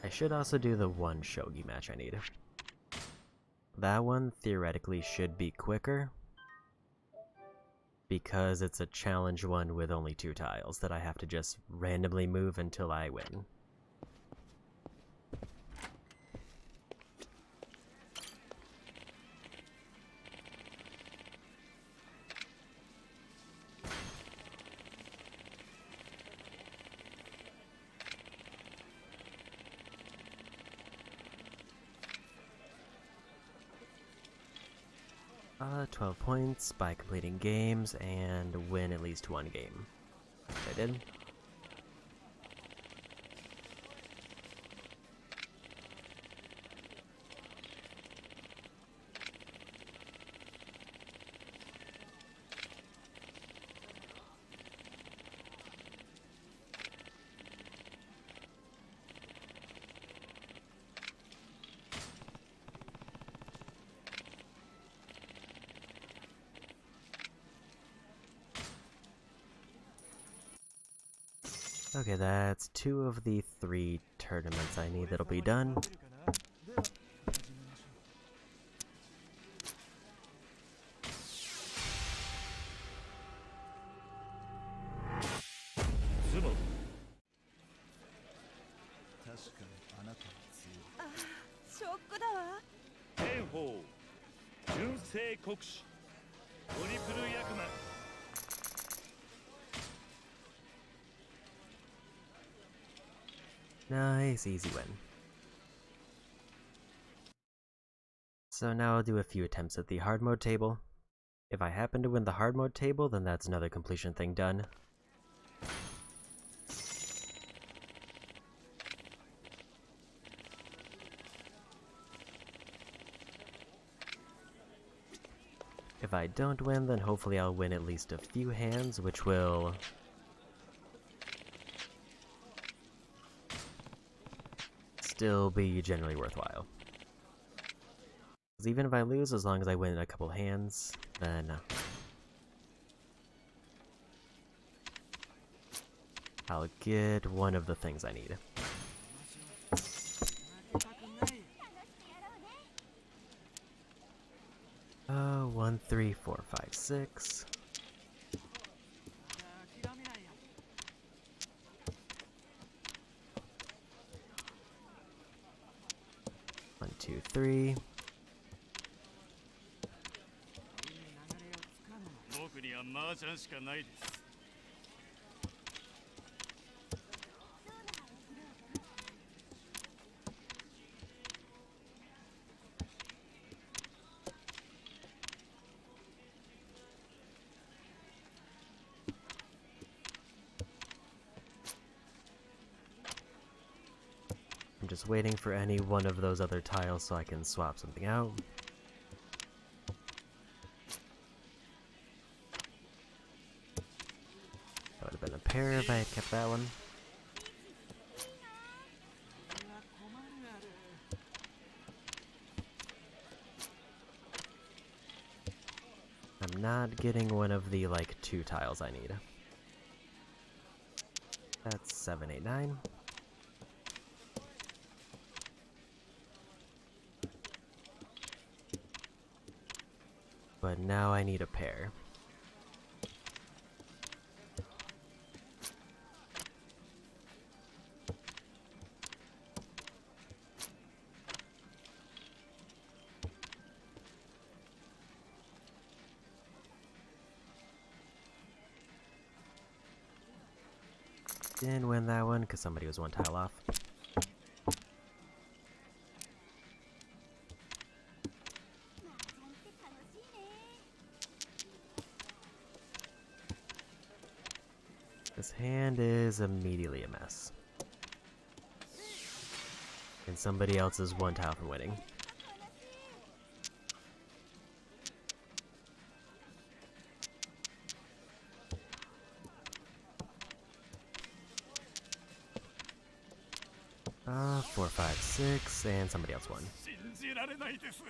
I should also do the one shogi match I need. That one theoretically should be quicker because it's a challenge one with only 2 tiles that I have to just randomly move until I win. Uh, 12 points by completing games and win at least 1 game. Which I did. Okay, that's 2 of the 3 tournaments I need that'll be done. Nice, easy win. So now I'll do a few attempts at the hard mode table. If I happen to win the hard mode table, then that's another completion thing done. If I don't win, then hopefully I'll win at least a few hands, which will still be generally worthwhile. Because even if I lose, as long as I win a couple hands, then I'll get one of the things I need. Oh, 1, 3, 4, 5, 6. 1, 2, 3. 僕には麻雀しかないです。I'm just waiting for any one of those other tiles so I can swap something out. That would have been a pair if I had kept that one. I'm not getting one of the, like, 2 tiles I need. That's 7, 8, 9. But now I need a pair. Didn't win that one because somebody was 1 tile off. This hand is immediately a mess. And somebody else is 1 tile from winning. Ah, 4, 5, 6, and somebody else won. 信じられないです。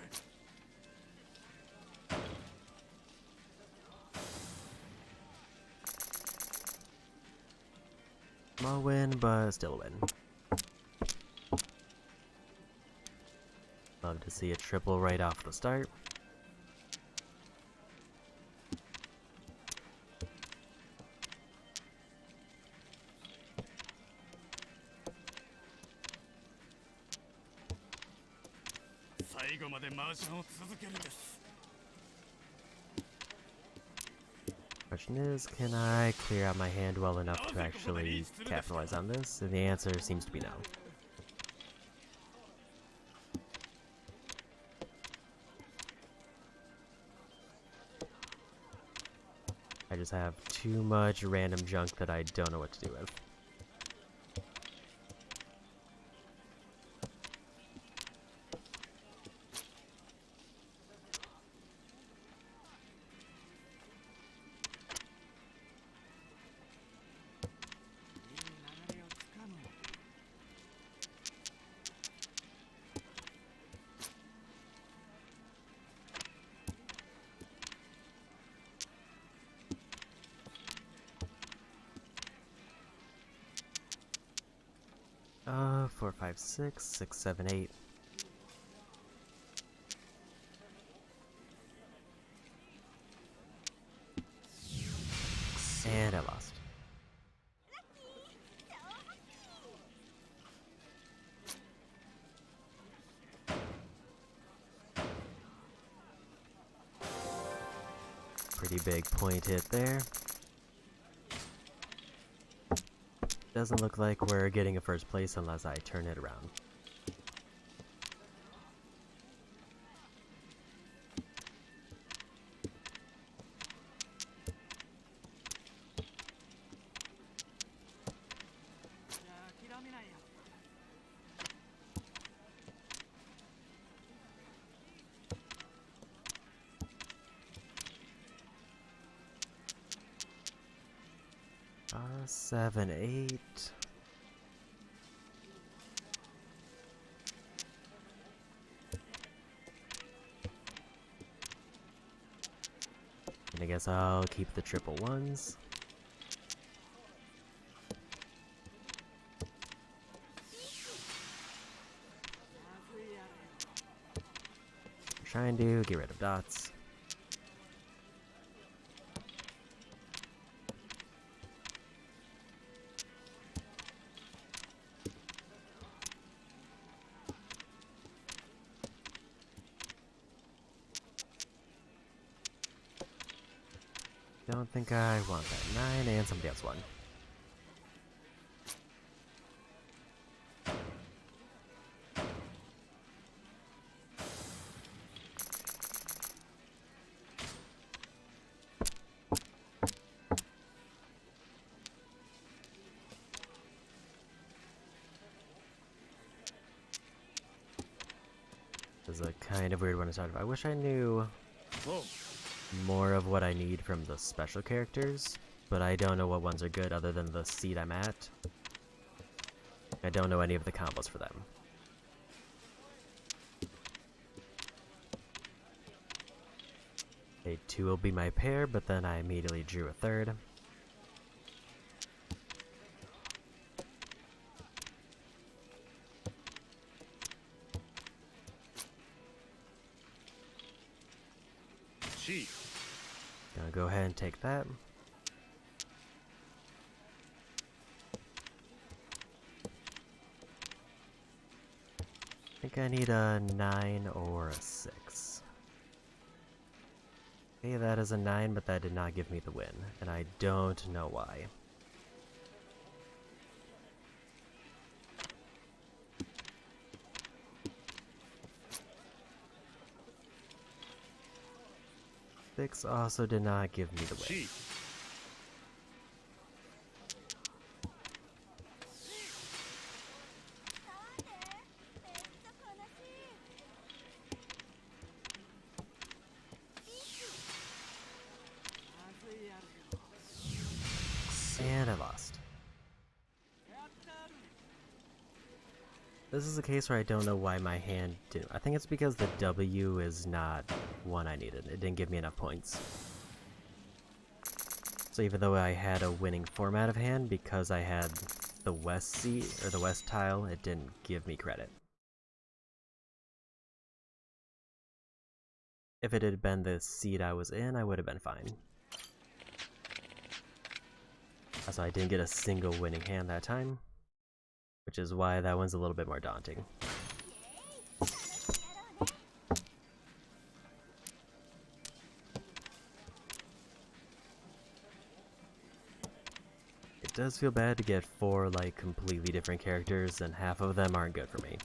Small win, but still a win. Love to see a triple right off the start. Question is, can I clear out my hand well enough to actually capitalize on this? And the answer seems to be no. I just have too much random junk that I don't know what to do with. Uh, 4, 5, 6, 6, 7, 8. And I lost. Pretty big point hit there. Doesn't look like we're getting a first place unless I turn it around. Seven, 8. And I guess I'll keep the triple ones. Trying to get rid of dots. Don't think I want that. 9 and somebody else won. This is a kind of weird one to talk about. I wish I knew more of what I need from the special characters, but I don't know what ones are good other than the seat I'm at. I don't know any of the combos for them. A 2 will be my pair, but then I immediately drew a third. Gonna go ahead and take that. I think I need a 9 or a 6. Okay, that is a 9, but that did not give me the win, and I don't know why. Six also did not give me the win. And I lost. This is a case where I don't know why my hand didn't. I think it's because the W is not one I needed. It didn't give me enough points. So even though I had a winning format of hand, because I had the west seat, or the west tile, it didn't give me credit. If it had been the seat I was in, I would have been fine. Also, I didn't get a single winning hand that time, which is why that one's a little bit more daunting. It does feel bad to get 4 like completely different characters and half of them aren't good for me.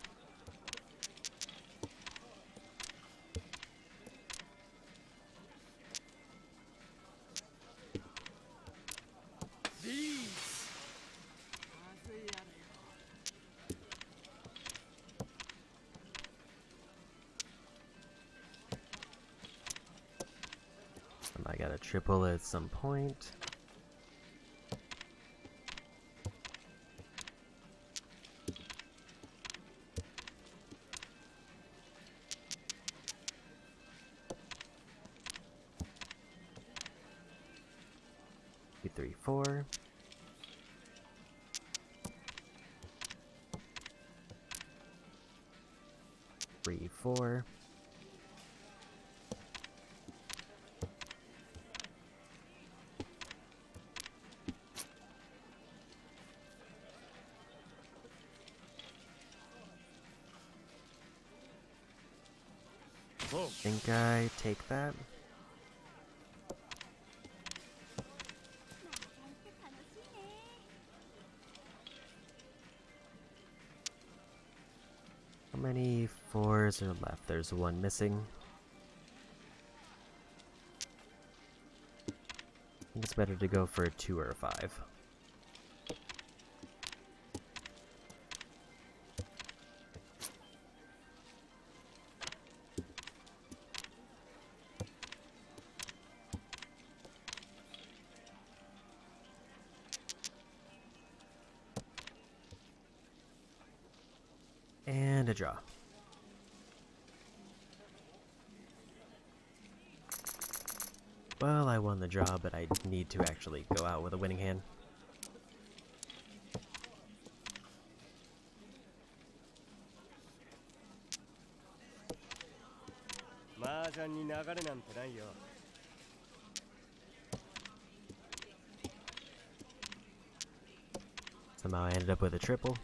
I got a triple at some point. Two, 3, 4. Three, 4. Think I take that. How many fours are left? There's one missing. I think it's better to go for a 2 or a 5. And a draw. Well, I won the draw, but I need to actually go out with a winning hand. Somehow I ended up with a triple.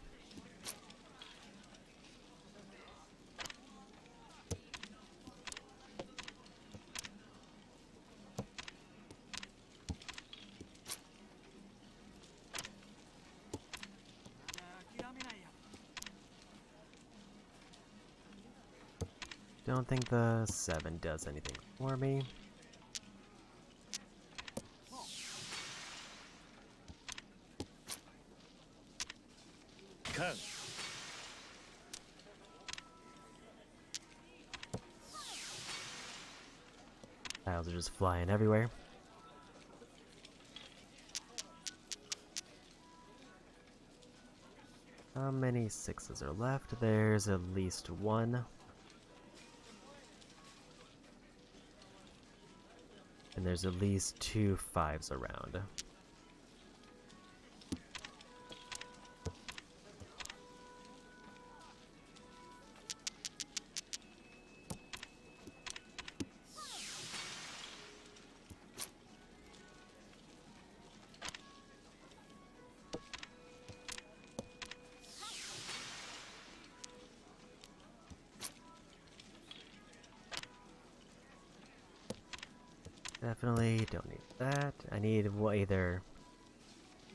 Don't think the 7 does anything for me. Can. Tiles are just flying everywhere. How many 6s are left? There's at least one. And there's at least 2 5s around. Definitely don't need that. I need either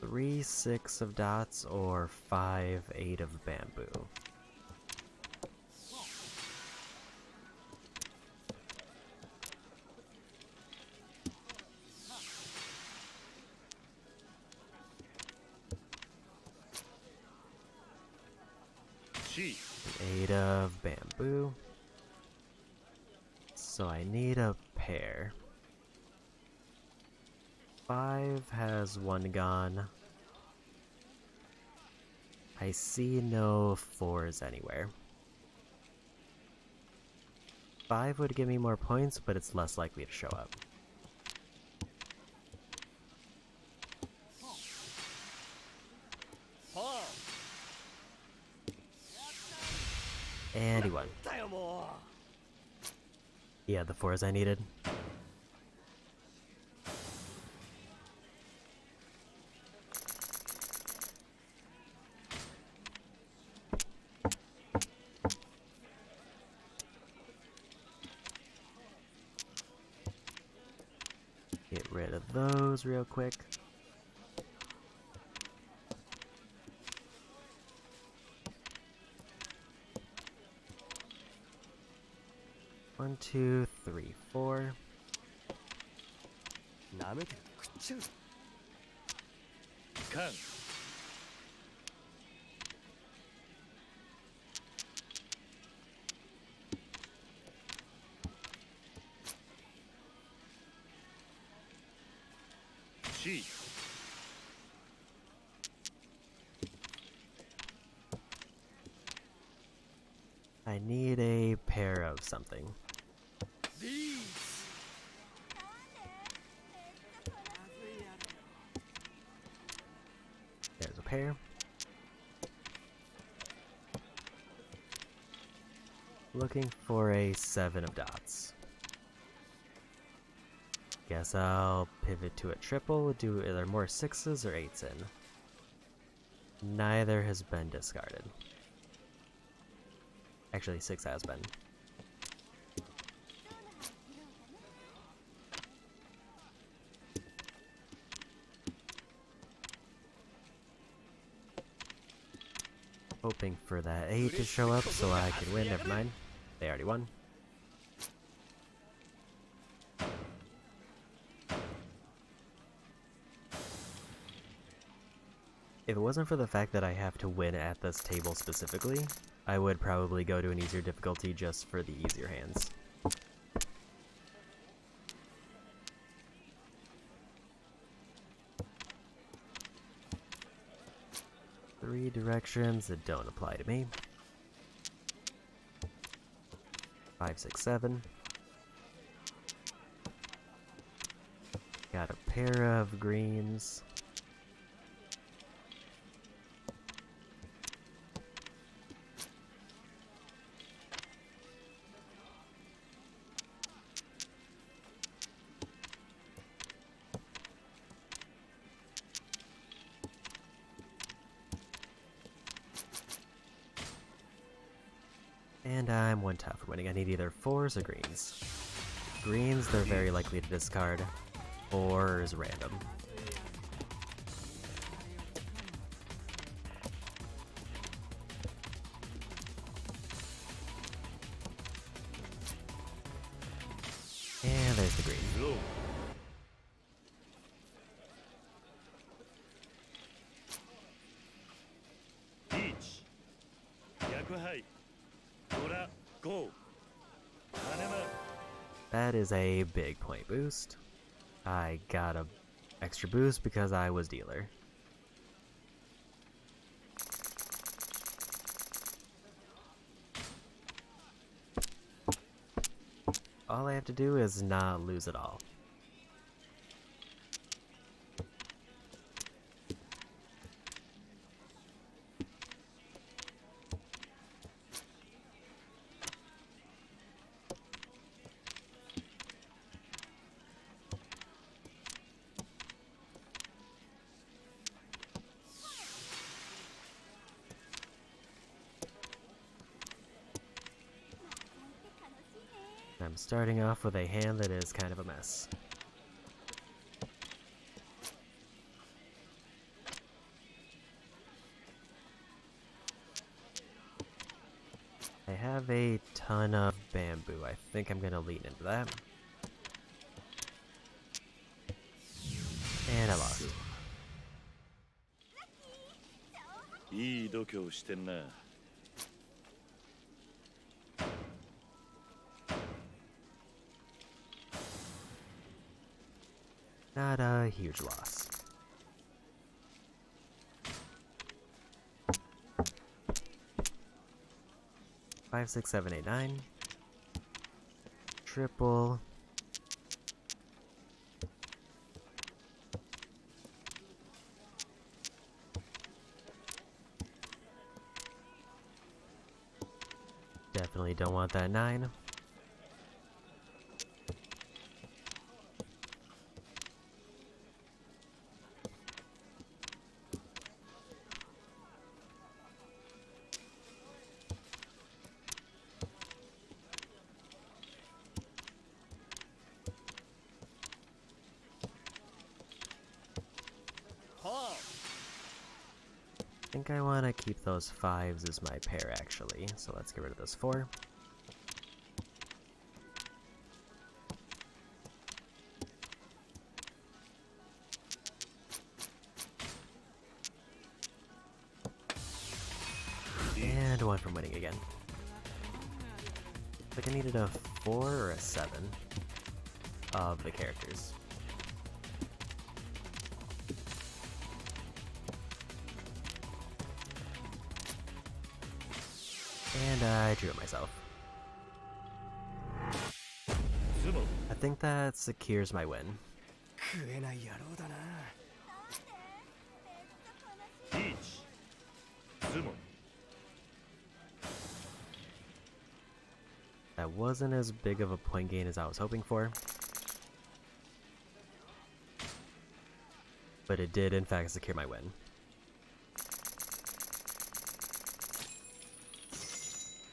3 6 of dots or 5 8 of bamboo. C. 8 of bamboo. So I need a pair. 5 has one gone. I see no 4s anywhere. 5 would give me more points, but it's less likely to show up. And he won. Yeah, the 4s I needed. Get rid of those real quick. One, two, three, 4. Can. C. I need a pair of something. There's a pair. Looking for a 7 of dots. Guess I'll pivot to a triple. Are there more 6s or 8s in? Neither has been discarded. Actually, 6 has been. Hoping for that 8 to show up so I can win. Never mind. They already won. If it wasn't for the fact that I have to win at this table specifically, I would probably go to an easier difficulty just for the easier hands. Three directions that don't apply to me. 5, 6, 7. Got a pair of greens. And I'm one tap for winning. I need either 4s or greens. Greens, they're very likely to discard. 4s, random. And there's the green. Each. Yakuhai. Ora, go. Hanema. That is a big point boost. I got a extra boost because I was dealer. All I have to do is not lose at all. I'm starting off with a hand that is kind of a mess. I have a ton of bamboo. I think I'm gonna lean into that. And I lost. いい度胸してんな。Not a huge loss. Five, 6, 7, 8, 9. Triple. Definitely don't want that 9. I think I want to keep those 5s as my pair, actually. So let's get rid of this 4. And 1 from winning again. I think I needed a 4 or a 7 of the characters. And I drew it myself. I think that secures my win. Each. Sumo. That wasn't as big of a point gain as I was hoping for. But it did in fact secure my win.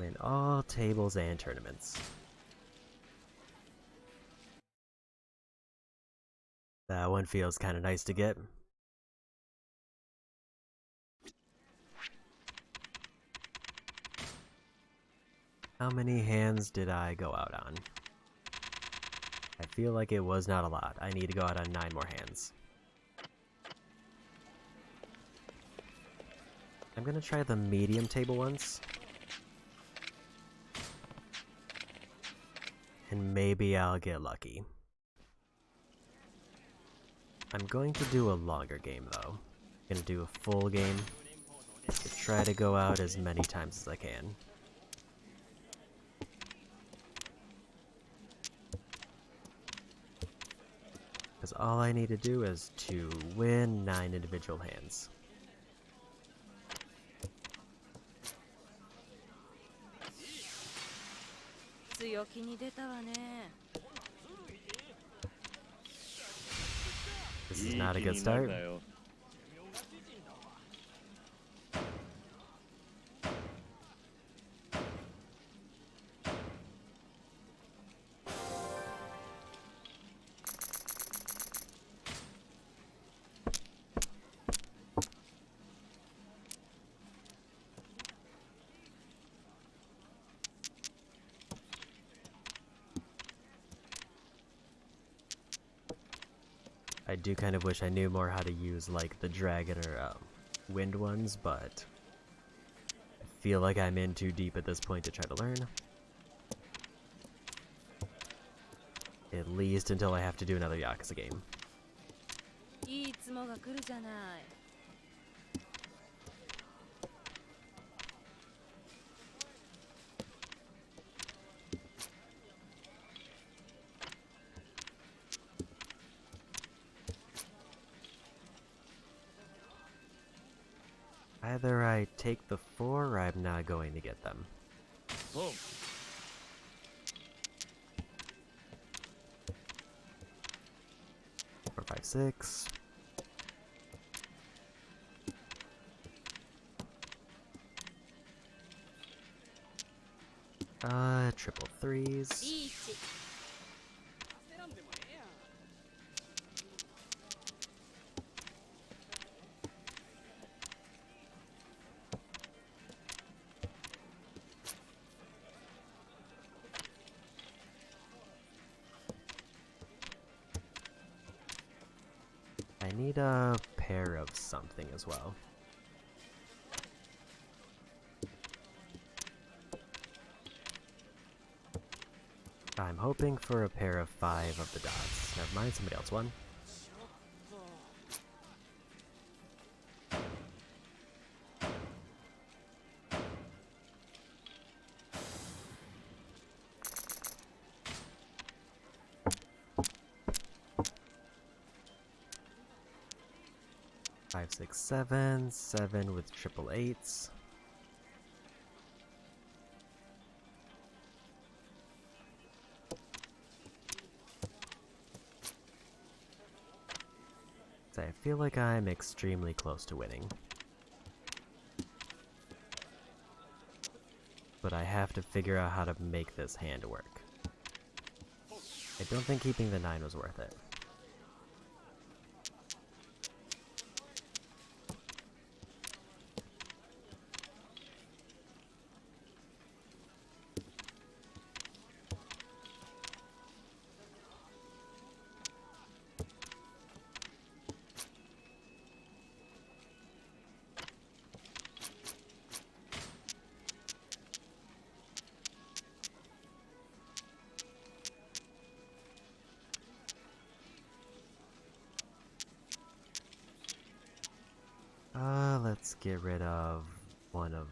Win all tables and tournaments. That one feels kind of nice to get. How many hands did I go out on? I feel like it was not a lot. I need to go out on 9 more hands. I'm gonna try the medium table ones. And maybe I'll get lucky. I'm going to do a longer game though. I'm gonna do a full game to try to go out as many times as I can. Because all I need to do is to win 9 individual hands. This is not a good start. I do kind of wish I knew more how to use like the dragon or wind ones, but I feel like I'm in too deep at this point to try to learn. At least until I have to do another Yakuza game. Either I take the 4 or I'm not going to get them. Boom. 4, 5, 6. Triple 3s. I need a pair of something as well. I'm hoping for a pair of 5 of the dots. Never mind, somebody else won. Five, 6, 7, 7 with triple 8s. So I feel like I'm extremely close to winning. But I have to figure out how to make this hand work. I don't think keeping the 9 was worth it. Let's get rid of one of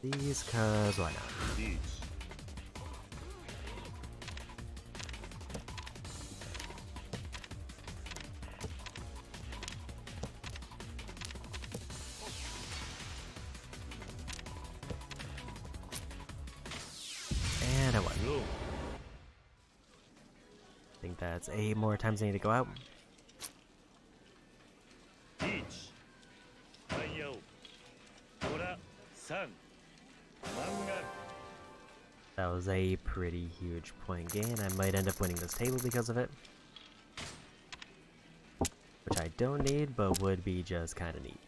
these, cause why not? And I won. I think that's 8 more times I need to go out. That was a pretty huge point gain. I might end up winning this table because of it. Which I don't need, but would be just kind of neat.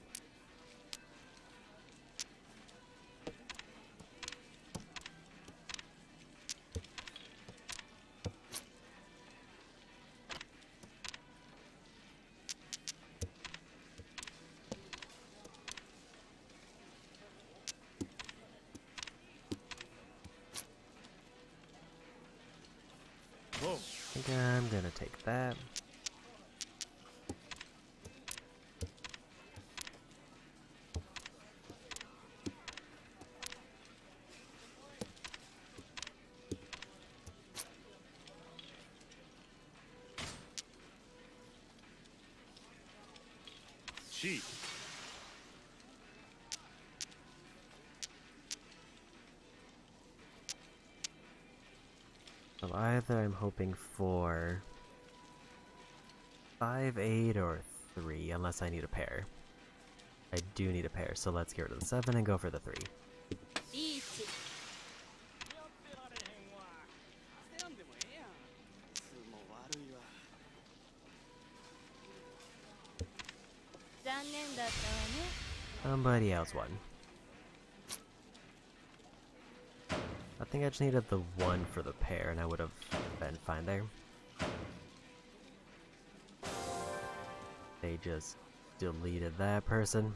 I'm gonna take that. C So either I'm hoping for 5, 8, or 3, unless I need a pair. I do need a pair, so let's get rid of the 7 and go for the 3. リーチ。やってられへんわ。焦らんでもええやん。都合悪いわ。残念だったわね。 Somebody else won. I think I just needed the 1 for the pair, and I would have been fine there. They just deleted that person.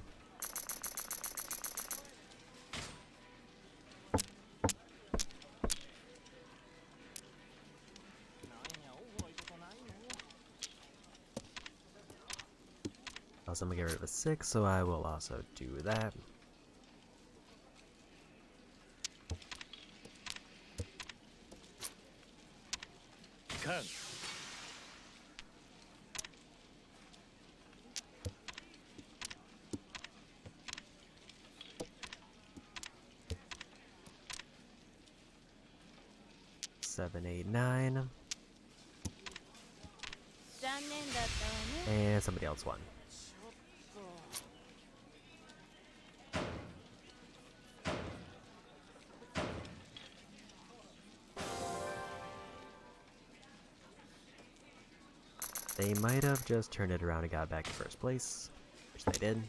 Also, I'm gonna get rid of a 6, so I will also do that. Can 7, 8, 9. 残念だったわね。 And somebody else won. They might have just turned it around and got back in first place, which they did.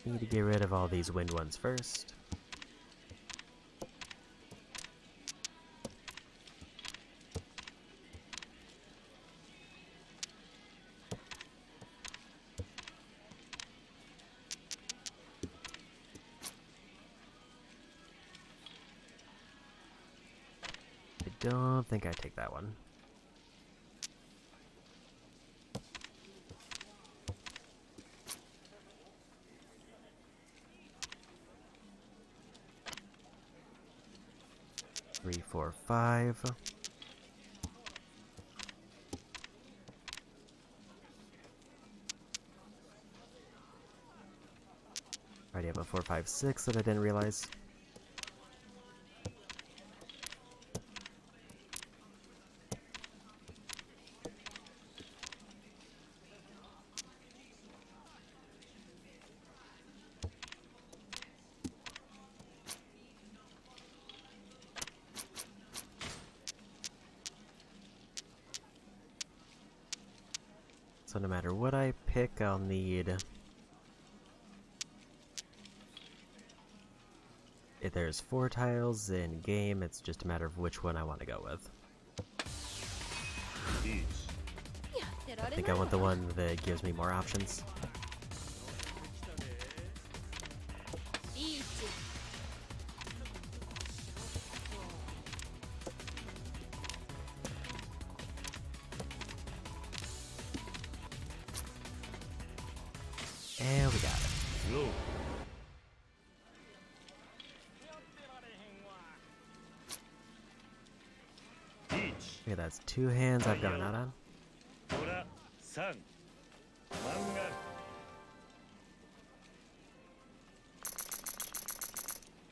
Need to get rid of all these wind ones first. I don't think I take that one. Three, 4, 5. Already have a 4, 5, 6 that I didn't realize. So no matter what I pick, I'll need... If there's 4 tiles in game, it's just a matter of which one I want to go with. やってら I れ think な I いわ。 want the one that gives me more options. リーチ。 And we got it. Low やってられへんわ。 Peach Okay, that's 2 hands I've gone out on. ドラ3漫画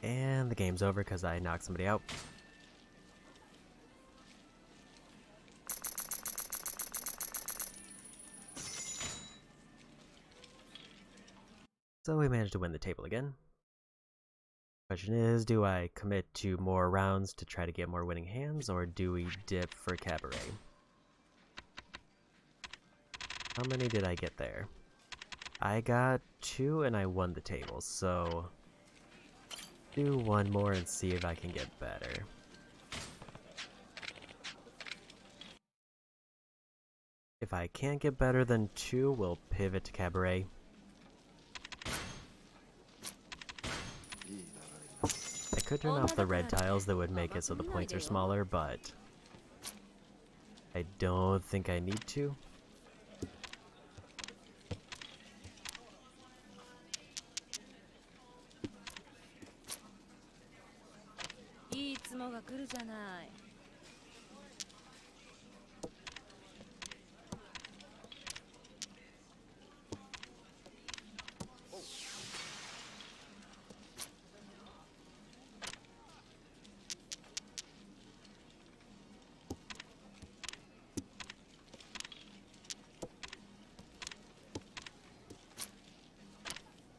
And the game's over because I knocked somebody out. So we managed to win the table again. Question is, do I commit to more rounds to try to get more winning hands, or do we dip for Cabaret? How many did I get there? I got 2 and I won the table, so... do one more and see if I can get better. If I can't get better than 2, we'll pivot to Cabaret. could turn off the red tiles that would make it so the points are smaller, but I don't think I need to.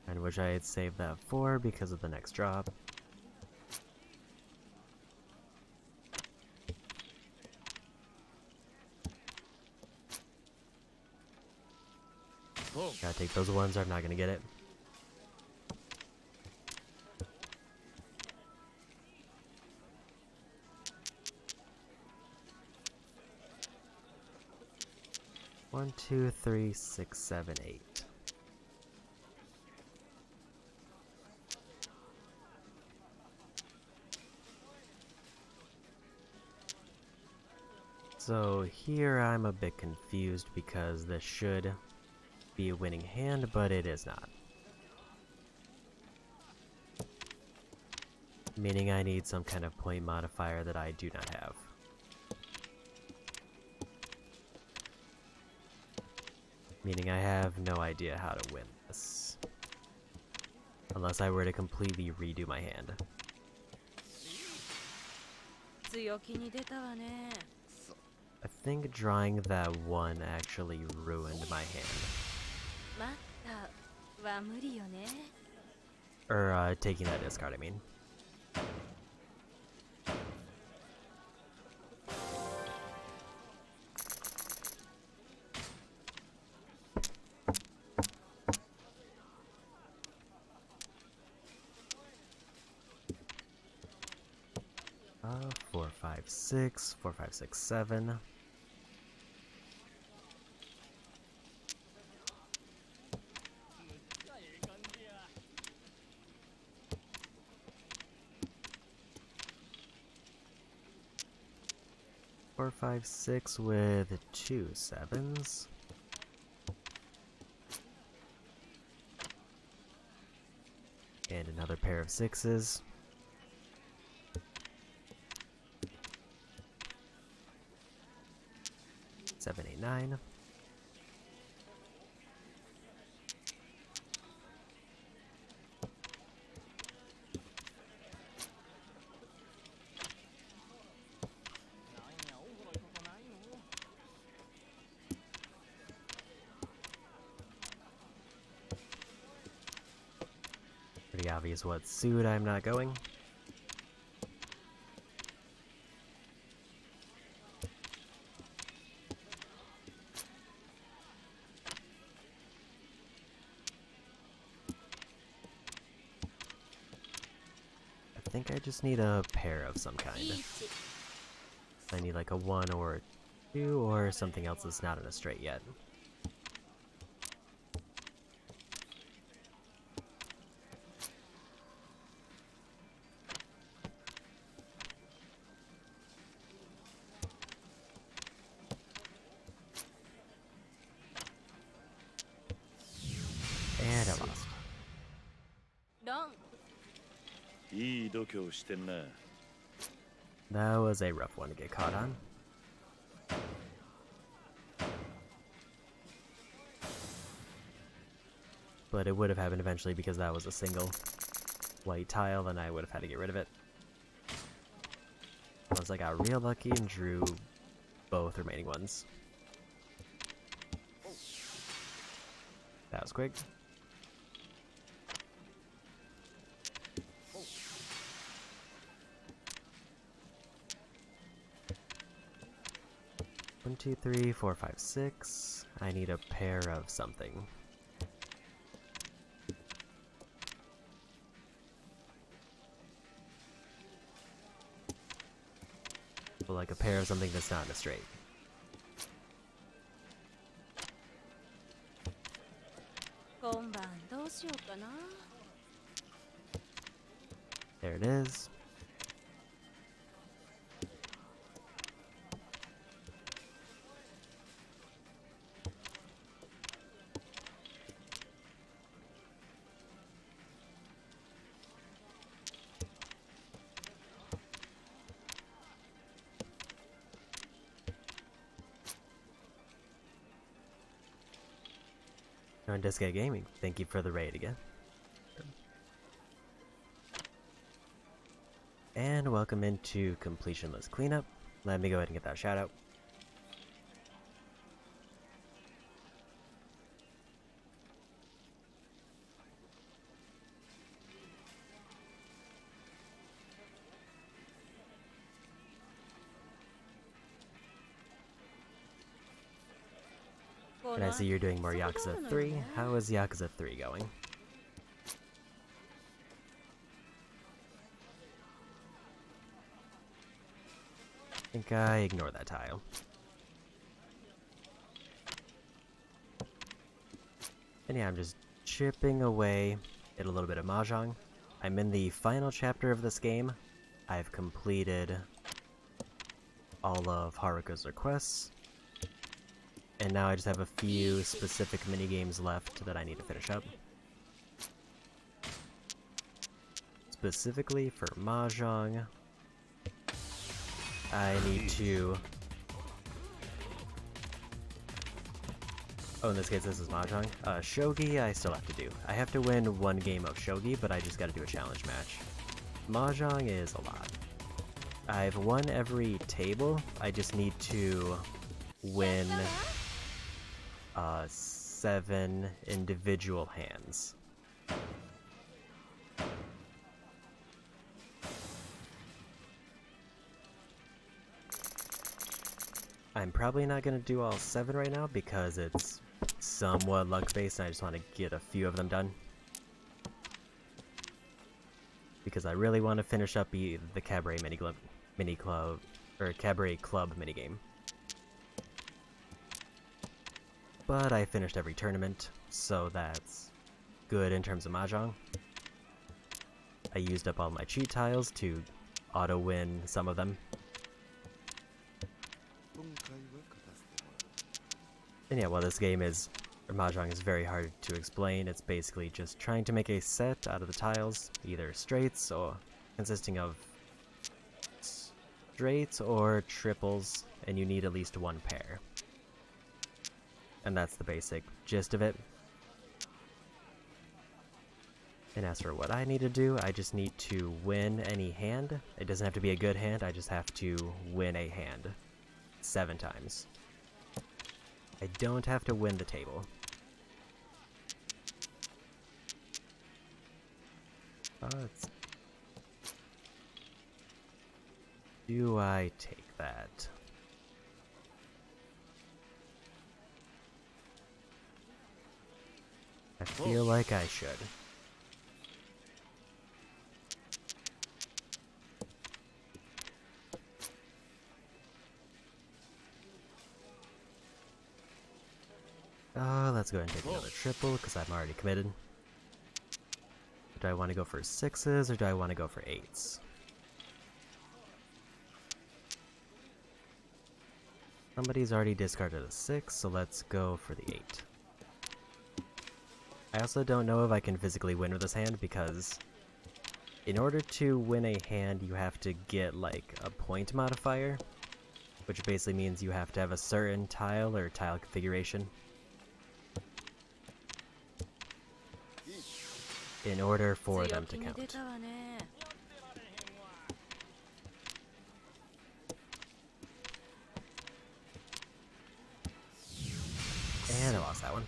And wish I had saved that for because of the next drop. Gotta take those ones or I'm not gonna get it. One, two, three, 6, 7, 8. So here I'm a bit confused because this should be a winning hand, but it is not. Meaning I need some kind of point modifier that I do not have. Meaning I have no idea how to win this. Unless I were to completely redo my hand. I think drawing that one actually ruined my hand. Or taking that discard, I mean. Uh, 4, 5, 6, 4, 5, 6, 7. Four, 5, 6 with 2 7s. And another pair of 6s. Seven, 8, 9. Pretty obvious what suit I'm not going. I think I just need a pair of some kind. I need like a 1 or a 2 or something else that's not in a straight yet. And I lost. いい度胸してんな。 That was a rough one to get caught on. But it would have happened eventually because that was a single white tile and I would have had to get rid of it. Unless I got real lucky and drew both remaining ones. That was quick. One, 2, 3, 4, 5, 6. I need a pair of something. So like a pair of something that's not in a straight. There it is. On Disca Gaming, thank you for the raid again. And welcome into Completionless Cleanup. Let me go ahead and get that shout out. And I see you're doing more Yakuza 3. How is Yakuza 3 going? I think I ignore that tile. And yeah, I'm just chipping away at a little bit of Mahjong. I'm in the final chapter of this game. I've completed all of Haruka's requests. And now I just have a few specific minigames left that I need to finish up. Specifically for Mahjong, I need to... Oh, in this case this is Mahjong. Shogi I still have to do. I have to win one game of Shogi, but I just gotta do a challenge match. Mahjong is a lot. I've won every table, I just need to win 7 individual hands. I'm probably not going to do all 7 right now because it's somewhat luck-based and I just want to get a few of them done. Because I really want to finish up the Cabaret Cabaret Club minigame. But I finished every tournament, so that's good in terms of Mahjong. I used up all my cheat tiles to auto-win some of them. And yeah, while this game is, or Mahjong is very hard to explain, it's basically just trying to make a set out of the tiles, either straights or consisting of straights or triples, and you need at least one pair. And that's the basic gist of it. And as for what I need to do, I just need to win any hand. It doesn't have to be a good hand, I just have to win a hand 7 times. I don't have to win the table. Do I take that? I feel like I should. Let's go ahead and take another triple, because I'm already committed. Do I want to go for 6s, or do I want to go for 8s? Somebody's already discarded a 6, so let's go for the 8. I also don't know if I can physically win with this hand, because in order to win a hand, you have to get, like, a point modifier, which basically means you have to have a certain tile or tile configuration in order for them to count. And I lost that one.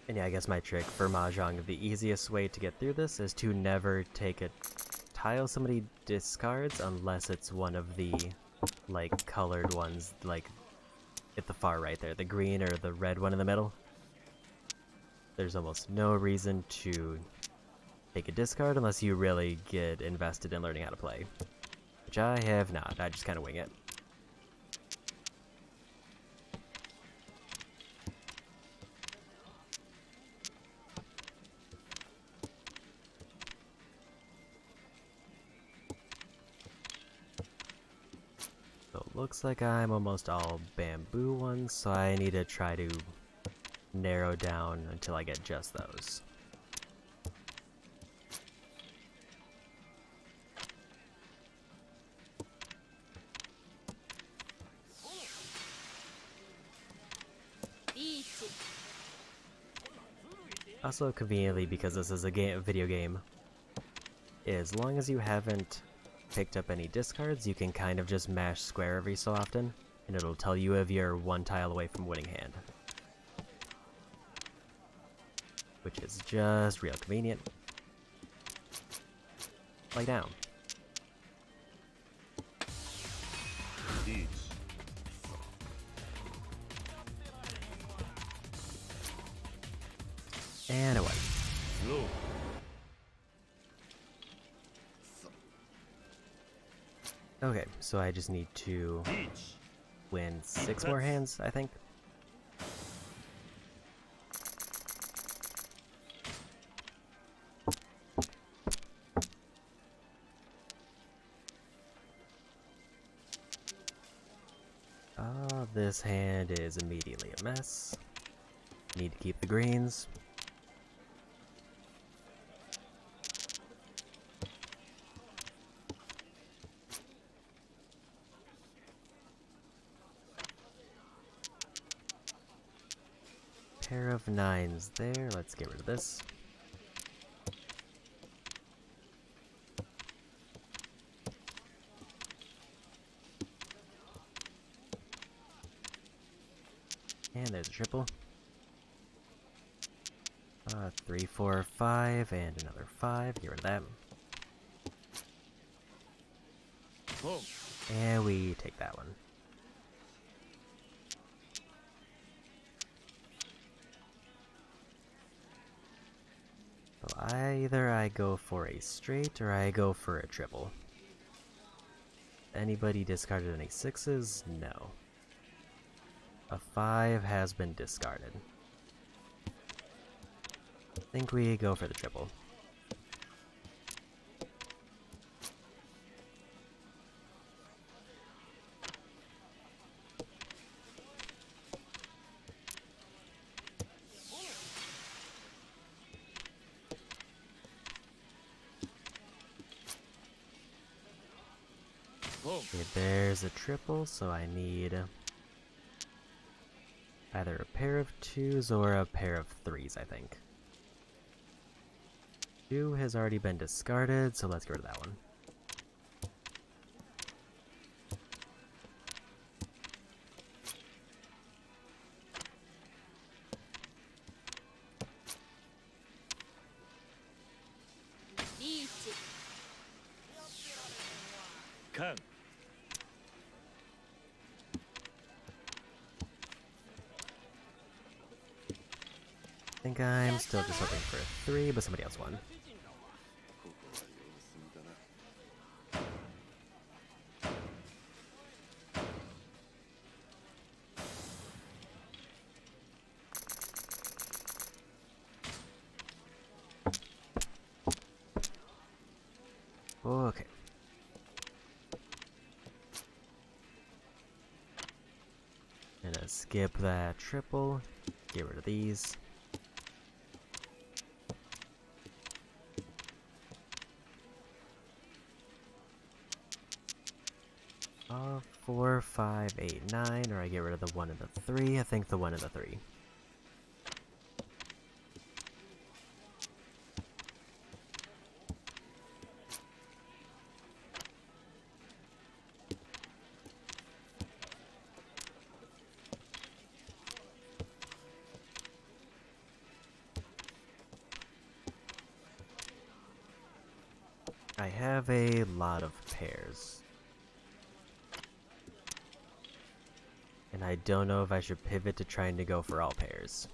And yeah, I guess my trick for Mahjong, the easiest way to get through this is to never take a tile somebody discards unless it's one of the, like, colored ones, like at the far right there, the green or the red one in the middle. There's almost no reason to take a discard unless you really get invested in learning how to play. Which I have not, I just kind of wing it. So it looks like I'm almost all bamboo ones, so I need to try to narrow down until I get just those. Also, conveniently, because this is a video game, as long as you haven't picked up any discards, you can kind of just mash square every so often, and it'll tell you if you're one tile away from winning hand. Which is just real convenient. Lay down. And away. Okay, so I just need to win 6 more hands, I think. This hand is immediately a mess. Need to keep the greens. Pair of 9s there. Let's get rid of this. And there's a triple. 3, 4, 5, and another 5. Get rid of that. And we take that one. So either I go for a straight or I go for a triple. Anybody discarded any 6s? No. A 5 has been discarded. I think we go for the triple. Okay, there's a triple, so I need either a pair of 2s or a pair of 3s, I think. 2 has already been discarded, so let's get rid of that one. Can. I think I'm still just hoping for a 3, but somebody else won. Okay. Gonna skip that triple, get rid of these. Uh, 4, 5, 8, 9, or I get rid of the 1 and the 3. I think the 1 and the 3. I have a lot of pairs. And I don't know if I should pivot to trying to go for all pairs.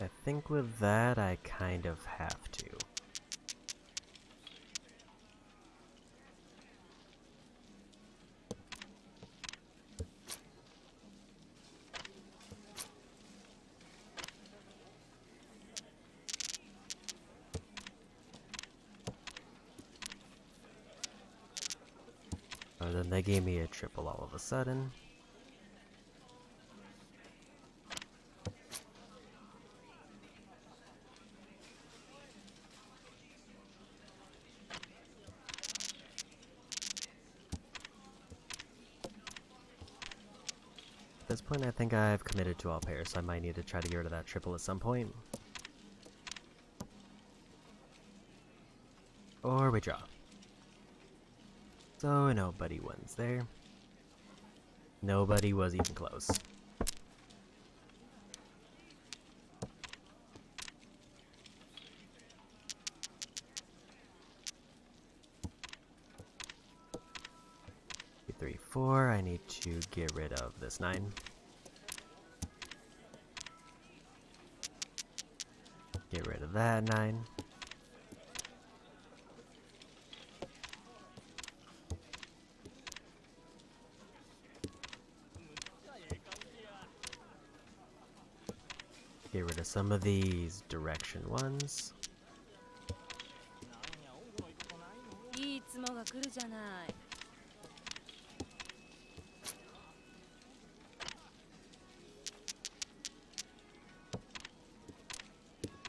I think with that, I kind of have to. Oh, then they gave me a triple all of a sudden. At this point, I think I've committed to all pairs, so I might need to try to get rid of that triple at some point. Or we draw. So nobody wins there. Nobody was even close. Three, four. I need to get rid of this 9. Get rid of that 9. Get rid of some of these direction ones. いつもが来るじゃない。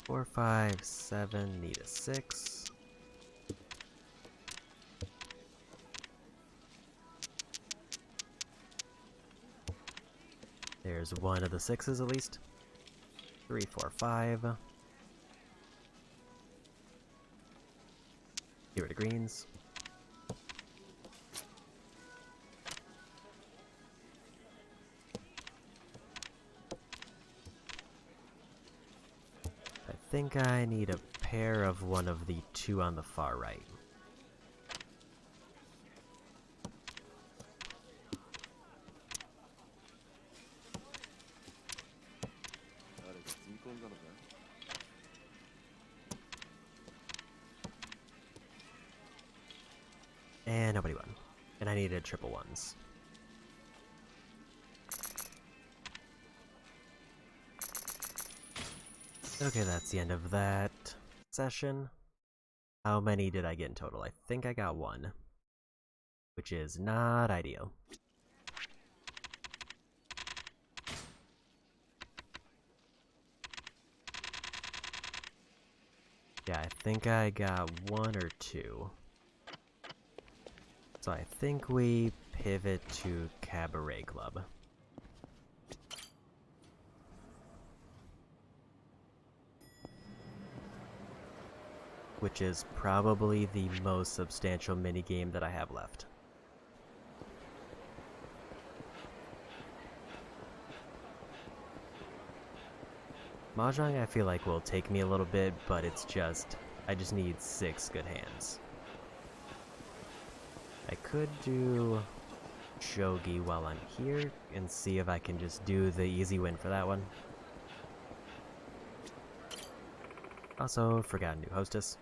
Four, 5, 7, need a 6. There's one of the 6s at least. 3, 4, 5. Get rid of greens. I think I need a pair of one of the 2 on the far right. And nobody won. And I needed triple 1s. Okay, that's the end of that session. How many did I get in total? I think I got 1. Which is not ideal. Yeah, I think I got 1 or 2. So I think we pivot to Cabaret Club. Which is probably the most substantial minigame that I have left. Mahjong I feel like will take me a little bit, but it's just, I just need 6 good hands. I could do shogi while I'm here and see if I can just do the easy win for that one. Also, forgot a new hostess.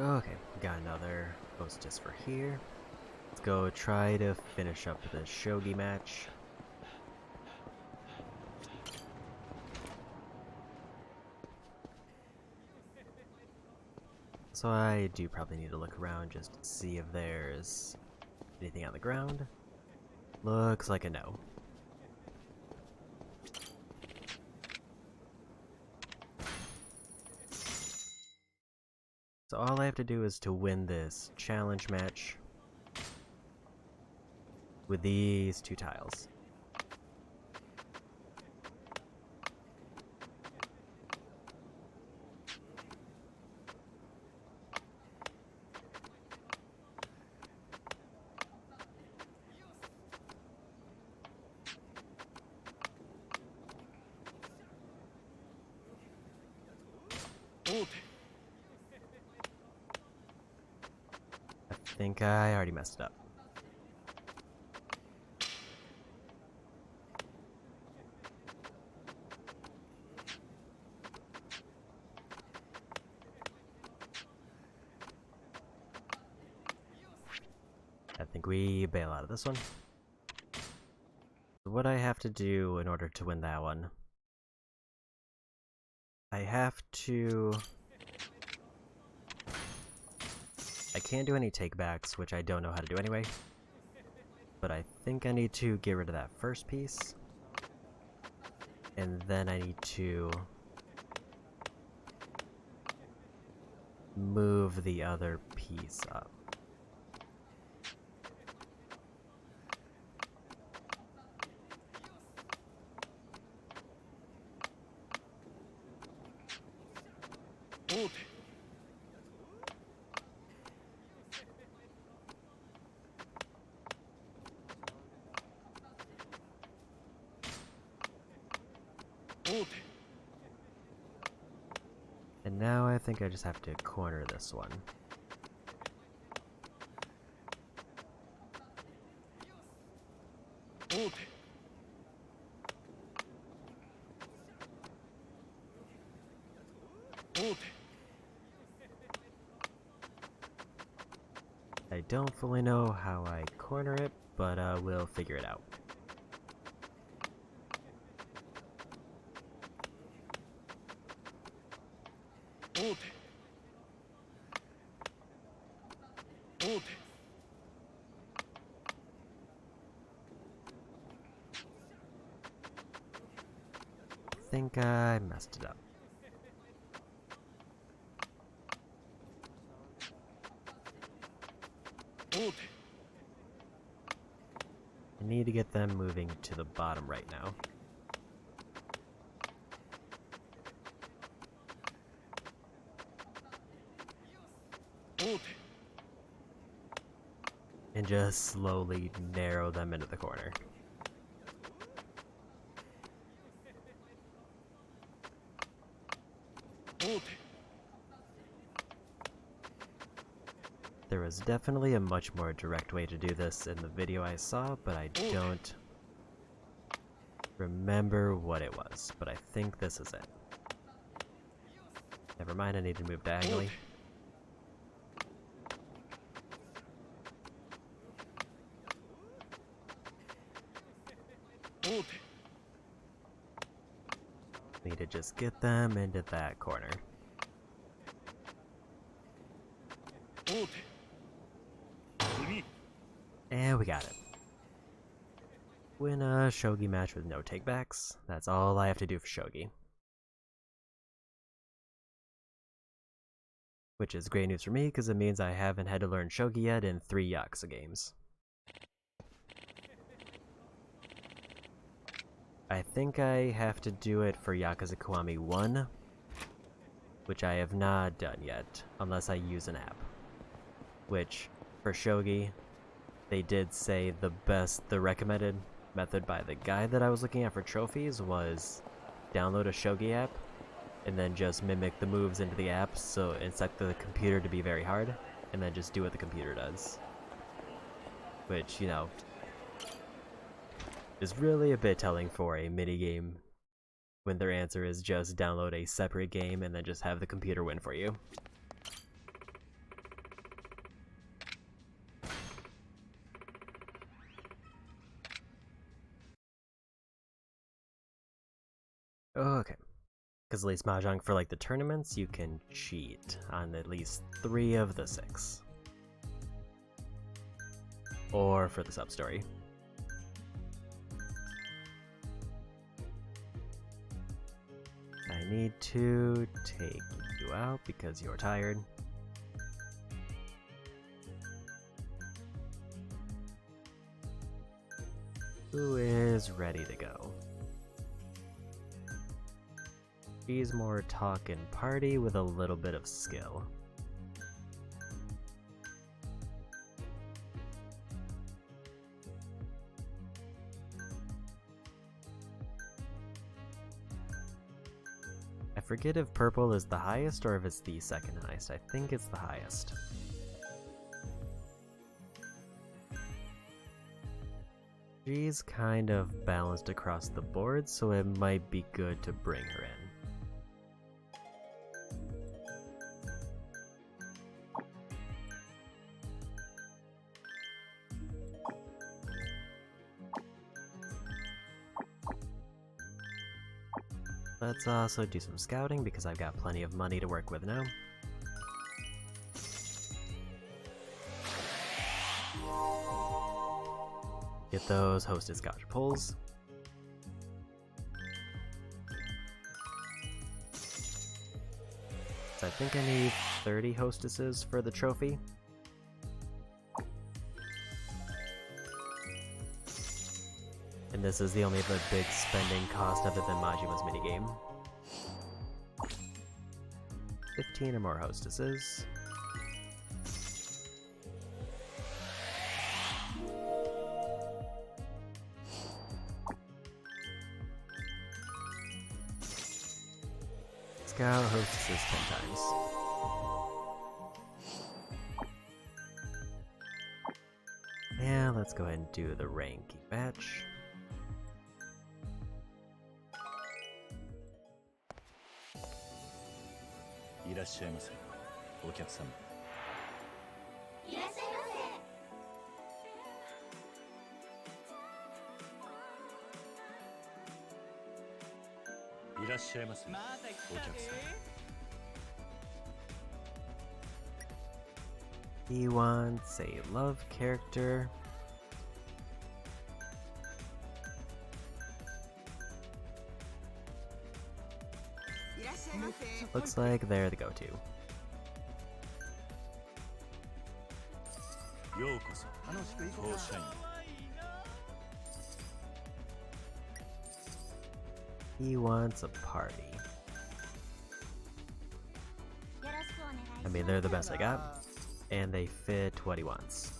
Okay, got another hostess for here. Let's go try to finish up the shogi match. So I do probably need to look around just to see if there's anything on the ground. Looks like a no. So all I have to do is to win this challenge match with these 2 tiles. think I already messed it up. I think we bail out of this one. What I have to do in order to win that one, I have to... I can't do any takebacks, which I don't know how to do anyway. But I think I need to get rid of that first piece. And then I need to move the other piece up. And now I think I just have to corner this one. I don't fully know how I corner it, but we'll figure it out. I think I messed it up. I need to get them moving to the bottom right now. And just slowly narrow them into the corner. There was definitely a much more direct way to do this in the video I saw, but I don't remember what it was. But I think this is it. Never mind, I need to move diagonally. Need to just get them into that corner. And we got it. Win a shogi match with no takebacks. That's all I have to do for shogi. Which is great news for me, because it means I haven't had to learn shogi yet in 3 Yakuza games. I think I have to do it for Yakuza Kiwami 1, which I have not done yet, unless I use an app. Which, for shogi, they did say the recommended method by the guide that I was looking at for trophies was download a shogi app, and then just mimic the moves into the app, so and set the computer to be very hard, and then just do what the computer does. Which, you know, is really a bit telling for a minigame when their answer is just download a separate game and then just have the computer win for you. Okay. Because at least Mahjong for like the tournaments, you can cheat on at least 3 of the 6. Or for the sub-story. I need to take you out because you're tired. Who is ready to go? She's more talk and party with a little bit of skill. I forget if purple is the highest or if it's the second highest. I think it's the highest. She's kind of balanced across the board, so it might be good to bring her in. Let's also do some scouting because I've got plenty of money to work with now. Get those hostess gotcha pulls. So I think I need 30 hostesses for the trophy. And this is the only big spending cost other than Majima's minigame. 15 or more hostesses. Scout hostesses 10 times. And let's go ahead and do the ranking match. He wants a love character. Looks like they're the go-to. He wants a party. I mean, they're the best I got, and they fit what he wants.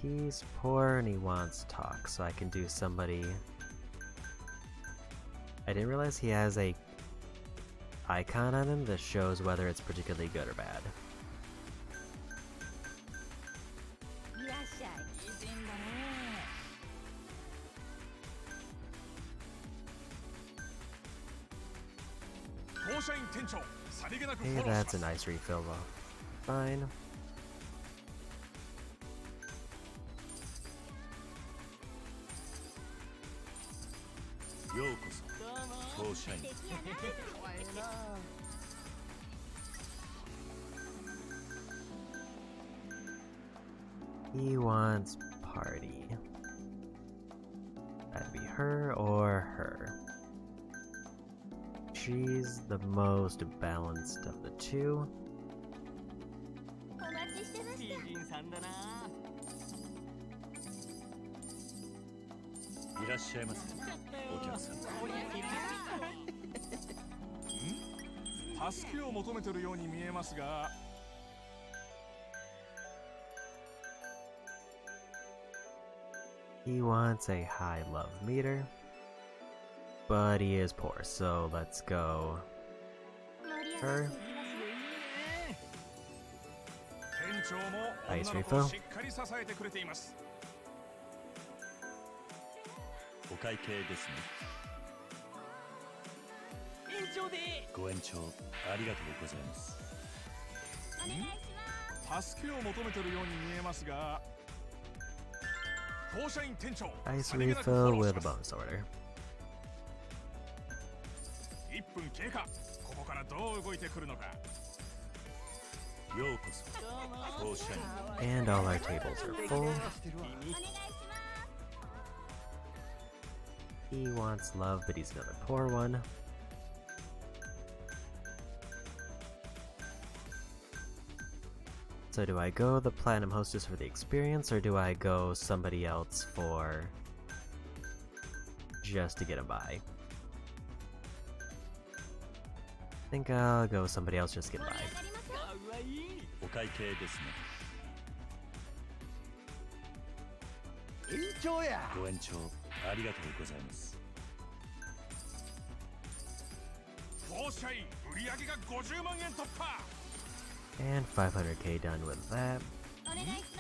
He's poor and he wants talk, so I can do somebody. I didn't realize he has a icon on him that shows whether it's particularly good or bad. Hey, that's a nice refill though. Fine. He wants party. That'd be her or her. She's the most balanced of the two. He wants a high love meter, but he is poor, so let's go her. Ice refill. Ice refill with a bonus order. And all our tables are full. He wants love, but he's another poor one. So do I go the Platinum Hostess for the experience, or do I go somebody else for just to get him by? I think I'll go somebody else just to get by. And 500k done with that. お願いし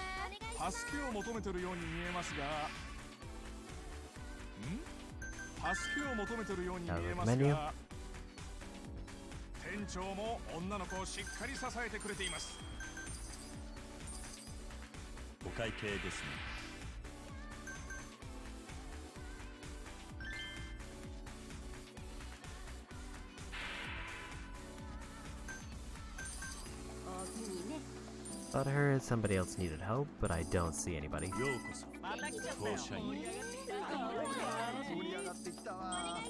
ます。助けを求めてるように見えますが、助けを求めてるように見えますが、店長も女の子をしっかり支えてくれています。お会計ですね。おおきにね。 Thought I heard somebody else needed help, but I don't see anybody. ようこそ当社員。盛り上がってきたわ。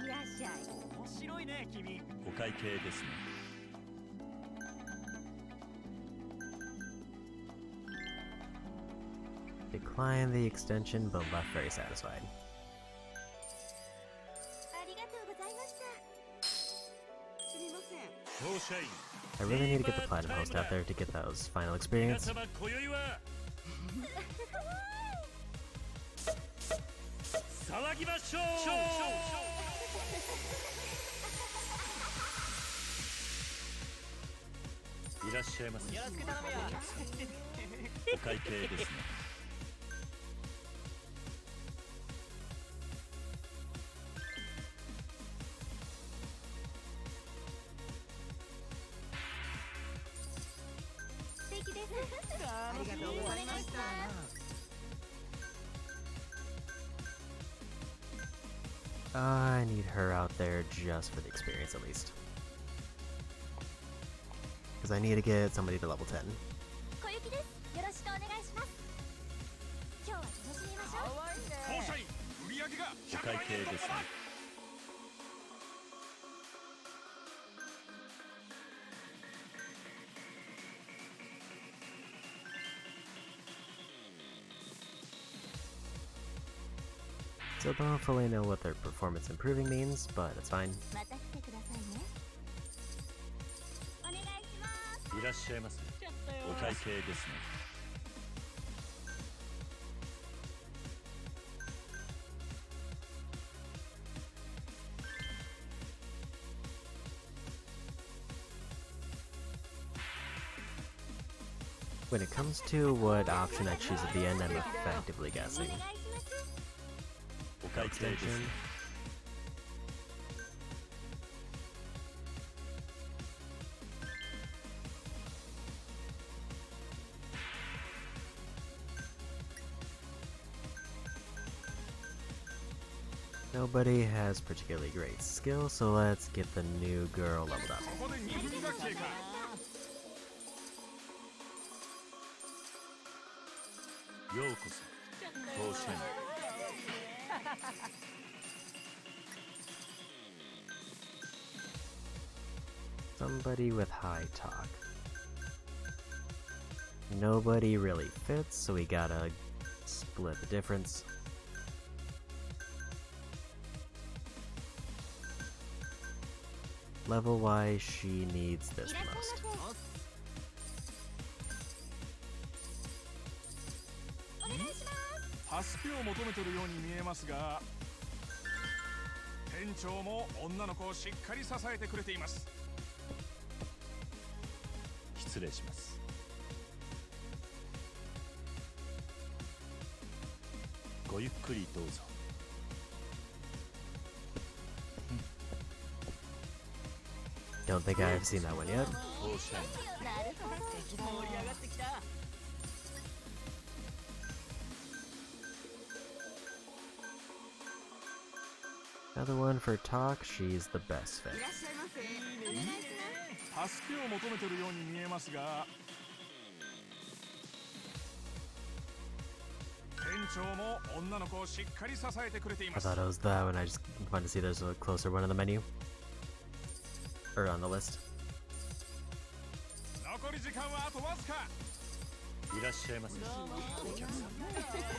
いらっしゃい。面白いね君。お会計ですね。Declined the extension, but left very satisfied. ありがとうございました。すみません。当社員。 I really need to get the platinum host out there to get those final 皆 experience. 様今宵は騒ぎましょう。いらっしゃいませ。よろしく頼むよ。お会計ですね。素敵です。ありがとうございました。 I need her out there just for the experience at least. Because I need to get somebody to level 10. 小雪です。よろしくお願いします。今日は楽しみましょう。当社員売り上げがお会計ですね。Still don't fully know what their performance improving means, but it's fine. また来てくださいね。お願いします。いらっしゃいませ。お会計ですね。When it comes to what option I choose at the end, I'm effectively guessing. お願いします。お会計ですね。 Nobody has particularly great skill, so let's get the new girl leveled up. ここで2分が経過。ようこそ当社員。 Somebody with high talk. Nobody really fits, so we gotta split the difference. Level wise, she needs this い the らっしゃいま most. せ。お願いします。助けを求めてるように見えますが、店長も女の子をしっかり支えてくれています。失礼します。ごゆっくりどうぞ。 Don't think I've seen that one yet. 当社員。 なるほど。盛り上がってきた。 Another one for talk, she's the best fit. いらっしゃいませ。お願いします。助けを求めてるように見えますが、店長も女の子をしっかり支えてくれてい I ます。 thought it was that one, I just wanted to see there's a closer one on the menu. Or on the list. 残り時間はあとわずか。いらっしゃいませ。お客様。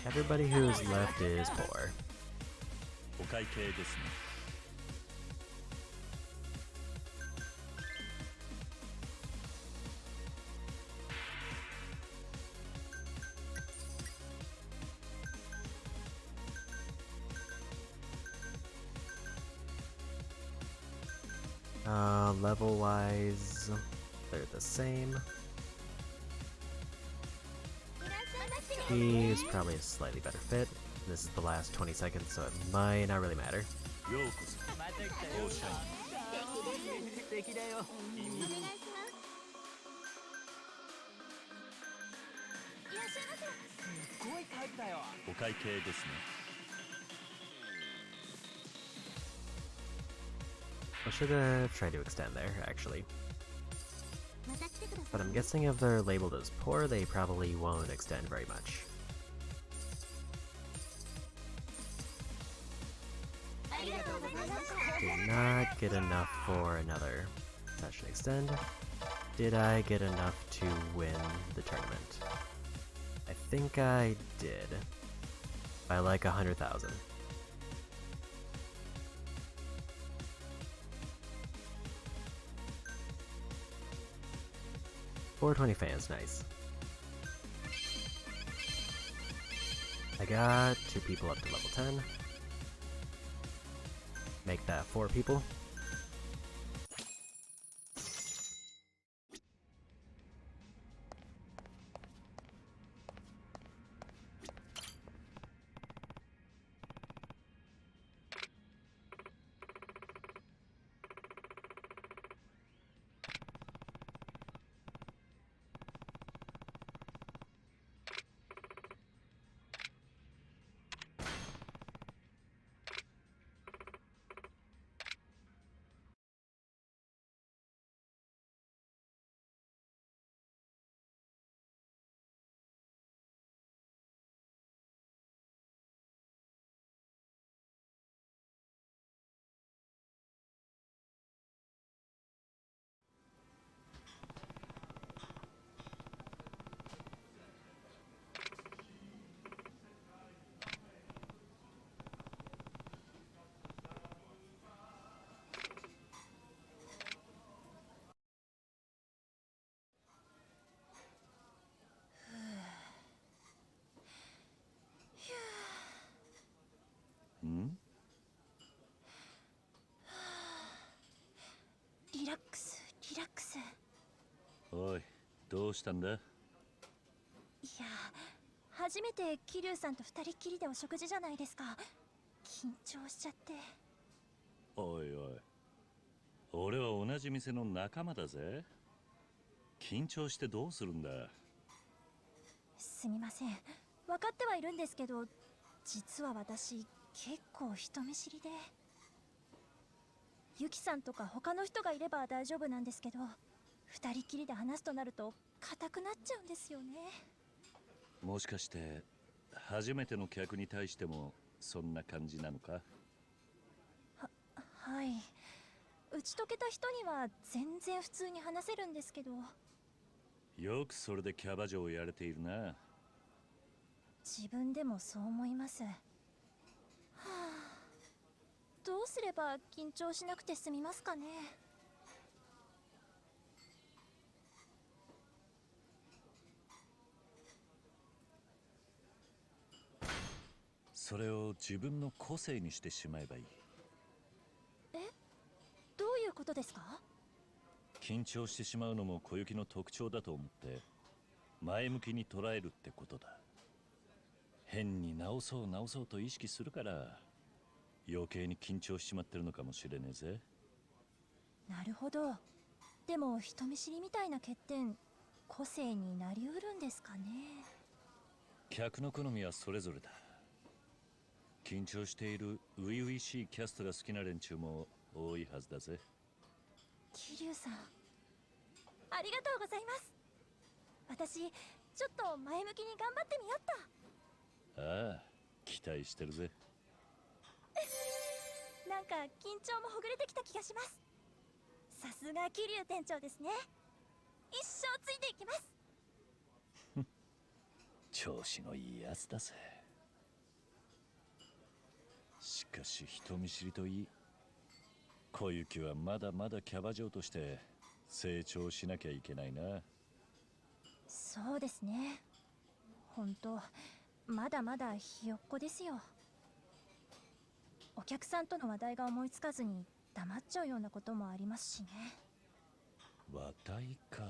Everybody who's left is poor. お会計ですね。 お Level wise, they're the same. He's probably a slightly better fit. This is the last 20 seconds, so it might not really matter. ようこそオーシャン素敵だよ。お願いしますいらっしゃいませすごいタイプだよ。お会計ですね。 I should have tried to extend there, actually. また来てくださ But い I'm guessing if they're labeled as poor, they probably won't extend very much. ありがとうございました Did not get enough for another session extend. Did I get enough to win the tournament? I think I did. By like 100,000. $420 fans, nice. I got 2 people up to level 10. Make that 4 people. Hmm? リラックスリラックスいおい、どうしたんだ？や初めて桐生さんと二人っきりでお食事じゃないですか緊張しちゃっておいおい、俺は同じ店の仲間だぜ。緊張してどうするんだ？すみません分かってはいるんですけど実は私結構人見知りでユキさんとか他の人がいれば大丈夫なんですけど二人きりで話すとなると硬くなっちゃうんですよねもしかして初めての客に対してもそんな感じなのか？はい打ち解けた人には全然普通に話せるんですけどよくそれでキャバ嬢をやれているな。自分でもそう思います、はあ、どうすれば緊張しなくて済みますかね。それを自分の個性にしてしまえばいい。え、どういうことですか？緊張してしまうのも小雪の特徴だと思って前向きに捉えるってことだ。変に直そうと意識するから余計に緊張しちまってるのかもしれねえぜ。なるほど。でも人見知りみたいな欠点個性になりうるんですかね。客の好みはそれぞれだ。緊張している初々しいキャストが好きな連中も多いはずだぜ。桐生さんありがとうございます。私ちょっと前向きに頑張ってみよっと。ああ、期待してるぜ。なんか緊張もほぐれてきた気がします。さすが桐生店長ですね。一生ついていきます。調子のいいやつだぜ。しかし人見知りといい小雪はまだまだキャバ嬢として成長しなきゃいけないな。そうですね。本当まだまだひよっこですよ。お客さんとの話題が思いつかずに黙っちゃうようなこともありますしね。話題か。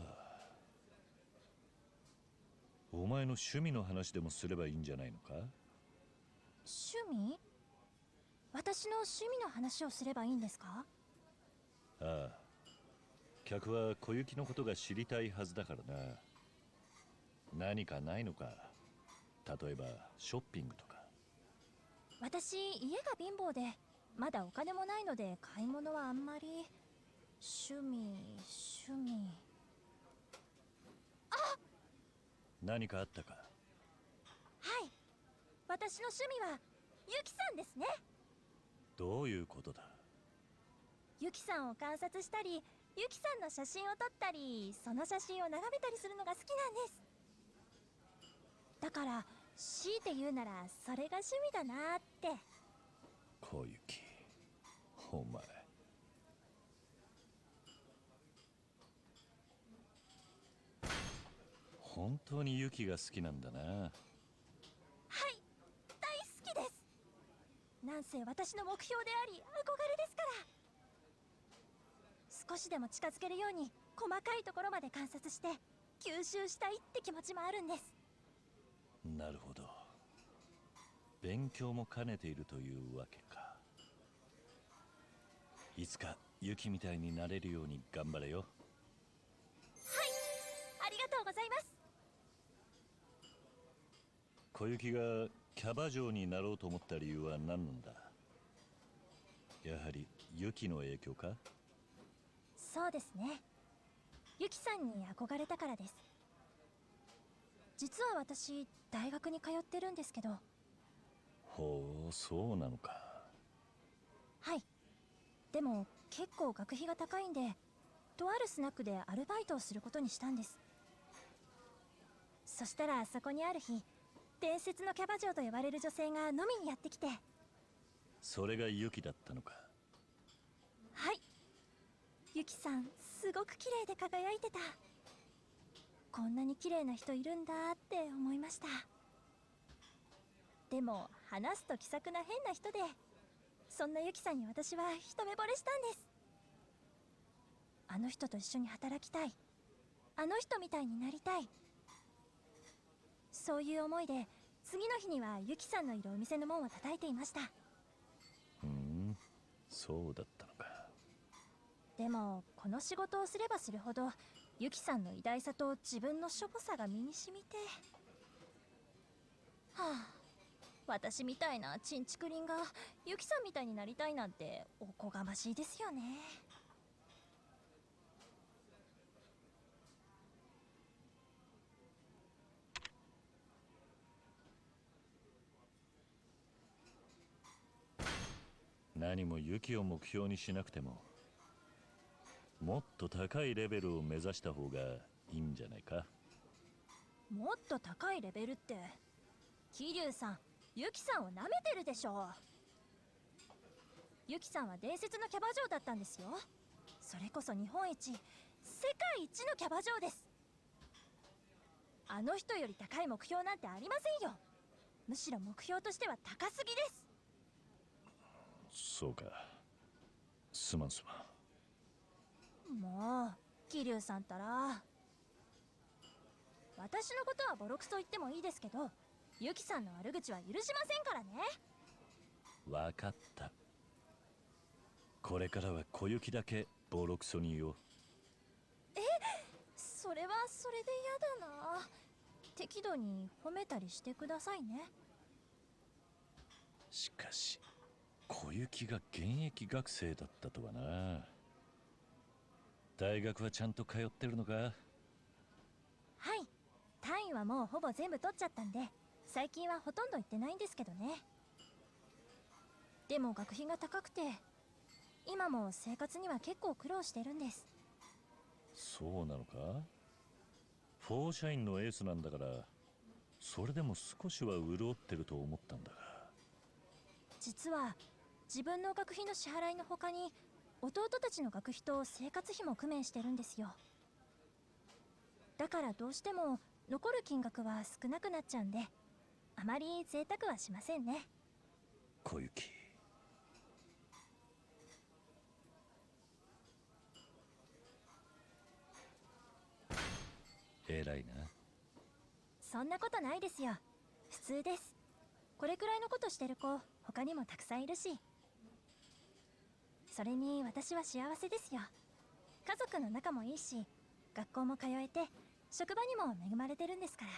お前の趣味の話でもすればいいんじゃないのか？趣味？私の趣味の話をすればいいんですか？ああ、客は小雪のことが知りたいはずだからな。何かないのか？例えばショッピングとか。私、家が貧乏でまだお金もないので買い物はあんまり。趣味。何かあったか？はい、私の趣味はユキさんですね。どういうことだ？ユキさんを観察したり、ユキさんの写真を撮ったり、その写真を眺めたりするのが好きなんです。だから強いて言うならそれが趣味だなーって。小雪、お前。本当にユキが好きなんだな。はい、大好きです。なんせ私の目標であり憧れですから。少しでも近づけるように細かいところまで観察して吸収したいって気持ちもあるんです。なるほど。勉強も兼ねているというわけか。いつかユキみたいになれるように頑張れよ。はい、ありがとうございます。小雪がキャバ嬢になろうと思った理由は何なんだ？やはりユキの影響か？そうですね、ユキさんに憧れたからです。実は私大学に通ってるんですけど。ほう、そうなのか。はい、でも結構学費が高いんで、とあるスナックでアルバイトをすることにしたんです。そしたらそこにある日、伝説のキャバ嬢と呼ばれる女性が飲みにやってきて。それがユキだったのか。はい、ユキさんすごく綺麗で輝いてた。こんなに綺麗な人いるんだって思いました。でも話すと気さくな変な人で、そんなユキさんに私は一目惚れしたんです。あの人と一緒に働きたい、あの人みたいになりたい、そういう思いで次の日にはユキさんのいるお店の門を叩いていました。そうだったのか。でもこの仕事をすればするほどユキさんの偉大さと自分のしょぼさが身に染みて、はあ、私みたいなちんちくりんがユキさんみたいになりたいなんておこがましいですよね。何もユキを目標にしなくても、もっと高いレベルを目指した方がいいんじゃないか。もっと高いレベルって、桐生さん、ユキさんをなめてるでしょ。ユキさんは伝説のキャバ嬢だったんですよ。それこそ日本一、世界一のキャバ嬢です。あの人より高い目標なんてありませんよ。むしろ目標としては高すぎです。そうか、すまん。もう桐生さんったら。私のことはボロクソ言ってもいいですけど、ユキさんの悪口は許しませんからね。わかった。これからは小雪だけボロクソに言おう。それはそれで嫌だな。適度に褒めたりしてくださいね。しかし小雪が現役学生だったとはな。大学はちゃんと通ってるのか？はい、単位はもうほぼ全部取っちゃったんで、最近はほとんど行ってないんですけどね。でも学費が高くて今も生活には結構苦労してるんです。そうなのか？フォーシャインのエースなんだから、それでも少しは潤ってると思ったんだが。実は自分の学費の支払いの他に弟たちの学費と生活費も工面してるんですよ。だからどうしても残る金額は少なくなっちゃうんで、あまり贅沢はしませんね。小雪、偉いな。そんなことないですよ。普通です。これくらいのことしてる子他にもたくさんいるし。それに私は幸せですよ。家族の仲もいいし、学校も通えて、職場にも恵まれてるんですから。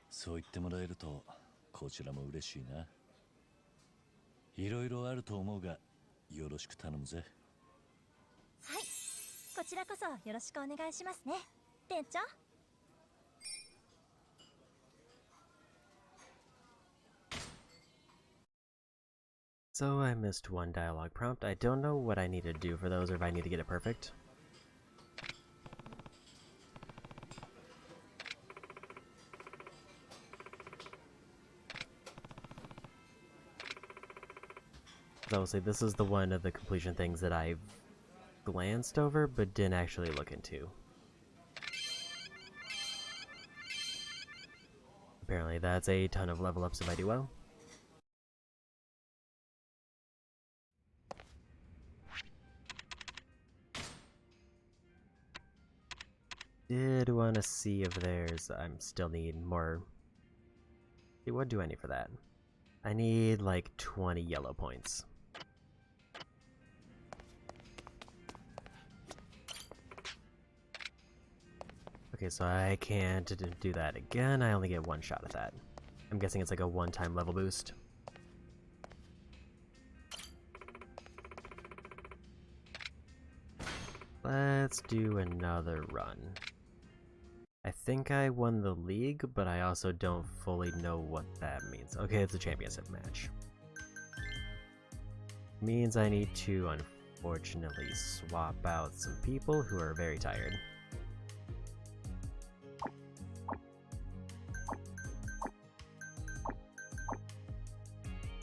そう言ってもらえるとこちらも嬉しいな。いろいろあると思うがよろしく頼むぜ。はい、こちらこそよろしくお願いしますね、店長。So I missed one dialogue prompt. I don't know what I need to do for those or if I need to get it perfect. I will say this is the one of the completion things that I've glanced over but didn't actually look into. Apparently that's a ton of level ups if I do well. Did want to see if there's... I'm still need more... See, what do I need for that? I need like 20 yellow points. Okay, so I can't do that again. I only get one shot at that. I'm guessing it's like a one-time level boost. Let's do another run. I think I won the league, but I also don't fully know what that means. Okay, it's a championship match. Means I need to, unfortunately, swap out some people who are very tired.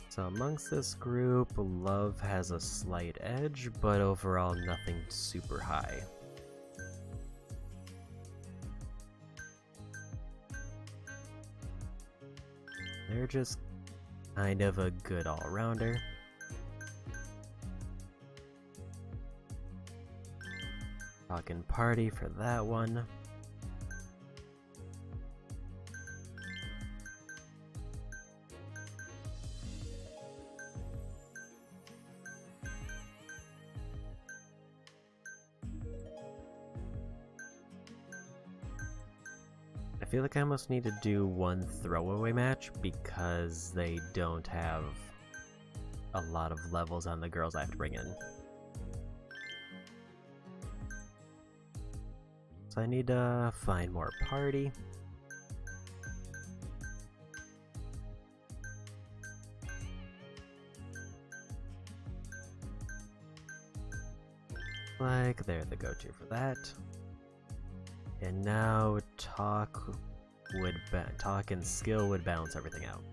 So amongst this group, Love has a slight edge, but overall nothing super high. They're just kind of a good all-rounder. Talking party for that one. I feel like I almost need to do one throwaway match because they don't have a lot of levels on the girls I have to bring in. So I need to find more party. Like, they're the go-to for that. And now talk and skill would balance everything out.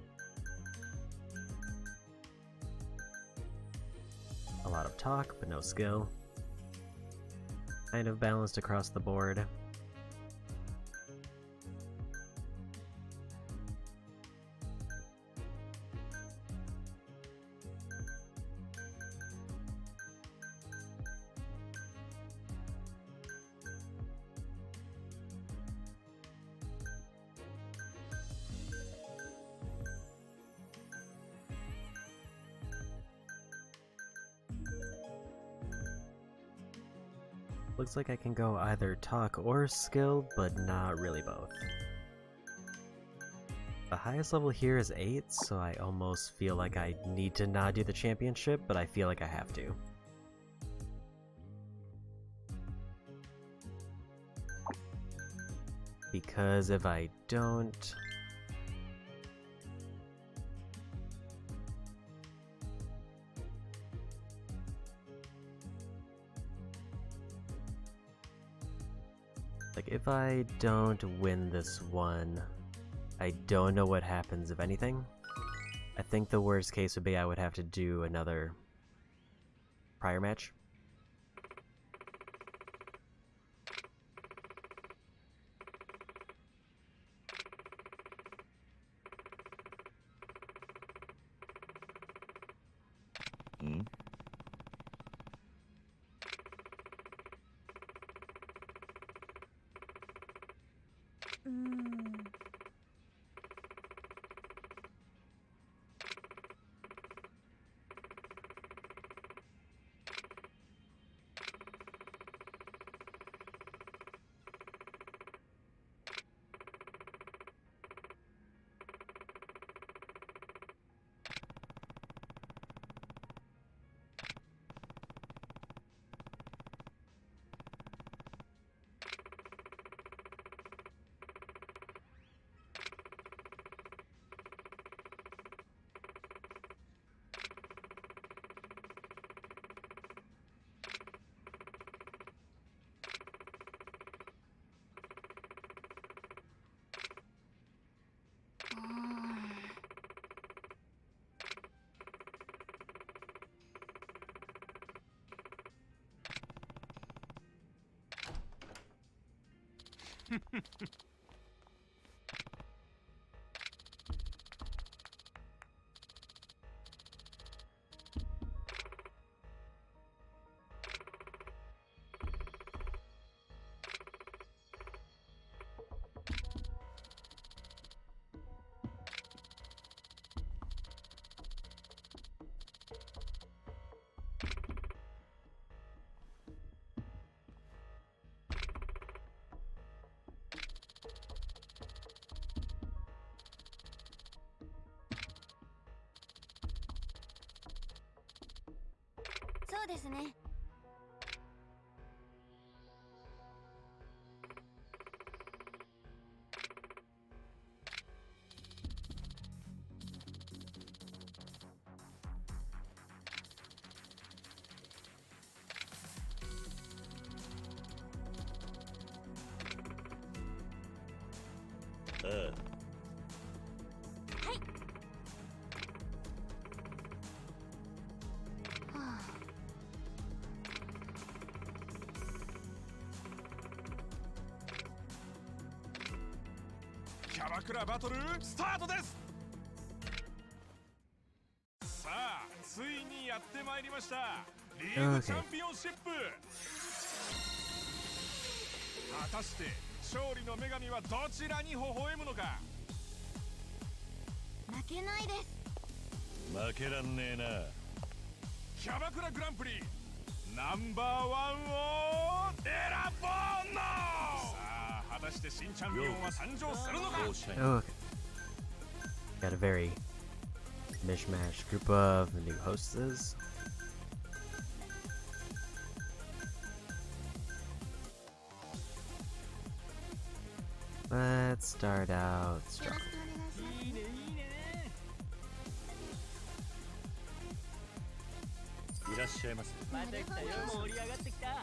A lot of talk, but no skill. Kind of balanced across the board. Looks like I can go either talk or skill, but not really both. The highest level here is 8, so I almost feel like I need to not do the championship, but I feel like I have to. Because if I don't... Like, if I don't win this one, I don't know what happens, if anything. I think the worst case would be I would have to do another prior match. うーん。そうですね。ああ、はい。はあ。キャバクラバトルスタートです。さあ、ついにやってまいりました。リーグチャンピオンシップ。果たして勝利の女神はどちらに微笑むのか。負けないです。負けらんねえな。キャバクラグランプリナンバーワンを選ぼうの。さあ、果たして新チャンピオンは誕生するのか。 Okay. Got a very mishmash group of new hostesses. Let's start out よ strong. ろしくお願いします。いいねいいね。いらっしゃいませ。また来たよ。盛り上がってきた。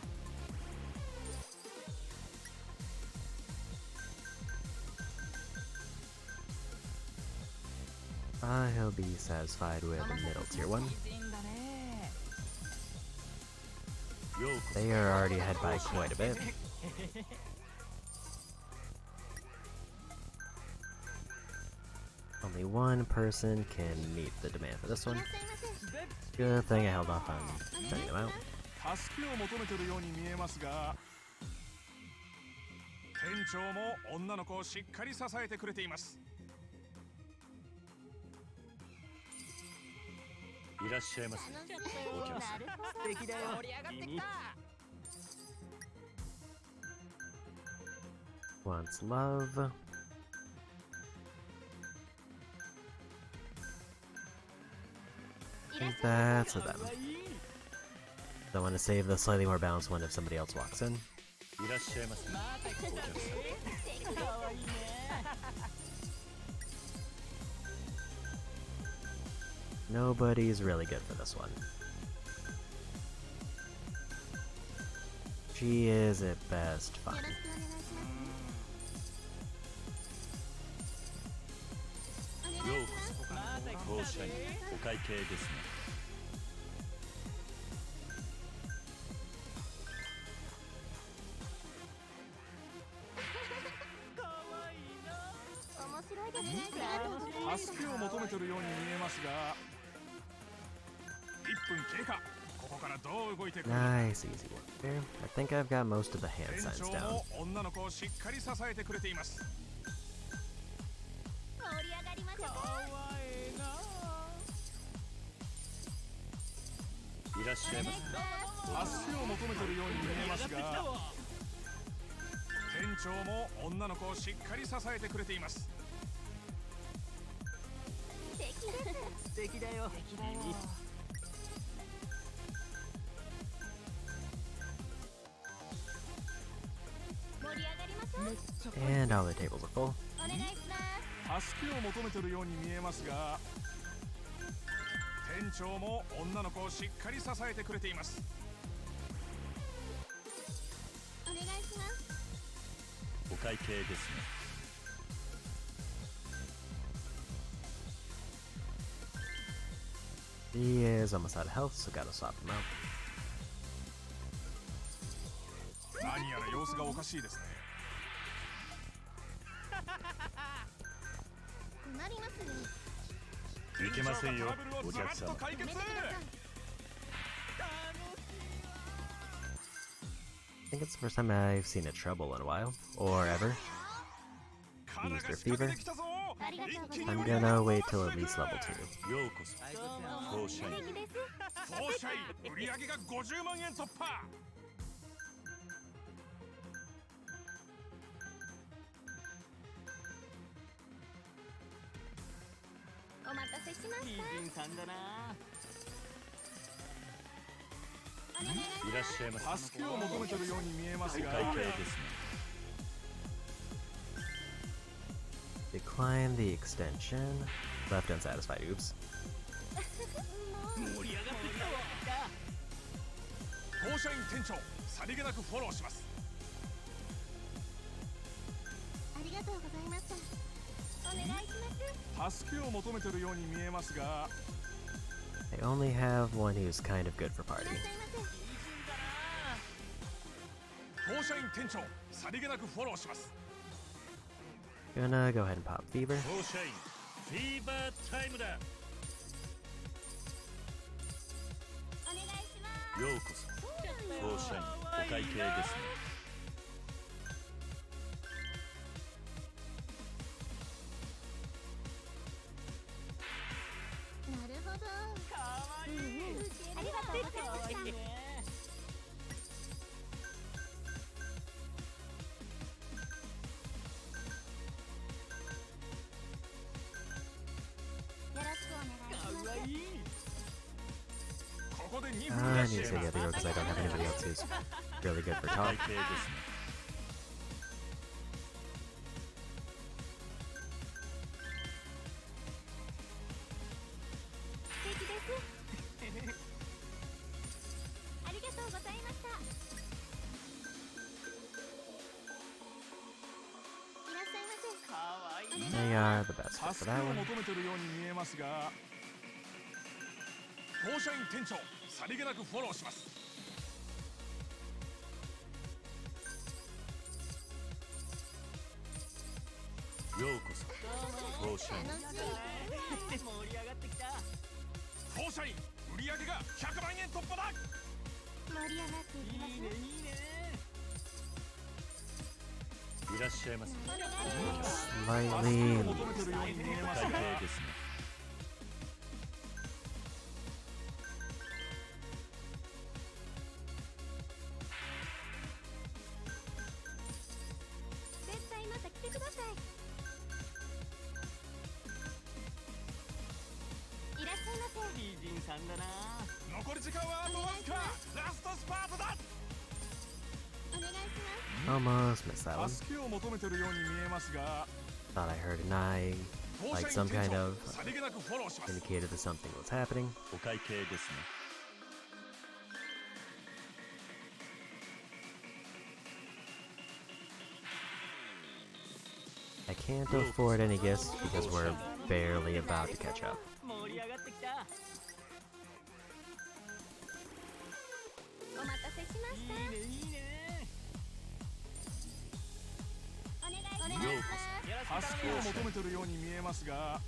He'll be satisfied with a middle tier one. いいんだね。ようこ They are already ahead by quite a bit. Only one person can meet the demand for this い one. らっしゃいませ。 Good thing I held off on turning them out. 助けを求めてるように見えますが、店長も女の子をしっかり支えてくれています。いらっしゃいませ。お客さん。素敵だよ。盛り上がってきた。 Wants love. I think that's for them. I want to save the slightly more balanced one if somebody else walks in. いらっしゃいませ。また来たね。かわいいね。 Nobody's really good for this one. She is at best よ fine. ろしくお願いします。お願いします。ようこまた来そ。当社にお会計ですね。かわいいな。面白いですね。ありがとうございます。助けを求めてるように見えますが、1分経過。ここからどう動いてくるのか。 Nice, easy one there. I think I've got most of the hand 店 signs 長 down. も女の子をしっかり支えてくれています。いらっしゃいませ。助けを求めてるように見えますが、店長も女の子をしっかり支えてくれています。素敵だよ。盛り上がりましょう。 And all the tables are full. お願いします。助けを求めてるように見えますが、店長も女の子をしっかり支えてくれています。お願いします。お会計ですね。He is almost out of health, so gotta swap him out. 何やら様子がおかしいですね。困りますね。いけませんよ、トラブルをズバお客様。ッと解決。 I think it's the first time I've seen a trouble in a while, or ever. Use their fever. ありがとうござい I'm ます。 gonna wait till at least level 2. ようこそ。当社員。素敵です。当社員売り上げが50万円突破。お待たせしました。さんだな。お願いします。いらっしゃいませ。助けを求めてるように見えますが、会計ですね。 Decline the extension. Left unsatisfied. Oops. 盛り上がってきたわ。当社員店長さりげなくフォローします。ありがとうございました。お願いします。助けを求めてるように見えますが、 I only have one who's kind of good for party. いらっしゃいませ。当社員店長さりげなくフォローします。 Gonna go ahead and pop fever. 当社員フィーバータイムだ。お願いします。ようこそ。当社員お会計ですね。なるほど。かわいい。ありがとうございました。ね。よろしくお願いします。かわいい。ここで2 I 分 need to say the other because I don't have anybody else who's really good for 会 talk. 計ですね。素敵です。ありがとうございました。いらっしゃいませ。かわいい。 They are the best fit 助 for け that を one. 求めてるように見えますが、当社員店長さりげなくフォローします。ようこそ。当社員。楽しい。盛り上がってきた。当社員売り上げが100万円突破だ。盛り上がっていきます。いいねいいね。いらっしゃいませ。お願いします。 Slightly. 求めてるように見えます会が、計ですね。絶対また来てください。いらっしゃいませ。美人さんだな。残り時間はあとわずか。ラストスパートだ。お願いします。 Almost missed that one. 助けを求めてるように見えますが、 Thought I heard an eye 当 like 社員 some 店 kind 長 of さりげなくフォローします。 indicated that something was happening. お会計ですね。 I can't afford any gifts because we're barely about to catch up. 盛り上がってきた。お待たせしましいいた。ねいいね。お願いします。助けを求めてるように見えますが、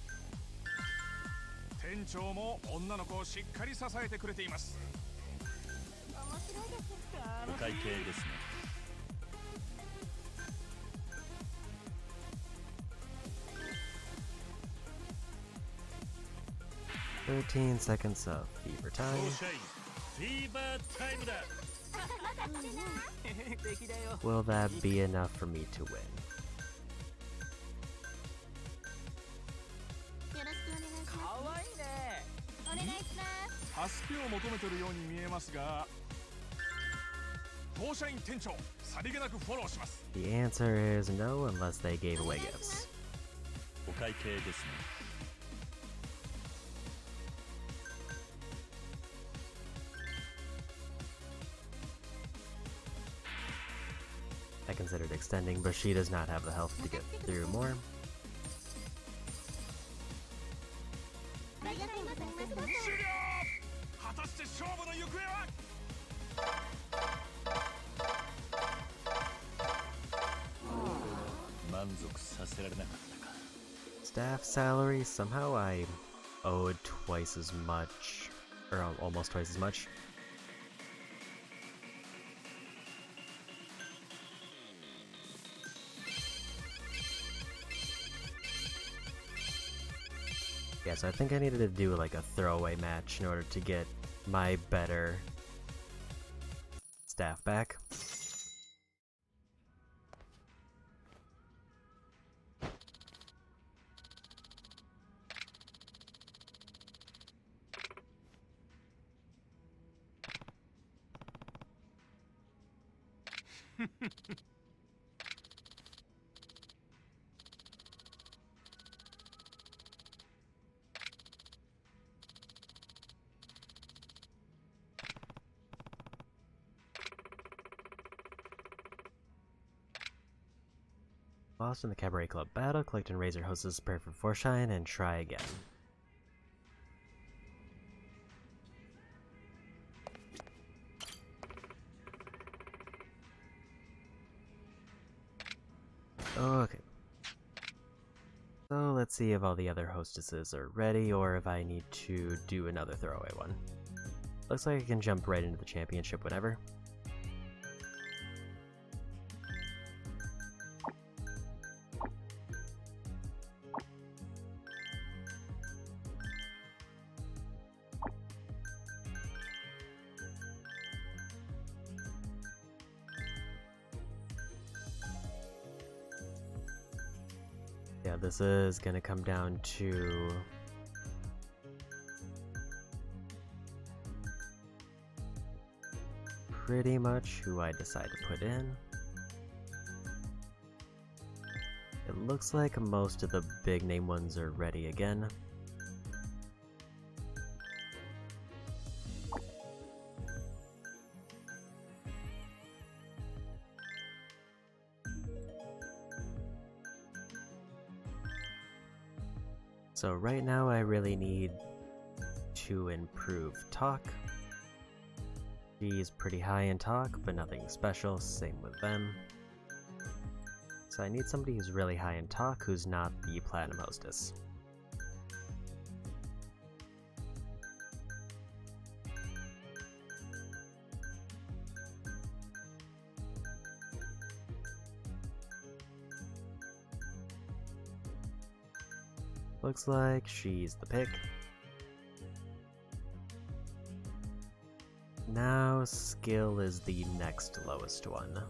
店長も女の子をしっかり支えてくれています。面白いです。お会計ですね。13 seconds of fever ショ time. ーシャインフィーバータイムだ Will that be enough for me to win? よろしくお願いしますかわいいねお願いします助けを求めてるように見えますが、当社員店長さりげなくフォローします。 The answer is no unless they gave away gifts. お会計ですね。 I considered extending, but she does not have the health to get through more. ありがとうございます終了。果たして勝負の行方は。 満足させられなかったか。 Staff salary, somehow I owed twice as much, or almost twice as much. Yeah, so I think I needed to do like a throwaway match in order to get my better staff back. Lost in the Cabaret Club battle, collect and raise your hostess prayer for Foreshine, and try again. Okay. So let's see if all the other hostesses are ready, or if I need to do another throwaway one. Looks like I can jump right into the championship whenever. Yeah, this is gonna come down to pretty much who I decide to put in. It looks like most of the big name ones are ready again. So right now I really need to improve talk. She's pretty high in talk, but nothing special, same with them. So I need somebody who's really high in talk who's not the platinum hostess. Looks like she's the pick. Now, skill is the next lowest one.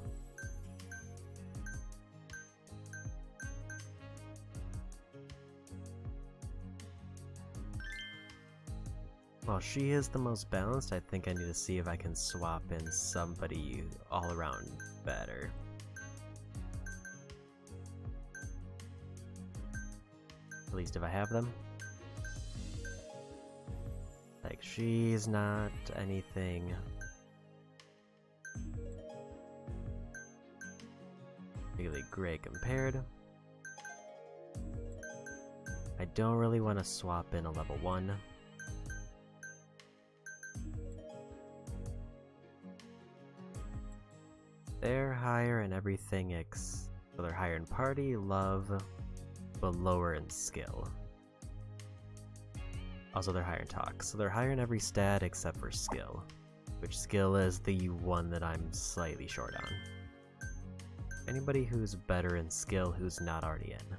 While she is the most balanced, I think I need to see if I can swap in somebody all around better. At least if I have them. Like, she's not anything really great compared. I don't really want to swap in a level 1. They're higher in everything so they're higher in party, love, but lower in skill. Also, they're higher in talk, so they're higher in every stat except for skill, which skill is the one that I'm slightly short on. Anybody who's better in skill who's not already in.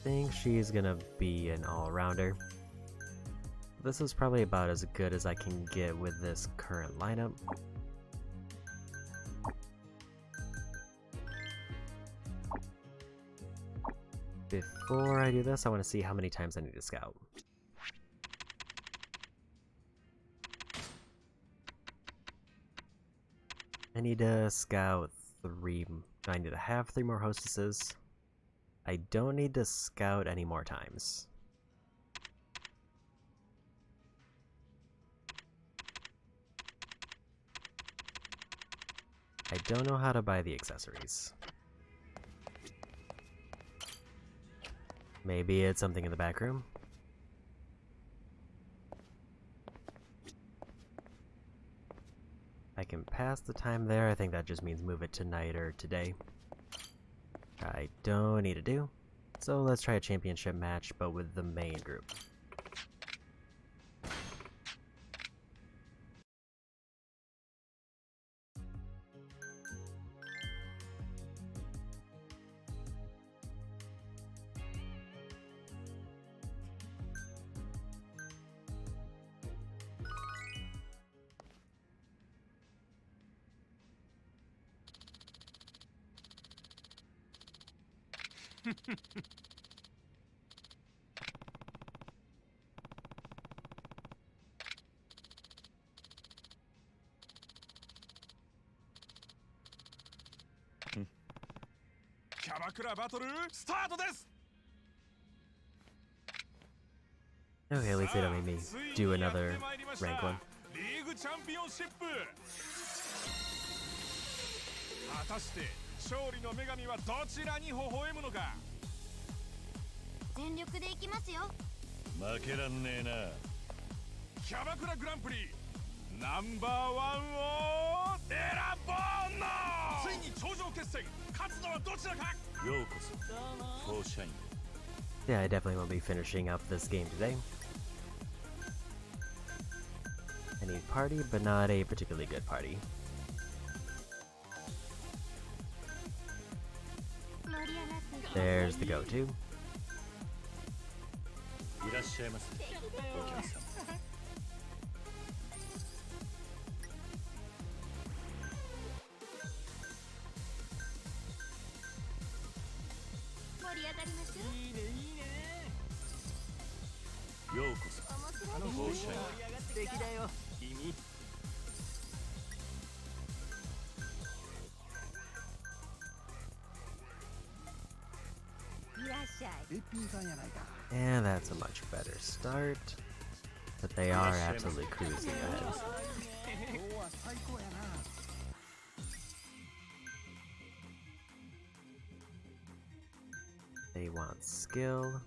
think she's gonna be an all-rounder. This is probably about as good as I can get with this current lineup. Before I do this, I want to see how many times I need to scout. I need to scout 3. I need to have 3 more hostesses. I don't need to scout any more times. I don't know how to buy the accessories. Maybe it's something in the back room? I can pass the time there. I think that just means move it tonight or today. I don't need to do. So let's try a championship match, but with the main group. Okay, at least they don't make me do another rank one. 果たして勝利の女神はどちらに微笑むのか。全力でいきますよ。負けらんねえな。キャバクラグランプリナンバーワンを選ぼうの。ついに頂上決戦。勝つのはどちらか。ようこそフォーシャイン。 Yeah, I definitely won't be finishing up this game today. I need party, but not a particularly good party. There's the go-to. いらっしゃいませお客様。盛り上がりましょう。いいねいいね。ようこそフォーシャイン。素敵だよ君。いらっしゃい。 And that's a much better start. But they are absolutely cruising ahead. They want skill.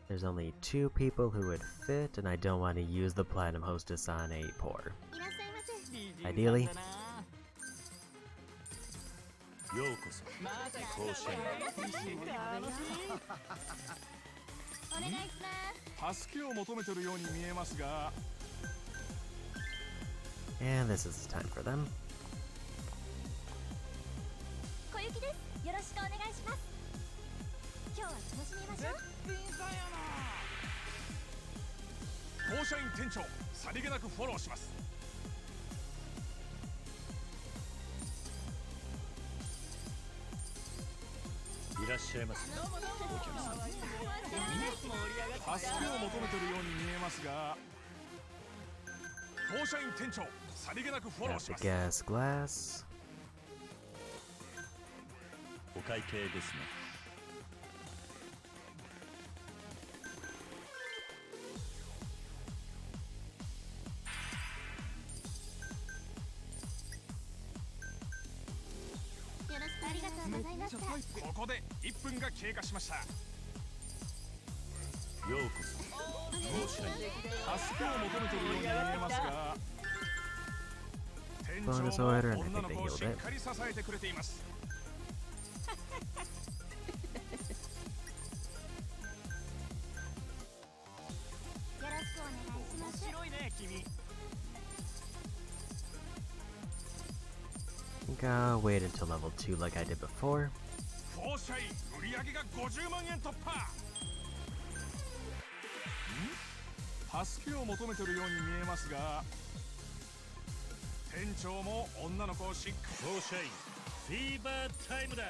There's only 2 people who would fit, and I don't want to use the Platinum Hostess on a poor. いらっしゃいませ。 Ideally. ようこそフォーシャイン。お願いします。助けを求めてるように見えますが。 And this is the time for them. 小雪です。よろしくお願いします。今日は楽しみましょう。フォーシャイン店長さりげなくフォローします。いらっしゃいませお客様。助けを求めてるように見えますが。フォーシャイン店長さりげなくフォロー Got し the ます。 gas glass. お会計ですね。よろしくありがとうございました。ここで1分が経過しました。ようこそフォーシャイン。助けを求めてるように見えますが。店 Bonus 長も order, and I 女 think の they 子を healed しっ it. かり支えてくれています。よろしくお願いします。面白いね君。I'll wait until level 2 like I did before. 放射員売り上げが50万円突破。助けを求めてるように見えますが、店長も女の子をしっかり。放射員フィーバータイムだ。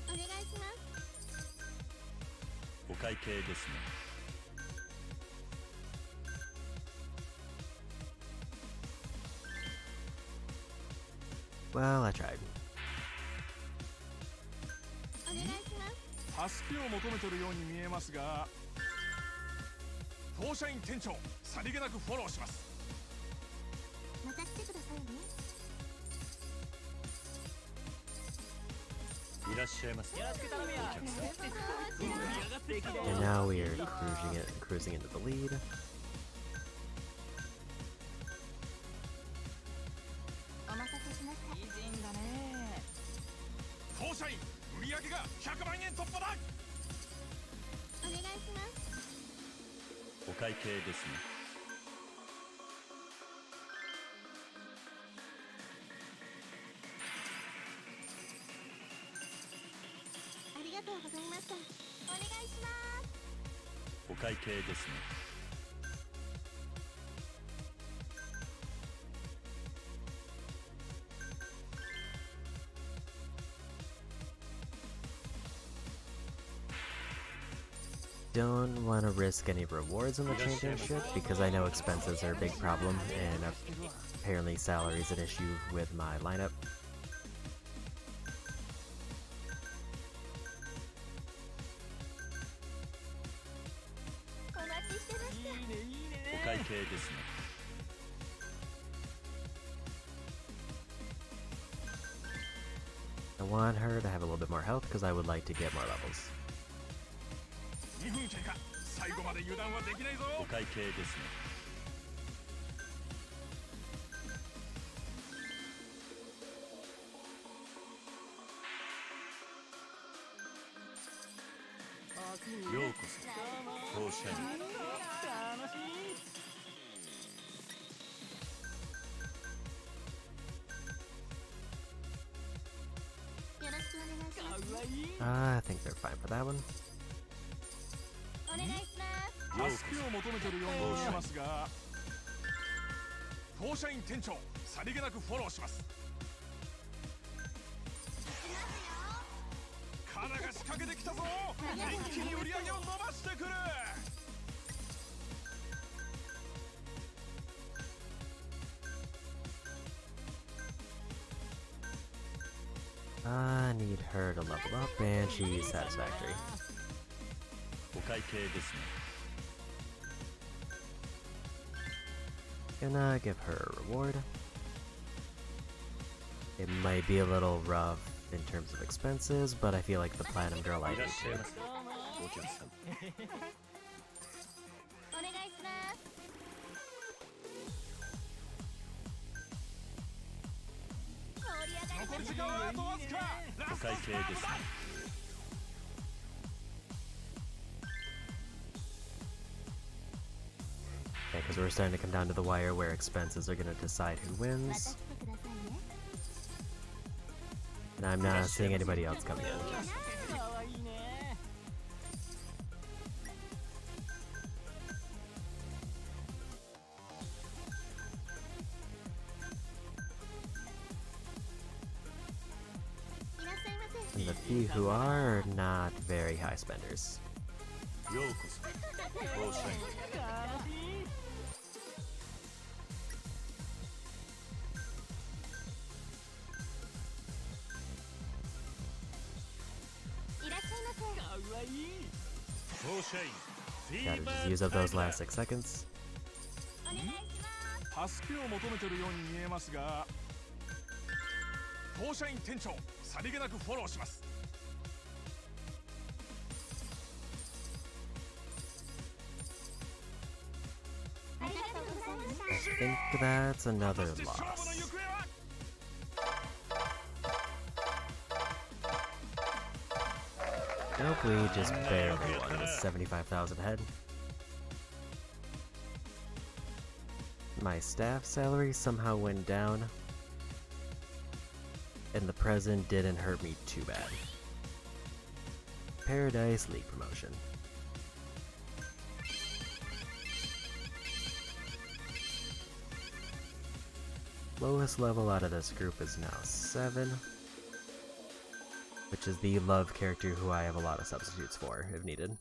お願いします。お会計ですね。Well, I tried. お願いします。助けを求めてるように見えますが、放射員店長さりげなくフォローします。また来てくださいね。いらっしゃいませ。よろしく頼むよ。 And now we are cruising into the lead. お待たせしました。美人だね。放射員売り上げが100万円突破だ。お願いします。お会計ですね。ありがとうございました。お願いします。お会計ですね。Don't want to risk any rewards in the championship because I know expenses are a big problem and apparently salary is an issue with my lineup. お待ちしてました。お会計ですね。 I want her to have a little bit more health because I would like to get more levels. 2分経過。最後まで油断はできないぞ。お会計ですね。ようこそ放射員。楽しい。よろしくお願いします。かわいい。 I think they're fine for that one. お願いします。助けを求めてるように見えますが、放射員店長さりげなくフォローします。カナが仕掛けてきたぞ。一気に売り上げを伸ばしてくる。 I need her to level up and she's satisfactory. お会計ですね。 Gonna give her a reward. It might be a little rough in terms of expenses, but I feel like the Platinum Girl I い need らっしゃい to. ませ。お客さん。お願いします。盛り上がり残り時間はあとわずか。ラおスト会計ですねスパートだ。。Yeah, because we're starting to come down to the wire where expenses are gonna decide who また wins. 来てくださいね。 And I'm not seeing anybody else coming in. かわいいね。 いらっしゃいませ。 And the few who are not very high spenders. ようこそ放射員。楽しい。 いらっしゃいませ。かわいい。放射員フィ Gotta ーバ just use ー up タイ those ムだ。 last 6 seconds. お願いします。助けを求めてるように見えますが、放射員店長さりげなくフォローします。ありがとうございました。 I think that's another 果たして勝負の loss. 行方は。 Nope, we just barely won with 75,000 head. My staff salary somehow went down. and the present didn't hurt me too bad. Paradise League promotion. Lowest level out of this group is now 7, which is the love character who I have a lot of substitutes for, if needed.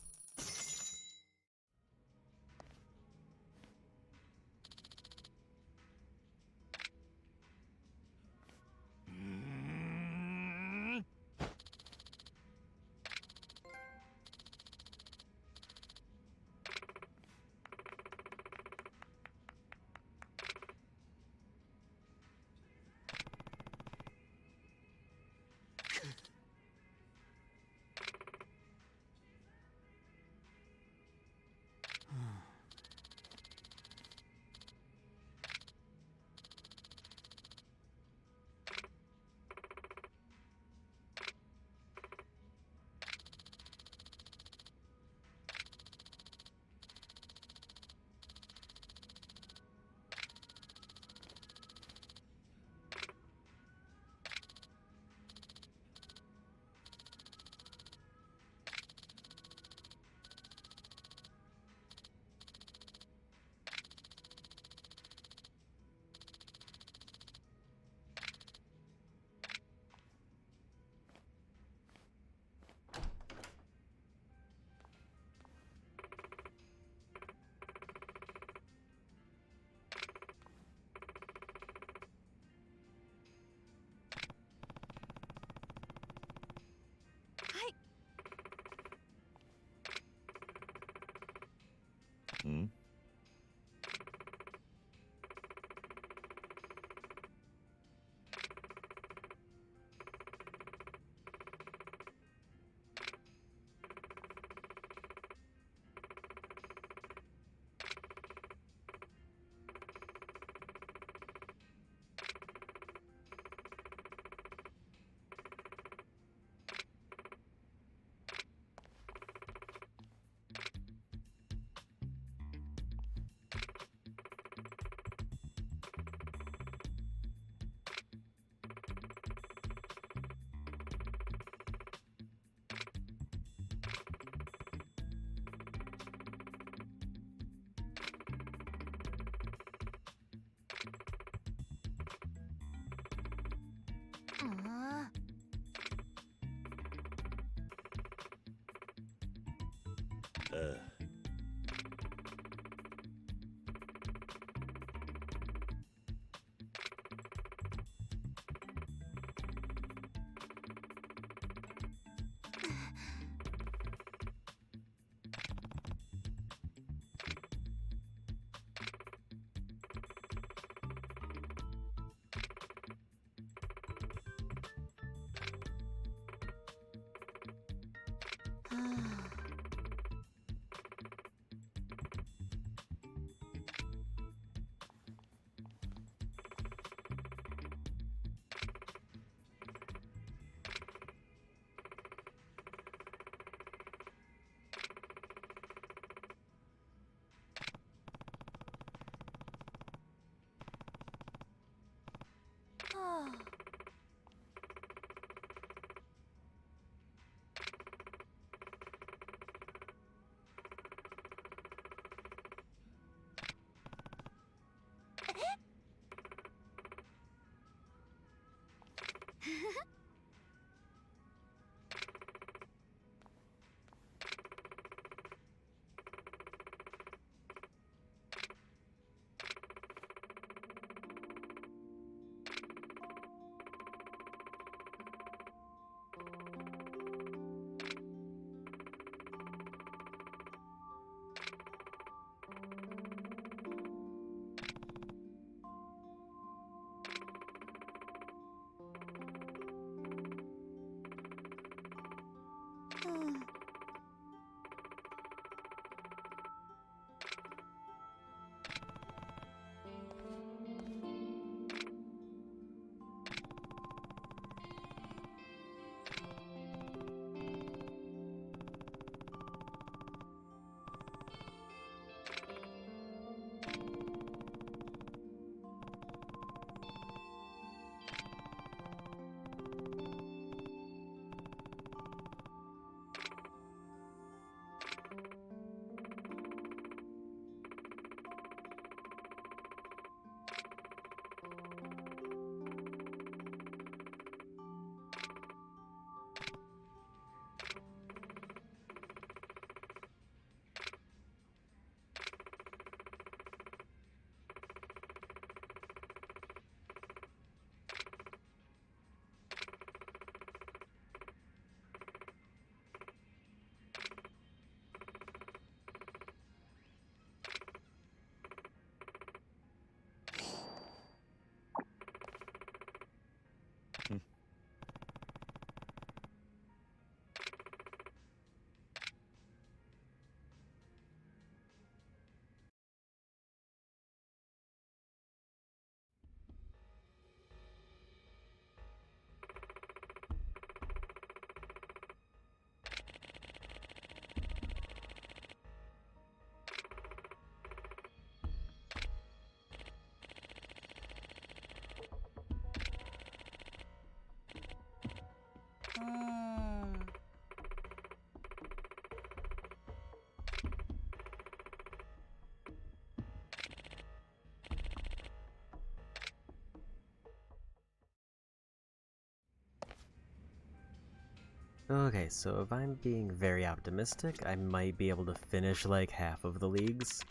Okay, so if I'm being very optimistic, I might be able to finish like half of the leagues.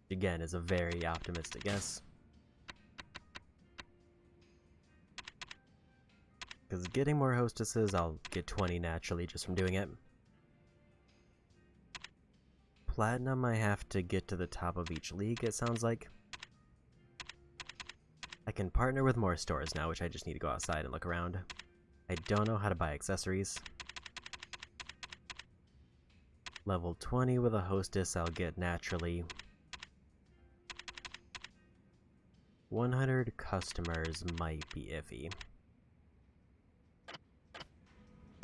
Again, is a very optimistic guess. Because getting more hostesses, I'll get 20 naturally just from doing it. Platinum, I have to get to the top of each league, it sounds like. I can partner with more stores now, which I just need to go outside and look around. I don't know how to buy accessories. Level 20 with a hostess I'll get naturally. 100 customers might be iffy.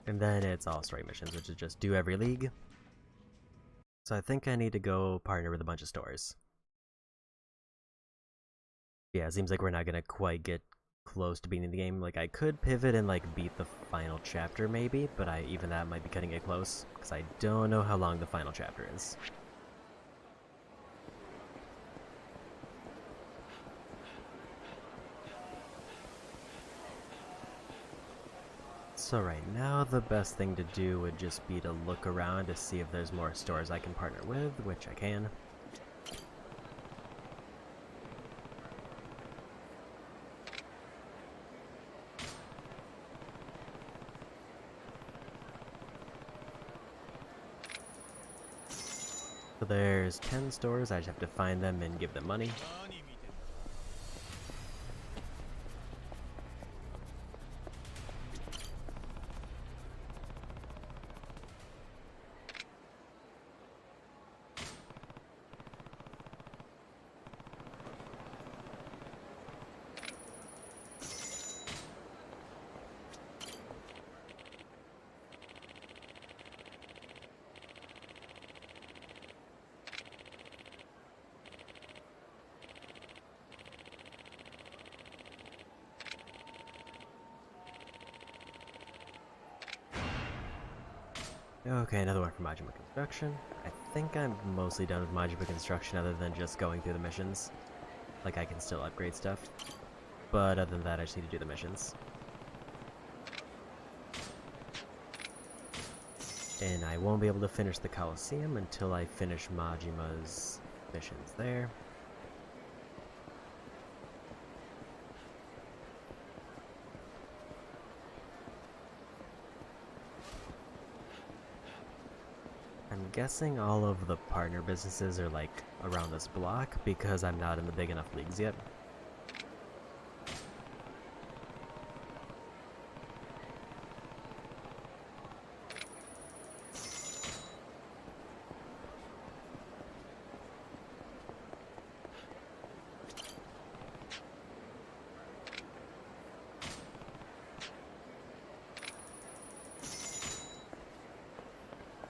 And then it's all story missions, which is just do every league. So I think I need to go partner with a bunch of stores. Yeah, it seems like we're not gonna quite get close to beating the game. Like, I could pivot and like beat the final chapter maybe, but even that might be cutting it close, because I don't know how long the final chapter is. So right now, the best thing to do would just be to look around to see if there's more stores I can partner with, which I can. So there's 10 stores, I just have to find them and give them money. Okay, another one for Majima Construction. I think I'm mostly done with Majima Construction other than just going through the missions. Like, I can still upgrade stuff. But other than that, I just need to do the missions. And I won't be able to finish the Coliseum until I finish Majima's missions there. I'm guessing all of the partner businesses are like around this block because I'm not in the big enough leagues yet.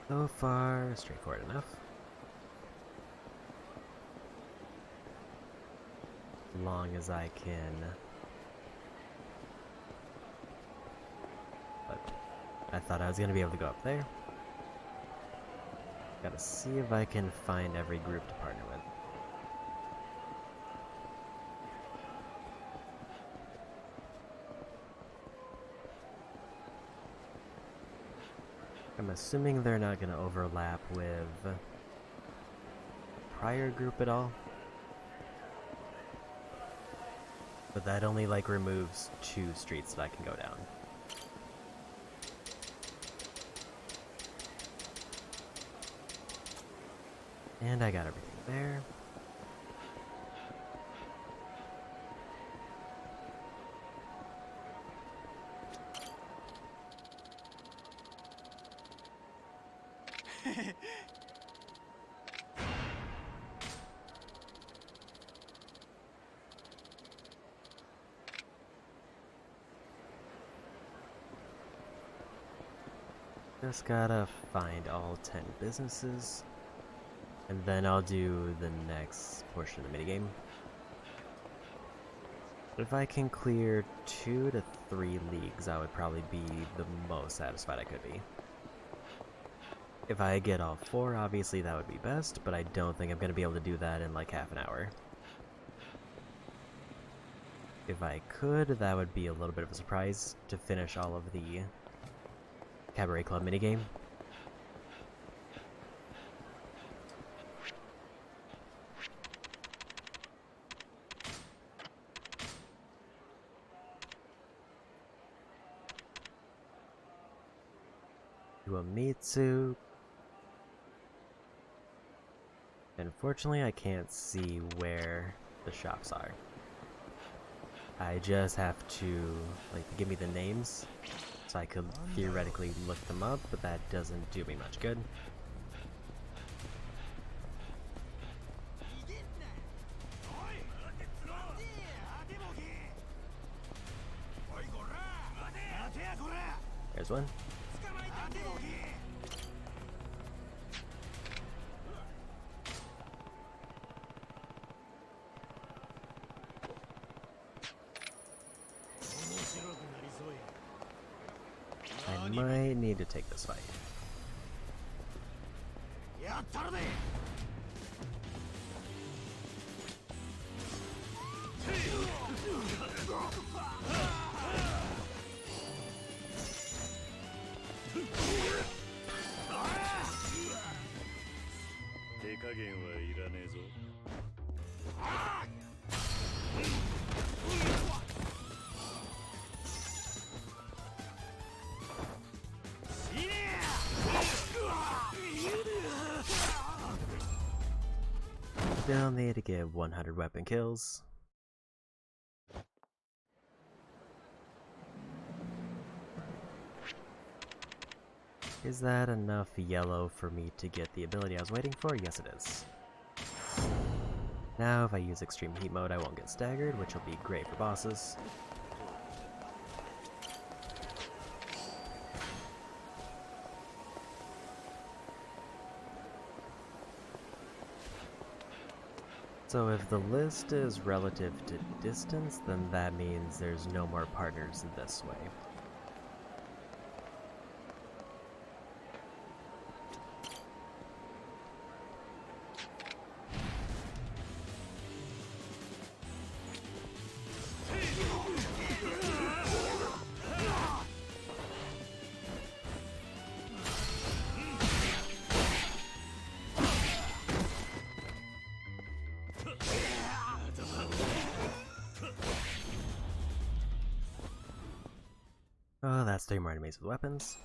So far, straightforward enough. As long as I can... But I thought I was going to be able to go up there. Gotta see if I can find every group to partner with. I'm assuming they're not going to overlap with prior group at all. But that only like removes 2 streets that I can go down. And I got everything there. Just gotta find all 10 businesses, and then I'll do the next portion of the minigame. If I can clear 2 to 3 leagues, I would probably be the most satisfied I could be. If I get all 4, obviously that would be best, but I don't think I'm going to be able to do that in like half an hour. If I could, that would be a little bit of a surprise to finish all of the Cabaret Club minigame. Uemitsu. Unfortunately, I can't see where the shops are. I just have to, like, give me the names, so I could theoretically look them up, but that doesn't do me much good. There's one. I might need to take this fight. Still need to get 100 weapon kills. Is that enough yellow for me to get the ability I was waiting for? Yes, it is. Now, if I use extreme heat mode, I won't get staggered, which will be great for bosses. So if the list is relative to distance, then that means there's no more partners in this way. Oh, that's 3 more enemies with weapons.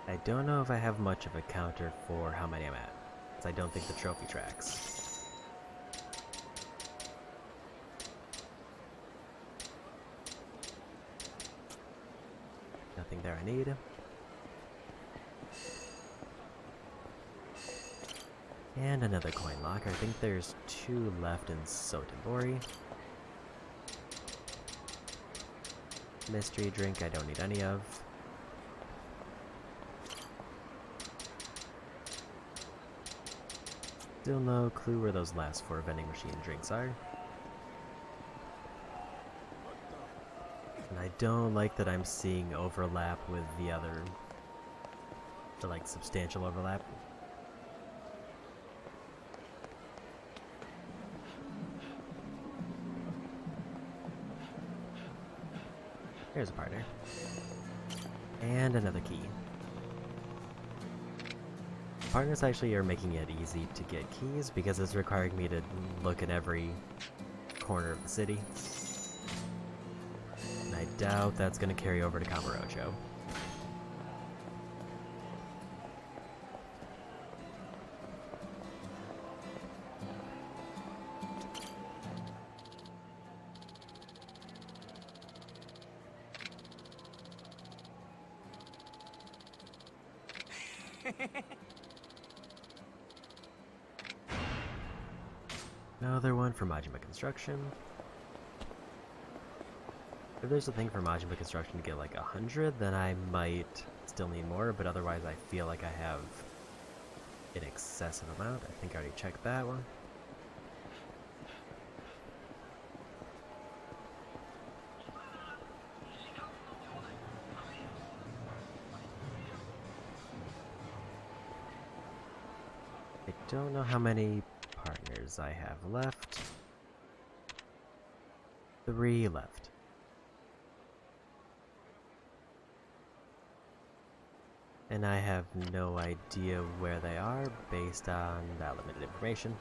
I don't know if I have much of a counter for how many I'm at, because I don't think the trophy tracks. Nothing there I need. And another coin locker. I think there's 2 left in Sotenbori. Mystery drink I don't need any of. Still no clue where those last 4 vending machine drinks are. And I don't like that I'm seeing overlap with the other, like, substantial overlap. Here's a partner. And another key. Partners actually are making it easy to get keys because it's requiring me to look at every corner of the city. And I doubt that's going to carry over to Kamurocho. Another one for Majima Construction. If there's a thing for Majima Construction to get like 100, then I might still need more, but otherwise I feel like I have an excessive amount. I think I already checked that one. I don't know how many stairs I have left? 3 left. And I have no idea where they are based on that limited information.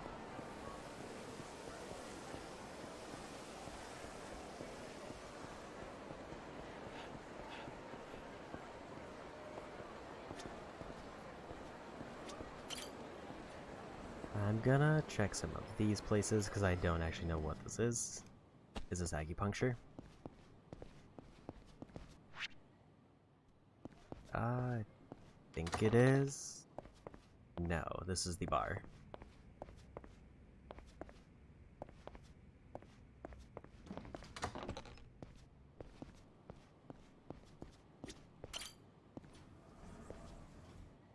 I'm gonna check some of these places because I don't actually know what this is. Is this acupuncture? I think it is. No, this is the bar.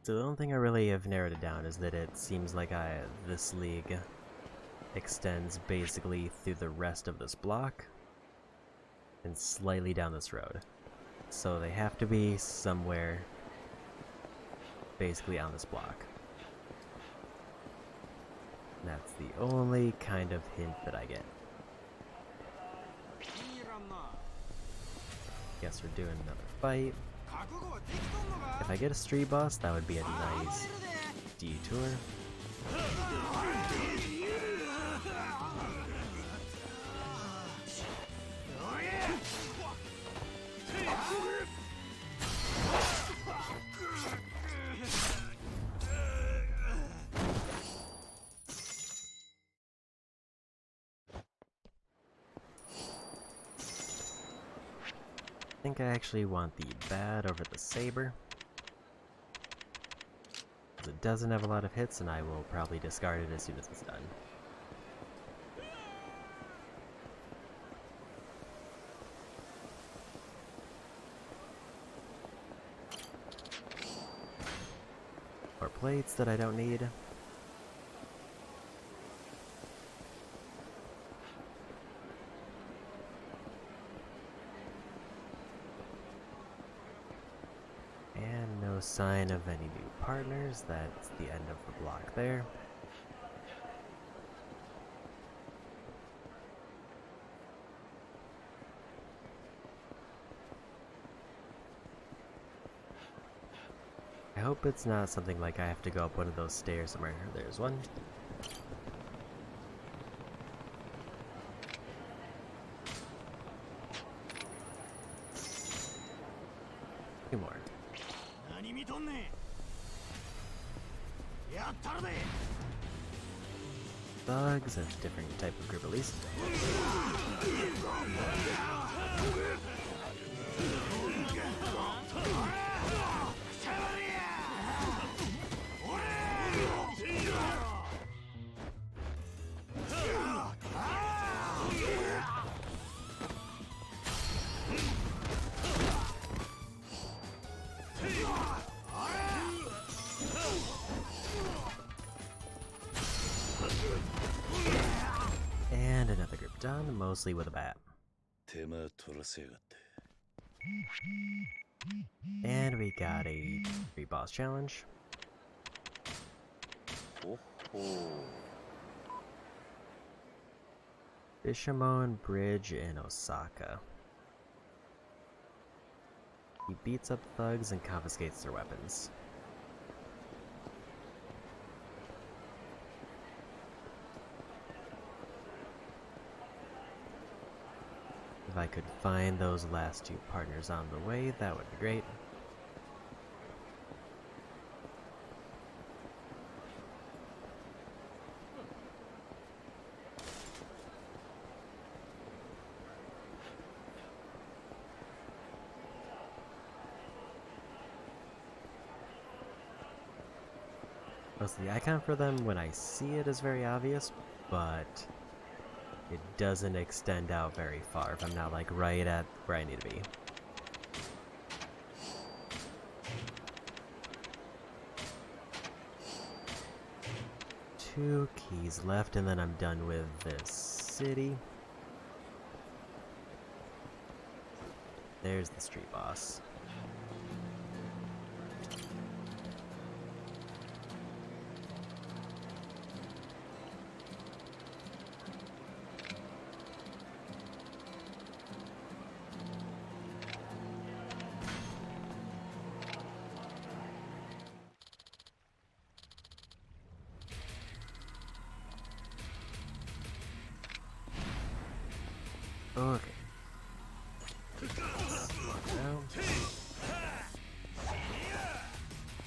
So the only thing I really have narrowed it down is that it seems like this league extends basically through the rest of this block and slightly down this road. So they have to be somewhere basically on this block. That's the only kind of hint that I get. Guess we're doing another fight. If I get a street boss, that would be a nice detour. I think I actually want the bat over the saber, because it doesn't have a lot of hits and I will probably discard it as soon as it's done. More plates that I don't need. Sign of any new partners. That's the end of the block there. I hope it's not something like I have to go up one of those stairs somewhere. There's one. 2 more. Thugs, a different type of group at least. And another group done, mostly with a bat. And we got a 3-boss challenge. Bishamon Bridge in Osaka. He beats up thugs and confiscates their weapons. If I could find those last 2 partners on the way, that would be great. The icon for them, when I see it, is very obvious, but it doesn't extend out very far if I'm not like right at where I need to be. Two keys left and then I'm done with this city. There's the street boss. Okay. Now,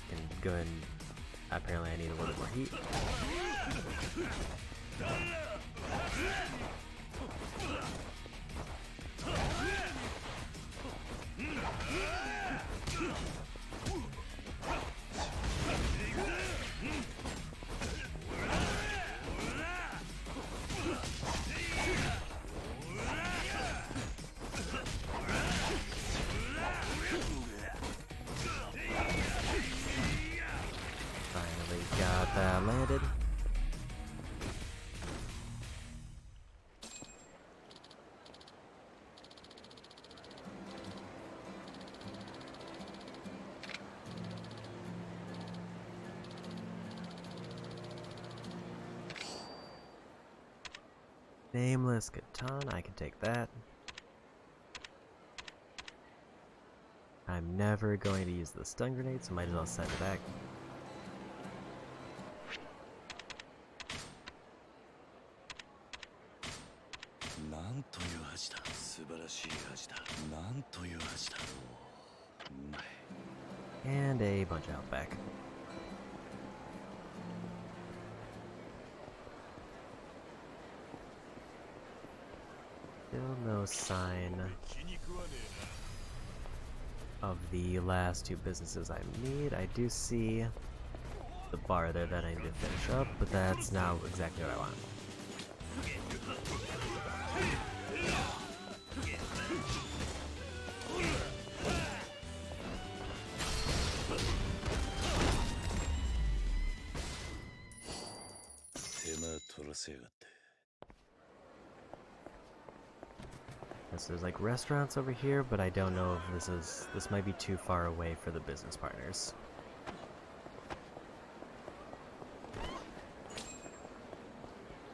can go ahead and apparently I need a little more heat. Finally got that landed. Nameless katana, I can take that. I'm never going to use the stun grenade, so might as well send it back. And a bunch of health back. Still no sign of the last two businesses I need. I do see the bar there that I need to finish up, but that's not exactly what I want. Yes, there's like restaurants over here, but I don't know if this might be too far away for the business partners.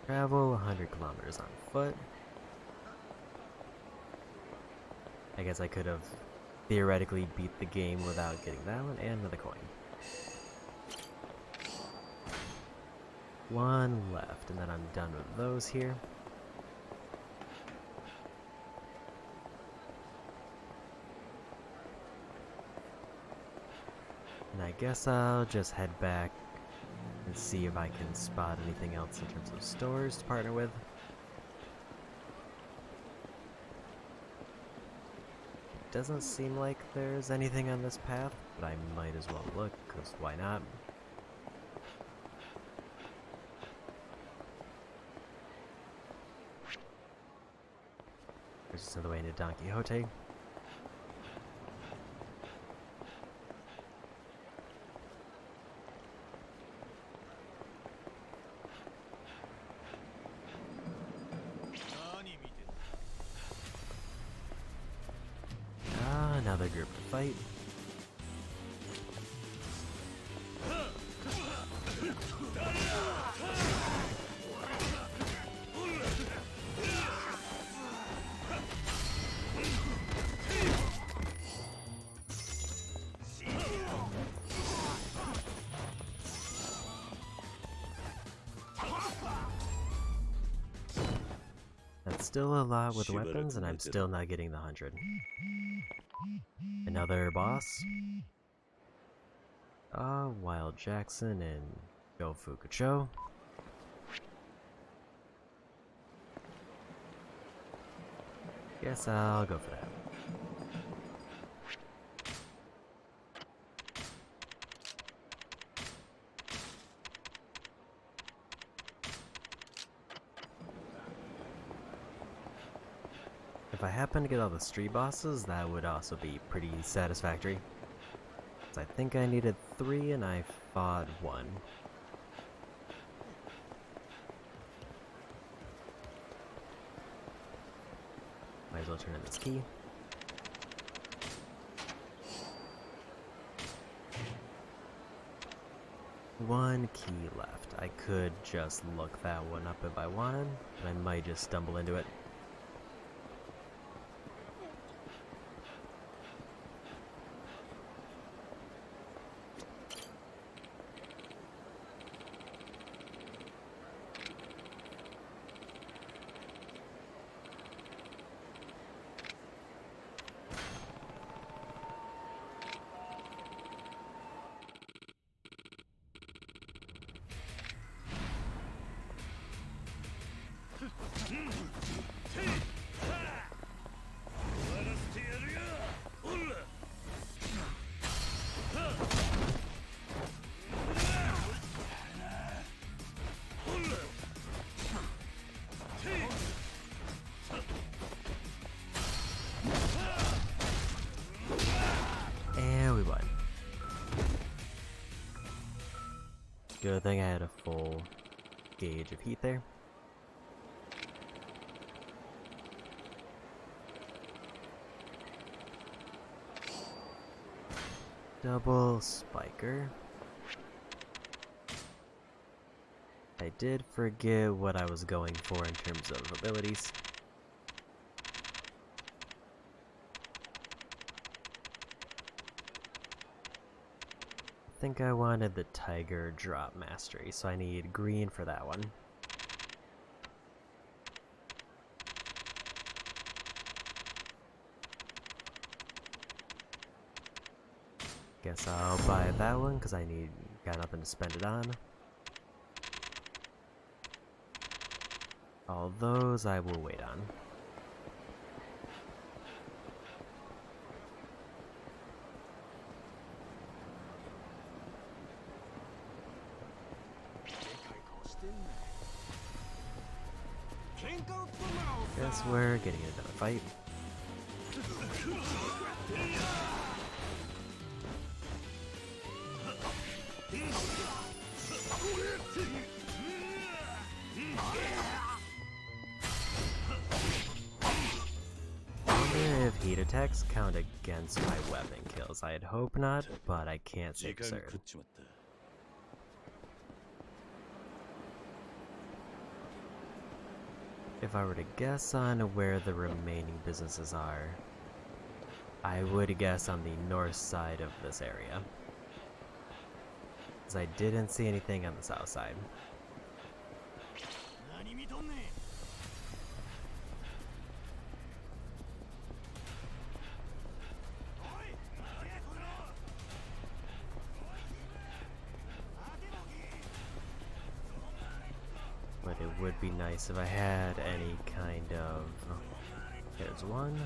Travel 100 kilometers on foot. I guess I could have theoretically beat the game without getting that one, and another coin. One left, and then I'm done with those here. And I guess I'll just head back and see if I can spot anything else in terms of stores to partner with. Doesn't seem like there's anything on this path, but I might as well look, because why not? There's just another way into Don Quixote. Another group to fight. That's still a lot with weapons, and I'm still not getting the 100. Another boss? Wild Jackson and Go Fukucho. Guess I'll go for that. If I happen to get all the street bosses, that would also be pretty satisfactory. So I think I needed 3 and I fought 1. Might as well turn in this key. One key left. I could just look that one up if I wanted, but I might just stumble into it. Good thing I had a full gauge of heat there. Double spiker. I did forget what I was going for in terms of abilities. I think I wanted the tiger drop mastery, so I need green for that one. Guess I'll buy that one because got nothing to spend it on. All those I will wait on. Guess we're getting into a fight. I wonder if heat attacks count against my weapon kills. I'd hope not, but I can't say for certain. If I were to guess on where the remaining businesses are, I would guess on the north side of this area, because I didn't see anything on the south side. But it would be nice if I had any kind of... There's one.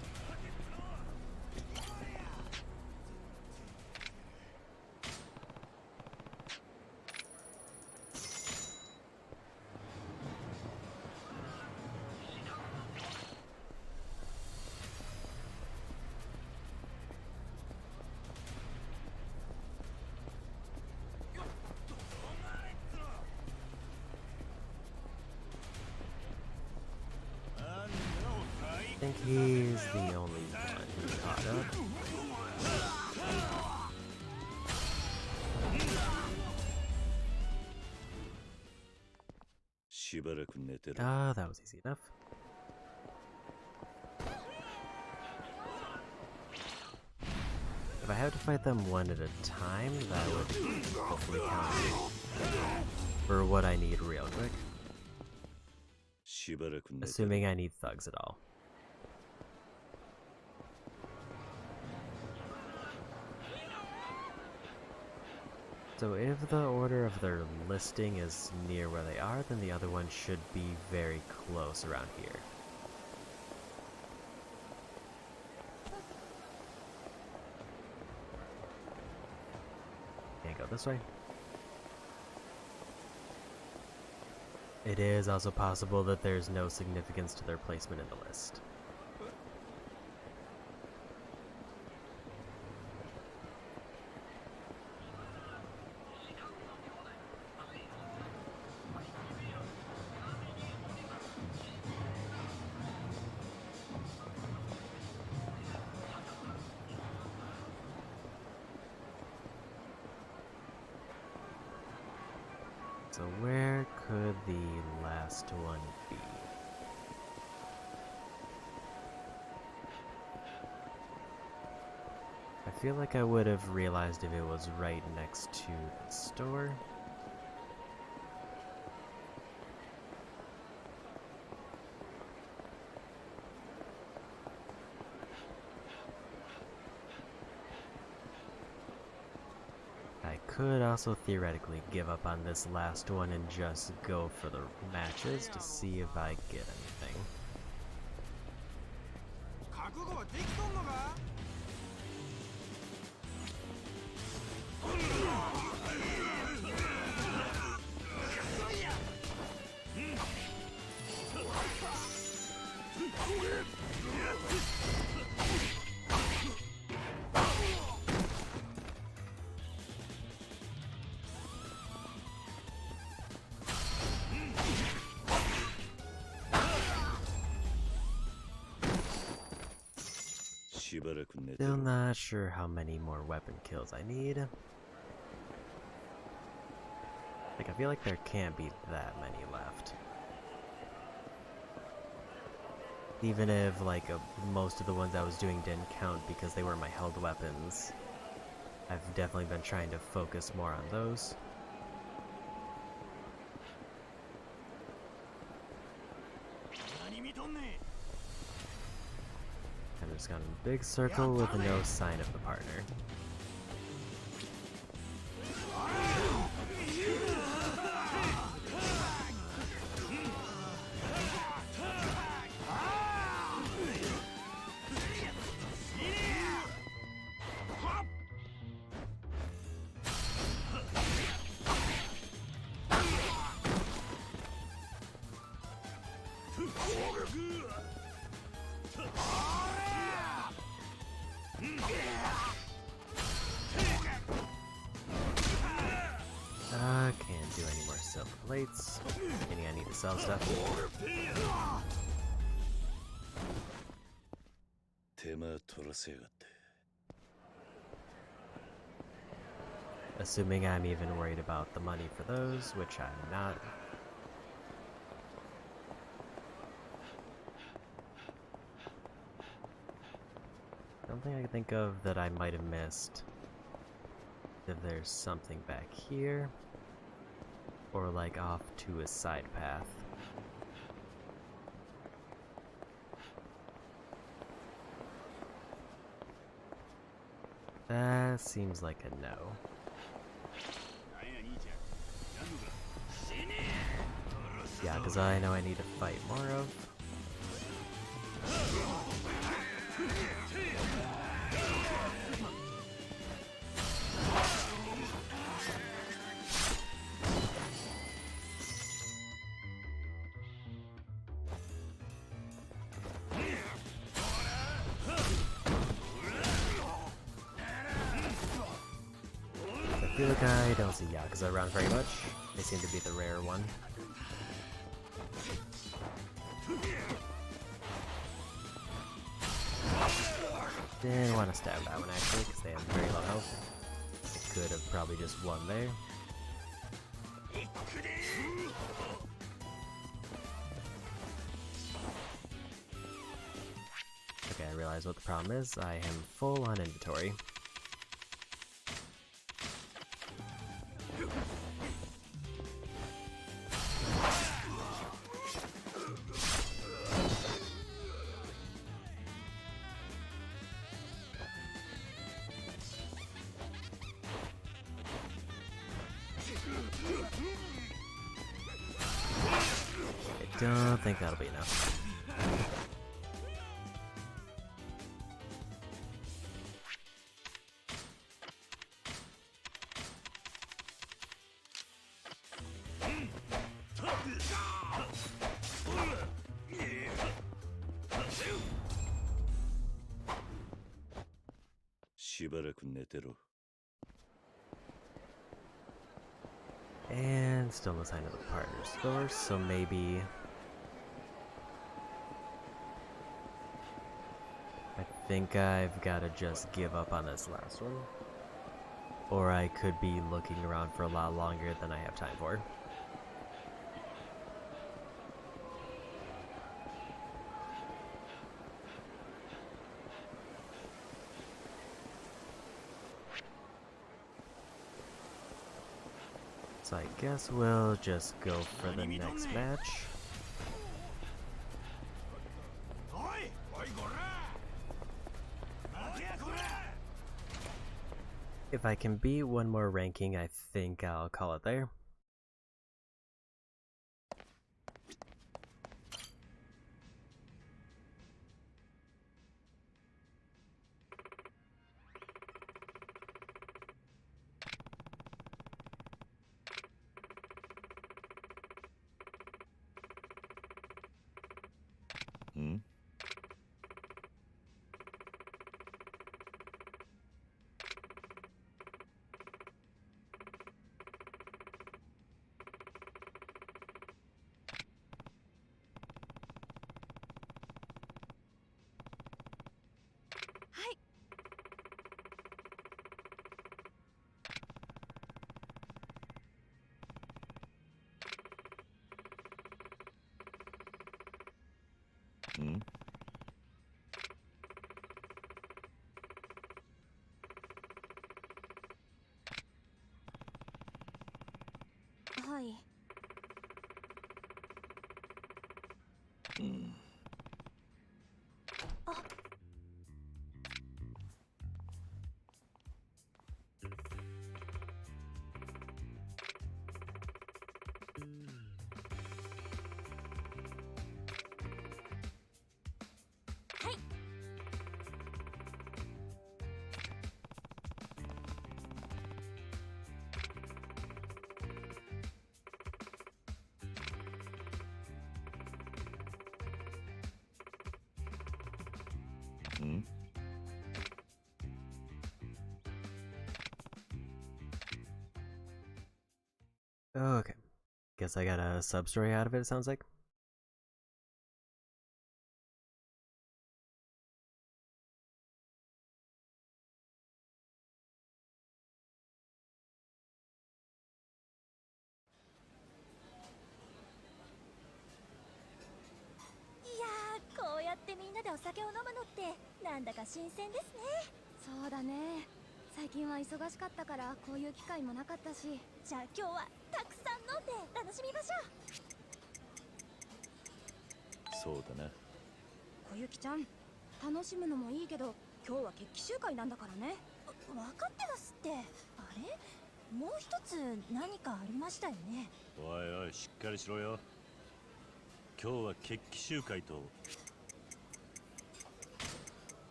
I think he's the only one who caught up. Ah, that was easy enough. If I have to fight them one at a time, that would hopefully count for what I need real quick. Assuming I need thugs at all. So if the order of their listing is near where they are, then the other one should be very close around here. Can't go this way. It is also possible that there's no significance to their placement in the list. So where could the last one be? I feel like I would have realized if it was right next to the store. I could also theoretically give up on this last one and just go for the matches to see if I get anything. Still not sure how many more weapon kills I need. Like, I feel like there can't be that many left. Even if, like, most of the ones I was doing didn't count because they were my held weapons. I've definitely been trying to focus more on those. I've just gone in a big circle with no sign of the partner. Can't do any more silver plates. Meaning I need to sell stuff. Assuming I'm even worried about the money for those, which I'm not. Something I can think of that I might have missed. If there's something back here, or like off to a side path. That seems like a no. Yeah, because I know I need to fight more of. I feel like I don't see Yakuza around very much. They seem to be the rare one. Didn't want to stab that one actually, because they have very low health. I could have probably just won there. Okay, I realize what the problem is. I am full on inventory. I don't think that'll be enough. And still no sign of the partner's source, so maybe I think I've got to just give up on this last one. Or I could be looking around for a lot longer than I have time for. So I guess we'll just go for the next match. If I can beat one more ranking, I think I'll call it there. ん？はい。あ、はい。ん？ Okay. Guess I got a sub story out of it, it sounds like.こうやってみんなでお酒を飲むのってなんだか新鮮ですね。そうだね。最近は忙しかったからこういう機会もなかったし。じゃあ今日はたくさん飲んで楽しみましょう。そうだな。小雪ちゃん、楽しむのもいいけど今日は決起集会なんだからね。分かってますって。あれ、もう一つ何かありましたよね。おいおい、しっかりしろよ。今日は決起集会と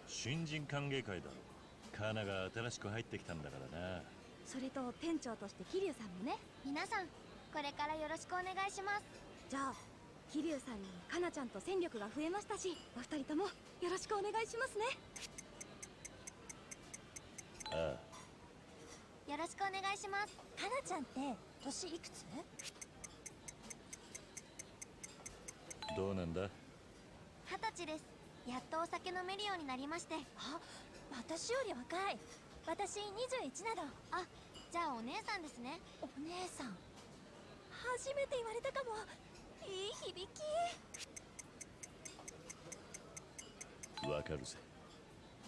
新人歓迎会だろ。カナが新しく入ってきたんだからな。それと店長として桐生さんもね。皆さんこれからよろしくお願いします。じゃあ桐生さんにかなちゃんと戦力が増えましたし、お二人ともよろしくお願いしますね。あよろしくお願いします。かなちゃんって年いくつ？あ、どうなんだ。20歳です。やっとお酒飲めるようになりまして。あ、私より若い。私21なの。あ、じゃあお姉さんですね。お姉さん、初めて言われたかも。いい響き。わかるぜ。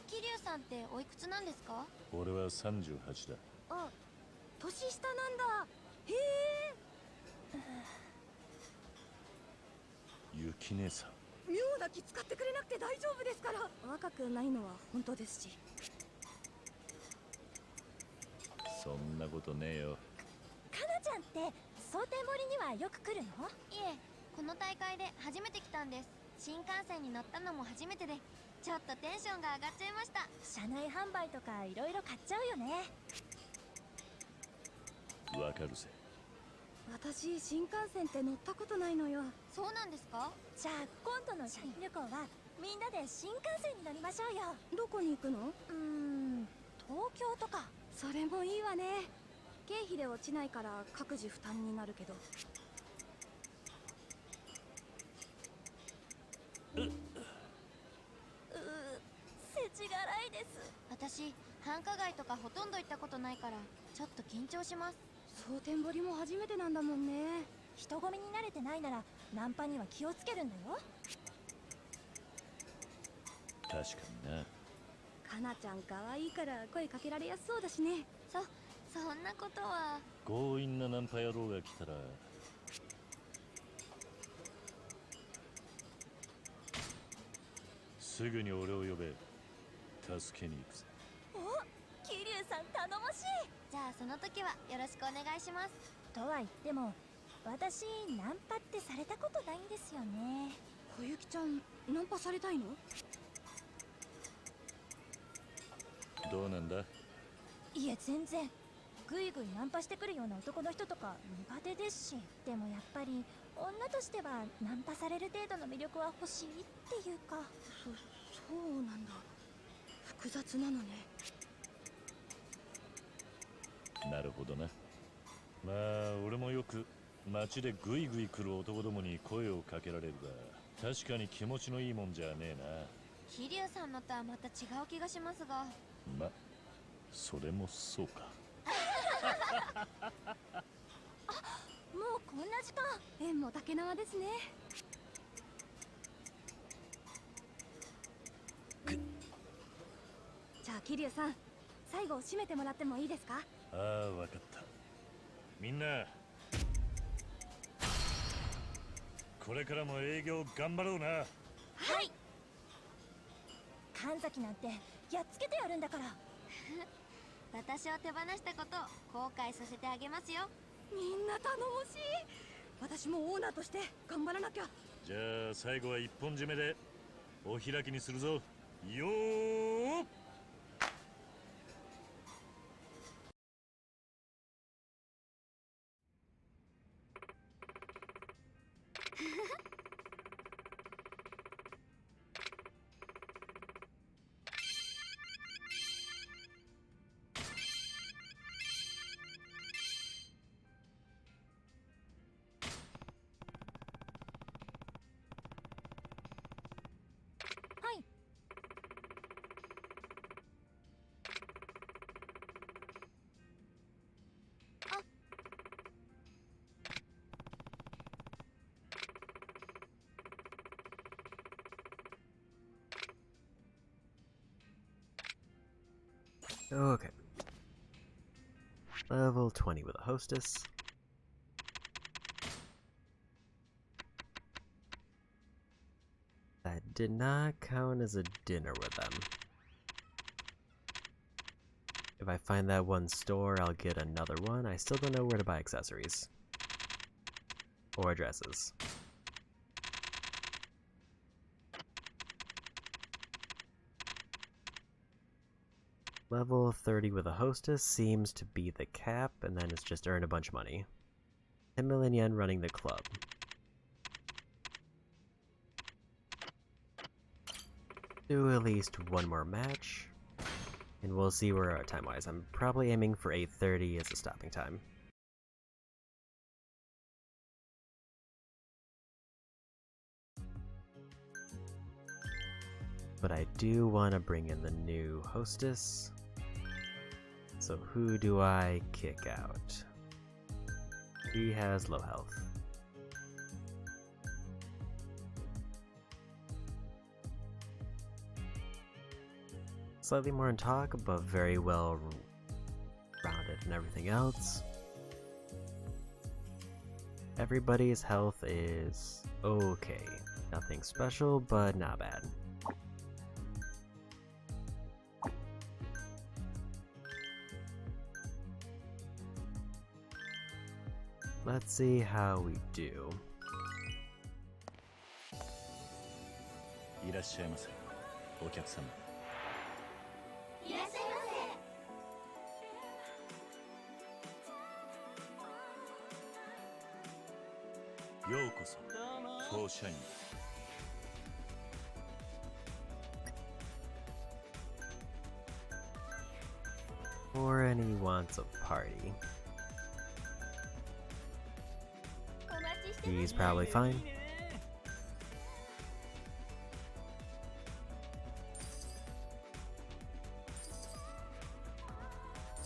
桐生さんっておいくつなんですか？俺は38だ。あ、年下なんだ。へえ。ゆき姉さん。妙な気使ってくれなくて大丈夫ですから。若くないのは本当ですし。そんなことねえよ。かなちゃんって蒼天堀にはよく来るの？いえ、この大会で初めて来たんです。新幹線に乗ったのも初めてで、ちょっとテンションが上がっちゃいました。車内販売とかいろいろ買っちゃうよね。わかるぜ。私新幹線って乗ったことないのよ。そうなんですか？じゃあ今度の社員旅行はみんなで新幹線に乗りましょうよ。どこに行くの？東京とか。それもいいわね。経費で落ちないから各自負担になるけど。世知辛いです。私、繁華街とかほとんど行ったことないからちょっと緊張します。蒼天堀も初めてなんだもんね。人混みに慣れてないならナンパには気をつけるんだよ。確かにな。かなちゃん可愛いから声かけられやすそうだしね。そんなことは。強引なナンパ野郎が来たらすぐに俺を呼べ。助けに行くぜ。お、桐生さん頼もしい。じゃあその時はよろしくお願いします。とは言っても私ナンパってされたことないんですよね。小雪ちゃんナンパされたいの？どうなんだ。いえ全然。ぐいぐいナンパしてくるような男の人とか苦手ですし。でもやっぱり女としてはナンパされる程度の魅力は欲しいっていうか。そうなんだ。複雑なのね。なるほどな。まあ俺もよく街でグイグイ来る男どもに声をかけられるが、確かに気持ちのいいもんじゃねえな。桐生さんのとはまた違う気がしますが。ま、それもそうか。もうこんな時間。縁も竹縄ですね。あ、桐生さん、最後締めてもらってもいいですか？ああ、わかった。みんなこれからも営業頑張ろうな。はい。神崎なんてやっつけてやるんだから。私を手放したことを後悔させてあげますよ。みんな頼もしい。私もオーナーとして頑張らなきゃ。じゃあ最後は一本締めでお開きにするぞ。よーっ。はい。Okay. Level 20 with a hostess. That did not count as a dinner with them. If I find that one store, I'll get another one. I still don't know where to buy accessories. Or dresses. Level 30 with a hostess seems to be the cap, and then it's just earn a bunch of money. 10 million yen running the club. Do at least one more match, and we'll see where we're at time-wise. I'm probably aiming for 8:30 as a stopping time. But I do want to bring in the new hostess. So who do I kick out? She has low health. Slightly more in talk, but very well rounded and everything else. Everybody's health is okay. Nothing special, but not bad. Let's see how we do. いらっしゃいませ、お客様。いらっしゃいませ。ようこそ、当社員。Oren wants a party. He's probably fine.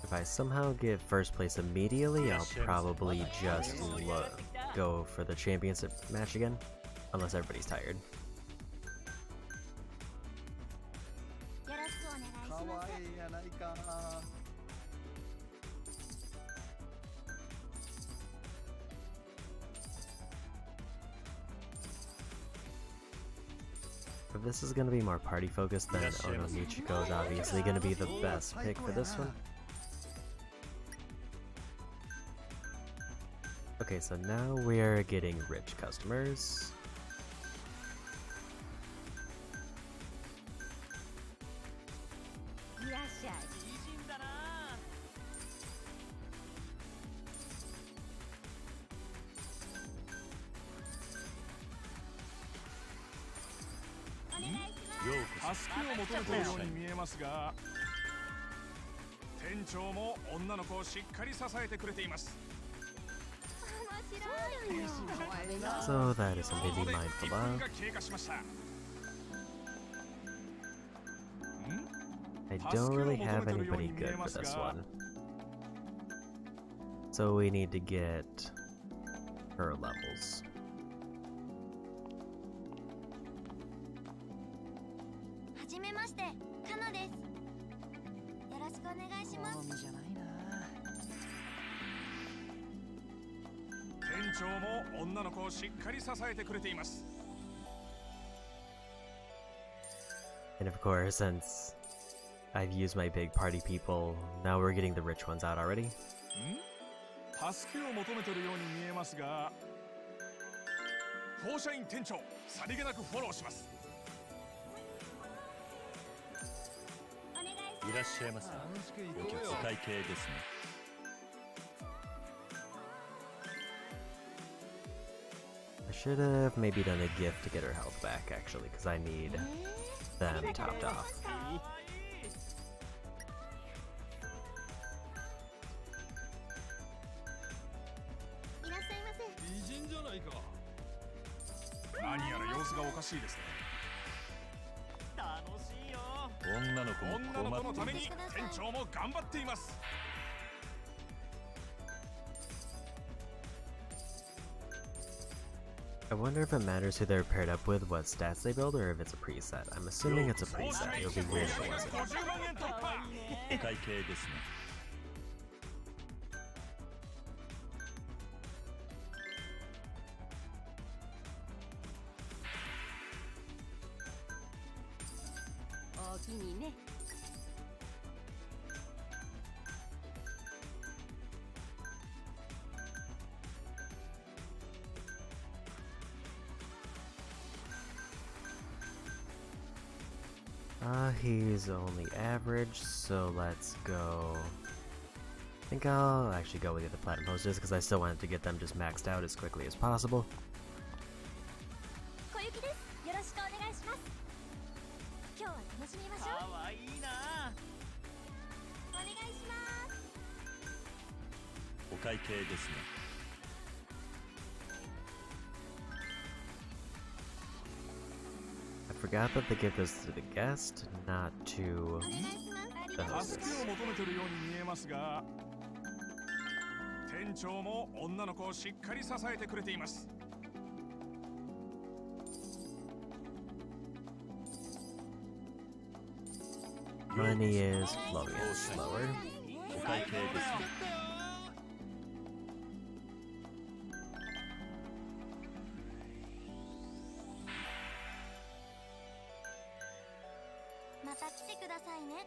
If I somehow get first place immediately, I'll probably just go for the championship match again, unless everybody's tired. If this is going to be more party focused, then Ono Michiko is obviously going to be the best pick for this one. Okay, so now we're getting rich customers. So that is something to be mindful of. I don't really have anybody good for this one. So we need to get her levels. くお願いします。じゃないな。店長も女の子をしっかり支えてくれています。 And of course, since I've used my big party people, now we're getting the rich ones out already. 助けを求めてるように見えますが、放射員店長、さりげなくフォローします。いらっしゃいませ。お会計ですね。I should have maybe done a gift to get her health back, actually, because I need them topped off. いらっしゃいませ。美人じゃないか。何やら様子がおかしいですね。楽しいよ。女の子も女の子のために店長も頑張っています。 I wonder if it matters who they're paired up with, what stats they build, or if it's a preset. I'm assuming it's a preset. It would be weird if it wasn't. 50万円突破。お会計ですね。おおきにね。 He's only average, so let's go. I think I'll actually go with the Platinum Hostess because I still wanted to get them just maxed out as quickly as possible. 小雪です。よろしくお願いします。今日は楽しみましょう。かわいいな。お願いします。お会計ですね。 I forgot that the gift was to the guest, not to the 助 hostess. けを求めてるように見えますが、店長も女の子をしっかり支えてくれています。 Money is flowing in slower. お会計ですね。 また来てくださいね。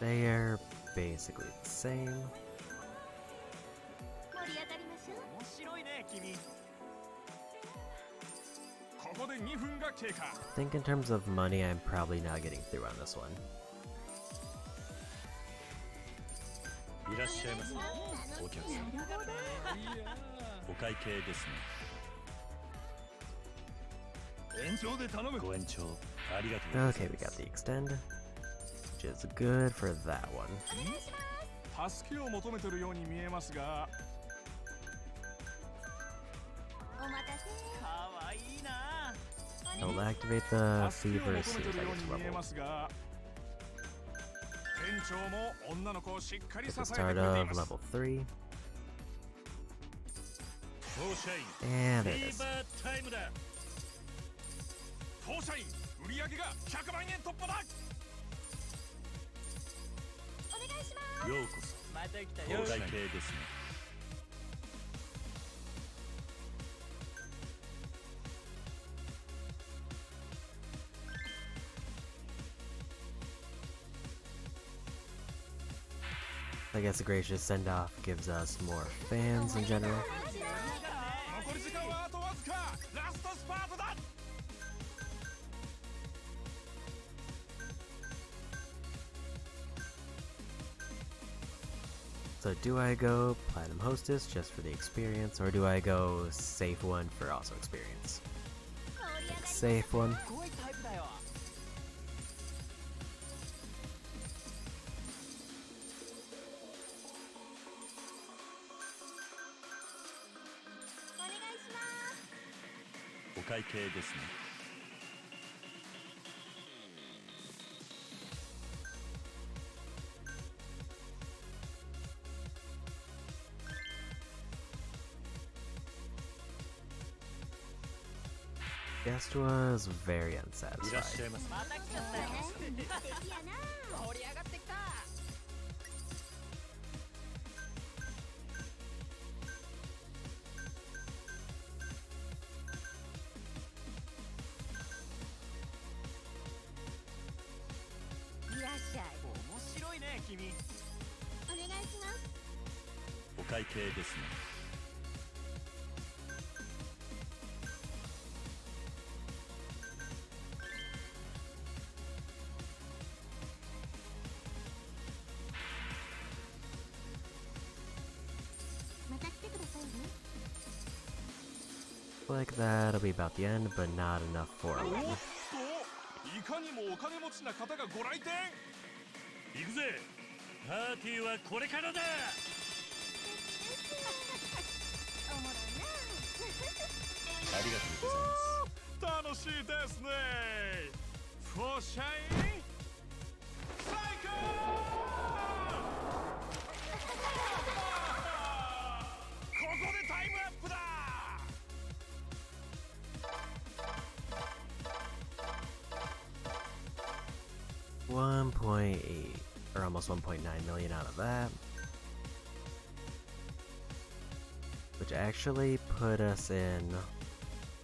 They are basically the same. 盛り上がりましょう。面白いね、君。ここで2分が経過。 I think in terms of money, I'm probably not getting through on this one. いらっしゃいませ。お客様。お会計ですね。延長で頼む。ご延長ありがとうございます。 Okay, we got the extend, which is good for that one. 助けを求めてるように見えますが、お待たせ。かわいいな。 I'll activate the 助けを fever 求 as め soon て as る I よう get に to 見え level. ますが、店長も女の子をしっかり At 支え the てくれ start てい of ます。 level 3, 放射員 and フ there it ィ is. ーバータイムだ。当社員売上が100万円突破だ。お願いします。ようこそ。また来たおよ。会計ですね。 I guess a gracious send-off gives us more fans in general. 残り時間はあとわずか。ラストスパートだ。 So do I go Platinum Hostess just for the experience, or do I go safe one for also experience? Safe one. すごいタイプだよ。お願いします。お会計ですね。 お Guest was very いらっ unsatisfied. しゃいませ。また来ちゃったよ。素敵やな。盛り上がってきた。いらっしゃい。面白いね、君。お願いします。お会計ですね。また来てくださいね。 Like that'll be about the end, but not enough for おっ me. と、いかにもお金持ちな方がご来店。行くぜ。パーティーはこれからだ。おもろいな。ありがとうございます。楽しいですね。フォーシャイン最高。ここでタイムアップだ。 1.8 or almost 1.9 million out of that, which actually put us in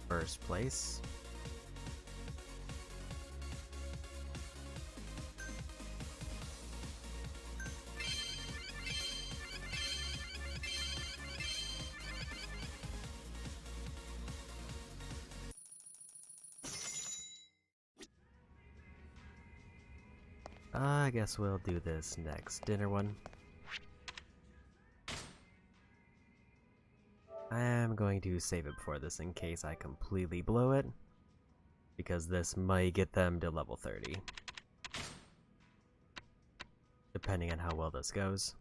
first place. I guess we'll do this next dinner one. I am going to save it before this in case I completely blow it, because this might get them to level 30, depending on how well this goes.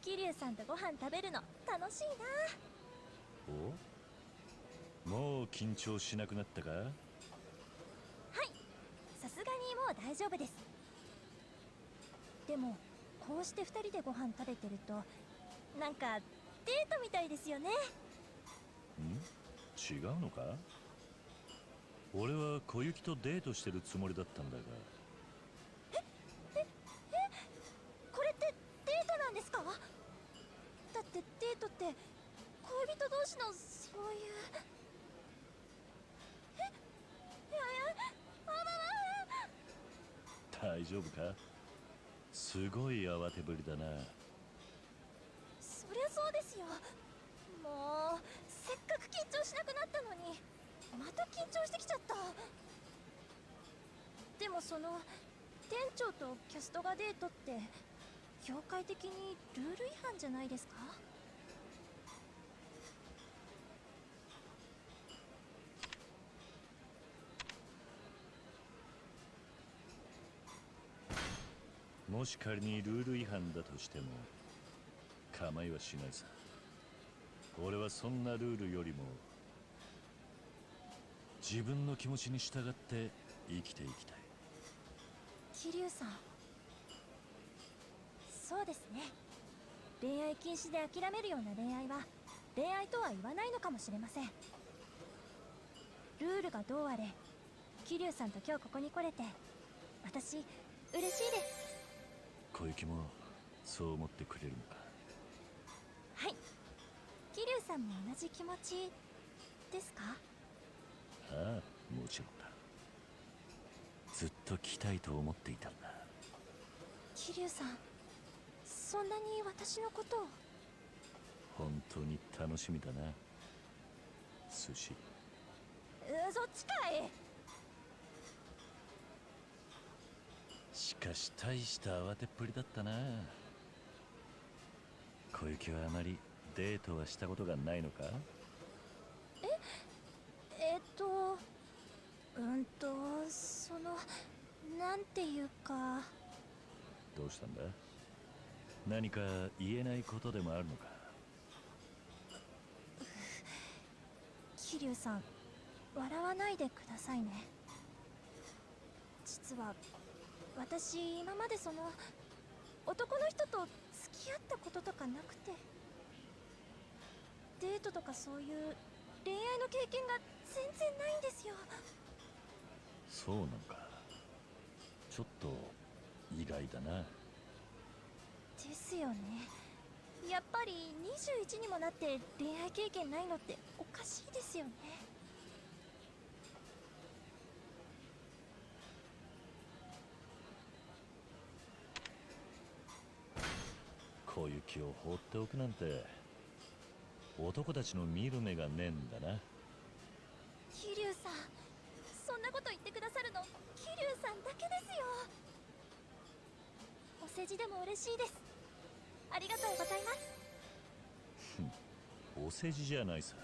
桐生さんとご飯食べるの楽しいお、もう緊張しなくなったか？な。はい、さすがにもう大丈夫です。でもこうして2人でご飯食べてるとなんかデートみたいですよね。違うのか？俺は小雪とデートしてるつもりだったんだが。これってデートなんですか？だってデートって恋人同士のそういう。いやいや、大丈夫か？すごい慌てぶりだな。そりゃそうですよ。もうせっかく緊張しなくなったのにまた緊張してきちゃった。でもその店長とキャストがデートって業界的にルール違反じゃないですか？もし仮にルール違反だとしても構いはしないさ。俺はそんなルールよりも自分の気持ちに従って生きていきたい。桐生さん、そうですね。恋愛禁止で諦めるような恋愛は恋愛とは言わないのかもしれません。ルールがどうあれ桐生さんと今日ここに来れて私嬉しいです。小雪もそう思ってくれるのか？はい、桐生さんも同じ気持ちですか？ああ、もちろんだ。ずっと来たいと思っていたんだ。桐生さん、そんなに私のことを。本当に楽しみだな、寿司。そっちかい。しかし大した慌てっぷりだったな。小雪はあまりデートはしたことがないのか？その、なんていうか。どうしたんだ？何か言えないことでもあるのか？桐生さん、笑わないでくださいね。実は私、今までその男の人と付き合ったこととかなくて、デートとかそういう恋愛の経験が全然ないんですよ。そうなのか。ちょっと意外だな。ですよね。やっぱり21にもなって恋愛経験ないのっておかしいですよね。小雪を放っておくなんて男たちの見る目がねえんだな。桐生さん、そんなこと言ってくださるの桐生さんだけですよ。お世辞でも嬉しいです。ありがとうございます。お世辞じゃないさ。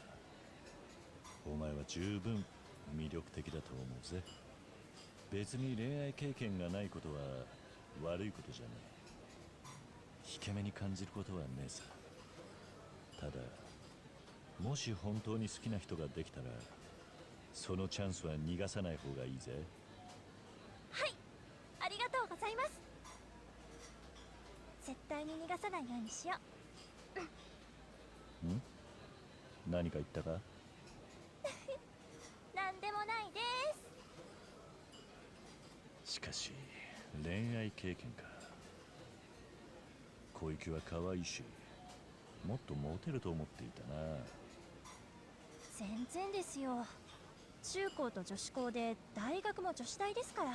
お前は十分魅力的だと思うぜ。別に恋愛経験がないことは悪いことじゃねえ。引け目に感じることはねえさ。ただもし本当に好きな人ができたら、そのチャンスは逃がさない方がいいぜ。はい、ありがとうございます。絶対に逃がさないようにしよう。ん？何か言ったか？なんでもないです。しかし恋愛経験か。小雪は可愛いし、もっとモテると思っていたな。全然ですよ。中高と女子高で大学も女子大ですから、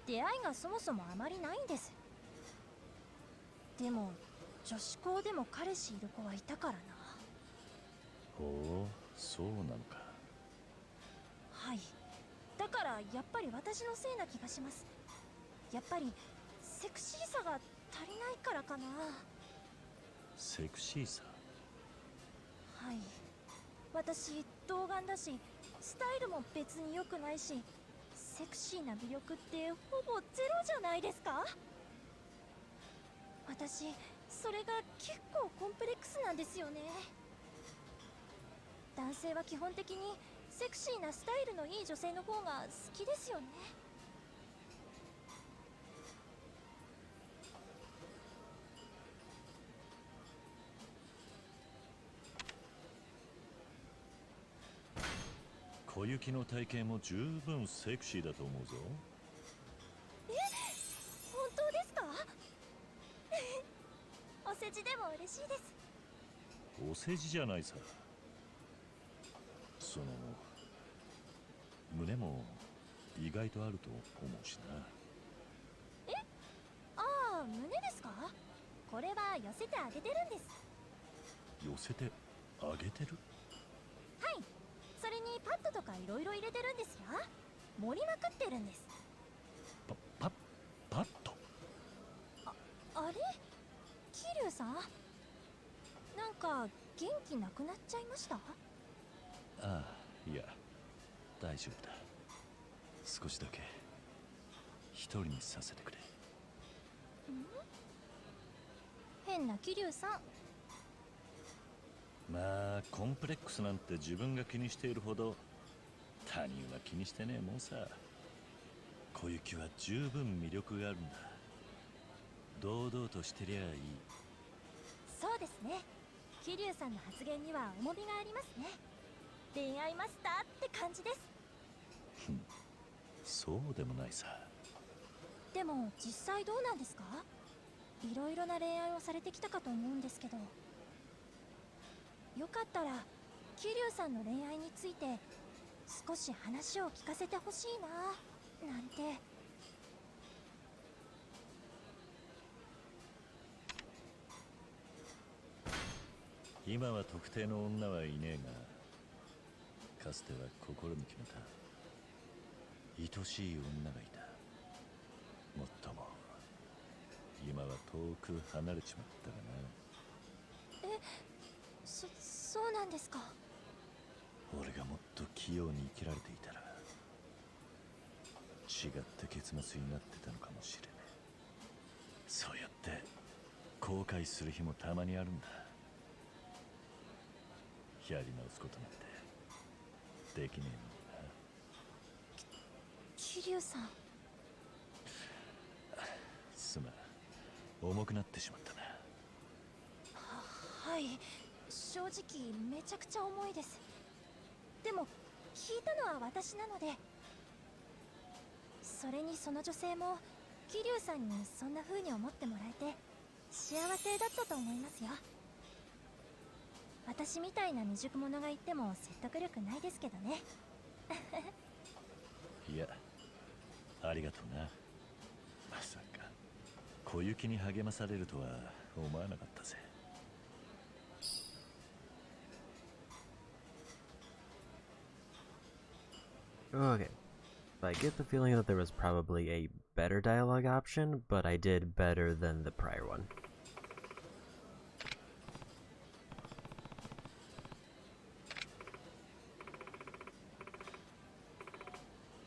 出会いがそもそもあまりないんです。でも女子校でも彼氏いる子はいたからな。ほう、そうなのか。はい、だからやっぱり私のせいな気がします。やっぱりセクシーさが足りないからかな。セクシーさ？はい、私童顔だし、スタイルも別に良くないし、セクシーな魅力ってほぼゼロじゃないですか。私それが結構コンプレックスなんですよね。男性は基本的にセクシーなスタイルのいい女性の方が好きですよね。小雪の体型も十分セクシーだと思うぞ。え、本当ですか？お世辞でも嬉しいです。お世辞じゃないさ。その胸も意外とあると思うしな。え、ああ、胸ですか？これは寄せてあげてるんです。寄せてあげてる？はい、それにパッドとかいろいろ入れてるんですよ。盛りまくってるんです。パッド？あれ、桐生さん、なんか元気なくなっちゃいました？ああ、いや大丈夫だ。少しだけ一人にさせてくれ。変な桐生さん。まあコンプレックスなんて自分が気にしているほど他人は気にしてねえもんさ。小雪は十分魅力があるんだ。堂々としてりゃいい。そうですね。桐生さんの発言には重みがありますね。恋愛マスターって感じです。そうでもないさ。でも実際どうなんですか？いろいろな恋愛をされてきたかと思うんですけど、よかったら桐生さんの恋愛について少し話を聞かせてほしいな。なんて。今は特定の女はいねえが、かつては心に決めた愛しい女がいた。もっとも今は遠く離れちまったがな。そうなんですか。俺がもっと器用に生きられていたら違った結末になってたのかもしれねえ。そうやって後悔する日もたまにあるんだ。やり直すことなんてできねえのにな。桐生さん。すまん、重くなってしまったな。はい、正直めちゃくちゃ重いです。でも聞いたのは私なので。それにその女性も桐生さんにそんな風に思ってもらえて幸せだったと思いますよ。私みたいな未熟者が言っても説得力ないですけどね。いや、ありがとうな。まさか小雪に励まされるとは思わなかったぜ。Okay. I get the feeling that there was probably a better dialogue option, but I did better than the prior one.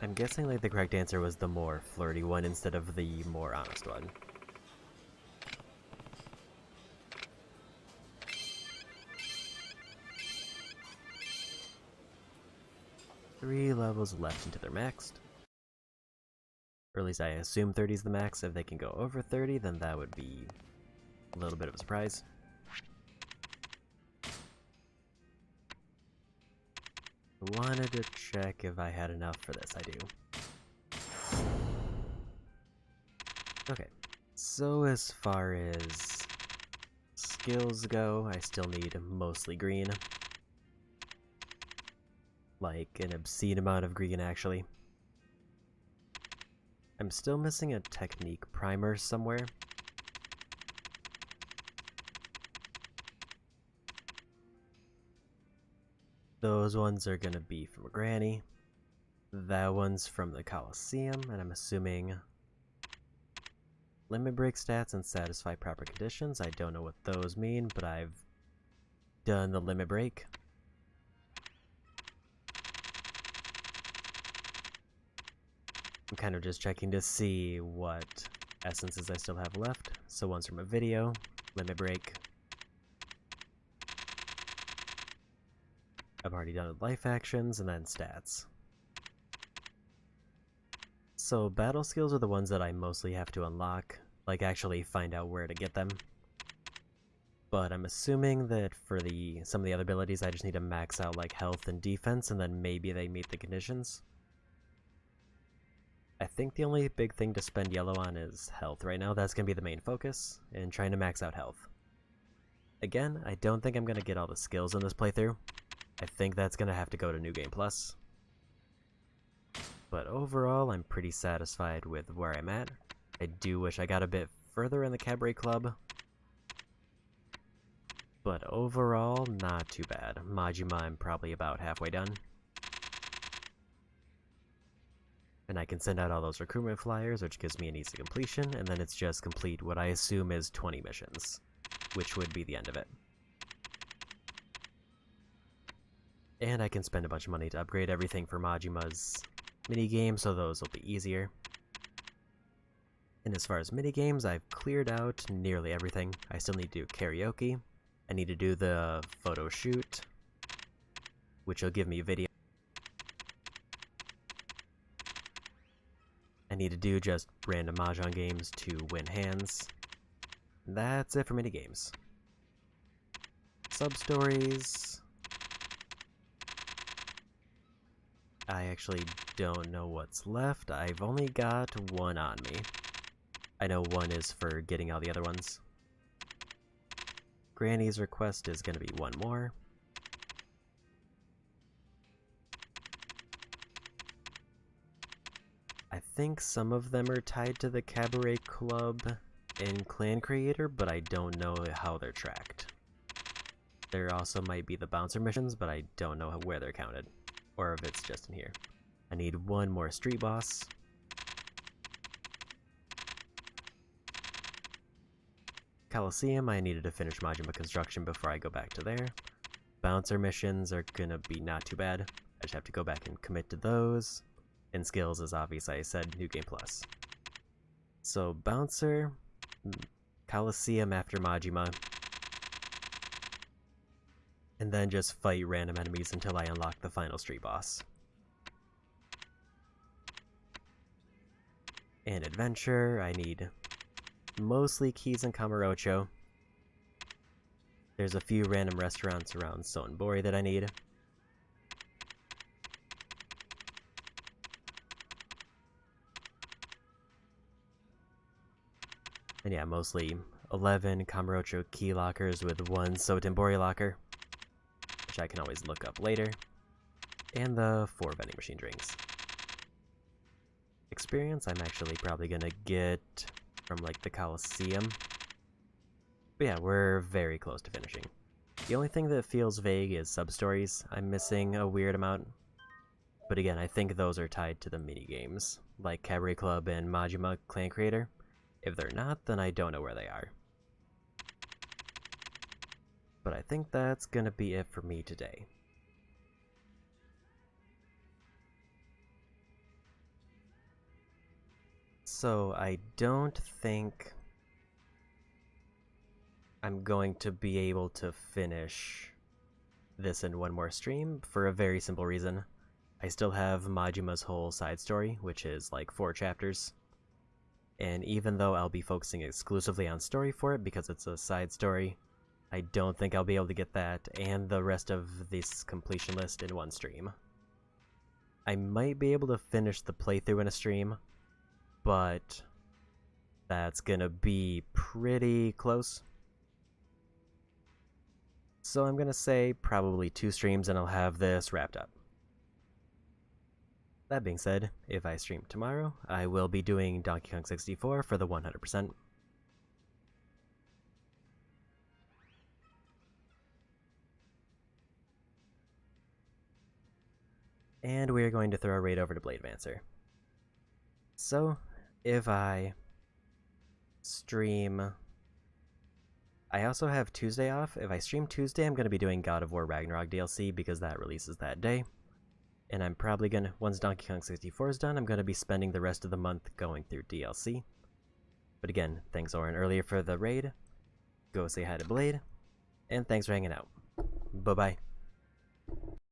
I'm guessing like the correct answer was the more flirty one instead of the more honest one. Three levels left until they're maxed. Or at least I assume 30 is the max. If they can go over 30, then that would be a little bit of a surprise. I wanted to check if I had enough for this. I do. Okay, so as far as skills go, I still need mostly green. Like an obscene amount of green, actually. I'm still missing a technique primer somewhere. Those ones are gonna be from Granny. That one's from the Coliseum, and I'm assuming limit break stats and satisfy proper conditions. I don't know what those mean, but I've done the limit break. I'm kind of just checking to see what essences I still have left. So one's from a video, limit break. I've already done life actions and then stats. So battle skills are the ones that I mostly have to unlock, like actually find out where to get them. But I'm assuming that for some of the other abilities I just need to max out like health and defense, and then maybe they meet the conditions. I think the only big thing to spend yellow on is health right now. That's going to be the main focus, and trying to max out health. Again, I don't think I'm going to get all the skills in this playthrough. I think that's going to have to go to New Game Plus. But overall, I'm pretty satisfied with where I'm at. I do wish I got a bit further in the Cabaret Club. But overall, not too bad. Majima, I'm probably about halfway done. And I can send out all those recruitment flyers, which gives me an easy completion, and then it's just complete what I assume is 20 missions, which would be the end of it. And I can spend a bunch of money to upgrade everything for Majima's minigames, so those will be easier. And as far as minigames, I've cleared out nearly everything. I still need to do karaoke. I need to do the photo shoot, which will give me video. I need to do just random Mahjong games to win hands. That's it for minigames. Sub-stories... I actually don't know what's left. I've only got one on me. I know one is for getting all the other ones. Granny's request is going to be one more. I think some of them are tied to the Cabaret Club and Clan Creator, but I don't know how they're tracked. There also might be the bouncer missions, but I don't know where they're counted, or if it's just in here. I need one more street boss. Coliseum, I needed to finish Majima construction before I go back to there. Bouncer missions are gonna be not too bad. I just have to go back and commit to those. And skills is obvious, I said, New Game Plus. So Bouncer, Coliseum after Majima, and then just fight random enemies until I unlock the final street boss. And Adventure, I need mostly keys in Kamurocho. There's a few random restaurants around Sonbori that I need. And yeah, mostly 11 Kamurocho key lockers with 1 Sotenbori locker, which I can always look up later, and the 4 vending machine drinks. Experience, I'm actually probably gonna get from like the Coliseum. But yeah, we're very close to finishing. The only thing that feels vague is sub-stories. I'm missing a weird amount. But again, I think those are tied to the mini-games, like Cabaret Club and Majima Clan Creator. If they're not, then I don't know where they are. But I think that's gonna be it for me today. So I don't think I'm going to be able to finish this in one more stream for a very simple reason. I still have Majima's whole side story, which is like 4 chapters. And even though I'll be focusing exclusively on story for it because it's a side story, I don't think I'll be able to get that and the rest of this completion list in one stream. I might be able to finish the playthrough in a stream, but that's gonna be pretty close. So I'm gonna say probably 2 streams and I'll have this wrapped up. That being said, if I stream tomorrow, I will be doing Donkey Kong 64 for the 100%. And we're going to throw a raid over to Blade Vancer. So, if I stream... I also have Tuesday off. If I stream Tuesday, I'm going to be doing God of War Ragnarok DLC because that releases that day. And I'm probably going to, once Donkey Kong 64 is done, I'm going to be spending the rest of the month going through DLC. But again, thanks Oren earlier for the raid. Go say hi to Blade. And thanks for hanging out. Bye-bye.